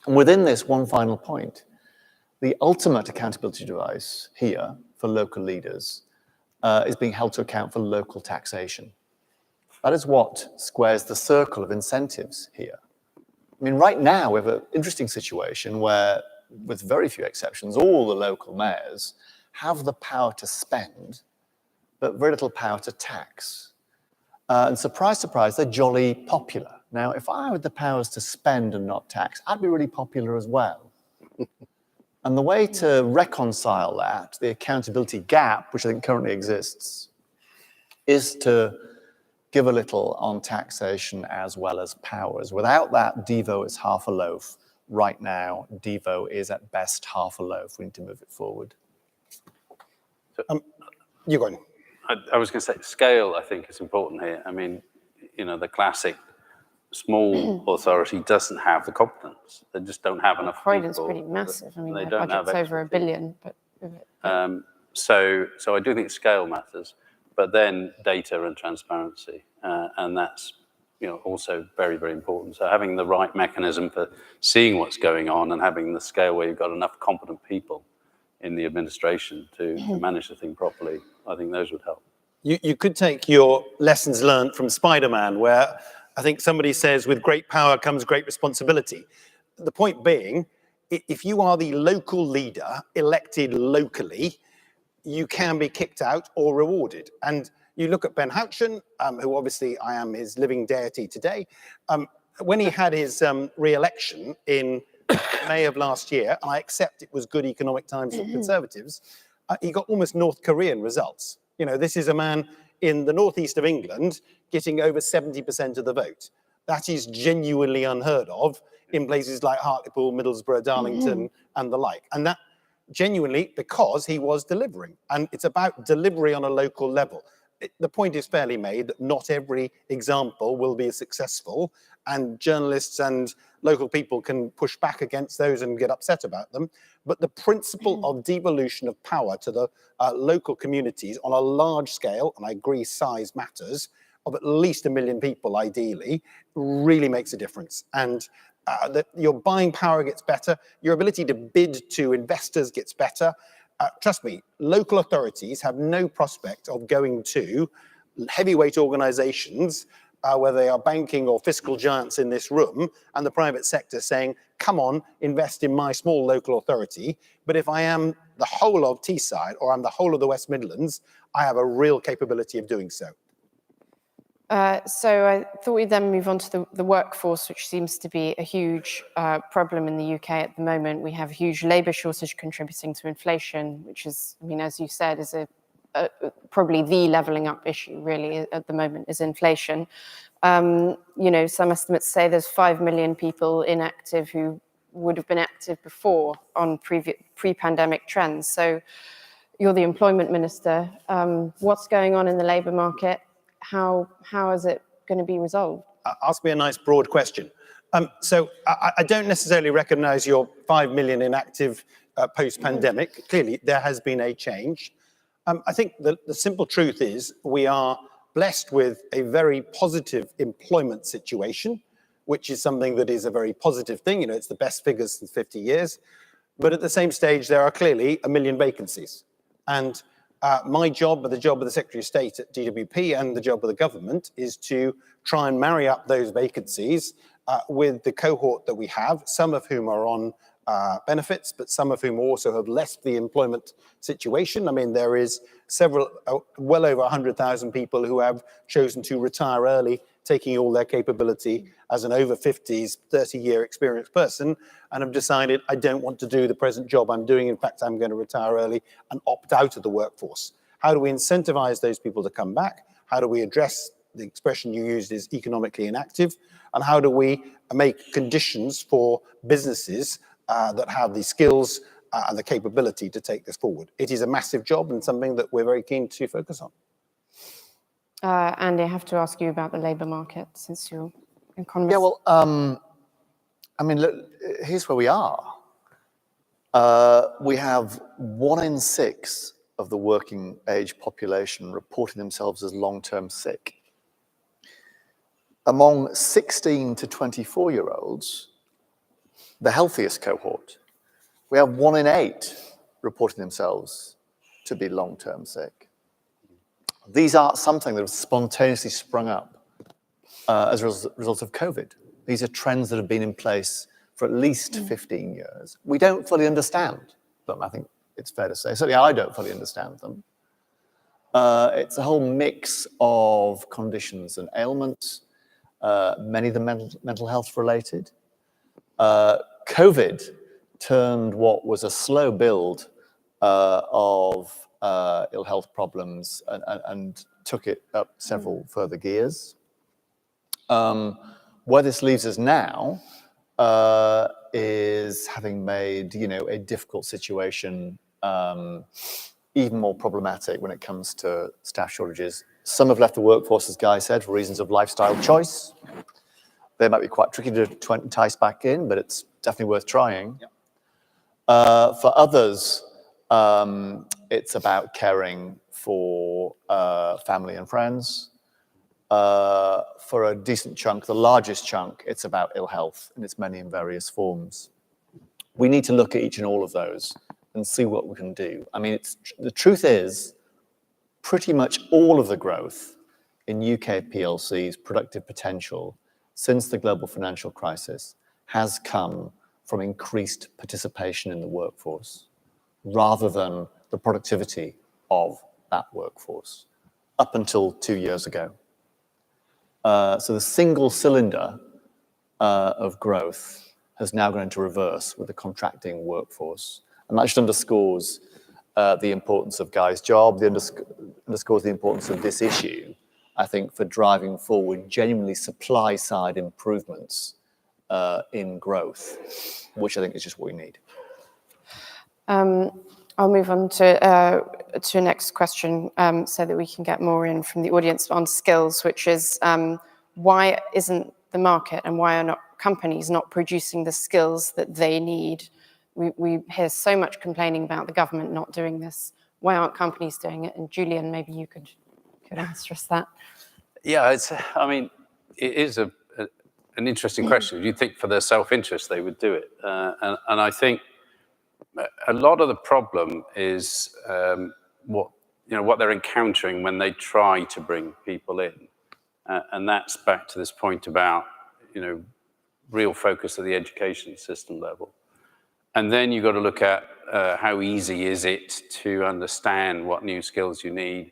And within this, one final point, the ultimate accountability device here for local leaders is being held to account for local taxation. That is what squares the circle of incentives here. I mean, right now, we have an interesting situation where, with very few exceptions, all the local mayors have the power to spend, but very little power to tax. And surprise, surprise, they're jolly popular. Now, if I had the powers to spend and not tax, I'd be really popular as well. And the way to reconcile that, the accountability gap, which I think currently exists, is to give a little on taxation as well as powers. Without that, Devo is half a loaf. Right now, Devo is at best half a loaf. We need to move it forward. You're going. I was going to say scale, I think, is important here. I mean, you know, the classic small authority doesn't have the competence. They just don't have enough Croydon's people. pretty massive. I mean, They their don't have budget's over $1 billion. But so I do think scale matters, but then data and transparency, and that's, you know, also very, very important. So having the right mechanism for seeing what's going on and having the scale where you've got enough competent people in the administration to manage the thing properly, I think those would help. You could take your lessons learned from Spider-Man, where I think somebody says, with great power comes great responsibility. The point being, if you are the local leader elected locally, you can be kicked out or rewarded. And you look at Ben Houchen, who obviously I am his living deity today. When he had his re-election in May of last year, and I accept it was good economic times for Conservatives, he got almost North Korean results. You know, this is a man in the northeast of England getting over 70% of the vote. That is genuinely unheard of in places like Hartlepool, Middlesbrough, Darlington, and the like. And that genuinely because he was delivering. And it's about delivery on a local level. The point is fairly made that not every example will be successful, and journalists and local people can push back against those and get upset about them. But the principle of devolution of power to the local communities on a large scale, and I agree size matters, of at least 1 million people ideally, really makes a difference. And that your buying power gets better, your ability to bid to investors gets better. Trust me, local authorities have no prospect of going to heavyweight organizations, whether they are banking or fiscal giants in this room, and the private sector saying, come on, invest in my small local authority. But if I am the whole of Teesside or I'm the whole of the West Midlands, I have a real capability of doing so. So I thought we'd then move on to the workforce, which seems to be a huge problem in the UK at the moment. We have a huge labour shortage contributing to inflation, which is, I mean, as you said, is probably the levelling up issue really at the moment is inflation. You know, some estimates say there's 5 million people inactive who would have been active before on pre-pandemic trends. So you're the employment minister. What's going on in the labour market? How is it going to be resolved? Ask me a nice broad question. So I don't necessarily recognise your 5 million inactive post-pandemic. Clearly, there has been a change. I think the simple truth is we are blessed with a very positive employment situation, which is something that is a very positive thing. You know, it's the best figures in 50 years. But at the same stage, there are clearly 1 million vacancies. And my job, the job of the Secretary of State at DWP and the job of the government is to try and marry up those vacancies with the cohort that we have, some of whom are on benefits, but some of whom also have left the employment situation. I mean, there is well over 100,000 people who have chosen to retire early, taking all their capability as an over 50s, 30-year experienced person, and have decided, I don't want to do the present job I'm doing. In fact, I'm going to retire early and opt out of the workforce. How do we incentivize those people to come back? How do we address the expression you used is economically inactive? And how do we make conditions for businesses that have the skills and the capability to take this forward? It is a massive job and something that we're very keen to focus on. Andy, I have to ask you about the labour market since you're an economist. Yeah, well, I mean, look, here's where we are. We have 1 in 6 of the working age population reporting themselves as long-term sick. Among 16 to 24-year-olds, the healthiest cohort, we have 1 in 8 reporting themselves to be long-term sick. These aren't something that have spontaneously sprung up as a result of COVID. These are trends that have been in place for at least 15 years. We don't fully understand them, I think it's fair to say. Certainly I don't fully understand them. It's a whole mix of conditions and ailments, many of them mental health related. COVID turned what was a slow build of ill health problems and took it up several further gears. Where this leaves us now is having made, you know, a difficult situation even more problematic when it comes to staff shortages. Some have left the workforce, as Guy said, for reasons of lifestyle choice. They might be quite tricky to entice back in, but it's definitely worth trying. For others, it's about caring for family and friends. For a decent chunk, the largest chunk, it's about ill health in its many and various forms. We need to look at each and all of those and see what we can do. I mean, the truth is, pretty much all of the growth in UK PLC's productive potential since the global financial crisis has come from increased participation in the workforce, rather than the productivity of that workforce, up until 2 years ago. So the single cylinder of growth has now gone into reverse with the contracting workforce. And that just underscores the importance of Guy's job, underscores the importance of this issue, I think, for driving forward genuinely supply-side improvements in growth, which I think is just what we need. I'll move on to a next question so that we can get more in from the audience on skills, which is why isn't the market and why are not companies not producing the skills that they need? We hear so much complaining about the government not doing this. Why aren't companies doing it? And Julian, maybe you could answer us that. Yeah, I mean, it is an interesting question. You'd think for their self-interest they would do it. And I think a lot of the problem is what they're encountering when they try to bring people in. And that's back to this point about, real focus at the education system level. And then you've got to look at how easy is it to understand what new skills you need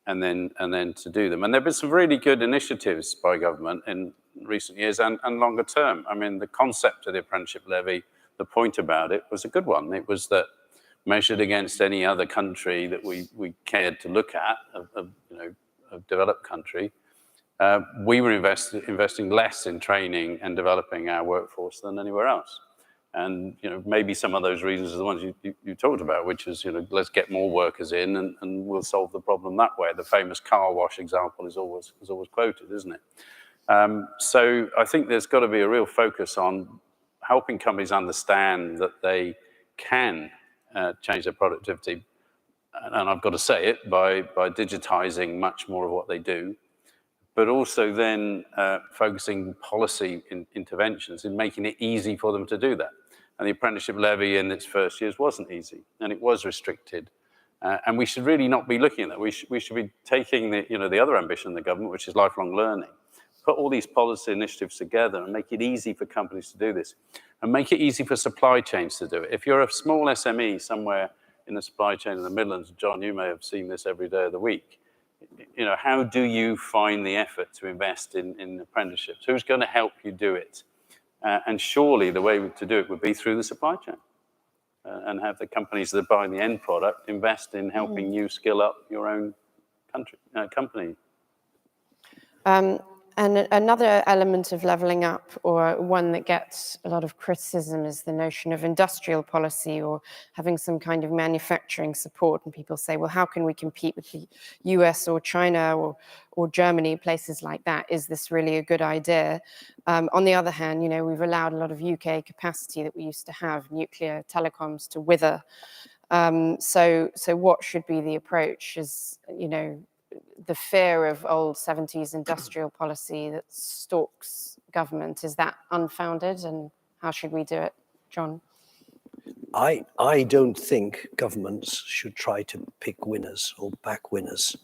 and then to do them. And there have been some really good initiatives by government in recent years and longer term. I mean, the concept of the apprenticeship levy, the point about it was a good one. It was that measured against any other country that we cared to look at, a developed country, we were investing less in training and developing our workforce than anywhere else. And maybe some of those reasons are the ones you talked about, which is let's get more workers in and we'll solve the problem that way. The famous car wash example is always quoted, isn't it? So I think there's got to be a real focus on helping companies understand that they can change their productivity, and I've got to say it, by digitizing much more of what they do, but also then focusing policy interventions in making it easy for them to do that. And the apprenticeship levy in its first years wasn't easy, and it was restricted. And we should really not be looking at that. We should be taking the other ambition of the government, which is lifelong learning, put all these policy initiatives together and make it easy for companies to do this, and make it easy for supply chains to do it. If you're a small SME somewhere in the supply chain in the Midlands, John, you may have seen this every day of the week, how do you find the effort to invest in apprenticeships? Who's going to help you do it? And surely the way to do it would be through the supply chain and have the companies that buy the end product invest in helping you skill up your own company. And another element of levelling up, or one that gets a lot of criticism, is the notion of industrial policy or having some kind of manufacturing support. And people say, well, how can we compete with the US or China or Germany, places like that? Is this really a good idea? On the other hand, we've allowed a lot of UK capacity that we used to have, nuclear telecoms, to wither. So what should be the approach? Is, the fear of old 70s industrial policy that stalks government, is that unfounded, and how should we do it? John? I don't think governments should try to pick winners or back winners.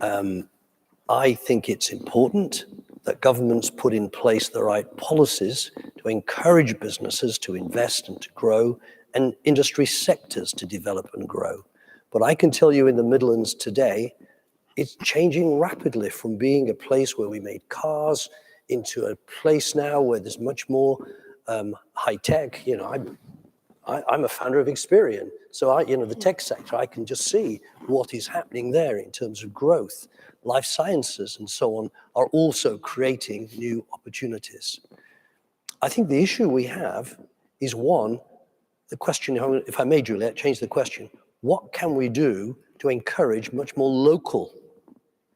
I think it's important that governments put in place the right policies to encourage businesses to invest and to grow, and industry sectors to develop and grow. But I can tell you in the Midlands today, it's changing rapidly from being a place where we made cars into a place now where there's much more high tech. I'm a founder of Experian. So the tech sector, I can just see what is happening there in terms of growth. Life sciences and so on are also creating new opportunities. I think the issue we have is, one, the question, if I may, Juliet, change the question. What can we do to encourage much more local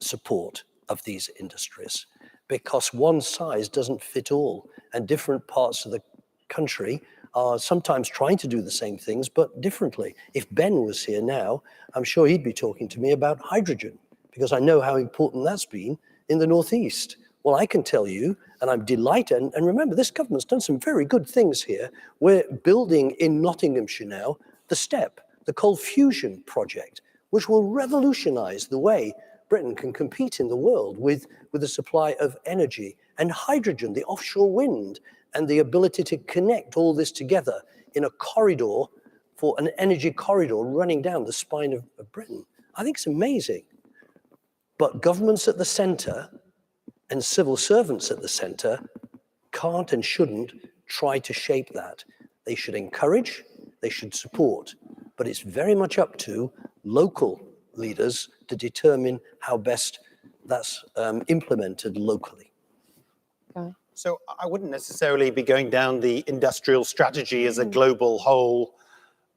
support of these industries? Because one size doesn't fit all, and different parts of the country are sometimes trying to do the same things, but differently. If Ben was here now, I'm sure he'd be talking to me about hydrogen, because I know how important that's been in the Northeast. Well, I can tell you, and I'm delighted, and remember, this government's done some very good things here. We're building in Nottinghamshire now the STEP, the coal fusion project, which will revolutionize the way Britain can compete in the world with the supply of energy, and hydrogen, the offshore wind, and the ability to connect all this together in a corridor, for an energy corridor running down the spine of Britain. I think it's amazing. But governments at the center and civil servants at the center can't and shouldn't try to shape that. They should encourage, they should support, but it's very much up to local leaders to determine how best that's implemented locally. So I wouldn't necessarily be going down the industrial strategy as a global whole,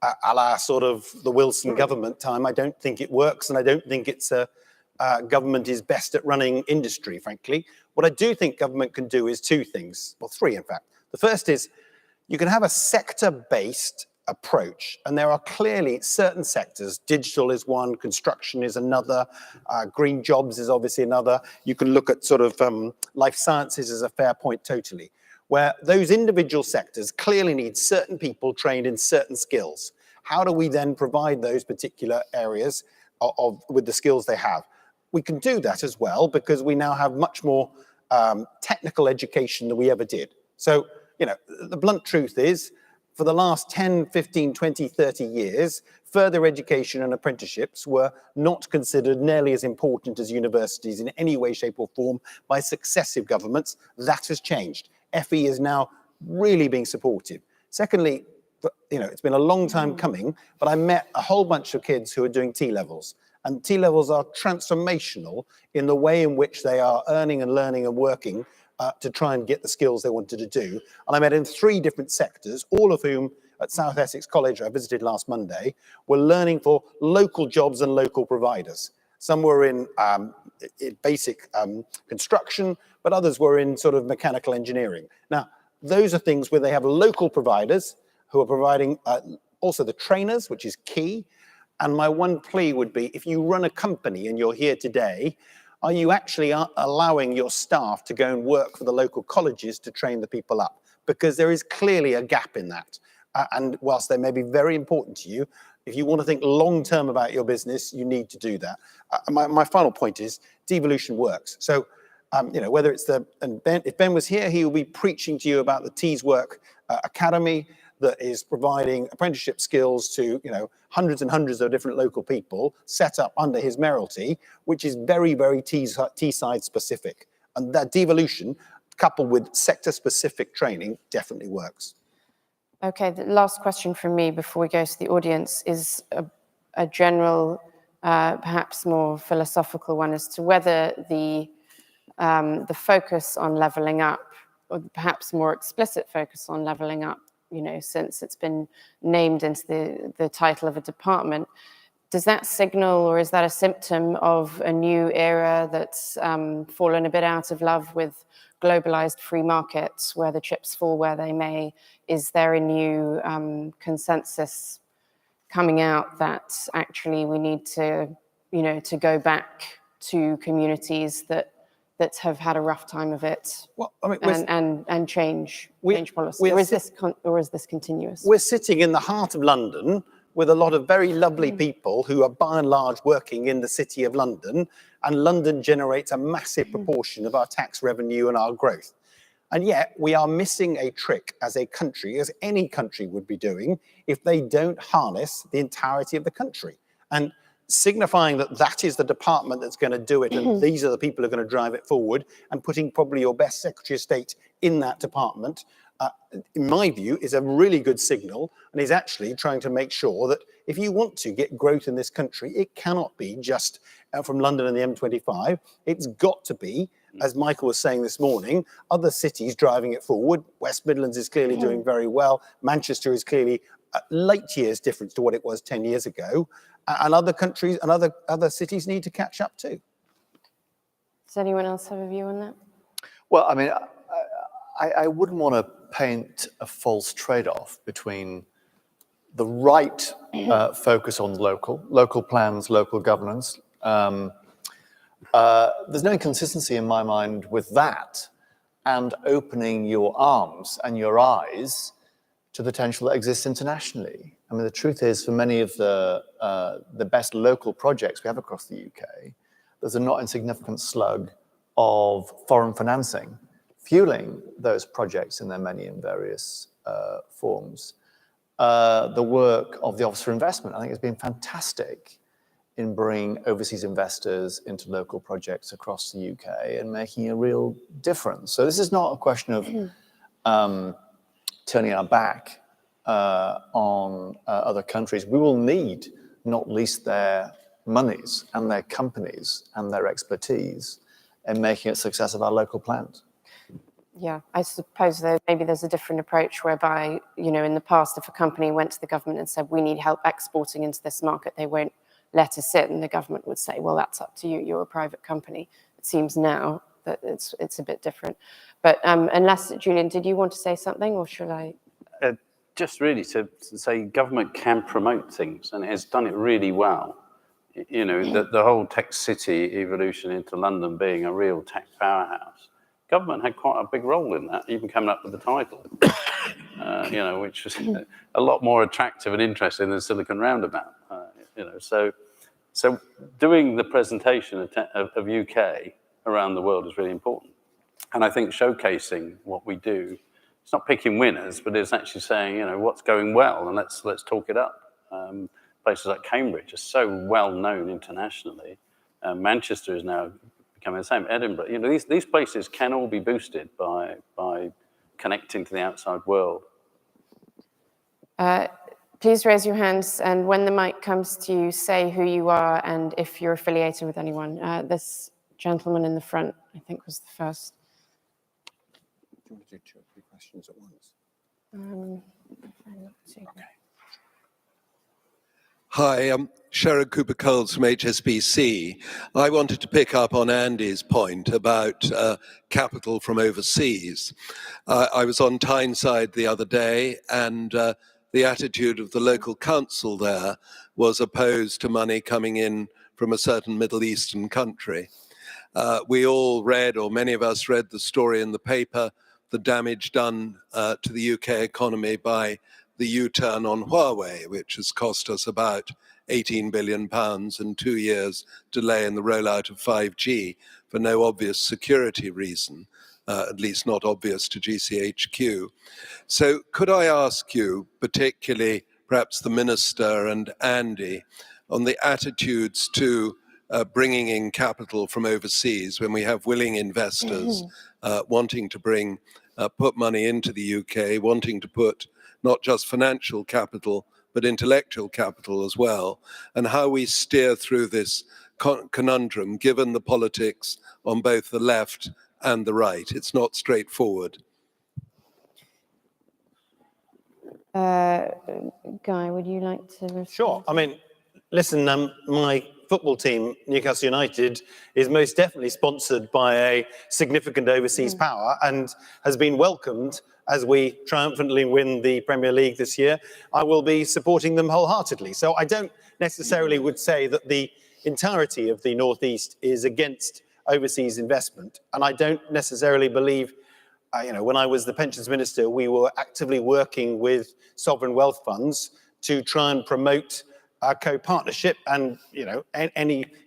a la sort of the Wilson government time. I don't think it works, and I don't think it's government is best at running industry, frankly. What I do think government can do is two things, well, three in fact. The first is you can have a sector-based approach. And there are clearly certain sectors, digital is one, construction is another, green jobs is obviously another. You can look at sort of life sciences as a fair point totally, where those individual sectors clearly need certain people trained in certain skills. How do we then provide those particular areas with the skills they have? We can do that as well because we now have much more technical education than we ever did. So, you know, the blunt truth is, for the last 10, 15, 20, 30 years, further education and apprenticeships were not considered nearly as important as universities in any way, shape or form by successive governments. That has changed. FE is now really being supported. Secondly, you know, it's been a long time coming, but I met a whole bunch of kids who are doing T-levels. And T-levels are transformational in the way in which they are earning and learning and working to try and get the skills they wanted to do. And I met in 3 different sectors, all of whom at South Essex College I visited last Monday, were learning for local jobs and local providers. Some were in basic construction, but others were in sort of mechanical engineering. Now, those are things where they have local providers who are providing also the trainers, which is key. And my one plea would be, if you run a company and you're here today, are you actually allowing your staff to go and work for the local colleges to train the people up? Because there is clearly a gap in that. And whilst they may be very important to you, if you want to think long-term about your business, you need to do that. My final point is, devolution works. So, you know, whether it's if Ben was here, he will be preaching to you about the Tees Work Academy that is providing apprenticeship skills to, you know, hundreds and hundreds of different local people set up under his mayoralty, which is very, very Teesside specific. And that devolution, coupled with sector-specific training, definitely works. Okay, the last question from me before we go to the audience is a general, perhaps more philosophical one as to whether the focus on levelling up, or perhaps more explicit focus on levelling up, you know, since it's been named into the title of a department, does that signal, or is that a symptom of a new era that's fallen a bit out of love with globalized free markets, where the chips fall where they may? Is there a new consensus coming out that actually we need to, you know, to go back to communities that have had a rough time of it, well, I mean, and change policy, or is this continuous? We're sitting in the heart of London with a lot of very lovely people who are by and large working in the city of London, and London generates a massive proportion of our tax revenue and our growth. And yet we are missing a trick as a country, as any country would be doing, if they don't harness the entirety of the country. And signifying that that is the department that's going to do it, and these are the people who are going to drive it forward, and putting probably your best Secretary of State in that department, in my view, is a really good signal, and is actually trying to make sure that if you want to get growth in this country, it cannot be just from London and the M25. It's got to be, as Michael was saying this morning, other cities driving it forward. West Midlands is clearly doing very well. Manchester is clearly late years difference to what it was 10 years ago. And other countries and other cities need to catch up too. Does anyone else have a view on that? Well, I mean, I wouldn't want to paint a false trade-off between the right focus on local plans, local governance. There's no inconsistency in my mind with that and opening your arms and your eyes to the potential that exists internationally. I mean, the truth is, for many of the best local projects we have across the UK, there's a not insignificant slug of foreign financing fueling those projects in their many and various forms. The work of the Office for Investment, I think, has been fantastic in bringing overseas investors into local projects across the UK and making a real difference. So this is not a question of turning our back on other countries. We will need not least their monies and their companies and their expertise in making a success of our local plans. Yeah, I suppose maybe there's a different approach whereby, you know, in the past, if a company went to the government and said, we need help exporting into this market, they won't let us in, and the government would say, well, that's up to you, you're a private company. It seems now that it's a bit different. But unless, Julian, did you want to say something, or should I? just really to say government can promote things, and it has done it really well. You know, the whole tech city evolution into London being a real tech powerhouse, government had quite a big role in that, even coming up with the title, you know, which was a lot more attractive and interesting than Silicon Roundabout. You know, so doing the presentation of UK around the world is really important. And I think showcasing what we do, it's not picking winners, but it's actually saying, you know, what's going well, and let's talk it up. Places like Cambridge are so well known internationally. Manchester is now becoming the same. Edinburgh, you know, these places can all be boosted by connecting to the outside world. Please raise your hands, and when the mic comes to you, say who you are and if you're affiliated with anyone. This gentleman in the front, I think, was the first. Do you want to do 2 or 3 questions at once? Okay. Hi, I'm Sharon Cooper-Coles from HSBC. I wanted to pick up on Andy's point about capital from overseas. I was on Tyneside the other day, and the attitude of the local council there was opposed to money coming in from a certain Middle Eastern country. We all read, or many of us read, the story in the paper, the damage done to the UK economy by the U-turn on Huawei, which has cost us about £18 billion and 2 years delay in the rollout of 5G for no obvious security reason, at least not obvious to GCHQ. So could I ask you, particularly perhaps the Minister and Andy, on the attitudes to bringing in capital from overseas when we have willing investors wanting to put money into the UK, wanting to put not just financial capital, but intellectual capital as well, and how we steer through this conundrum, given the politics on both the left and the right. It's not straightforward. Guy, would you like to respond? Sure. I mean, listen, my football team, Newcastle United, is most definitely sponsored by a significant overseas power and has been welcomed as we triumphantly win the Premier League this year. I will be supporting them wholeheartedly. So I don't necessarily would say that the entirety of the Northeast is against overseas investment. And I don't necessarily believe, you know, when I was the pensions minister, we were actively working with sovereign wealth funds to try and promote our co-partnership. And, you know,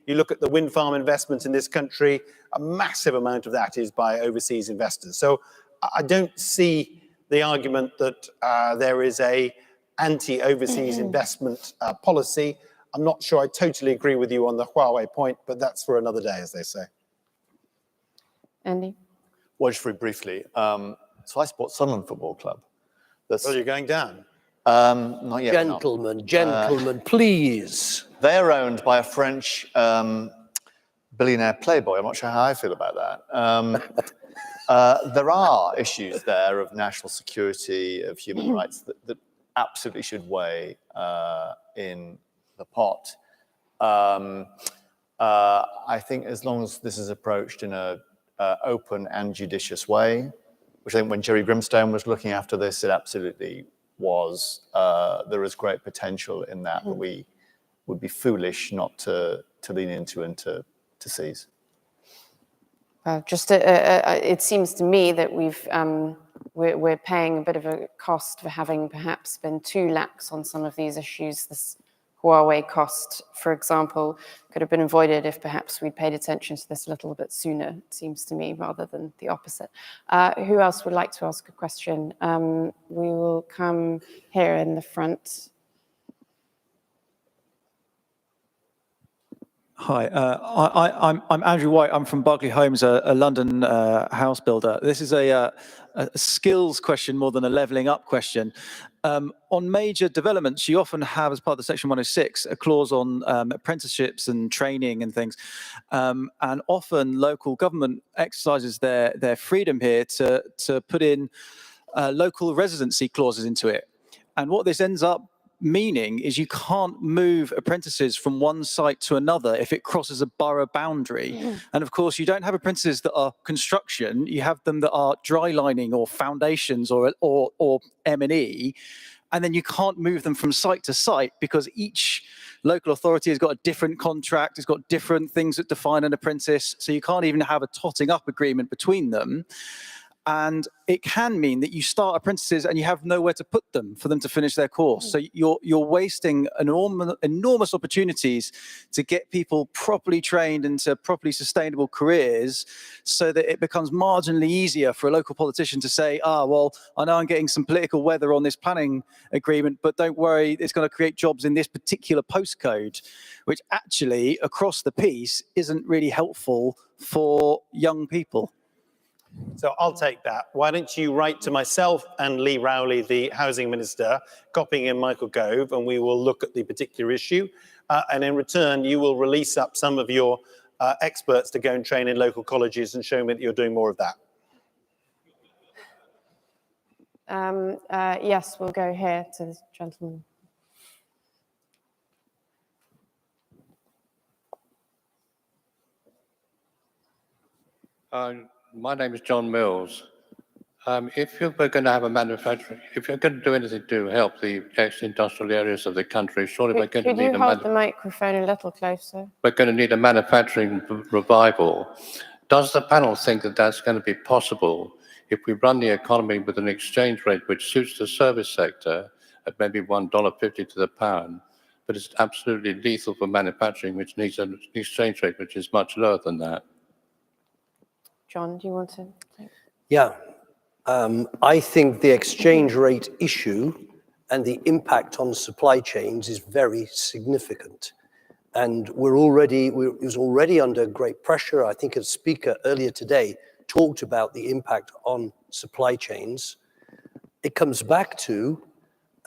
you look at the wind farm investment in this country, a massive amount of that is by overseas investors. So I don't see the argument that there is a anti-overseas investment policy. I'm not sure I totally agree with you on the Huawei point, but that's for another day, as they say. Andy? Well, just very briefly. So I support Sunderland Football Club. Oh, you're going down? Not yet. Gentlemen, please. They're owned by a French billionaire playboy. I'm not sure how I feel about that. There are issues there of national security, of human rights that absolutely should weigh in the pot. I think as long as this is approached in an open and judicious way, which I think when Jerry Grimstone was looking after this, it absolutely was. There is great potential in that that we would be foolish not to lean into and to seize. It seems to me that we're paying a bit of a cost for having perhaps been too lax on some of these issues. This Huawei cost, for example, could have been avoided if perhaps we'd paid attention to this a little bit sooner, it seems to me, rather than the opposite. Who else would like to ask a question? We will come here in the front. Hi, I'm Andrew White. I'm from Berkeley Homes, a London house builder. This is a skills question more than a levelling up question. On major developments, you often have, as part of the Section 106, a clause on apprenticeships and training and things. And often local government exercises their freedom here to put in local residency clauses into it. And what this ends up meaning is you can't move apprentices from one site to another if it crosses a borough boundary. And of course, you don't have apprentices that are construction, you have them that are dry lining or foundations or M&E. and then you can't move them from site to site because each local authority has got a different contract, it's got different things that define an apprentice, so you can't even have a totting up agreement between them. And it can mean that you start apprentices and you have nowhere to put them for them to finish their course. So you're wasting enormous opportunities to get people properly trained into properly sustainable careers, so that it becomes marginally easier for a local politician to say, well, I know I'm getting some political weather on this planning agreement, but don't worry, it's going to create jobs in this particular postcode, which actually across the piece isn't really helpful for young people. So I'll take that. Why don't you write to myself and Lee Rowley, the Housing Minister, copying in Michael Gove, and we will look at the particular issue. And in return, you will release up some of your experts to go and train in local colleges and show me that you're doing more of that. Yes, we'll go here to this gentleman. My name is John Mills. If you were going to have a manufacturing, if you're going to do anything to help the ex-industrial areas of the country, surely we're going to need the microphone a little closer? We're going to need a manufacturing revival. Does the panel think that that's going to be possible if we run the economy with an exchange rate which suits the service sector at maybe $1.50 to the pound, but it's absolutely lethal for manufacturing, which needs an exchange rate which is much lower than that? John, do you want to? Yeah, I think the exchange rate issue and the impact on supply chains is very significant. And it was already under great pressure. I think a speaker earlier today talked about the impact on supply chains. It comes back to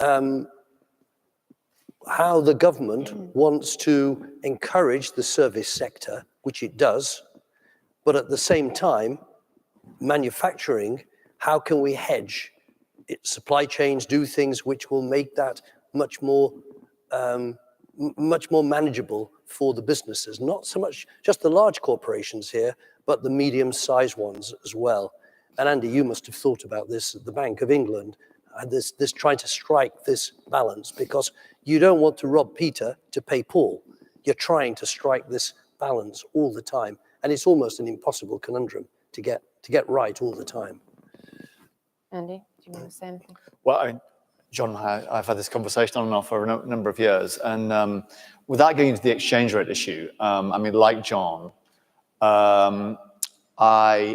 how the government wants to encourage the service sector, which it does, but at the same time, manufacturing, how can we hedge supply chains, do things which will make that much more manageable for the businesses, not so much just the large corporations here, but the medium-sized ones as well. And Andy, you must have thought about this at the Bank of England, this trying to strike this balance, because you don't want to rob Peter to pay Paul. You're trying to strike this balance all the time. And it's almost an impossible conundrum to get right all the time. Andy, do you want to say anything? Well, I mean, John and I've had this conversation on and off for a number of years. And without getting into the exchange rate issue, I mean, like John, I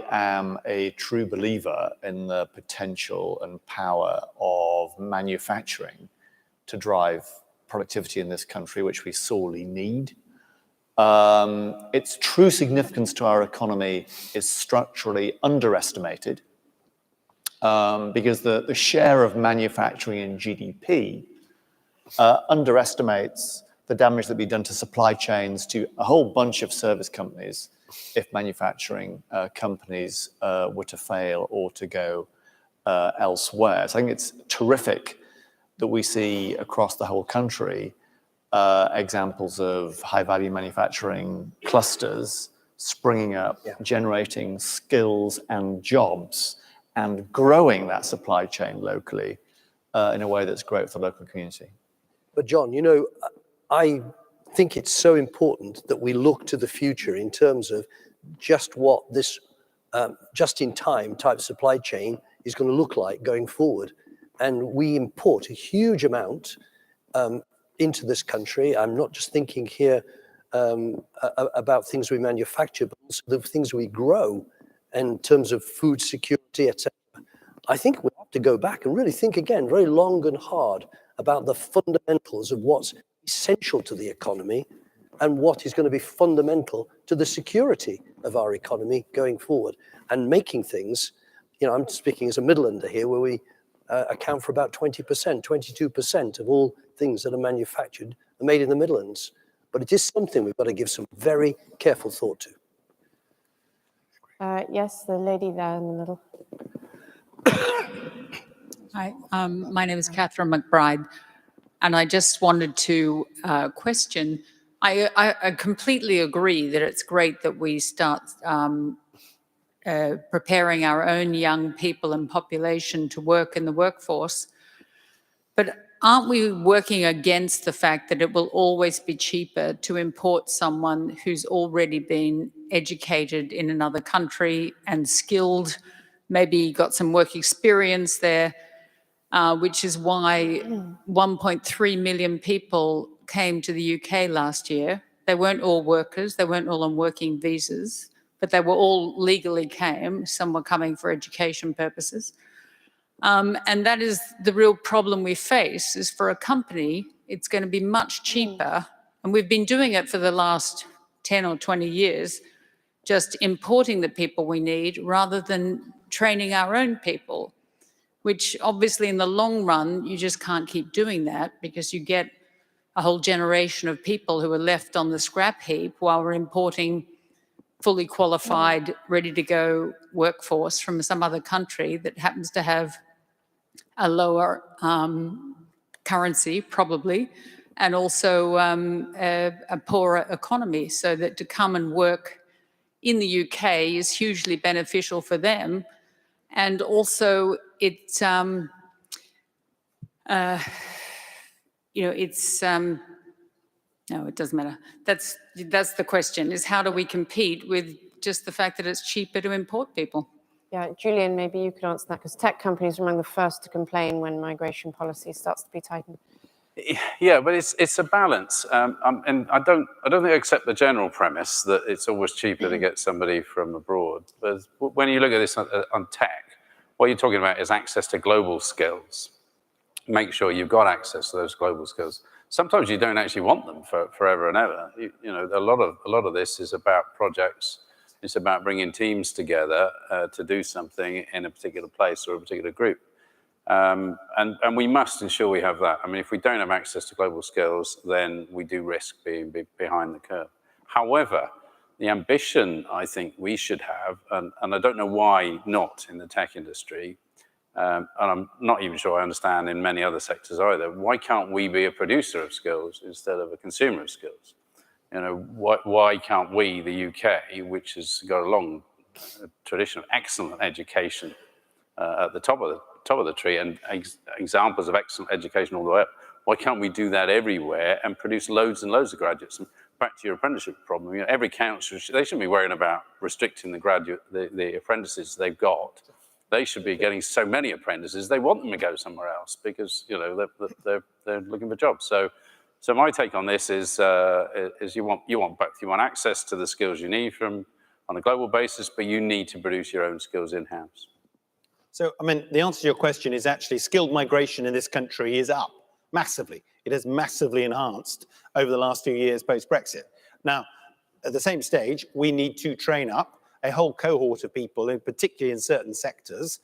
am a true believer in the potential and power of manufacturing to drive productivity in this country, which we sorely need. Its true significance to our economy is structurally underestimated because the share of manufacturing in GDP underestimates the damage that would be done to supply chains, to a whole bunch of service companies if manufacturing companies were to fail or to go elsewhere. So I think it's terrific that we see across the whole country examples of high-value manufacturing clusters springing up, generating skills and jobs, and growing that supply chain locally in a way that's great for the local community. But John, you know, I think it's so important that we look to the future in terms of just what this just-in-time type supply chain is going to look like going forward. And we import a huge amount into this country. I'm not just thinking here about things we manufacture, but also the things we grow in terms of food security, etc. I think we have to go back and really think again, very long and hard, about the fundamentals of what's essential to the economy and what is going to be fundamental to the security of our economy going forward, and making things, you know, I'm speaking as a Midlander here, where we account for about 20%, 22% of all things that are manufactured are made in the Midlands. But it is something we've got to give some very careful thought to. Yes, the lady there in the middle. Hi, my name is Catherine McBride, and I just wanted to question. I completely agree that it's great that we start preparing our own young people and population to work in the workforce. But aren't we working against the fact that it will always be cheaper to import someone who's already been educated in another country and skilled, maybe got some work experience there, which is why 1.3 million people came to the UK last year. They weren't all workers, they weren't all on working visas, but they were all legally came. Some were coming for education purposes. And that is the real problem we face, is for a company, it's going to be much cheaper, and we've been doing it for the last 10 or 20 years, just importing the people we need rather than training our own people, which obviously in the long run, you just can't keep doing that because you get a whole generation of people who are left on the scrap heap while we're importing fully qualified, ready to go workforce from some other country that happens to have a lower currency, probably, and also a poorer economy, so that to come and work in the UK is hugely beneficial for them. And also it's, you know, it's, no, it doesn't matter. That's the question, is how do we compete with just the fact that it's cheaper to import people? Yeah, Julian, maybe you could answer that, because tech companies are among the first to complain when migration policy starts to be tightened. Yeah, but it's a balance, and I don't think I accept the general premise that it's always cheaper to get somebody from abroad. But when you look at this on tech, what you're talking about is access to global skills. Make sure you've got access to those global skills. Sometimes you don't actually want them for forever and ever. You know, a lot of this is about projects. It's about bringing teams together to do something in a particular place or a particular group. And we must ensure we have that. I mean, if we don't have access to global skills, then we do risk being behind the curve. However, the ambition I think we should have, and I don't know why not in the tech industry, and I'm not even sure I understand in many other sectors either, why can't we be a producer of skills instead of a consumer of skills? You know, why can't we, the UK, which has got a long tradition of excellent education at the top of the tree and examples of excellent education all the way up, why can't we do that everywhere and produce loads and loads of graduates? And back to your apprenticeship problem, you know, every council, they shouldn't be worrying about restricting the apprentices they've got. They should be getting so many apprentices, they want them to go somewhere else because, you know, they're looking for jobs. So my take on this is you want both. You want access to the skills you need on a global basis, but you need to produce your own skills in-house. So, I mean, the answer to your question is actually skilled migration in this country is up massively. It has massively enhanced over the last few years post-Brexit. Now, at the same stage, we need to train up a whole cohort of people, particularly in certain sectors,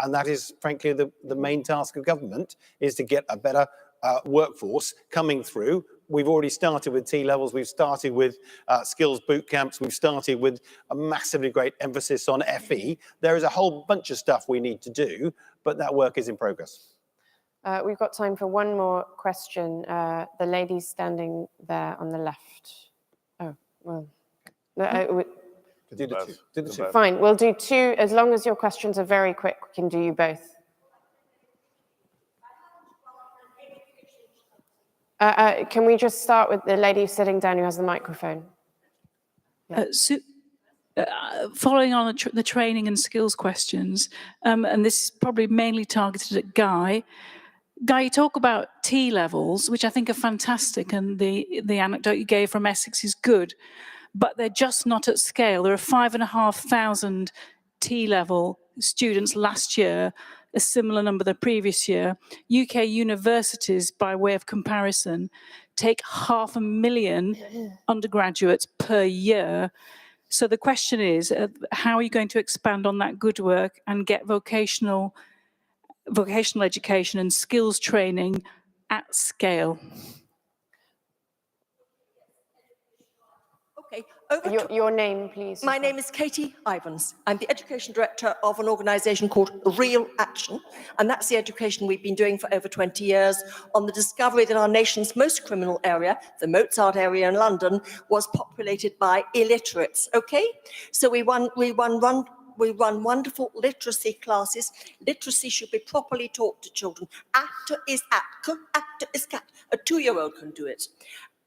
and that is, frankly, the main task of government, is to get a better workforce coming through. We've already started with T-levels, we've started with skills boot camps, we've started with a massively great emphasis on FE. There is a whole bunch of stuff we need to do, but that work is in progress. We've got time for one more question. The lady standing there on the left. Oh, well. Do the two. Fine, we'll do two. As long as your questions are very quick, we can do you both. Can we just start with the lady sitting down who has the microphone? Yeah. Following on the training and skills questions, and this is probably mainly targeted at Guy. Guy, you talk about T-levels, which I think are fantastic, and the anecdote you gave from Essex is good, but they're just not at scale. There are 5,500 T-level students last year, a similar number the previous year. UK universities, by way of comparison, take 500,000 undergraduates per year. So the question is, how are you going to expand on that good work and get vocational education and skills training at scale? Okay. Your name, please. My name is Katie Ivans. I'm the Education Director of an organisation called Real Action, and that's the education we've been doing for over 20 years on the discovery that our nation's most criminal area, the Mozart area in London, was populated by illiterates, okay? So we run We run wonderful literacy classes. Literacy should be properly taught to children. Actor is act, actor is cat. A 2-year-old can do it.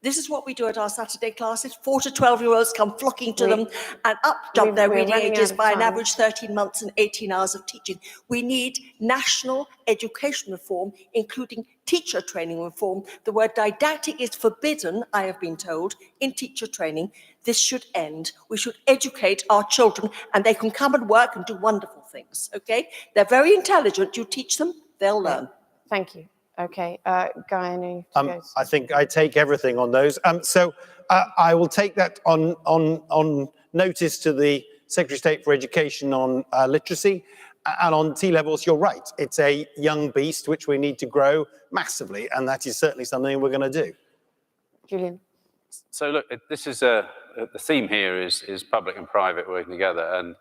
This is what we do at our Saturday classes. 4 to 12-year-olds come flocking to them, and up jump their reading ages by an average 13 months and 18 hours of teaching. We need national education reform, including teacher training reform. The word didactic is forbidden, I have been told, in teacher training. This should end. We should educate our children, and they can come and work and do wonderful things, okay? They're very intelligent. You teach them, they'll learn. Thank you. Okay, Guy, I know you go. I think I take everything on those. So I will take that on notice to the Secretary of State for Education on literacy. And on T-levels, you're right. It's a young beast which we need to grow massively, and that is certainly something we're going to do. Julian. So look, this is the theme here is public and private working together, and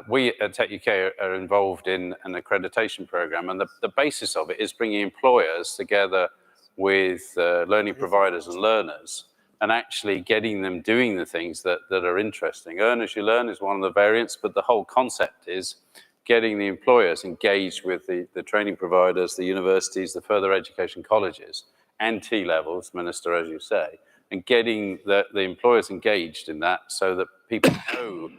we at Tech UK are involved in an accreditation program, and the basis of it is bringing employers together with learning providers and learners, and actually getting them doing the things that are interesting. Earn as you learn is one of the variants, but the whole concept is getting the employers engaged with the training providers, the universities, the further education colleges, and T-levels, Minister, as you say, and getting the employers engaged in that so that people know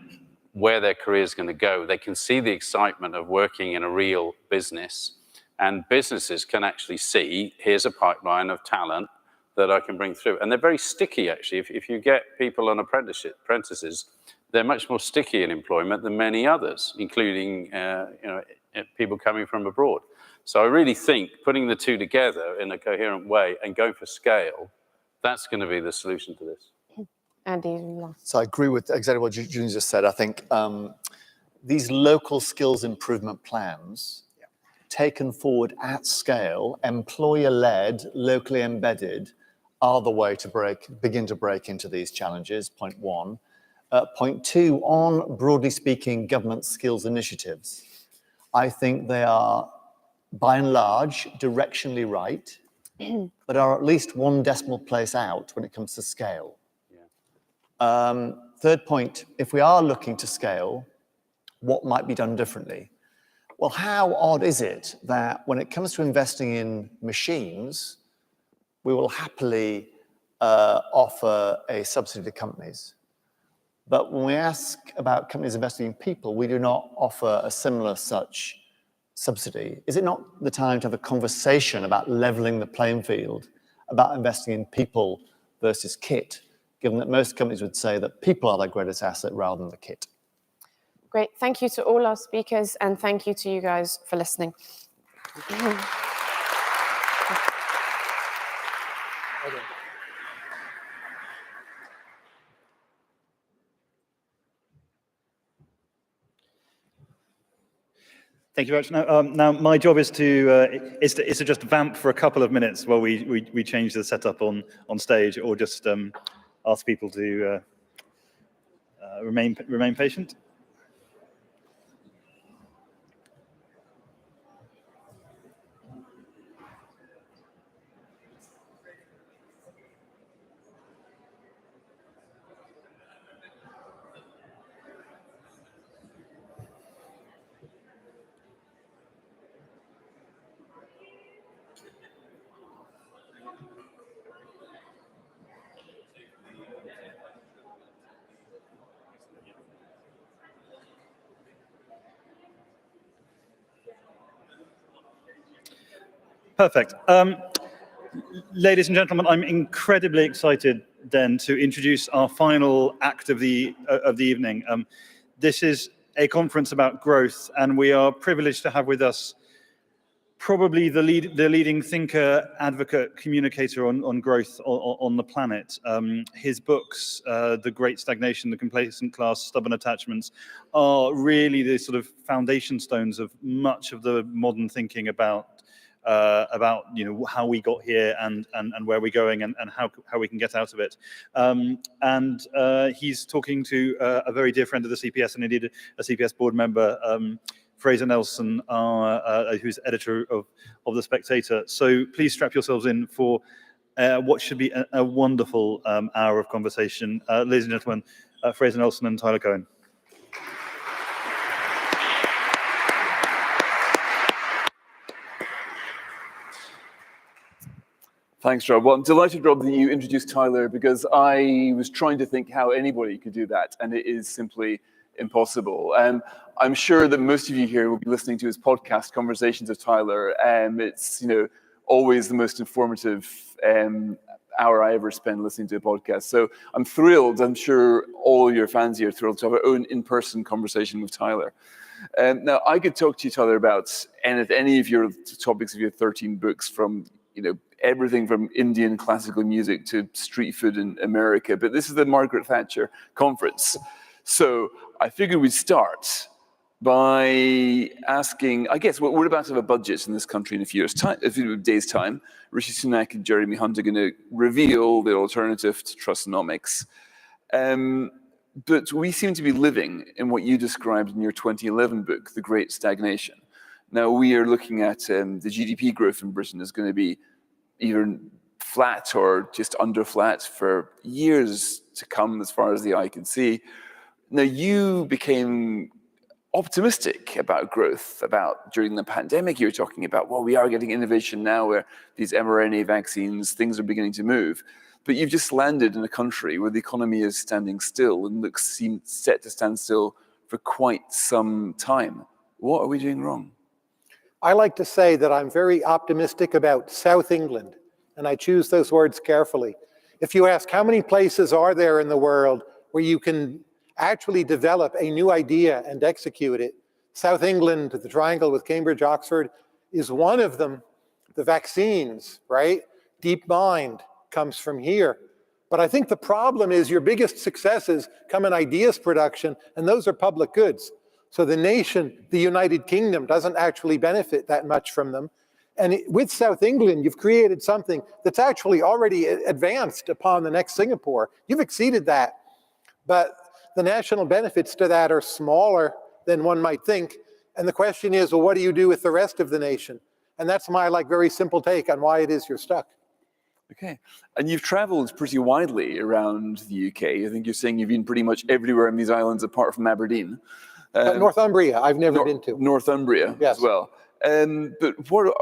where their career is going to go. They can see the excitement of working in a real business, and businesses can actually see, here's a pipeline of talent that I can bring through. And they're very sticky, actually. If you get people on apprentices, they're much more sticky in employment than many others, including people coming from abroad. So I really think putting the two together in a coherent way and going for scale, that's going to be the solution to this. Andy. So I agree with exactly what Julian just said. I think these local skills improvement plans taken forward at scale, employer-led, locally embedded, are the way to begin to break into these challenges, point one. Point two, on broadly speaking, government skills initiatives. I think they are, by and large, directionally right, but are at least one decimal place out when it comes to scale. Third point, if we are looking to scale, what might be done differently? Well, how odd is it that when it comes to investing in machines, we will happily offer a subsidy to companies. But when we ask about companies investing in people, we do not offer a similar such subsidy. Is it not the time to have a conversation about leveling the playing field, about investing in people versus kit, given that most companies would say that people are their greatest asset rather than the kit? Great. Thank you to all our speakers, and thank you to you guys for listening. Thank you very much. Now my job is to just vamp for a couple of minutes while we change the setup on stage, or just ask people to remain patient. Perfect. Ladies and gentlemen, I'm incredibly excited then to introduce our final act of the evening. This is a conference about growth, and we are privileged to have with us probably the leading thinker, advocate, communicator on growth on the planet. His books, The Great Stagnation, The Complacent Class, Stubborn Attachments, are really the sort of foundation stones of much of the modern thinking about how we got here and where we're going and how we can get out of it. He's talking to a very dear friend of the CPS, and indeed a CPS board member, Fraser Nelson, who's editor of The Spectator. So please strap yourselves in for what should be a wonderful hour of conversation. Ladies and gentlemen, Fraser Nelson and Tyler Cohen. Thanks, Rob. Well, I'm delighted, Rob, that you introduced Tyler, because I was trying to think how anybody could do that, and it is simply impossible. I'm sure that most of you here will be listening to his podcast, Conversations with Tyler. It's always the most informative hour I ever spend listening to a podcast. So I'm thrilled. I'm sure all your fans here are thrilled to have our own in-person conversation with Tyler. Now, I could talk to you, Tyler, about any of your topics of your 13 books, from everything from Indian classical music to street food in America. But this is the Margaret Thatcher conference. So I figured we'd start by asking, I guess, we're about to have a budget in this country in a few days' time. Rishi Sunak and Jeremy Hunt are going to reveal the alternative to Trussonomics. But we seem to be living in what you described in your 2011 book, The Great Stagnation. Now, we are looking at the GDP growth in Britain is going to be either flat or just under flat for years to come, as far as the eye can see. Now, you became optimistic about growth during the pandemic. You were talking about, well, we are getting innovation now where these mRNA vaccines, things are beginning to move. But you've just landed in a country where the economy is standing still and seems set to stand still for quite some time. What are we doing wrong? I like to say that I'm very optimistic about South England, and I choose those words carefully. If you ask how many places are there in the world where you can actually develop a new idea and execute it, South England, the triangle with Cambridge, Oxford, is one of them. The vaccines, right? DeepMind comes from here. But I think the problem is your biggest successes come in ideas production, and those are public goods. So the nation, the United Kingdom, doesn't actually benefit that much from them. And with South England, you've created something that's actually already advanced upon the next Singapore. You've exceeded that. But the national benefits to that are smaller than one might think. And the question is, well, what do you do with the rest of the nation? And that's my very simple take on why it is you're stuck. Okay. And you've traveled pretty widely around the UK. I think you're saying you've been pretty much everywhere in these islands apart from Aberdeen. Northumbria, I've never been to. Northumbria as well. But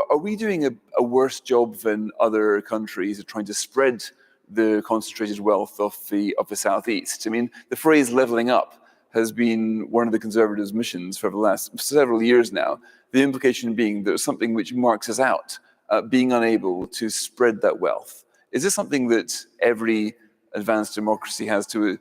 are we doing a worse job than other countries at trying to spread the concentrated wealth of the Southeast? I mean, the phrase levelling up has been one of the Conservatives' missions for the last several years now. The implication being that it's something which marks us out, being unable to spread that wealth. Is this something that every advanced democracy has to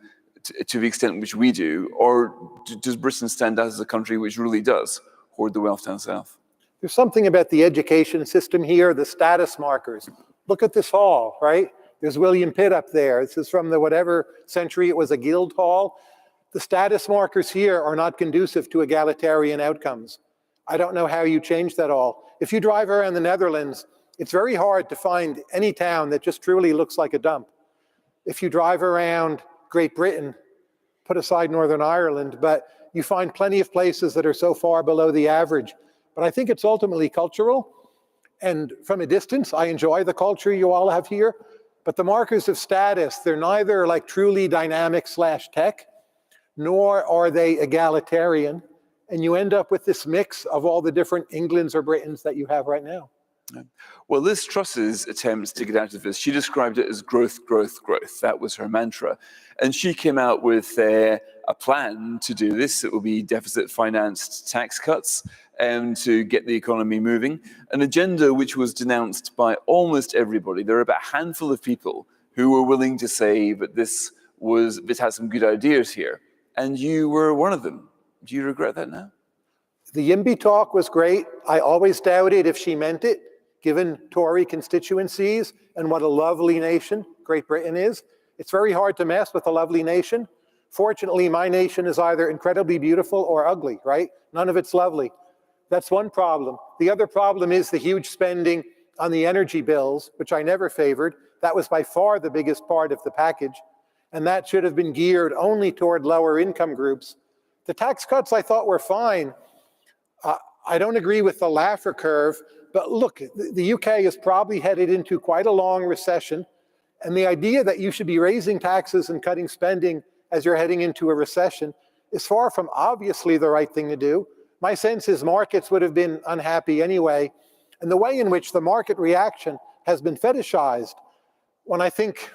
the extent which we do, or does Britain stand out as a country which really does hoard the wealth down south? There's something about the education system here, the status markers. Look at this hall, right? There's William Pitt up there. This is from the whatever century it was, a guild hall. The status markers here are not conducive to egalitarian outcomes. I don't know how you change that all. If you drive around the Netherlands, it's very hard to find any town that just truly looks like a dump. If you drive around Great Britain, put aside Northern Ireland, but you find plenty of places that are so far below the average. But I think it's ultimately cultural. And from a distance, I enjoy the culture you all have here. But the markers of status, they're neither truly dynamic / tech, nor are they egalitarian. And you end up with this mix of all the different Englands or Britons that you have right now. Well, Liz Truss's attempts to get out of this, she described it as growth, growth, growth. That was her mantra. And she came out with a plan to do this. It will be deficit-financed tax cuts and to get the economy moving. An agenda which was denounced by almost everybody. There are about a handful of people who were willing to say that this had some good ideas here. And you were one of them. Do you regret that now? The YIMBY talk was great. I always doubted if she meant it, given Tory constituencies and what a lovely nation Great Britain is. It's very hard to mess with a lovely nation. Fortunately, my nation is either incredibly beautiful or ugly, right? None of it's lovely. That's one problem. The other problem is the huge spending on the energy bills, which I never favored. That was by far the biggest part of the package. And that should have been geared only toward lower income groups. The tax cuts I thought were fine. I don't agree with the Laffer curve, but look, the UK is probably headed into quite a long recession. And the idea that you should be raising taxes and cutting spending as you're heading into a recession is far from obviously the right thing to do. My sense is markets would have been unhappy anyway. And the way in which the market reaction has been fetishized. When I think,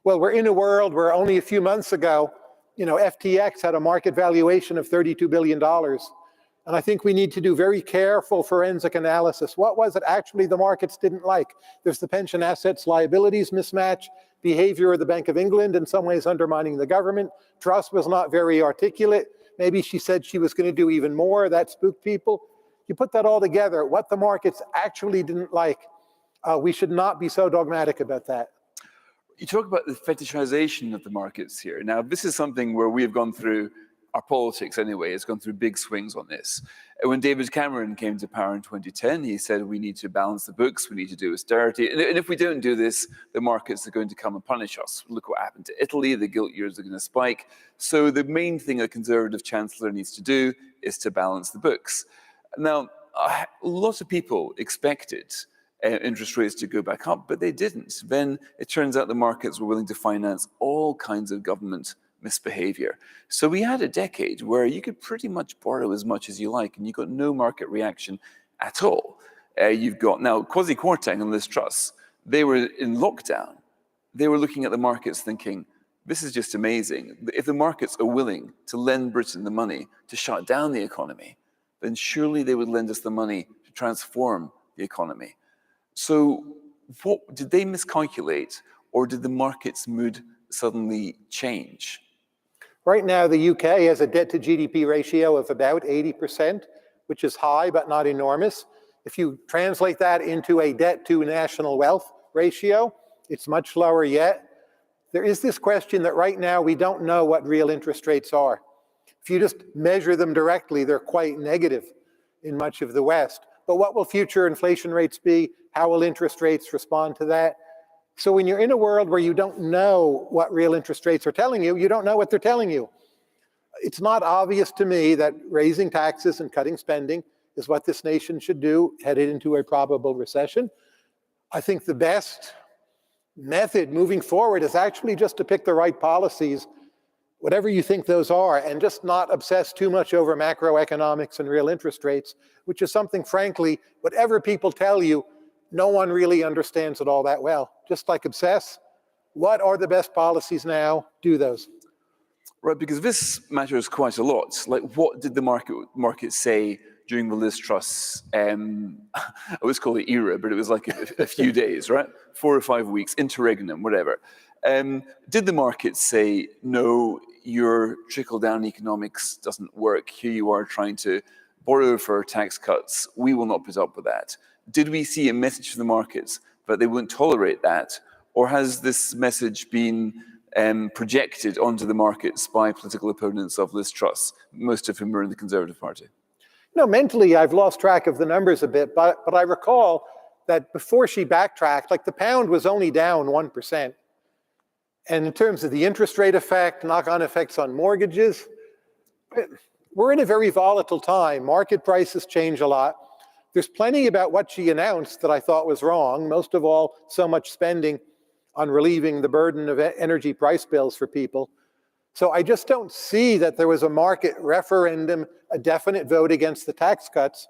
well, we're in a world where only a few months ago, FTX had a market valuation of $32 billion. And I think we need to do very careful forensic analysis. What was it actually the markets didn't like? There's the pension assets liabilities mismatch, behavior of the Bank of England in some ways undermining the government. Truss was not very articulate. Maybe she said she was going to do even more. That spooked people. You put that all together, what the markets actually didn't like. We should not be so dogmatic about that. You talk about the fetishization of the markets here. Now, this is something where we have gone through, our politics anyway, has gone through big swings on this. When David Cameron came to power in 2010, he said we need to balance the books, we need to do austerity, and if we don't do this, the markets are going to come and punish us. Look what happened to Italy, the gilt years are going to spike. So the main thing a Conservative Chancellor needs to do is to balance the books. Now, lots of people expected interest rates to go back up, but they didn't. Then it turns out the markets were willing to finance all kinds of government misbehavior. So we had a decade where you could pretty much borrow as much as you like and you got no market reaction at all. You've got now Kwasi Kwarteng and Liz Truss, they were in lockdown. They were looking at the markets thinking, this is just amazing. If the markets are willing to lend Britain the money to shut down the economy, then surely they would lend us the money to transform the economy. So what, did they miscalculate, or did the market's mood suddenly change? Right now, the UK has a debt to GDP ratio of about 80%, which is high but not enormous. If you translate that into a debt to national wealth ratio, it's much lower yet. There is this question that right now we don't know what real interest rates are. If you just measure them directly, they're quite negative in much of the West. But what will future inflation rates be? How will interest rates respond to that? So when you're in a world where you don't know what real interest rates are telling you, you don't know what they're telling you. It's not obvious to me that raising taxes and cutting spending is what this nation should do headed into a probable recession. I think the best method moving forward is actually just to pick the right policies, whatever you think those are, and just not obsess too much over macroeconomics and real interest rates, which is something, frankly, whatever people tell you, no one really understands it all that well. Just like obsess, what are the best policies now? Do those. Right, because this matters quite a lot. Like, what did the market say during the Liz Truss, I always call it era, but it was like a few days, right? 4 or 5 weeks, interregnum, whatever. Did the market say, no, your trickle-down economics doesn't work. Here you are trying to borrow for tax cuts. We will not put up with that. Did we see a message from the markets that they wouldn't tolerate that? Or has this message been projected onto the markets by political opponents of Liz Truss, most of whom are in the Conservative Party? No, mentally, I've lost track of the numbers a bit, but I recall that before she backtracked, like the pound was only down 1%. And in terms of the interest rate effect, knock-on effects on mortgages, we're in a very volatile time. Market prices change a lot. There's plenty about what she announced that I thought was wrong. Most of all, so much spending on relieving the burden of energy price bills for people. So I just don't see that there was a market referendum, a definite vote against the tax cuts.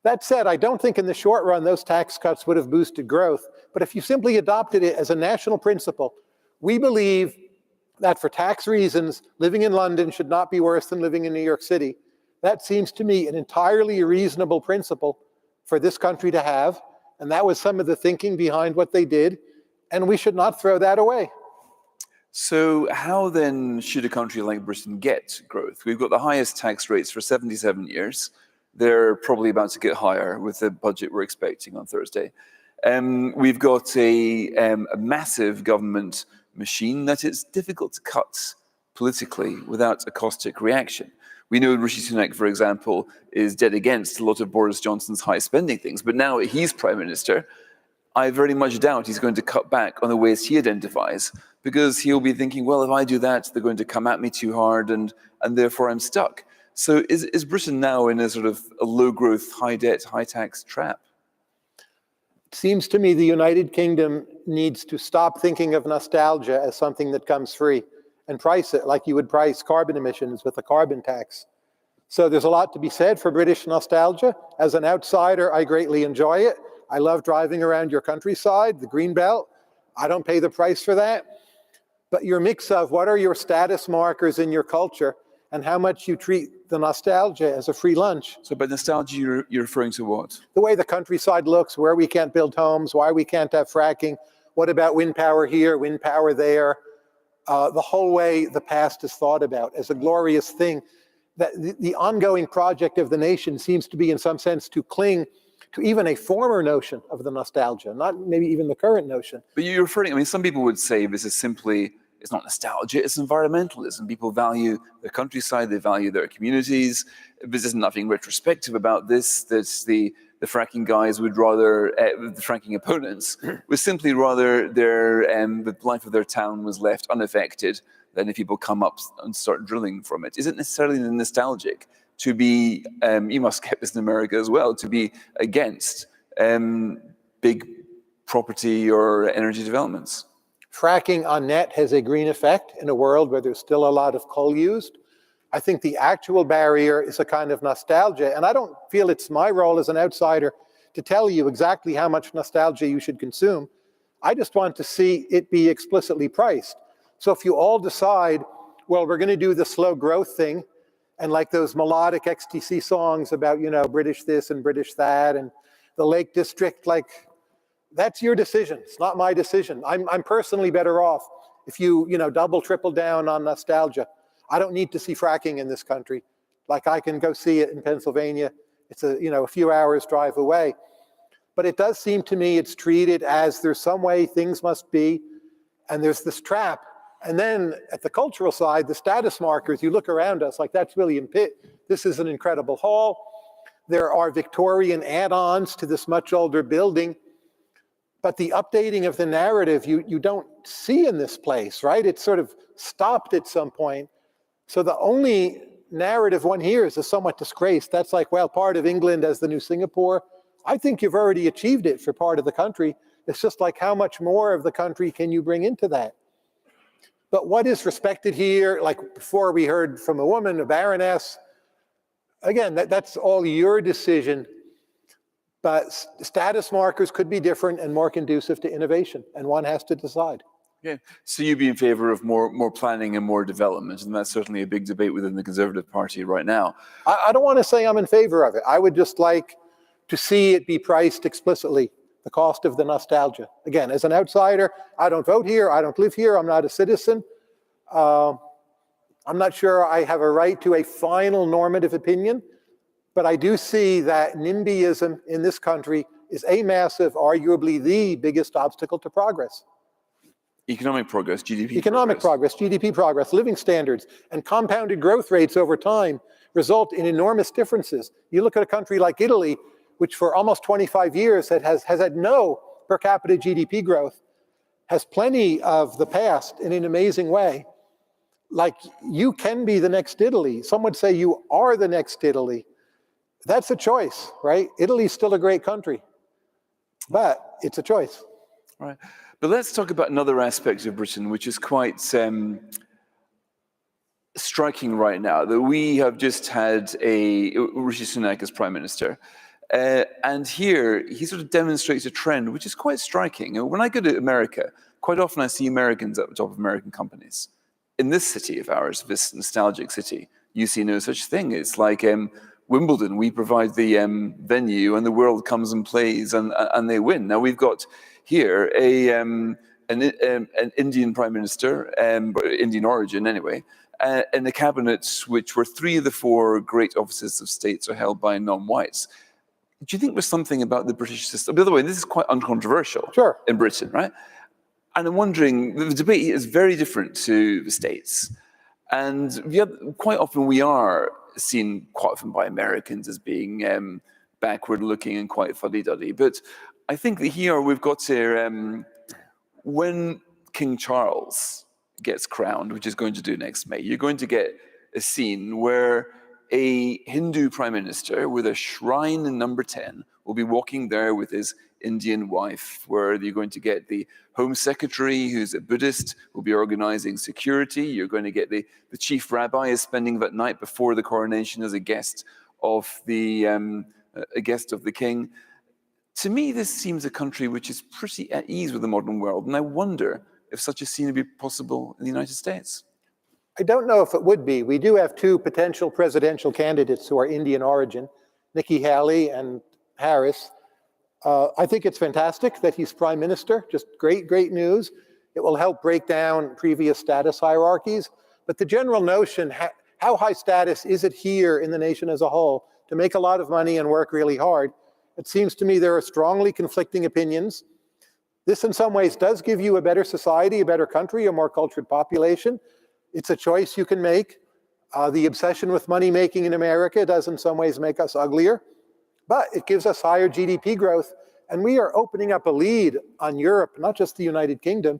That said, I don't think in the short run those tax cuts would have boosted growth. But if you simply adopted it as a national principle, we believe that for tax reasons, living in London should not be worse than living in New York City. That seems to me an entirely reasonable principle for this country to have. And that was some of the thinking behind what they did. And we should not throw that away. So how then should a country like Britain get growth? We've got the highest tax rates for 77 years. They're probably about to get higher with the budget we're expecting on Thursday. We've got a massive government machine that it's difficult to cut politically without a caustic reaction. We know Rishi Sunak, for example, is dead against a lot of Boris Johnson's high spending things, but now he's Prime Minister, I very much doubt he's going to cut back on the ways he identifies, because he'll be thinking, well, if I do that, they're going to come at me too hard, and therefore I'm stuck. So is Britain now in a sort of a low-growth, high-debt, high-tax trap? It seems to me the United Kingdom needs to stop thinking of nostalgia as something that comes free and price it like you would price carbon emissions with a carbon tax. So there's a lot to be said for British nostalgia. As an outsider, I greatly enjoy it. I love driving around your countryside, the green belt. I don't pay the price for that. But your mix of what are your status markers in your culture and how much you treat the nostalgia as a free lunch. So by nostalgia, you're referring to what? The way the countryside looks, where we can't build homes, why we can't have fracking, what about wind power here, wind power there. The whole way the past is thought about as a glorious thing. That the ongoing project of the nation seems to be in some sense to cling to even a former notion of the nostalgia, not maybe even the current notion. But you're referring, I mean, some people would say this is simply, it's not nostalgia, it's environmentalism. People value their countryside, they value their communities. There's nothing retrospective about this. That's the fracking guys would rather, the fracking opponents, would simply rather the life of their town was left unaffected than if people come up and start drilling from it. Isn't necessarily nostalgic to be, you must get this in America as well, to be against big property or energy developments. Fracking on net has a green effect in a world where there's still a lot of coal used. I think the actual barrier is a kind of nostalgia, and I don't feel it's my role as an outsider to tell you exactly how much nostalgia you should consume. I just want to see it be explicitly priced. So if you all decide, well, we're going to do the slow growth thing, and like those melodic XTC songs about, you know, British this and British that, and the Lake District, like, that's your decision. It's not my decision. I'm personally better off if you double, triple down on nostalgia. I don't need to see fracking in this country. Like, I can go see it in Pennsylvania. It's a few hours drive away. But it does seem to me it's treated as there's some way things must be, and there's this trap. And then at the cultural side, the status markers, you look around us, like that's William Pitt. This is an incredible hall. There are Victorian add-ons to this much older building. But the updating of the narrative, you don't see in this place, right? It's sort of stopped at some point. So the only narrative one hears is somewhat disgraced. That's like, well, part of England as the new Singapore. I think you've already achieved it for part of the country. It's just like, how much more of the country can you bring into that? But what is respected here, like before we heard from a woman, a baroness, again, that's all your decision. But status markers could be different and more conducive to innovation, and one has to decide. Okay, so you'd be in favor of more planning and more development, and that's certainly a big debate within the Conservative Party right now. I don't want to say I'm in favor of it. I would just like to see it be priced explicitly, the cost of the nostalgia. Again, as an outsider, I don't vote here, I don't live here, I'm not a citizen. I'm not sure I have a right to a final normative opinion, but I do see that NIMBYism in this country is a massive, arguably the biggest obstacle to progress. Economic progress, GDP Economic progress, GDP progress, living standards, and compounded growth rates over time result in enormous differences. You look at a country like Italy, which for almost 25 years has had no per capita GDP growth, has plenty of the past in an amazing way. Like, you can be the next Italy. Some would say you are the next Italy. That's a choice, right? Italy's still a great country, but it's a choice. Right. But let's talk about another aspect of Britain, which is quite striking right now, that we have just had Rishi Sunak as Prime Minister. And here, he sort of demonstrates a trend, which is quite striking. When I go to America, quite often I see Americans at the top of American companies. In this city of ours, this nostalgic city, you see no such thing. It's like Wimbledon, we provide the venue and the world comes and plays and they win. Now we've got here an Indian Prime Minister, Indian origin anyway, and the cabinets, which were 3 of the 4 great offices of states are held by non-whites. Do you think there's something about the British system? By the way, this is quite uncontroversial in Britain, right? And I'm wondering, the debate is very different to the States. And quite often we are seen quite often by Americans as being backward-looking and quite fuddy-duddy. But I think that here we've got here, when King Charles gets crowned, which is going to do next May, you're going to get a scene where a Hindu prime minister with a shrine in number 10 will be walking there with his Indian wife, where you're going to get the Home Secretary, who's a Buddhist, will be organizing security. You're going to get the chief rabbi is spending that night before the coronation as a guest of the king. To me, this seems a country which is pretty at ease with the modern world, and I wonder if such a scene would be possible in the United States. I don't know if it would be. We do have two potential presidential candidates who are Indian origin, Nikki Haley and Harris. I think it's fantastic that he's prime minister, just great, great news. It will help break down previous status hierarchies. But the general notion, how high status is it here in the nation as a whole to make a lot of money and work really hard? It seems to me there are strongly conflicting opinions. This in some ways does give you a better society, a better country, a more cultured population. It's a choice you can make. The obsession with money making in America does in some ways make us uglier, but it gives us higher GDP growth. And we are opening up a lead on Europe, not just the United Kingdom.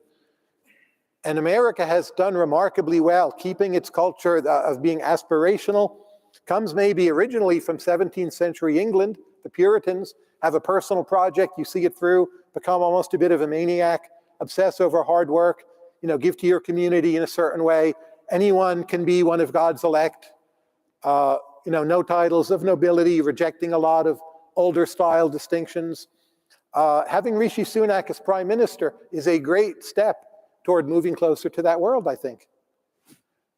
And America has done remarkably well, keeping its culture of being aspirational. Comes maybe originally from 17th century England. The Puritans have a personal project, you see it through, become almost a bit of a maniac, obsess over hard work, give to your community in a certain way. Anyone can be one of God's elect. No titles of nobility, rejecting a lot of older style distinctions. Having Rishi Sunak as prime minister is a great step toward moving closer to that world, I think.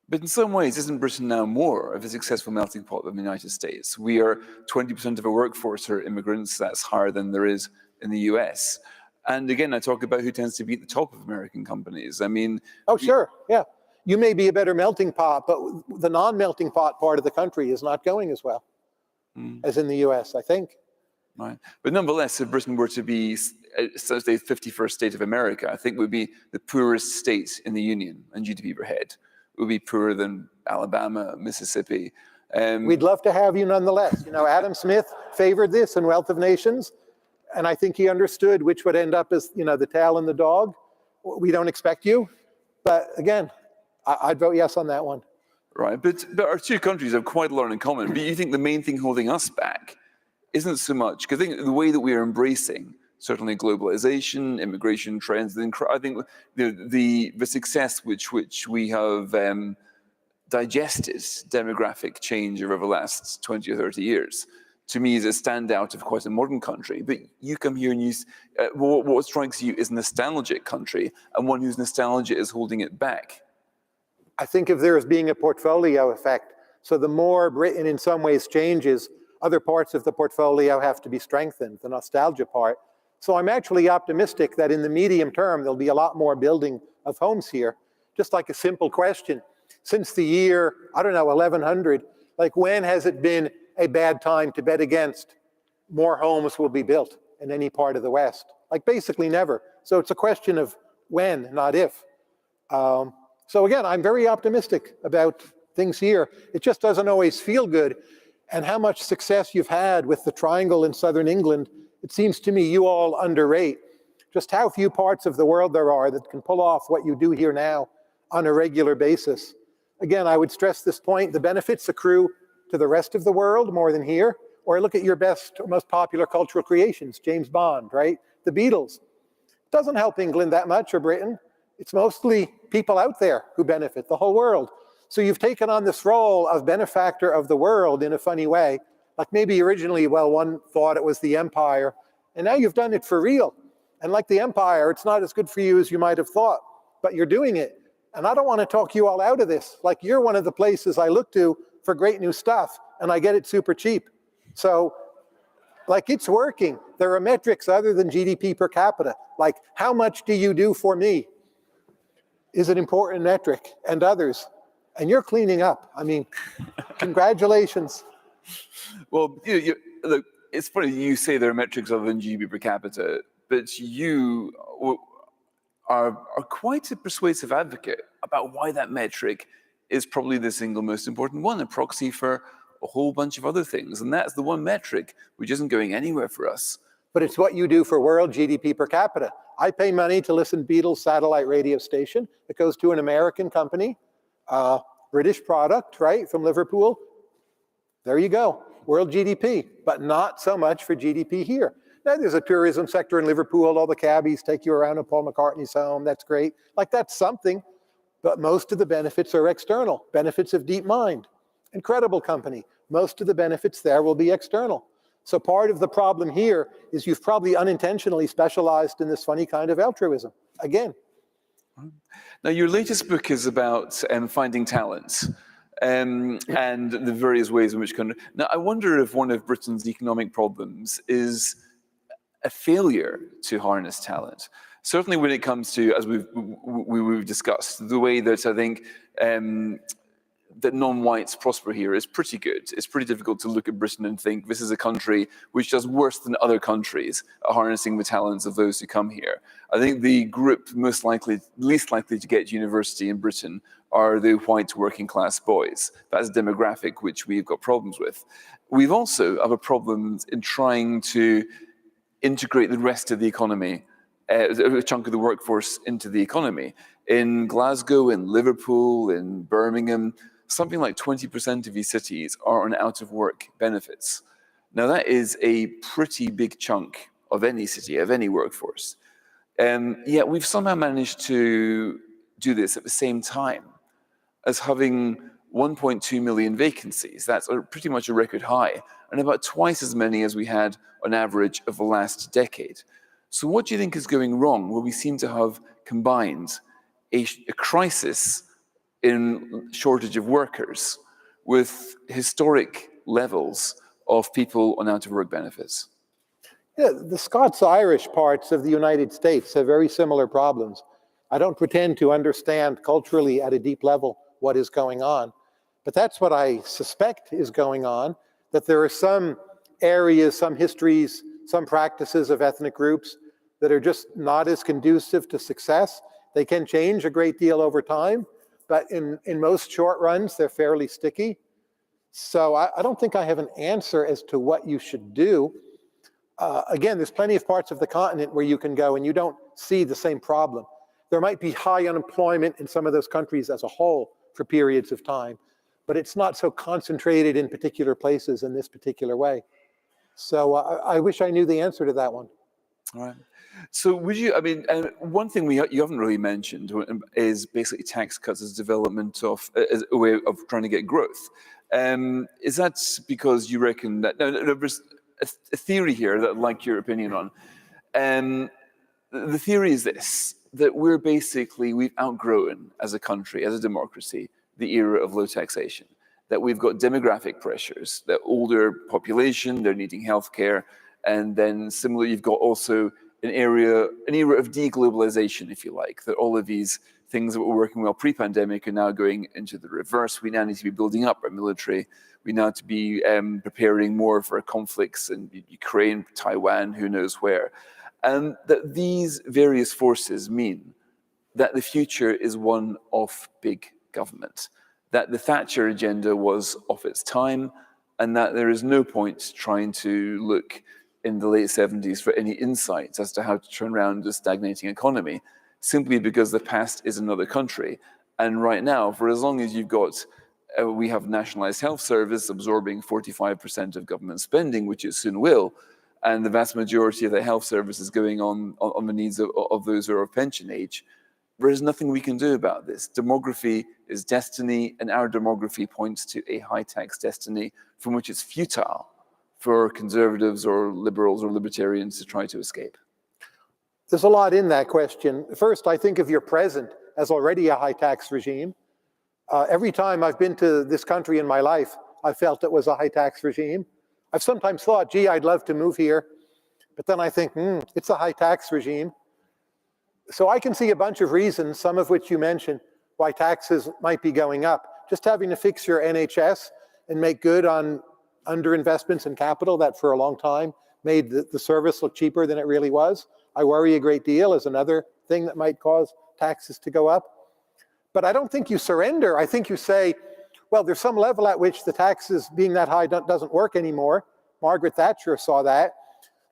But in some ways, isn't Britain now more of a successful melting pot than the United States? We are 20% of our workforce are immigrants. That's higher than there is in the US. And again, I talk about who tends to be at the top of American companies. I mean... Oh, sure, yeah. You may be a better melting pot, but the non-melting pot part of the country is not going as well as in the US, I think. Right. But nonetheless, if Britain were to be, so say, 51st state of America, I think would be the poorest state in the Union and GDP per head. It would be poorer than Alabama, Mississippi. We'd love to have you nonetheless. Adam Smith favored this in Wealth of Nations, and I think he understood which would end up as, the tail and the dog. We don't expect you, but again, I'd vote yes on that one. Right, but our two countries have quite a lot in common. But you think the main thing holding us back isn't so much, because I think the way that we are embracing certainly globalization, immigration trends, I think the success which we have digested demographic change over the last 20 or 30 years, to me is a standout of quite a modern country. But you come here and what strikes you is a nostalgic country, and one whose nostalgia is holding it back. I think of there as being a portfolio effect. So the more Britain in some ways changes, other parts of the portfolio have to be strengthened, the nostalgia part. So I'm actually optimistic that in the medium term, there'll be a lot more building of homes here. Just like a simple question, since the year, 1100, when has it been a bad time to bet against more homes will be built in any part of the West? Basically never. So it's a question of when, not if. So again, I'm very optimistic about things here. It just doesn't always feel good. And how much success you've had with the triangle in southern England, it seems to me you all underrate just how few parts of the world there are that can pull off what you do here now on a regular basis. Again, I would stress this point, the benefits accrue to the rest of the world more than here. Or look at your best, most popular cultural creations, James Bond, right? The Beatles. It doesn't help England that much or Britain. It's mostly people out there who benefit, the whole world. So you've taken on this role of benefactor of the world in a funny way. Maybe originally, one thought it was the empire, and now you've done it for real. And like the empire, it's not as good for you as you might have thought, but you're doing it. And I don't want to talk you all out of this. You're one of the places I look to for great new stuff, and I get it super cheap. So, it's working. There are metrics other than GDP per capita. How much do you do for me? Is an important metric, and others. And you're cleaning up. Congratulations. Well, look, it's funny you say there are metrics other than GDP per capita, but you are quite a persuasive advocate about why that metric is probably the single most important one, a proxy for a whole bunch of other things. And that's the one metric which isn't going anywhere for us. But it's what you do for world GDP per capita. I pay money to listen to Beatles satellite radio station. It goes to an American company, British product, right, from Liverpool. There you go, world GDP, but not so much for GDP here. Now there's a tourism sector in Liverpool, all the cabbies take you around to Paul McCartney's home, that's great. That's something, but most of the benefits are external. Benefits of DeepMind, incredible company. Most of the benefits there will be external. So part of the problem here is you've probably unintentionally specialized in this funny kind of altruism. Again. Now, your latest book is about finding talent and the various ways in which Now, I wonder if one of Britain's economic problems is a failure to harness talent. Certainly when it comes to, as we've discussed, the way that I think that non-whites prosper here is pretty good. It's pretty difficult to look at Britain and think this is a country which does worse than other countries at harnessing the talents of those who come here. I think the group least likely to get to university in Britain are the white working class boys. That's a demographic which we've got problems with. We've also have a problem in trying to integrate the rest of the economy, a chunk of the workforce into the economy. In Glasgow, in Liverpool, in Birmingham, something like 20% of these cities are on out-of-work benefits. Now, that is a pretty big chunk of any city, of any workforce. Yet we've somehow managed to do this at the same time as having 1.2 million vacancies. That's pretty much a record high, and about twice as many as we had on average of the last decade. So what do you think is going wrong, where we seem to have combined a crisis in shortage of workers with historic levels of people on out-of-work benefits? Yeah, the Scots-Irish parts of the United States have very similar problems. I don't pretend to understand culturally at a deep level what is going on, but that's what I suspect is going on, that there are some areas, some histories, some practices of ethnic groups that are just not as conducive to success. They can change a great deal over time, but in most short runs, they're fairly sticky. So I don't think I have an answer as to what you should do. Again, there's plenty of parts of the continent where you can go and you don't see the same problem. There might be high unemployment in some of those countries as a whole for periods of time, but it's not so concentrated in particular places in this particular way. So I wish I knew the answer to that one. All right. So would you, I mean, one thing you haven't really mentioned is basically tax cuts as development of, as a way of trying to get growth. Is that because you reckon that, no, there's a theory here that I'd like your opinion on. The theory is this, that we've outgrown as a country, as a democracy, the era of low taxation, that we've got demographic pressures, that older population, they're needing healthcare, and then similarly, you've got also an era of deglobalization, if you like, that all of these things that were working well pre-pandemic are now going into the reverse. We now need to be building up our military. We now need to be preparing more for conflicts in Ukraine, Taiwan, who knows where. And that these various forces mean that the future is one of big government, that the Thatcher agenda was of its time, and that there is no point trying to look in the late 70s for any insights as to how to turn around a stagnating economy, simply because the past is another country. And right now, for as long as you've got, we have nationalized health service absorbing 45% of government spending, which it soon will, and the vast majority of the health service is going on the needs of those who are of pension age, there is nothing we can do about this. Demography is destiny, and our demography points to a high-tax destiny from which it's futile for conservatives or liberals or libertarians to try to escape. There's a lot in that question. First, I think of your present as already a high-tax regime. Every time I've been to this country in my life, I felt it was a high-tax regime. I've sometimes thought, gee, I'd love to move here. But then I think, it's a high-tax regime. So I can see a bunch of reasons, some of which you mentioned, why taxes might be going up. Just having to fix your NHS and make good on underinvestments in capital that for a long time made the service look cheaper than it really was. I worry a great deal is another thing that might cause taxes to go up. But I don't think you surrender. I think you say, well, there's some level at which the taxes being that high doesn't work anymore. Margaret Thatcher saw that.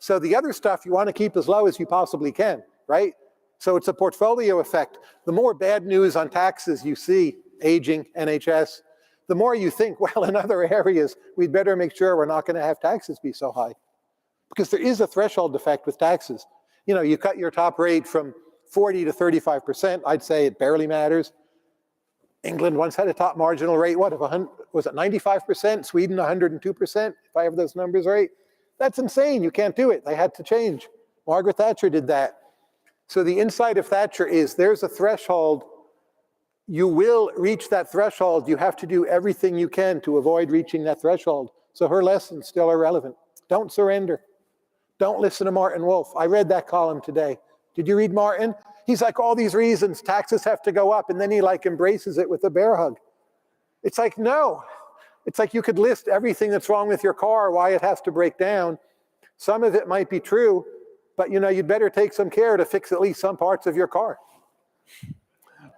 So the other stuff you want to keep as low as you possibly can, right? So it's a portfolio effect. The more bad news on taxes you see, aging, NHS, the more you think, well, in other areas, we'd better make sure we're not going to have taxes be so high. Because there is a threshold effect with taxes. You know, you cut your top rate from 40 to 35%, I'd say it barely matters. England once had a top marginal rate, what, was it 95%? Sweden 102%, if I have those numbers right. That's insane. You can't do it. They had to change. Margaret Thatcher did that. So the insight of Thatcher is there's a threshold. You will reach that threshold. You have to do everything you can to avoid reaching that threshold. So her lessons still are relevant. Don't surrender. Don't listen to Martin Wolf. I read that column today. Did you read Martin? He's like, all these reasons taxes have to go up, and then he like embraces it with a bear hug. It's like, no. It's like you could list everything that's wrong with your car, why it has to break down. Some of it might be true, but you'd better take some care to fix at least some parts of your car.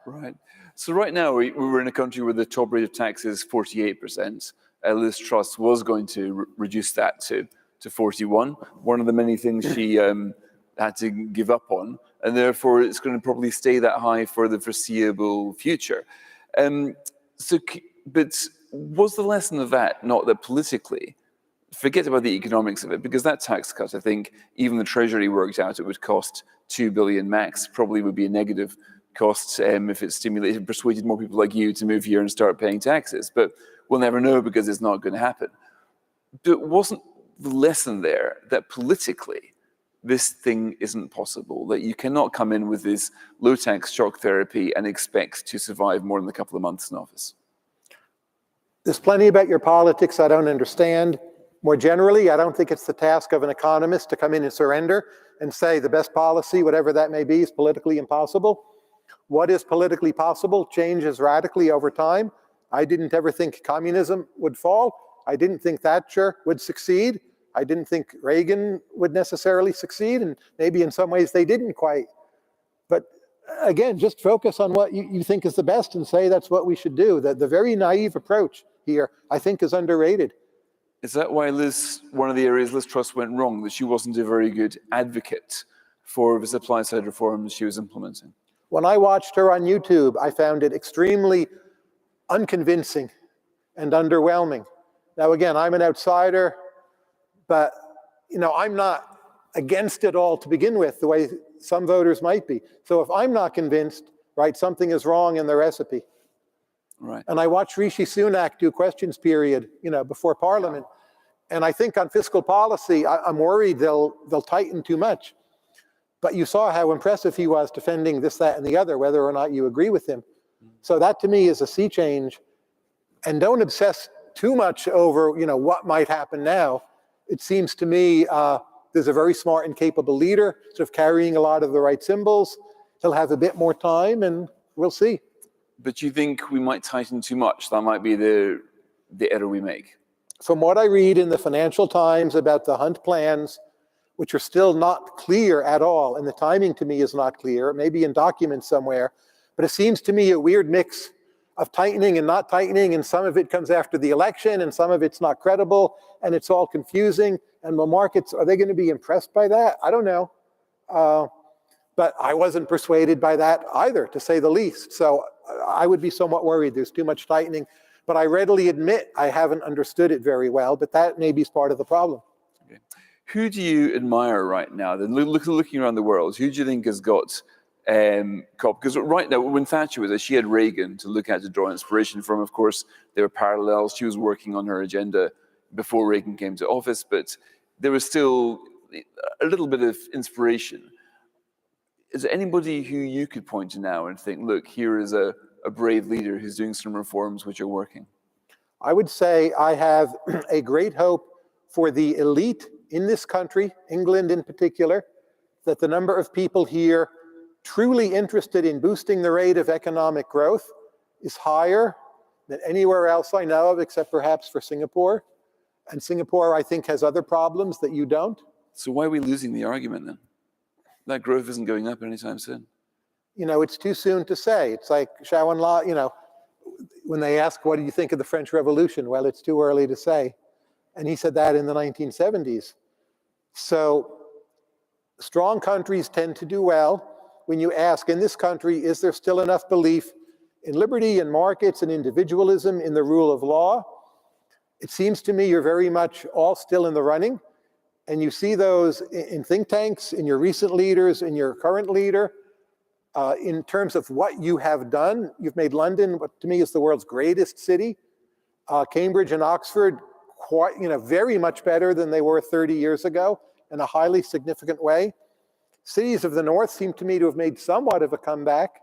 Right. So right now, we're in a country where the top rate of tax is 48%. Liz Truss was going to reduce that to 41. One of the many things she had to give up on, and therefore it's going to probably stay that high for the foreseeable future. But was the lesson of that not that politically, forget about the economics of it, because that tax cut, I think even the Treasury worked out it would cost 2 billion max, probably would be a negative cost if it persuaded more people like you to move here and start paying taxes. But we'll never know because it's not going to happen. But wasn't the lesson there that politically this thing isn't possible, that you cannot come in with this low tax shock therapy and expect to survive more than a couple of months in office? There's plenty about your politics I don't understand. More generally, I don't think it's the task of an economist to come in and surrender and say the best policy, whatever that may be, is politically impossible. What is politically possible changes radically over time. I didn't ever think communism would fall. I didn't think Thatcher would succeed. I didn't think Reagan would necessarily succeed, and maybe in some ways they didn't quite. But again, just focus on what you think is the best and say that's what we should do. The very naive approach here, I think, is underrated. Is that why one of the areas Liz Truss went wrong, that she wasn't a very good advocate for the supply side reforms she was implementing? When I watched her on YouTube, I found it extremely unconvincing and underwhelming. Now, again, I'm an outsider, but I'm not against it all to begin with, the way some voters might be. So if I'm not convinced, right, something is wrong in the recipe. Right. And I watched Rishi Sunak do questions period, before Parliament. And I think on fiscal policy, I'm worried they'll tighten too much. But you saw how impressive he was defending this, that, and the other, whether or not you agree with him. So that to me is a sea change. And don't obsess too much over, what might happen now. It seems to me there's a very smart and capable leader, sort of carrying a lot of the right symbols. He'll have a bit more time, and we'll see. But you think we might tighten too much? That might be the error we make. From what I read in the Financial Times about the Hunt plans, which are still not clear at all, and the timing to me is not clear, maybe in documents somewhere, but it seems to me a weird mix of tightening and not tightening, and some of it comes after the election, and some of it's not credible, and it's all confusing. And the markets, are they going to be impressed by that? I don't know. But I wasn't persuaded by that either, to say the least. So I would be somewhat worried there's too much tightening. But I readily admit I haven't understood it very well, but that maybe is part of the problem. Okay. Who do you admire right now? Then looking around the world, who do you think has got because right now, when Thatcher was there, she had Reagan to look at, to draw inspiration from. Of course, there were parallels. She was working on her agenda before Reagan came to office, but there was still a little bit of inspiration. Is there anybody who you could point to now and think, look, here is a brave leader who's doing some reforms which are working? I would say I have a great hope for the elite in this country, England in particular, that the number of people here truly interested in boosting the rate of economic growth is higher than anywhere else I know of, except perhaps for Singapore. And Singapore, I think, has other problems that you don't. So why are we losing the argument then? That growth isn't going up anytime soon. It's too soon to say. It's like Shao and La, when they ask, what do you think of the French Revolution? Well, it's too early to say. And he said that in the 1970s. So strong countries tend to do well. When you ask, in this country, is there still enough belief in liberty and markets and individualism, in the rule of law? It seems to me you're very much all still in the running. And you see those in think tanks, in your recent leaders, in your current leader. In terms of what you have done, you've made London, what to me is the world's greatest city. Cambridge and Oxford, quite, very much better than they were 30 years ago in a highly significant way. Cities of the north seem to me to have made somewhat of a comeback.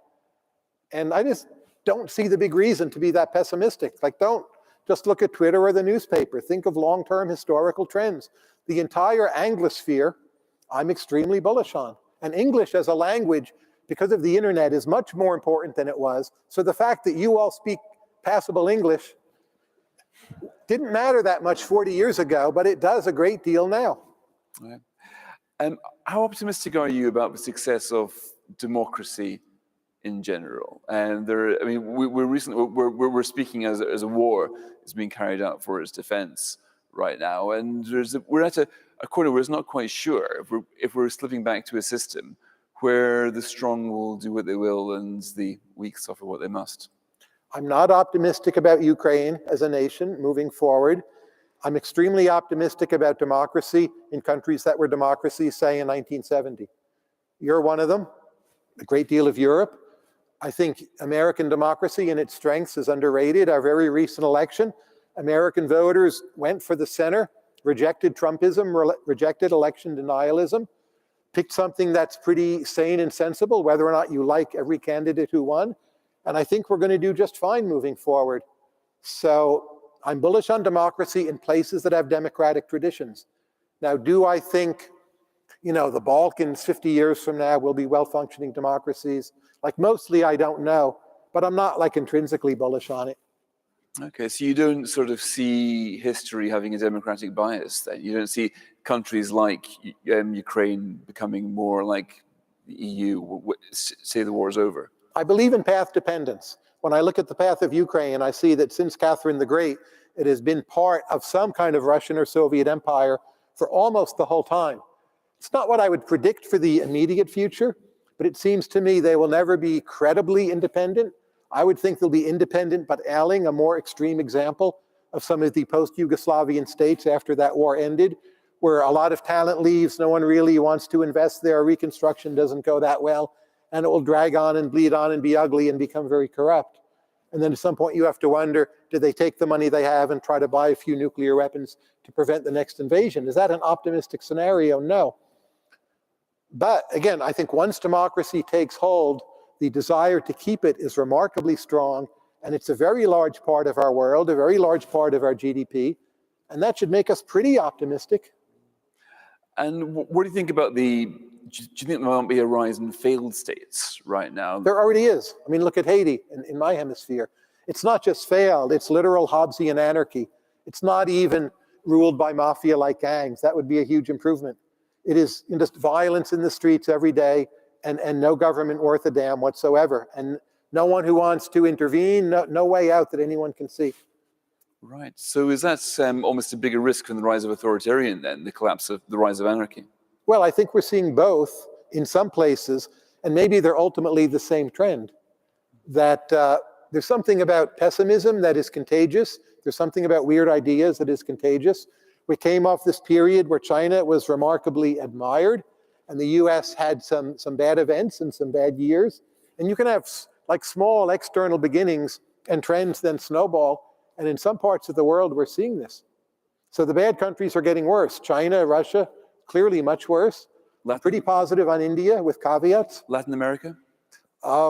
And I just don't see the big reason to be that pessimistic. Like, don't just look at Twitter or the newspaper. Think of long-term historical trends. The entire Anglosphere, I'm extremely bullish on. And English as a language, because of the internet, is much more important than it was. So the fact that you all speak passable English didn't matter that much 40 years ago, but it does a great deal now. Right. How optimistic are you about the success of democracy in general? And there, I mean, we're speaking as a war is being carried out for its defense right now, and we're at a corner where it's not quite sure if we're slipping back to a system where the strong will do what they will and the weak suffer what they must. I'm not optimistic about Ukraine as a nation moving forward. I'm extremely optimistic about democracy in countries that were democracies, say, in 1970. You're one of them, a great deal of Europe. I think American democracy and its strengths is underrated. Our very recent election, American voters went for the center, rejected Trumpism, rejected election denialism, picked something that's pretty sane and sensible, whether or not you like every candidate who won. And I think we're going to do just fine moving forward. So I'm bullish on democracy in places that have democratic traditions. Now, do I think, the Balkans 50 years from now will be well-functioning democracies? Like, mostly I don't know, but I'm not like intrinsically bullish on it. Okay, so you don't sort of see history having a democratic bias then? You don't see countries like Ukraine becoming more like the EU, say the war is over? I believe in path dependence. When I look at the path of Ukraine, I see that since Catherine the Great, it has been part of some kind of Russian or Soviet empire for almost the whole time. It's not what I would predict for the immediate future, but it seems to me they will never be credibly independent. I would think they'll be independent, but ailing, a more extreme example of some of the post-Yugoslavian states after that war ended, where a lot of talent leaves, no one really wants to invest there, reconstruction doesn't go that well, and it will drag on and bleed on and be ugly and become very corrupt. And then at some point you have to wonder, do they take the money they have and try to buy a few nuclear weapons to prevent the next invasion? Is that an optimistic scenario? No. But again, I think once democracy takes hold, the desire to keep it is remarkably strong, and it's a very large part of our world, a very large part of our GDP, and that should make us pretty optimistic. And what do you think about do you think there might be a rise in failed states right now? There already is. I mean, look at Haiti in my hemisphere. It's not just failed, it's literal Hobbesian anarchy. It's not even ruled by mafia-like gangs. That would be a huge improvement. It is just violence in the streets every day, and no government worth a damn whatsoever. And no one who wants to intervene, no way out that anyone can see. Right. So is that almost a bigger risk than the rise of authoritarian then, the rise of anarchy? Well, I think we're seeing both in some places, and maybe they're ultimately the same trend. That there's something about pessimism that is contagious. There's something about weird ideas that is contagious. We came off this period where China was remarkably admired, and the US had some bad events and some bad years. And you can have like small external beginnings and trends then snowball. And in some parts of the world, we're seeing this. So the bad countries are getting worse. China, Russia, clearly much worse. Pretty positive on India with caveats. Latin America?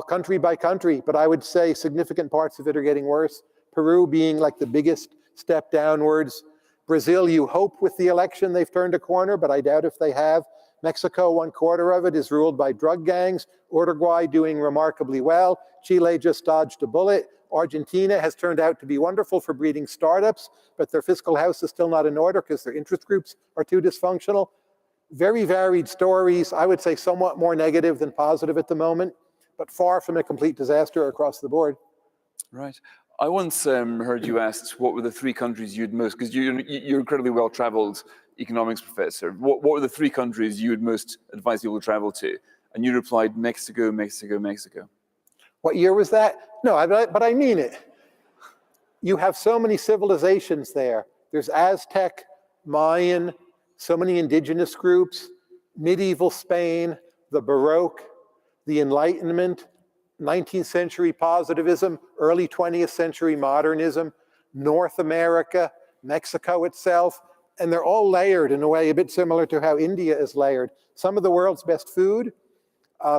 Country by country, but I would say significant parts of it are getting worse. Peru being like the biggest step downwards. Brazil, you hope with the election they've turned a corner, but I doubt if they have. Mexico, 1/4 of it is ruled by drug gangs. Uruguay doing remarkably well. Chile just dodged a bullet. Argentina has turned out to be wonderful for breeding startups, but their fiscal house is still not in order because their interest groups are too dysfunctional. Very varied stories. I would say somewhat more negative than positive at the moment, but far from a complete disaster across the board. Right. I once heard you asked what were the 3 countries you'd most, because you're incredibly well-traveled economics professor, what were the 3 countries you would most advise people to travel to? And you replied, Mexico, Mexico, Mexico. What year was that? No, but I mean it. You have so many civilizations there. There's Aztec, Mayan, so many indigenous groups, medieval Spain, the Baroque, the Enlightenment, 19th century positivism, early 20th century modernism, North America, Mexico itself, and they're all layered in a way a bit similar to how India is layered. Some of the world's best food,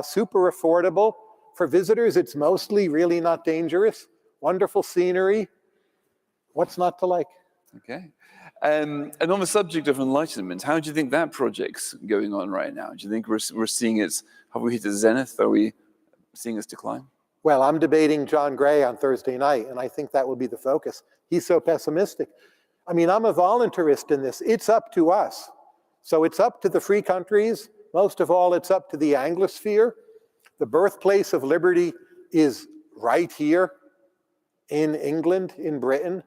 super affordable. For visitors, it's mostly really not dangerous. Wonderful scenery. What's not to like? Okay. And on the subject of enlightenment, how do you think that project's going on right now? Do you think we're seeing it, have we hit a zenith? Are we seeing its decline? Well, I'm debating John Gray on Thursday night, and I think that will be the focus. He's so pessimistic. I mean, I'm a voluntarist in this. It's up to us. So it's up to the free countries. Most of all, it's up to the Anglosphere. The birthplace of liberty is right here in England, in Britain.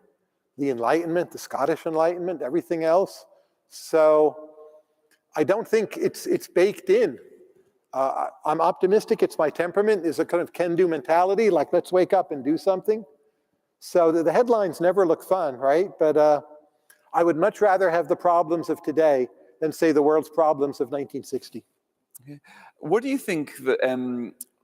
The Enlightenment, the Scottish Enlightenment, everything else. So I don't think it's baked in. I'm optimistic. It's my temperament. Is a kind of can-do mentality, like let's wake up and do something. So the headlines never look fun, right? But I would much rather have the problems of today than say the world's problems of 1960. Okay. What do you think that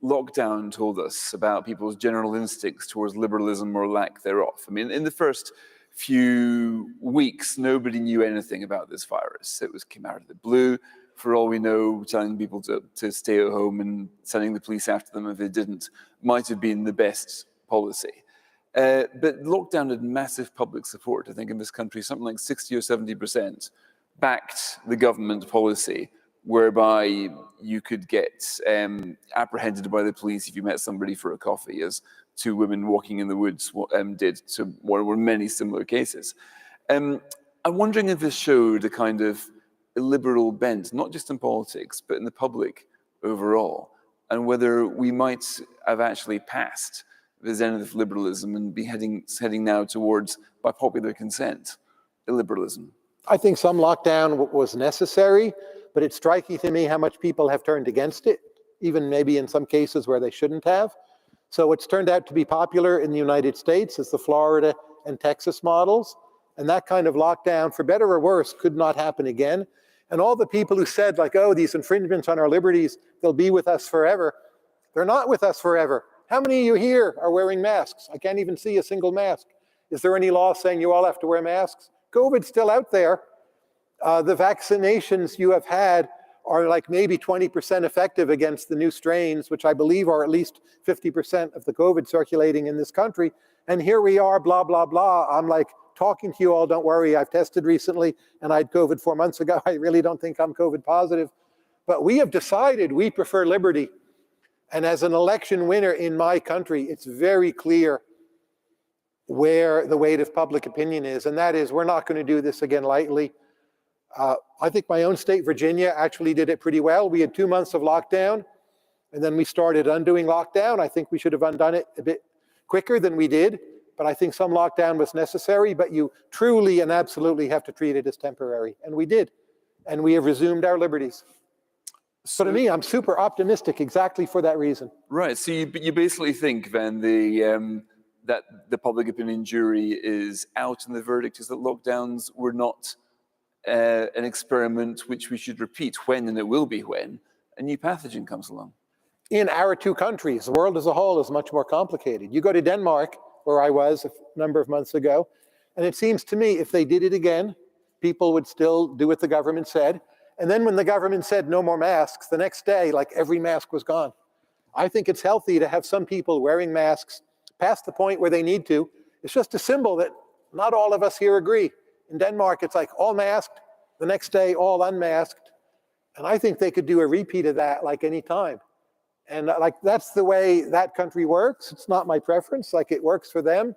lockdown told us about people's general instincts towards liberalism or lack thereof? I mean, in the first few weeks, nobody knew anything about this virus. It came out of the blue. For all we know, telling people to stay at home and sending the police after them if they didn't might have been the best policy. But lockdown had massive public support. I think in this country, something like 60 or 70% backed the government policy, whereby you could get apprehended by the police if you met somebody for a coffee, as two women walking in the woods did to what were many similar cases. I'm wondering if this showed a kind of liberal bent, not just in politics, but in the public overall, and whether we might have actually passed the zenith of liberalism and be heading now towards, by popular consent, illiberalism. I think some lockdown was necessary, but it's striking to me how much people have turned against it, even maybe in some cases where they shouldn't have. So it's turned out to be popular in the United States as the Florida and Texas models. And that kind of lockdown, for better or worse, could not happen again. And all the people who said, like, oh, these infringements on our liberties, they'll be with us forever. They're not with us forever. How many of you here are wearing masks? I can't even see a single mask. Is there any law saying you all have to wear masks? COVID's still out there. The vaccinations you have had are like maybe 20% effective against the new strains, which I believe are at least 50% of the COVID circulating in this country. And here we are, blah, blah, blah. I'm like talking to you all, don't worry, I've tested recently and I had COVID 4 months ago. I really don't think I'm COVID positive. But we have decided we prefer liberty. And as an election winner in my country, it's very clear where the weight of public opinion is. And that is, we're not going to do this again lightly. I think my own state, Virginia, actually did it pretty well. We had 2 months of lockdown, and then we started undoing lockdown. I think we should have undone it a bit quicker than we did, but I think some lockdown was necessary, but you truly and absolutely have to treat it as temporary. And we did, and we have resumed our liberties. So to me, I'm super optimistic exactly for that reason. Right, so you basically think then that the public opinion jury is out and the verdict is that lockdowns were not an experiment which we should repeat when, and it will be when, a new pathogen comes along. In our two countries, the world as a whole is much more complicated. You go to Denmark, where I was a number of months ago, and it seems to me if they did it again, people would still do what the government said. And then when the government said no more masks, the next day, like every mask was gone. I think it's healthy to have some people wearing masks past the point where they need to. It's just a symbol that not all of us here agree. In Denmark, it's like all masked, the next day all unmasked. And I think they could do a repeat of that like any time. And like that's the way that country works. It's not my preference, like it works for them.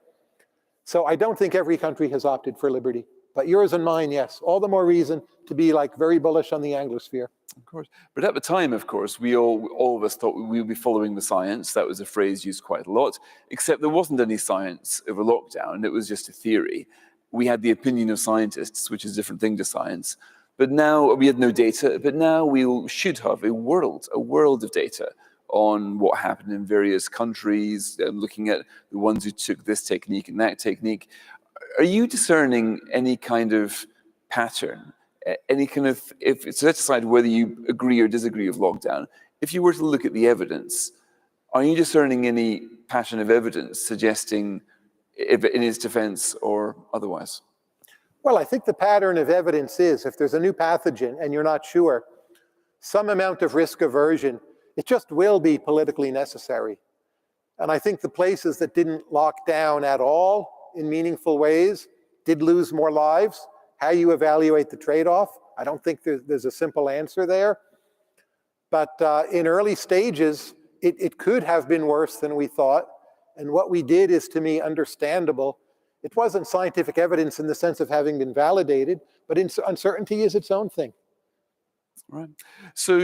So I don't think every country has opted for liberty. But yours and mine, yes. All the more reason to be like very bullish on the Anglosphere. Of course. But at the time, of course, we all of us thought we would be following the science. That was a phrase used quite a lot, except there wasn't any science over lockdown. It was just a theory. We had the opinion of scientists, which is a different thing to science. But now we had no data, but now we should have a world of data on what happened in various countries, looking at the ones who took this technique and that technique. Are you discerning any kind of pattern, any kind of, so let's decide whether you agree or disagree with lockdown. If you were to look at the evidence, are you discerning any pattern of evidence suggesting if in his defense or otherwise? Well, I think the pattern of evidence is if there's a new pathogen and you're not sure, some amount of risk aversion, it just will be politically necessary. And I think the places that didn't lock down at all in meaningful ways did lose more lives. How you evaluate the trade-off, I don't think there's a simple answer there. But in early stages, it could have been worse than we thought. And what we did is, to me, understandable. It wasn't scientific evidence in the sense of having been validated, but uncertainty is its own thing. Right. So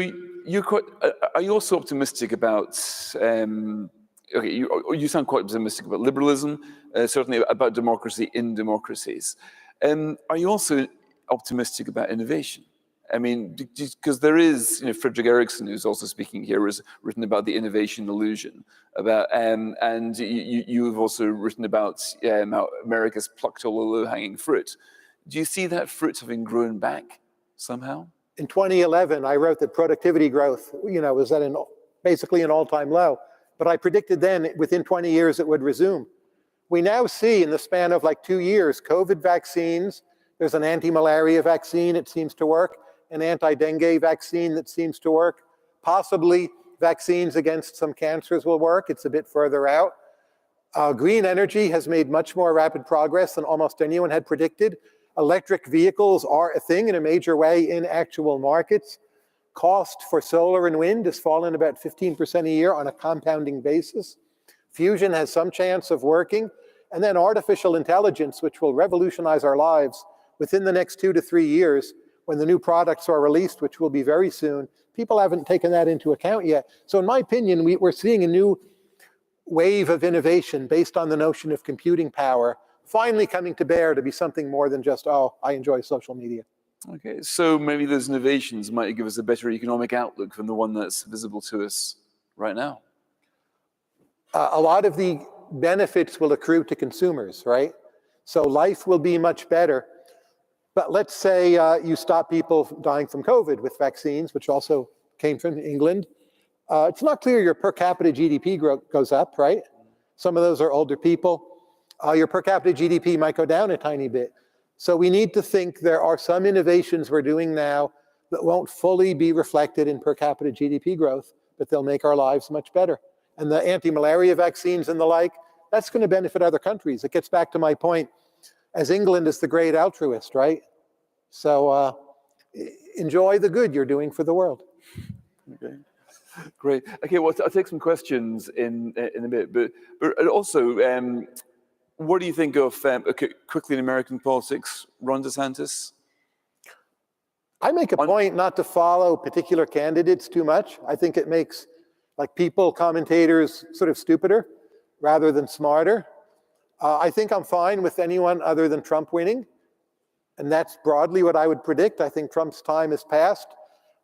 are you also optimistic about, okay, you sound quite optimistic about liberalism, certainly about democracy in democracies. Are you also optimistic about innovation? I mean, because there is, Frederick Erickson, who's also speaking here, has written about the innovation illusion, about, and you've also written about how America's plucked all the low-hanging fruit. Do you see that fruit having grown back somehow? In 2011, I wrote that productivity growth, was at basically an all-time low. But I predicted then within 20 years it would resume. We now see in the span of like 2 years, COVID vaccines, there's an anti-malaria vaccine, it seems to work, an anti-dengue vaccine that seems to work, possibly vaccines against some cancers will work, it's a bit further out. Green energy has made much more rapid progress than almost anyone had predicted. Electric vehicles are a thing in a major way in actual markets. Cost for solar and wind has fallen about 15% a year on a compounding basis. Fusion has some chance of working. And then artificial intelligence, which will revolutionize our lives within the next 2 to 3 years, when the new products are released, which will be very soon. People haven't taken that into account yet. So in my opinion, we're seeing a new wave of innovation based on the notion of computing power finally coming to bear to be something more than just, oh, I enjoy social media. Okay, so maybe those innovations might give us a better economic outlook than the one that's visible to us right now. A lot of the benefits will accrue to consumers, right? So life will be much better. But let's say you stop people dying from COVID with vaccines, which also came from England. It's not clear your per capita GDP goes up, right? Some of those are older people. Your per capita GDP might go down a tiny bit. So we need to think there are some innovations we're doing now that won't fully be reflected in per capita GDP growth, but they'll make our lives much better. And the anti-malaria vaccines and the like, that's going to benefit other countries. It gets back to my point, as England is the great altruist, right? So enjoy the good you're doing for the world. Okay, great. Okay, well, I'll take some questions in a bit, but also, what do you think of, okay, quickly in American politics, Ron DeSantis? I make a point not to follow particular candidates too much. I think it makes people, commentators, sort of stupider rather than smarter. I think I'm fine with anyone other than Trump winning. And that's broadly what I would predict. I think Trump's time is past.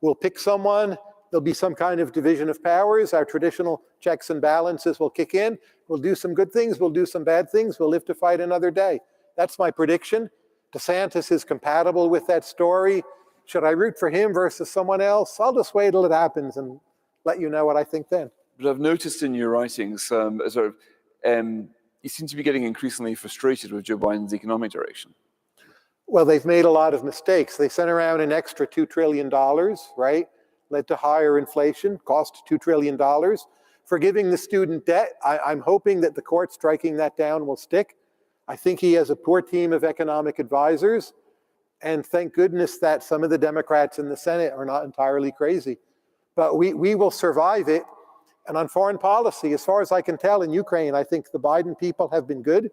We'll pick someone. There'll be some kind of division of powers. Our traditional checks and balances will kick in. We'll do some good things. We'll do some bad things. We'll live to fight another day. That's my prediction. DeSantis is compatible with that story. Should I root for him versus someone else? I'll just wait till it happens and let you know what I think then. But I've noticed in your writings, you seem to be getting increasingly frustrated with Joe Biden's economic direction. Well, they've made a lot of mistakes. They sent around an extra $2 trillion, right? Led to higher inflation, cost $2 trillion. Forgiving the student debt, I'm hoping that the court striking that down will stick. I think he has a poor team of economic advisors. And thank goodness that some of the Democrats in the Senate are not entirely crazy. But we will survive it. And on foreign policy, as far as I can tell in Ukraine, I think the Biden people have been good,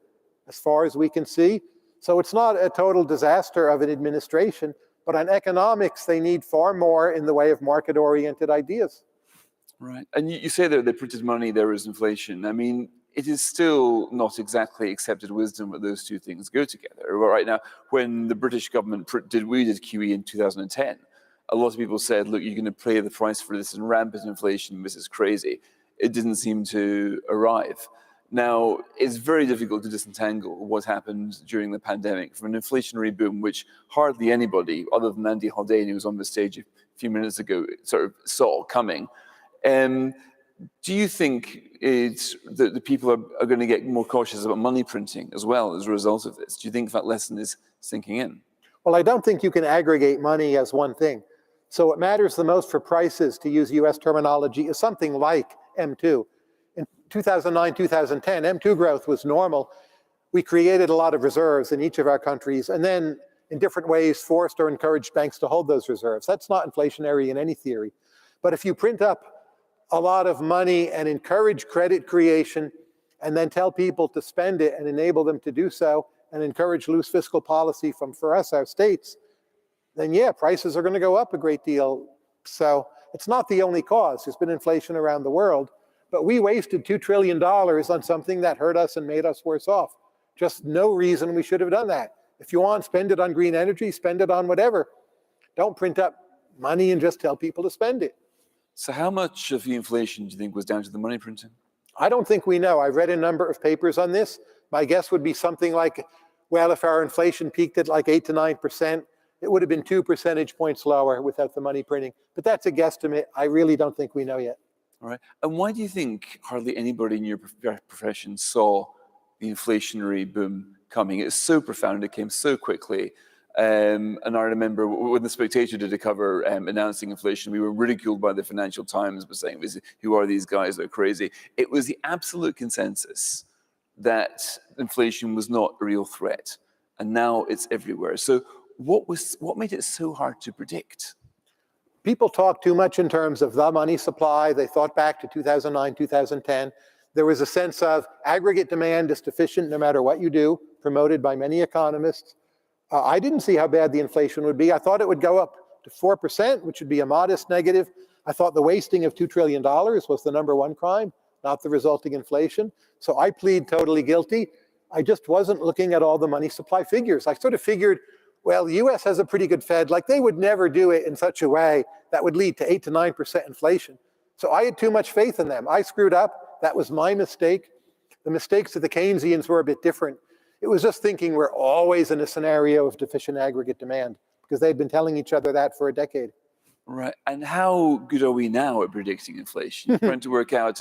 as far as we can see. So it's not a total disaster of an administration, but on economics, they need far more in the way of market-oriented ideas. Right. And you say that they printed money, there is inflation. I mean, it is still not exactly accepted wisdom that those two things go together. Right now, when the British government did QE in 2010, a lot of people said, look, you're going to pay the price for this in rampant inflation. This is crazy. It didn't seem to arrive. Now, it's very difficult to disentangle what happened during the pandemic from an inflationary boom, which hardly anybody, other than Andy Haldane, who was on the stage a few minutes ago, sort of saw coming. Do you think it's that the people are going to get more cautious about money printing as well as a result of this? Do you think that lesson is sinking in? Well, I don't think you can aggregate money as one thing. So what matters the most for prices, to use US terminology, is something like M2. In 2009, 2010, M2 growth was normal. We created a lot of reserves in each of our countries, and then in different ways forced or encouraged banks to hold those reserves. That's not inflationary in any theory. But if you print up a lot of money and encourage credit creation and then tell people to spend it and enable them to do so and encourage loose fiscal policy from, for us, our states, then yeah, prices are going to go up a great deal. So it's not the only cause. There's been inflation around the world, but we wasted $2 trillion on something that hurt us and made us worse off. Just no reason we should have done that. If you want, spend it on green energy, spend it on whatever. Don't print up money and just tell people to spend it. So how much of the inflation do you think was down to the money printing? I don't think we know. I've read a number of papers on this. My guess would be something like, well, if our inflation peaked at like 8 to 9%, it would have been 2 percentage points lower without the money printing. But that's a guesstimate. I really don't think we know yet. All right. And why do you think hardly anybody in your profession saw the inflationary boom coming? It's so profound. It came so quickly. And I remember when The Spectator did a cover announcing inflation, we were ridiculed by the Financial Times by saying, who are these guys? They're crazy. It was the absolute consensus that inflation was not a real threat. And now it's everywhere. So what made it so hard to predict? People talk too much in terms of the money supply. They thought back to 2009, 2010. There was a sense of aggregate demand is deficient no matter what you do, promoted by many economists. I didn't see how bad the inflation would be. I thought it would go up to 4%, which would be a modest negative. I thought the wasting of $2 trillion was the #1 crime, not the resulting inflation. So I plead totally guilty. I just wasn't looking at all the money supply figures. I sort of figured, well, the US has a pretty good Fed. Like, they would never do it in such a way that would lead to 8 to 9% inflation. So I had too much faith in them. I screwed up. That was my mistake. The mistakes of the Keynesians were a bit different. It was just thinking we're always in a scenario of deficient aggregate demand, because they'd been telling each other that for a decade. Right. And how good are we now at predicting inflation? Trying to work out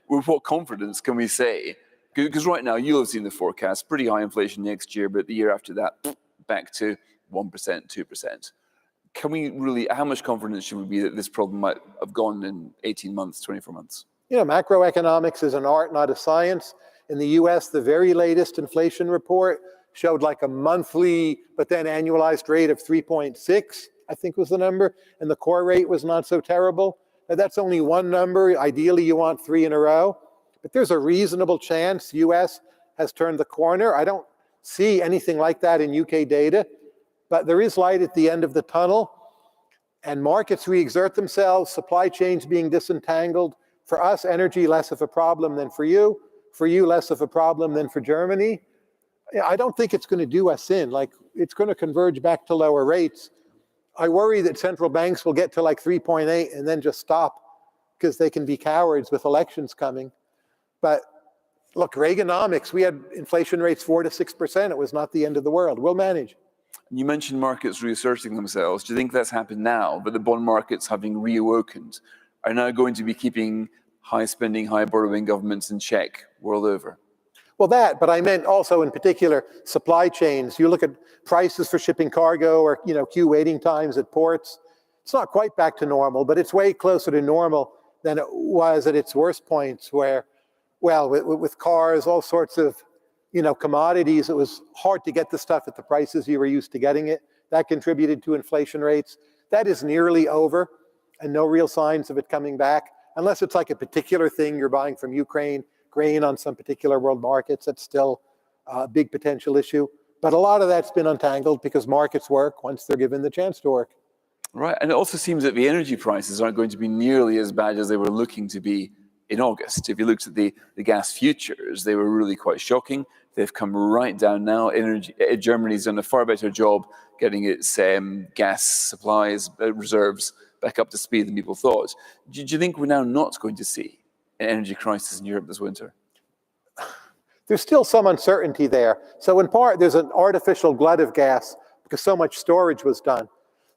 with what confidence can we say? Because right now, you'll have seen the forecast, pretty high inflation next year, but the year after that, back to 1%, 2%. Can we really, how much confidence should we be that this problem might have gone in 18 months, 24 months? You know, macroeconomics is an art, not a science. In the US, the very latest inflation report showed like a monthly, but then annualized rate of 3.6, I think was the number. And the core rate was not so terrible. Now, that's only one number. Ideally, you want 3 in a row. But there's a reasonable chance US has turned the corner. I don't see anything like that in UK data. But there is light at the end of the tunnel. And markets re-exert themselves, supply chains being disentangled. For us, energy less of a problem than for you. For you, less of a problem than for Germany. I don't think it's going to do us in. Like, it's going to converge back to lower rates. I worry that central banks will get to like 3.8 and then just stop, because they can be cowards with elections coming. But look, Reaganomics, we had inflation rates 4 to 6%. It was not the end of the world. We'll manage. You mentioned markets reasserting themselves. Do you think that's happened now, but the bond markets, having reawakened, are now going to be keeping high spending, high borrowing governments in check world over? Well, that, but I meant also in particular supply chains. You look at prices for shipping cargo, or queue waiting times at ports. It's not quite back to normal, but it's way closer to normal than it was at its worst points, where, well, with cars, all sorts of commodities, it was hard to get the stuff at the prices you were used to getting it. That contributed to inflation rates. That is nearly over, and no real signs of it coming back, unless it's like a particular thing you're buying from Ukraine, grain on some particular world markets. That's still a big potential issue. But a lot of that's been untangled because markets work once they're given the chance to work. Right, and it also seems that the energy prices aren't going to be nearly as bad as they were looking to be in August. If you looked at the gas futures, they were really quite shocking. They've come right down now. Germany's done a far better job getting its gas supplies, reserves back up to speed than people thought. Do you think we're now not going to see an energy crisis in Europe this winter? There's still some uncertainty there. So in part, there's an artificial glut of gas because so much storage was done.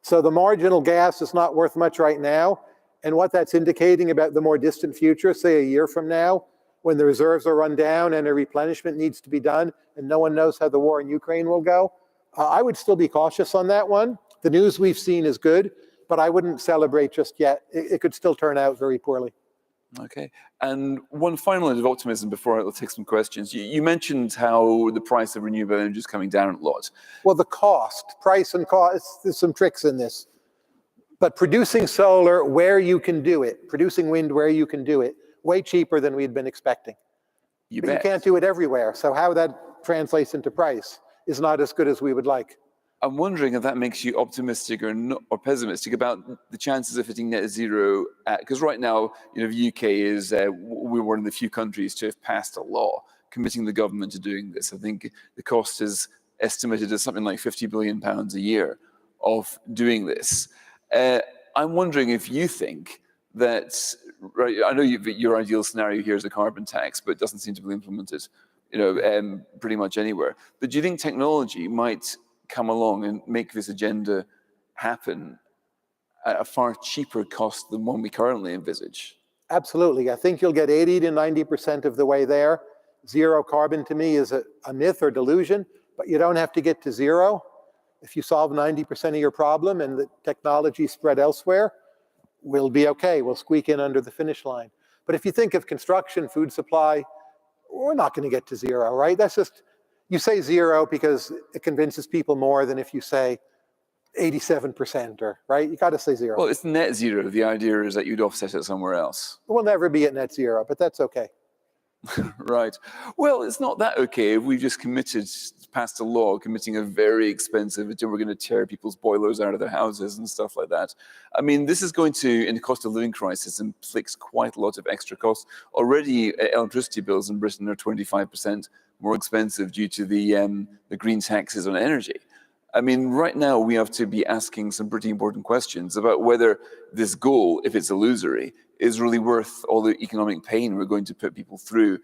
So the marginal gas is not worth much right now. And what that's indicating about the more distant future, say a year from now, when the reserves are run down and a replenishment needs to be done, and no one knows how the war in Ukraine will go, I would still be cautious on that one. The news we've seen is good, but I wouldn't celebrate just yet. It could still turn out very poorly. Okay, and one final note of optimism before I'll take some questions. You mentioned how the price of renewable energy is coming down a lot. Well, the cost, price and cost, there's some tricks in this. But producing solar where you can do it, producing wind where you can do it, way cheaper than we'd been expecting. But you can't do it everywhere, so how that translates into price is not as good as we would like. I'm wondering if that makes you optimistic or pessimistic about the chances of hitting net zero. Because right now, the UK is we're one of the few countries to have passed a law committing the government to doing this. I think the cost is estimated as something like £50 billion a year of doing this. I'm wondering if you think that, right? I know your ideal scenario here is a carbon tax, but it doesn't seem to be implemented, pretty much anywhere. But do you think technology might come along and make this agenda happen at a far cheaper cost than one we currently envisage? Absolutely. I think you'll get 80 to 90% of the way there. Zero carbon to me is a myth or delusion, but you don't have to get to zero. If you solve 90% of your problem and the technology spread elsewhere, we'll be okay. We'll squeak in under the finish line. But if you think of construction, food supply, we're not going to get to zero, right? That's just, you say zero because it convinces people more than if you say 87% or, right? You got to say zero. Well, it's net zero. The idea is that you'd offset it somewhere else. We'll never be at net zero, but that's okay. Right. Well, it's not that okay if we just passed a law committing a very expensive, we're going to tear people's boilers out of their houses and stuff like that. I mean, this is going to, in the cost of living crisis, inflict quite a lot of extra costs. Already, electricity bills in Britain are 25% more expensive due to the green taxes on energy. I mean, right now we have to be asking some pretty important questions about whether this goal, if it's illusory, is really worth all the economic pain we're going to put people through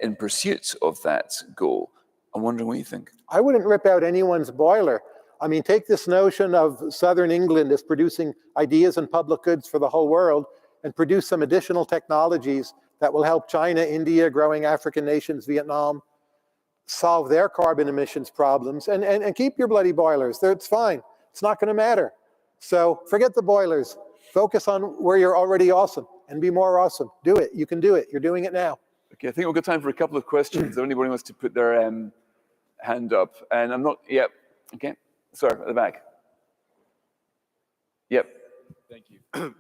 in pursuit of that goal. I'm wondering what you think. I wouldn't rip out anyone's boiler. I mean, take this notion of Southern England as producing ideas and public goods for the whole world and produce some additional technologies that will help China, India, growing African nations, Vietnam, solve their carbon emissions problems, and keep your bloody boilers. It's fine. It's not going to matter. So forget the boilers. Focus on where you're already awesome and be more awesome. Do it. You can do it. You're doing it now. Okay, I think we've got time for a couple of questions. If anybody wants to put their hand up. And I'm not, yep, okay. Sorry, at the back. Yep. Thank you.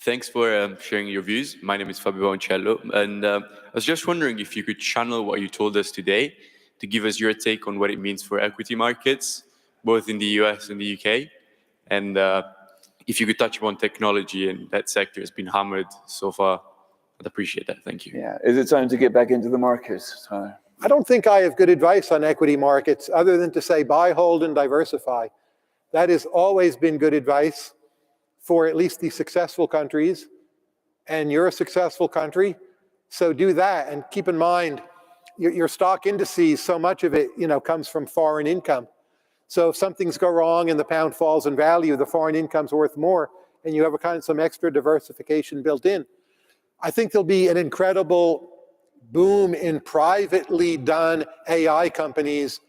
Thanks for sharing your views. My name is Fabio Boncello, and I was just wondering if you could channel what you told us today to give us your take on what it means for equity markets, both in the US and the UK, and if you could touch upon technology, and that sector has been hammered so far. I'd appreciate that. Thank you. Yeah, is it time to get back into the market? I don't think I have good advice on equity markets other than to say buy, hold, and diversify. That has always been good advice for at least the successful countries, and you're a successful country, so do that. And keep in mind, your stock indices, so much of it, comes from foreign income. So if something's go wrong and the pound falls in value, the foreign income's worth more, and you have some extra diversification built in. I think there'll be an incredible boom in privately done AI companies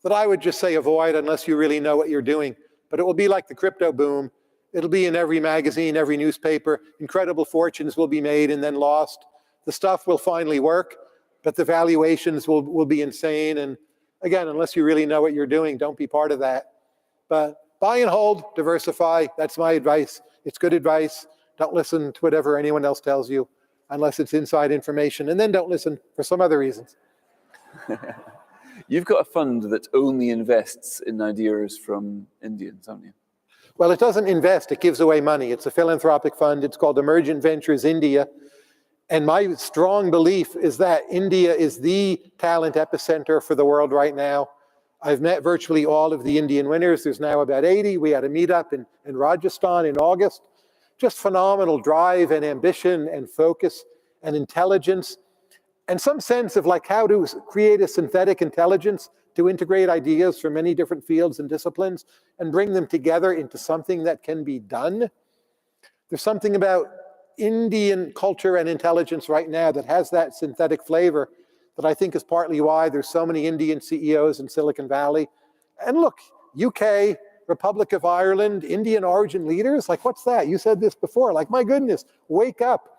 that I would just say avoid unless you really know what you're doing. But it will be like the crypto boom. It'll be in every magazine, every newspaper. Incredible fortunes will be made and then lost. The stuff will finally work, but the valuations will be insane. And again, unless you really know what you're doing, don't be part of that. But buy and hold, diversify. That's my advice. It's good advice. Don't listen to whatever anyone else tells you unless it's inside information. And then don't listen for some other reasons. You've got a fund that only invests in ideas from Indians, haven't you? Well, it doesn't invest, it gives away money. It's a philanthropic fund. It's called Emergent Ventures India. And my strong belief is that India is the talent epicenter for the world right now. I've met virtually all of the Indian winners. There's now about 80. We had a meetup in Rajasthan in August. Just phenomenal drive and ambition and focus and intelligence and some sense of how to create a synthetic intelligence to integrate ideas from many different fields and disciplines and bring them together into something that can be done. There's something about Indian culture and intelligence right now that has that synthetic flavor that I think is partly why there's so many Indian CEOs in Silicon Valley. And look, UK, Republic of Ireland, Indian origin leaders, like what's that? You said this before, like my goodness, wake up.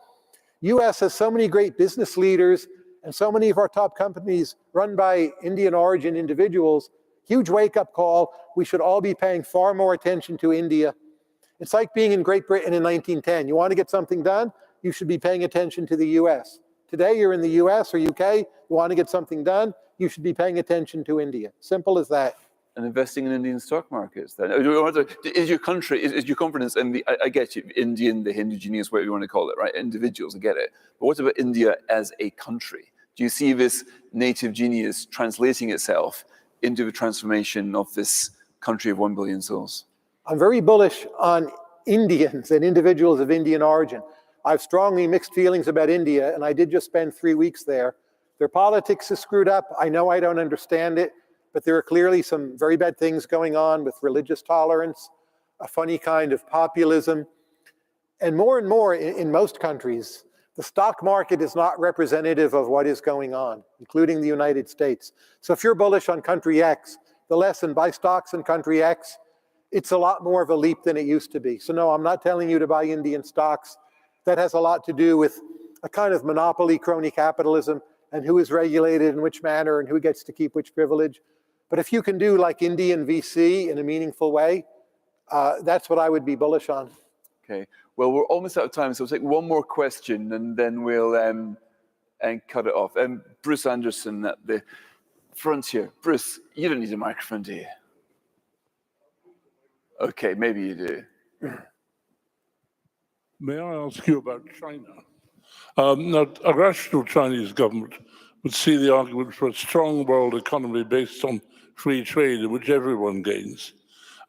US has so many great business leaders and so many of our top companies run by Indian origin individuals. Huge wake up call. We should all be paying far more attention to India. It's like being in Great Britain in 1910. You want to get something done, you should be paying attention to the US. Today you're in the US or UK, you want to get something done, you should be paying attention to India. Simple as that. And investing in Indian stock markets then? Is your country, is your confidence in the, I get you, Indian, the indigenous, whatever you want to call it, right? Individuals, I get it. But what about India as a country? Do you see this native genius translating itself into the transformation of this country of 1 billion souls? I'm very bullish on Indians and individuals of Indian origin. I have strongly mixed feelings about India, and I did just spend 3 weeks there. Their politics is screwed up. I know I don't understand it, but there are clearly some very bad things going on with religious tolerance, a funny kind of populism. And more in most countries, the stock market is not representative of what is going on, including the United States. So if you're bullish on country X, the lesson, buy stocks in country X, it's a lot more of a leap than it used to be. So no, I'm not telling you to buy Indian stocks. That has a lot to do with a kind of monopoly crony capitalism and who is regulated in which manner and who gets to keep which privilege. But if you can do like Indian VC in a meaningful way, that's what I would be bullish on. Okay, well, we're almost out of time, so we'll take one more question and then we'll cut it off. Bruce Anderson at the front here. Bruce, you don't need a microphone, do you? Okay, maybe you do. May I ask you about China? Now, a rational Chinese government would see the argument for a strong world economy based on free trade in which everyone gains.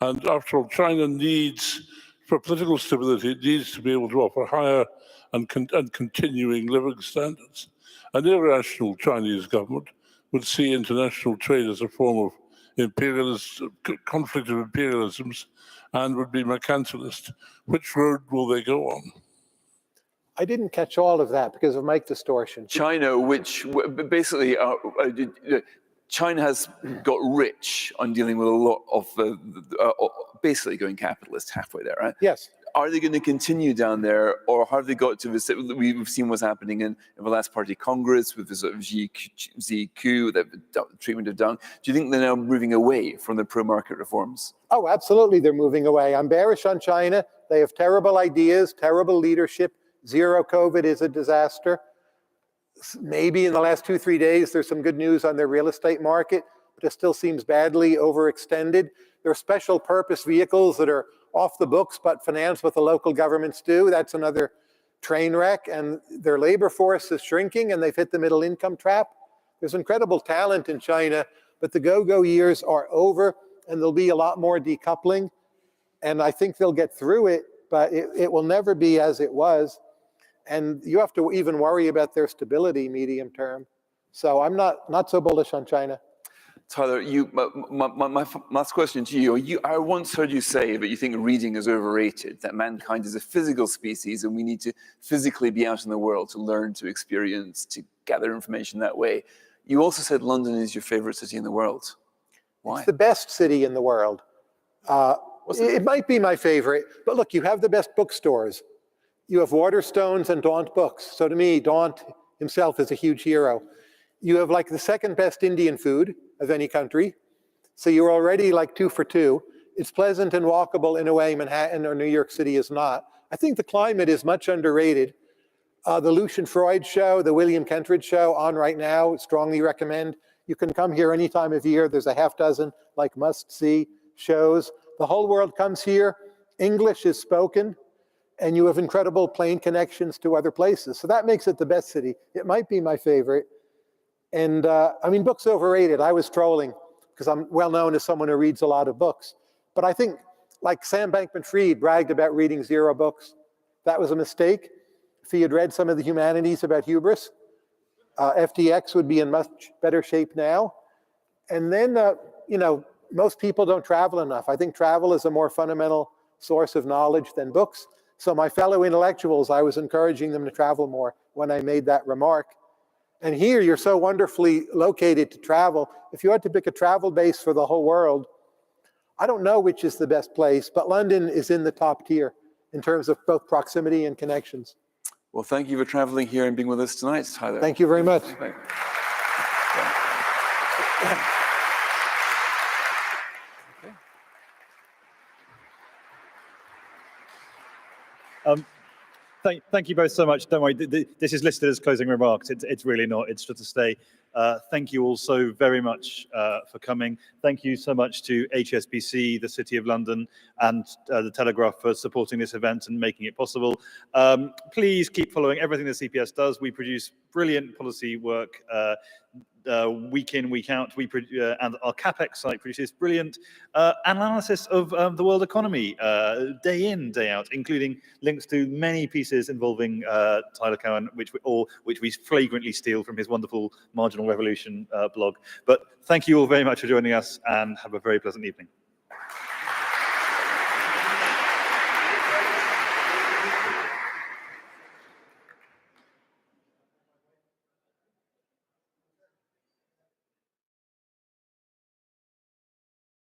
And after all, China needs, for political stability, it needs to be able to offer higher and continuing living standards. An irrational Chinese government would see international trade as a form of conflict of imperialisms and would be mercantilist. Which road will they go on? I didn't catch all of that because of mic distortion. China, which basically, China has got rich on dealing with a lot of basically going capitalist halfway there, right? Yes. Are they going to continue down there, or have they got to this? We've seen what's happening in the last party Congress with the sort of ZQ, the treatment of Deng. Do you think they're now moving away from the pro-market reforms? Oh, absolutely, they're moving away. I'm bearish on China. They have terrible ideas, terrible leadership. Zero COVID is a disaster. Maybe in the last 2-3 days, there's some good news on their real estate market, but it still seems badly overextended. There are special purpose vehicles that are off the books, but finance what the local governments do. That's another train wreck. And their labor force is shrinking, and they've hit the middle income trap. There's incredible talent in China, but the go-go years are over, and there'll be a lot more decoupling. And I think they'll get through it, but it will never be as it was. And you have to even worry about their stability medium term. So I'm not so bullish on China. Tyler, my last question to you. I once heard you say that you think reading is overrated, that mankind is a physical species and we need to physically be out in the world to learn, to experience, to gather information that way. You also said London is your favorite city in the world. Why? It's the best city in the world. It might be my favorite, but look, you have the best bookstores. You have Waterstones and Daunt books. So to me, Daunt himself is a huge hero. You have like the second best Indian food of any country. So you're already like 2 for 2. It's pleasant and walkable in a way Manhattan or New York City is not. I think the climate is much underrated. The Lucian Freud show, the William Kentridge show on right now, strongly recommend. You can come here any time of year. There's a half dozen like must-see shows. The whole world comes here. English is spoken, and you have incredible plane connections to other places. So that makes it the best city. It might be my favorite. And I mean, books overrated. I was trolling because I'm well known as someone who reads a lot of books. But I think like Sam Bankman-Fried bragged about reading 0 books. That was a mistake. If he had read some of the humanities about hubris, FTX would be in much better shape now. And then, you know, most people don't travel enough. I think travel is a more fundamental source of knowledge than books. So my fellow intellectuals, I was encouraging them to travel more when I made that remark. And here you're so wonderfully located to travel. If you had to pick a travel base for the whole world, I don't know which is the best place, but London is in the top tier in terms of both proximity and connections. Well, thank you for traveling here and being with us tonight, Tyler. Thank you very much. Thank you both so much. Don't worry, this is listed as closing remarks. It's really not, it's just to stay. Thank you all so very much for coming. Thank you so much to HSBC, the City of London, and the Telegraph for supporting this event and making it possible. Please keep following everything the CPS does. We produce brilliant policy work week in, week out. And our CapEx site produces brilliant analysis of the world economy day in, day out, including links to many pieces involving Tyler Cowen, which we flagrantly steal from his wonderful Marginal Revolution blog. But thank you all very much for joining us, and have a very pleasant evening.